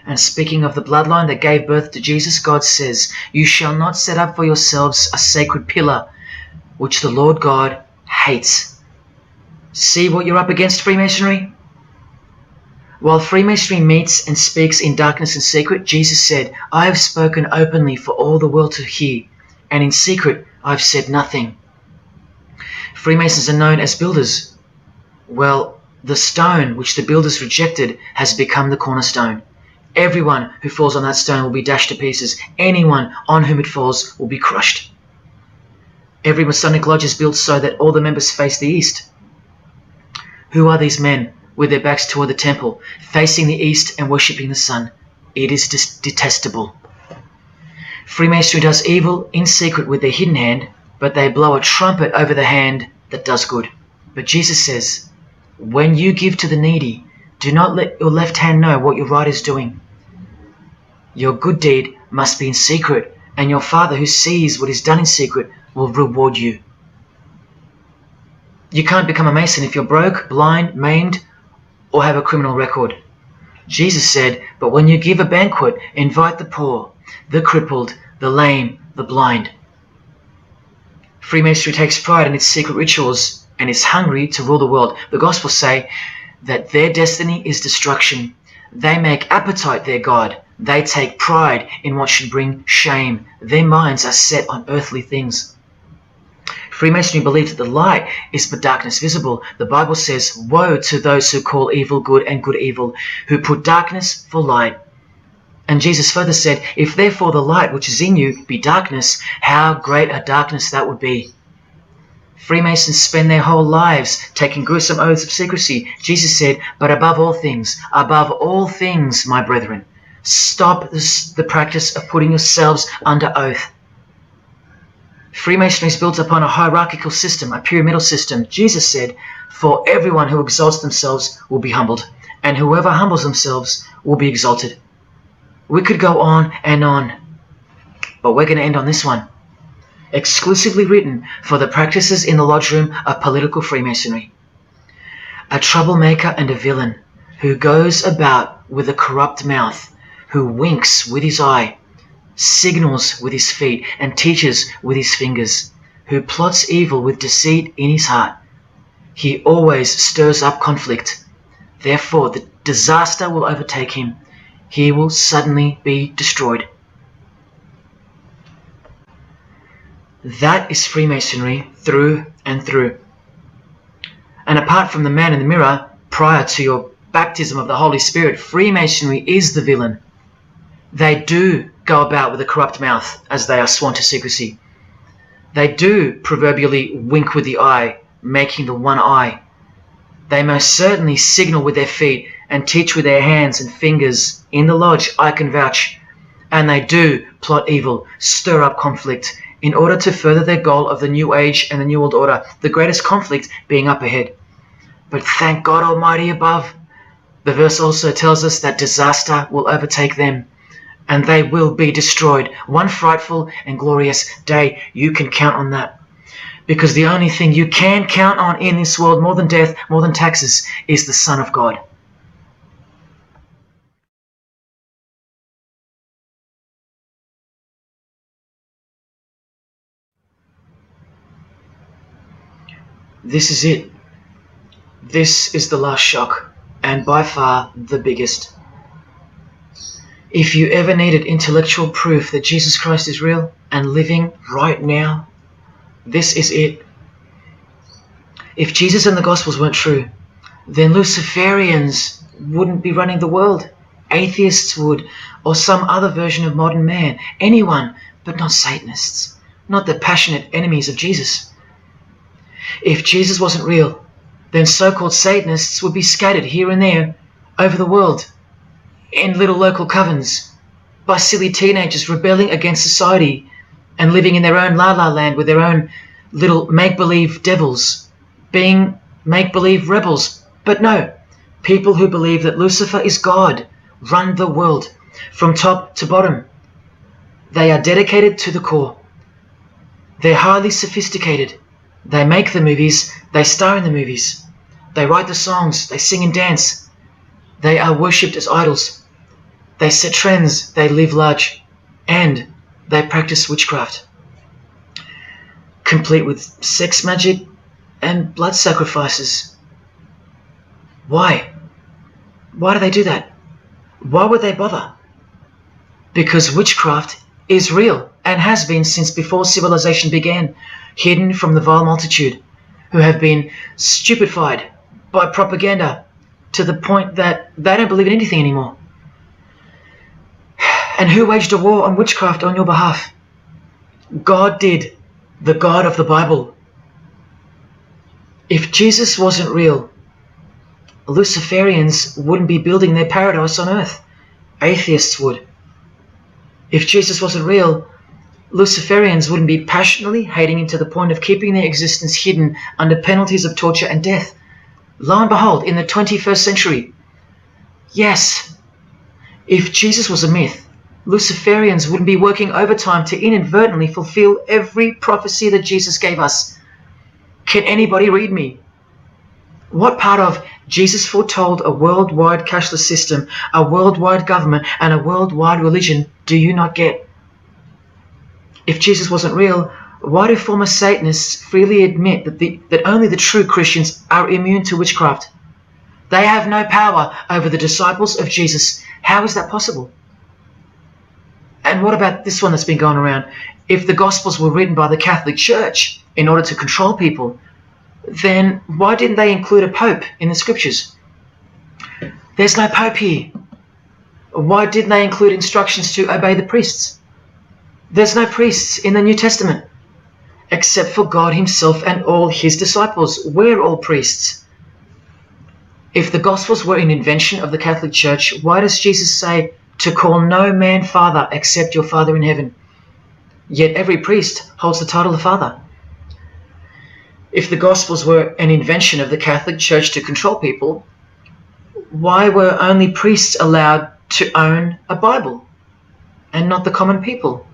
And speaking of the bloodline that gave birth to Jesus, God says, "You shall not set up for yourselves a sacred pillar, which the Lord God hates." See what you're up against, Freemasonry? While Freemasonry meets and speaks in darkness and secret, Jesus said, "I have spoken openly for all the world to hear, and in secret I've said nothing." Freemasons are known as builders. Well, the stone which the builders rejected has become the cornerstone. Everyone who falls on that stone will be dashed to pieces. Anyone on whom it falls will be crushed. Every Masonic lodge is built so that all the members face the east. Who are these men with their backs toward the temple, facing the east and worshipping the sun? It is detestable. Freemasonry does evil in secret with their hidden hand, but they blow a trumpet over the hand that does good. But Jesus says, when you give to the needy, do not let your left hand know what your right is doing. Your good deed must be in secret, and your Father who sees what is done in secret will reward you. You can't become a Mason if you're broke, blind, maimed, or have a criminal record. Jesus said, but when you give a banquet, invite the poor, the crippled, the lame, the blind. Freemasonry takes pride in its secret rituals and is hungry to rule the world. The Gospels say that their destiny is destruction. They make appetite their God. They take pride in what should bring shame. Their minds are set on earthly things. Freemasonry believes that the light is but darkness visible. The Bible says, woe to those who call evil good and good evil, who put darkness for light. And Jesus further said, if therefore the light which is in you be darkness, how great a darkness that would be. Freemasons spend their whole lives taking gruesome oaths of secrecy. Jesus said, but above all things, my brethren, stop the practice of putting yourselves under oath. Freemasonry is built upon a hierarchical system, a pyramidal system. Jesus said, for everyone who exalts themselves will be humbled, and whoever humbles themselves will be exalted. We could go on, but we're going to end on this one. Exclusively written for the practices in the lodge room of political Freemasonry. A troublemaker and a villain who goes about with a corrupt mouth, who winks with his eye, signals with his feet, and teaches with his fingers, who plots evil with deceit in his heart. He always stirs up conflict. Therefore, the disaster will overtake him. He will suddenly be destroyed. That is Freemasonry through and through. And apart from the man in the mirror, prior to your baptism of the Holy Spirit, Freemasonry is the villain. They do go about with a corrupt mouth as they are sworn to secrecy. They do proverbially wink with the eye, making the one eye. They most certainly signal with their feet and teach with their hands and fingers. In the lodge, I can vouch. And they do plot evil, stir up conflict, in order to further their goal of the New Age and the New World Order, the greatest conflict being up ahead. But thank God Almighty above, the verse also tells us that disaster will overtake them, and they will be destroyed. One frightful and glorious day. You can count on that. Because the only thing you can count on in this world, more than death, more than taxes, is the Son of God. This is it. This is the last shock, and by far the biggest. If you ever needed intellectual proof that Jesus Christ is real and living right now, this is it. If Jesus and the Gospels weren't true, then Luciferians wouldn't be running the world. Atheists would, or some other version of modern man. Anyone, but not Satanists, not the passionate enemies of Jesus. If Jesus wasn't real, then so-called Satanists would be scattered here and there over the world in little local covens by silly teenagers rebelling against society and living in their own la-la land with their own little make-believe devils, being make-believe rebels. But no, people who believe that Lucifer is God run the world from top to bottom. They are dedicated to the core. They're highly sophisticated. They make the movies, they star in the movies. They write the songs, they sing and dance. They are worshipped as idols. They set trends, they live large, and they practice witchcraft, complete with sex magic and blood sacrifices. Why? Why do they do that? Why would they bother? Because witchcraft is real and has been since before civilization began, hidden from the vile multitude who have been stupefied by propaganda to the point that they don't believe in anything anymore. And who waged a war on witchcraft on your behalf? God did, the God of the Bible. If Jesus wasn't real, Luciferians wouldn't be building their paradise on earth. Atheists would. If Jesus wasn't real, Luciferians wouldn't be passionately hating him to the point of keeping their existence hidden under penalties of torture and death. Lo and behold, in the 21st century. Yes, if Jesus was a myth, Luciferians wouldn't be working overtime to inadvertently fulfill every prophecy that Jesus gave us. Can anybody read me? What part of Jesus foretold a worldwide cashless system, a worldwide government, and a worldwide religion do you not get? If Jesus wasn't real, why do former Satanists freely admit that only the true Christians are immune to witchcraft? They have no power over the disciples of Jesus. How is that possible? And what about this one that's been going around? If the Gospels were written by the Catholic Church in order to control people, then why didn't they include a Pope in the Scriptures? There's no Pope here. Why didn't they include instructions to obey the priests? There's no priests in the New Testament, except for God himself and all his disciples. We're all priests. If the Gospels were an invention of the Catholic Church, why does Jesus say to call no man Father except your Father in heaven? Yet every priest holds the title of Father. If the Gospels were an invention of the Catholic Church to control people, why were only priests allowed to own a Bible and not the common people?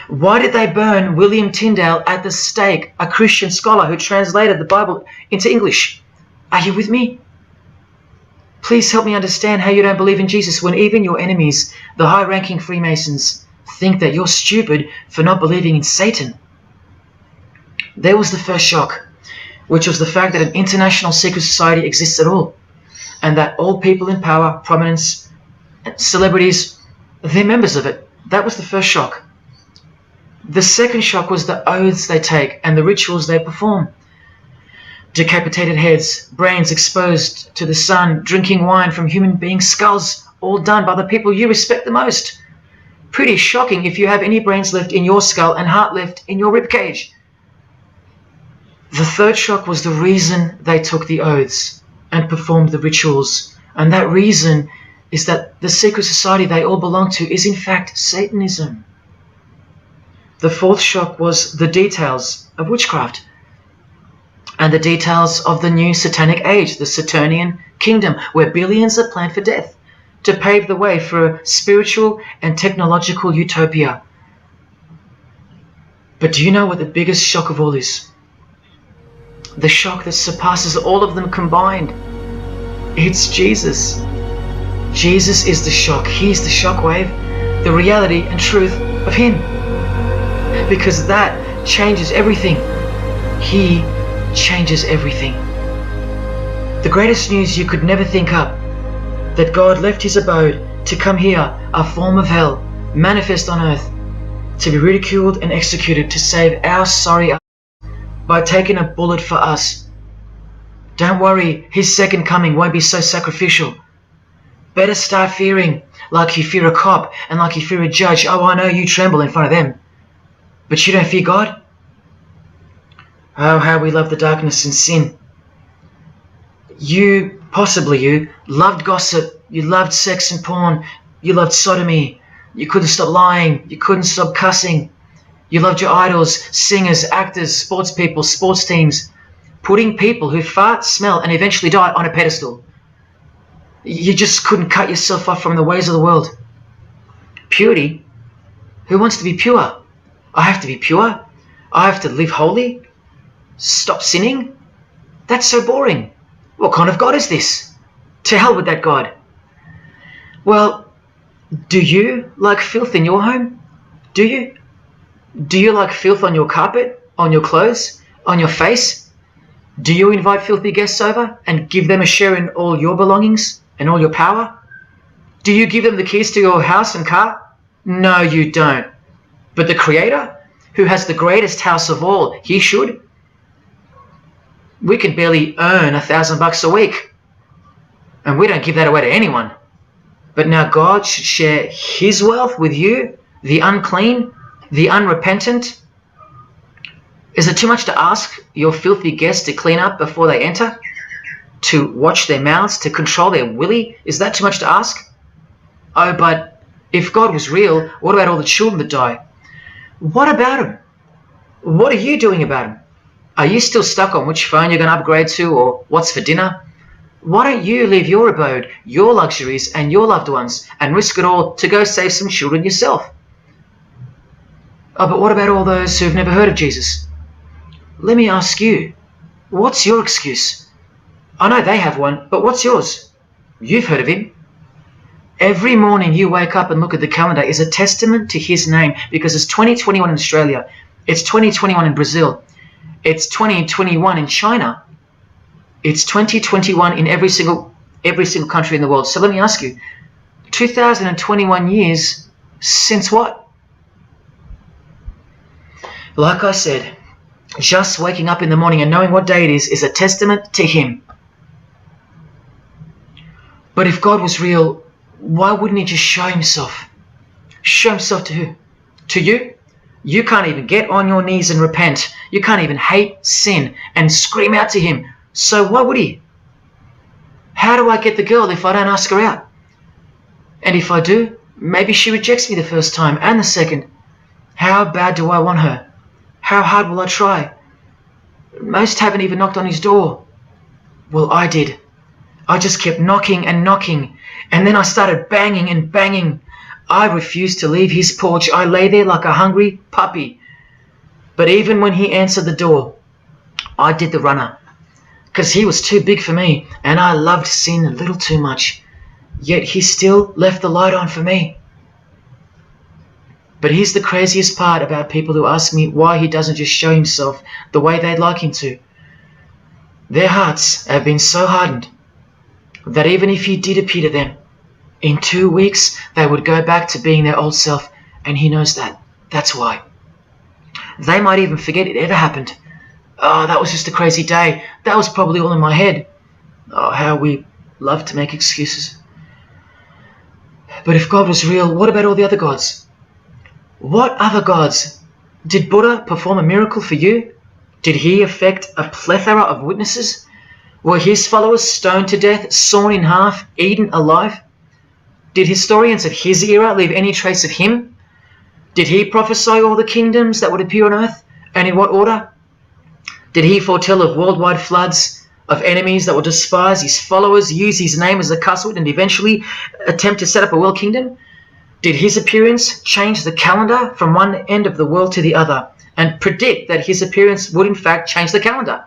Why did they burn William Tyndale at the stake, a Christian scholar who translated the Bible into English? Are you with me? Please help me understand how you don't believe in Jesus when even your enemies, the high-ranking Freemasons, think that you're stupid for not believing in Satan. There was the first shock, which was the fact that an international secret society exists at all, and that all people in power, prominence, celebrities, they're members of it. That was the first shock. The second shock was the oaths they take and the rituals they perform. Decapitated heads, brains exposed to the sun, drinking wine from human beings' skulls, all done by the people you respect the most. Pretty shocking if you have any brains left in your skull and heart left in your ribcage. The third shock was the reason they took the oaths and performed the rituals, and that reason is that the secret society they all belong to is in fact Satanism. The fourth shock was the details of witchcraft and the details of the new satanic age, the Saturnian kingdom, where billions are planned for death to pave the way for a spiritual and technological utopia. But do you know what the biggest shock of all is? The shock that surpasses all of them combined. It's Jesus. Jesus is the shock. He's the shockwave, the reality and truth of Him. Because that changes everything. He changes everything. The greatest news you could never think up, that God left His abode to come here, a form of hell, manifest on earth, to be ridiculed and executed to save our sorry by taking a bullet for us. Don't worry, His second coming won't be so sacrificial. Better start fearing like you fear a cop and like you fear a judge. Oh, I know you tremble in front of them, but you don't fear God? Oh, how we love the darkness and sin. Possibly you, loved gossip, you loved sex and porn, you loved sodomy, you couldn't stop lying, you couldn't stop cussing, you loved your idols, singers, actors, sports people, sports teams, putting people who fart, smell and eventually die on a pedestal. You just couldn't cut yourself off from the ways of the world. Purity? Who wants to be pure? I have to be pure? I have to live holy? Stop sinning? That's so boring. What kind of God is this? To hell with that God. Well, do you like filth in your home? Do you? Do you like filth on your carpet, on your clothes, on your face? Do you invite filthy guests over and give them a share in all your belongings and all your power? Do you give them the keys to your house and car? No, you don't. But the Creator, who has the greatest house of all, He should. We can barely earn $1,000 a week, and we don't give that away to anyone. But now God should share His wealth with you, the unclean, the unrepentant. Is it too much to ask your filthy guests to clean up before they enter? To watch their mouths, to control their willy? Is that too much to ask? Oh, but if God was real, what about all the children that die? What about them? What are you doing about them? Are you still stuck on which phone you're going to upgrade to or what's for dinner? Why don't you leave your abode, your luxuries and your loved ones and risk it all to go save some children yourself? Oh, but what about all those who've never heard of Jesus? Let me ask you, what's your excuse? I know they have one, but what's yours? You've heard of Him. Every morning you wake up and look at the calendar is a testament to His name, because it's 2021 in Australia, it's 2021 in Brazil, it's 2021 in China, it's 2021 in every single country in the world. So let me ask you, 2021 years since what? Like I said, just waking up in the morning and knowing what day it is a testament to Him. But if God was real, why wouldn't He just show Himself? Show Himself to who? To you? You can't even get on your knees and repent. You can't even hate sin and scream out to Him. So why would He? How do I get the girl if I don't ask her out? And if I do, maybe she rejects me the first time and the second. How bad do I want her? How hard will I try? Most haven't even knocked on His door. Well, I did. I just kept knocking and knocking, and then I started banging and banging. I refused to leave His porch. I lay there like a hungry puppy. But even when He answered the door, I did the runner, because He was too big for me, and I loved sin a little too much. Yet He still left the light on for me. But here's the craziest part about people who ask me why He doesn't just show Himself the way they'd like Him to. Their hearts have been so hardened that even if He did appear to them, in 2 weeks they would go back to being their old self, and He knows that. That's why. They might even forget it ever happened. Oh, that was just a crazy day. That was probably all in my head. Oh, how we love to make excuses. But if God was real, what about all the other gods? What other gods? Did Buddha perform a miracle for you? Did he affect a plethora of witnesses? Were his followers stoned to death, sawn in half, eaten alive? Did historians of his era leave any trace of him? Did he prophesy all the kingdoms that would appear on earth, and in what order? Did he foretell of worldwide floods, of enemies that would despise his followers, use his name as a cussword, and eventually attempt to set up a world kingdom? Did his appearance change the calendar from one end of the world to the other, and predict that his appearance would in fact change the calendar?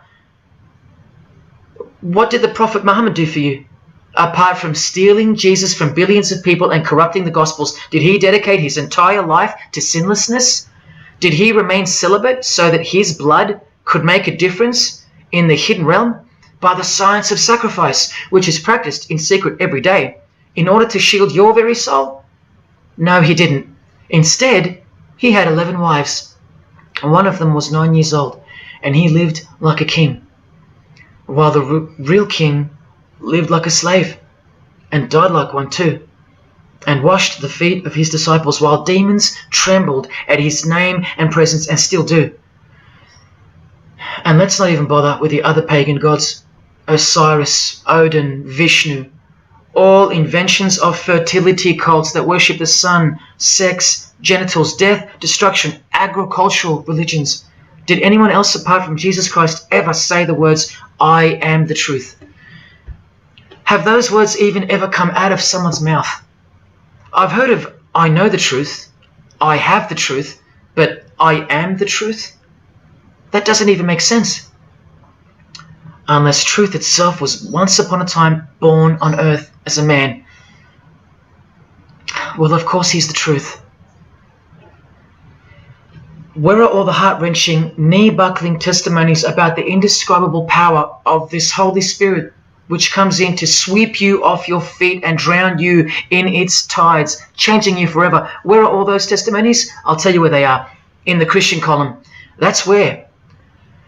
What did the Prophet Muhammad do for you? Apart from stealing Jesus from billions of people and corrupting the Gospels, did he dedicate his entire life to sinlessness? Did he remain celibate so that his blood could make a difference in the hidden realm by the science of sacrifice, which is practiced in secret every day, in order to shield your very soul? No, he didn't. Instead, he had 11 wives. One of them was 9 years old, and he lived like a king, while the real king lived like a slave, and died like one too, and washed the feet of his disciples, while demons trembled at his name and presence, and still do. And let's not even bother with the other pagan gods, Osiris, Odin, Vishnu, all inventions of fertility cults that worship the sun, sex, genitals, death, destruction, agricultural religions. Did anyone else apart from Jesus Christ ever say the words, "I am the truth"? Have those words even ever come out of someone's mouth? I've heard of "I know the truth," "I have the truth," but "I am the truth"? That doesn't even make sense. Unless truth itself was once upon a time born on earth as a man. Well, of course he's the truth. Where are all the heart-wrenching, knee-buckling testimonies about the indescribable power of this Holy Spirit, which comes in to sweep you off your feet and drown you in its tides, changing you forever? Where are all those testimonies? I'll tell you where they are. In the Christian column. That's where.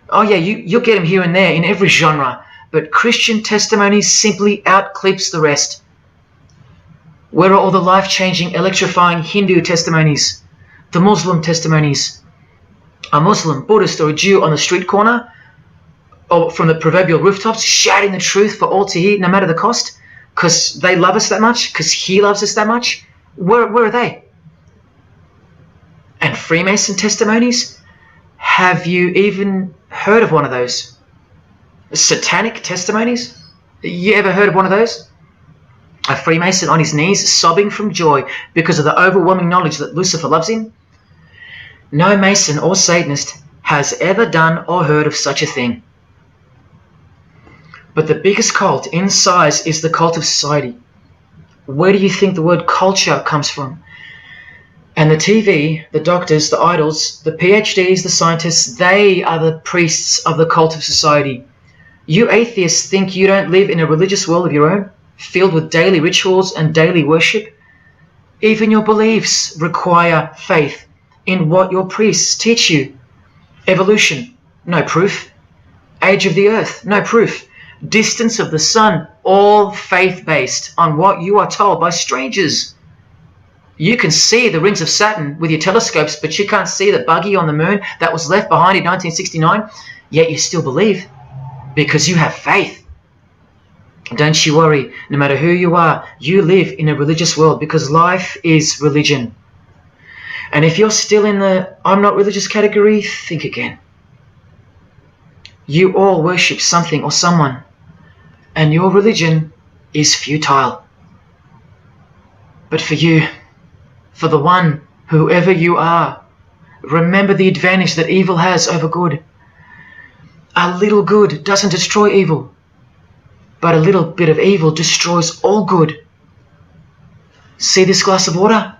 Oh yeah, you'll get them here and there in every genre, but Christian testimonies simply outclips the rest. Where are all the life-changing, electrifying Hindu testimonies? The Muslim testimonies? A Muslim, Buddhist, or a Jew on the street corner, or from the proverbial rooftops, shouting the truth for all to hear, no matter the cost, because they love us that much, because he loves us that much? Where are they? And Freemason testimonies? Have you even heard of one of those? Satanic testimonies? You ever heard of one of those? A Freemason on his knees sobbing from joy because of the overwhelming knowledge that Lucifer loves him? No Mason or Satanist has ever done or heard of such a thing. But the biggest cult in size is the cult of society. Where do you think the word culture comes from? And the TV, the doctors, the idols, the PhDs, the scientists, they are the priests of the cult of society. You atheists think you don't live in a religious world of your own, filled with daily rituals and daily worship? Even your beliefs require faith in what your priests teach you. Evolution, no proof. Age of the earth, no proof. Distance of the sun, all faith-based on what you are told by strangers. You can see the rings of Saturn with your telescopes, but you can't see the buggy on the moon that was left behind in 1969, yet you still believe, because you have faith. Don't you worry, no matter who you are, you live in a religious world, because life is religion. And if you're still in the "I'm not religious" category, think again. You all worship something or someone, and your religion is futile. But for you, for the one, whoever you are, remember the advantage that evil has over good. A little good doesn't destroy evil, but a little bit of evil destroys all good. See this glass of water?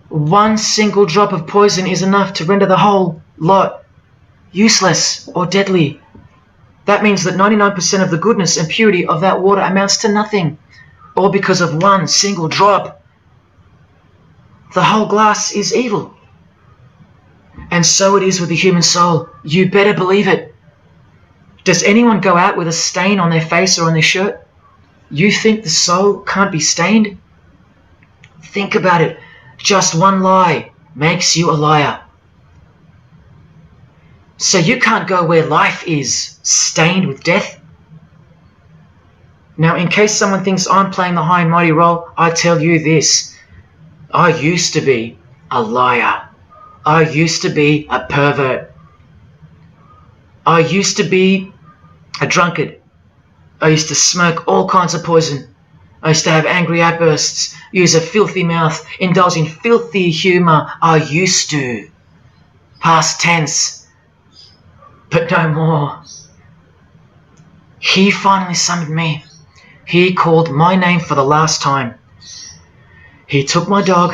One single drop of poison is enough to render the whole lot useless or deadly. That means that 99% of the goodness and purity of that water amounts to nothing, all because of one single drop. The whole glass is evil. And so it is with the human soul. You better believe it. Does anyone go out with a stain on their face or on their shirt? You think the soul can't be stained? Think about it. Just one lie makes you a liar. So you can't go where life is stained with death? Now, in case someone thinks I'm playing the high and mighty role, I tell you this. I used to be a liar. I used to be a pervert. I used to be a drunkard. I used to smoke all kinds of poison. I used to have angry outbursts, use a filthy mouth, indulge in filthy humour. I used to. Past tense. But no more. He finally summoned me. He called my name for the last time. He took my dog,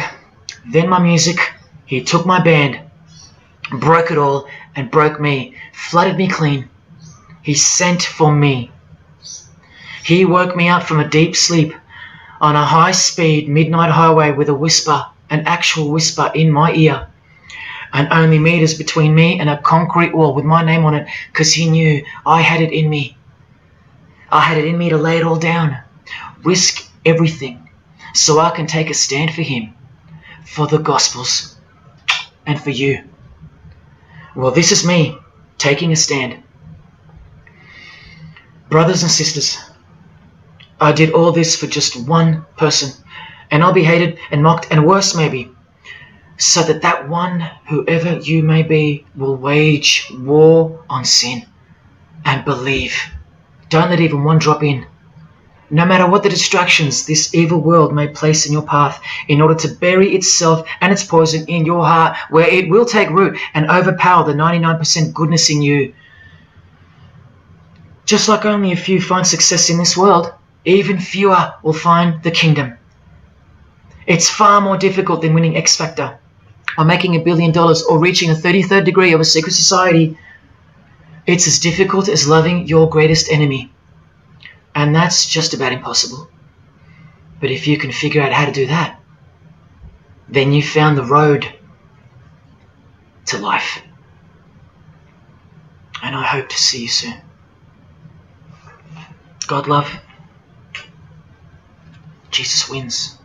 then my music. He took my band, broke it all, and broke me, flooded me clean. He sent for me. He woke me up from a deep sleep on a high-speed midnight highway with a whisper, an actual whisper in my ear, and only meters between me and a concrete wall with my name on it, because he knew I had it in me. I had it in me to lay it all down, risk everything, so I can take a stand for him, for the Gospels, and for you. Well, this is me taking a stand. Brothers and sisters, I did all this for just one person, and I'll be hated and mocked and worse maybe, so that that one, whoever you may be, will wage war on sin and believe. Don't let even one drop in. No matter what the distractions this evil world may place in your path, in order to bury itself and its poison in your heart, where it will take root and overpower the 99% goodness in you. Just like only a few find success in this world, even fewer will find the kingdom. It's far more difficult than winning X Factor, or making $1 billion, or reaching a 33rd degree of a secret society. It's as difficult as loving your greatest enemy. And that's just about impossible. But if you can figure out how to do that, then you found the road to life. And I hope to see you soon. God love. Jesus wins.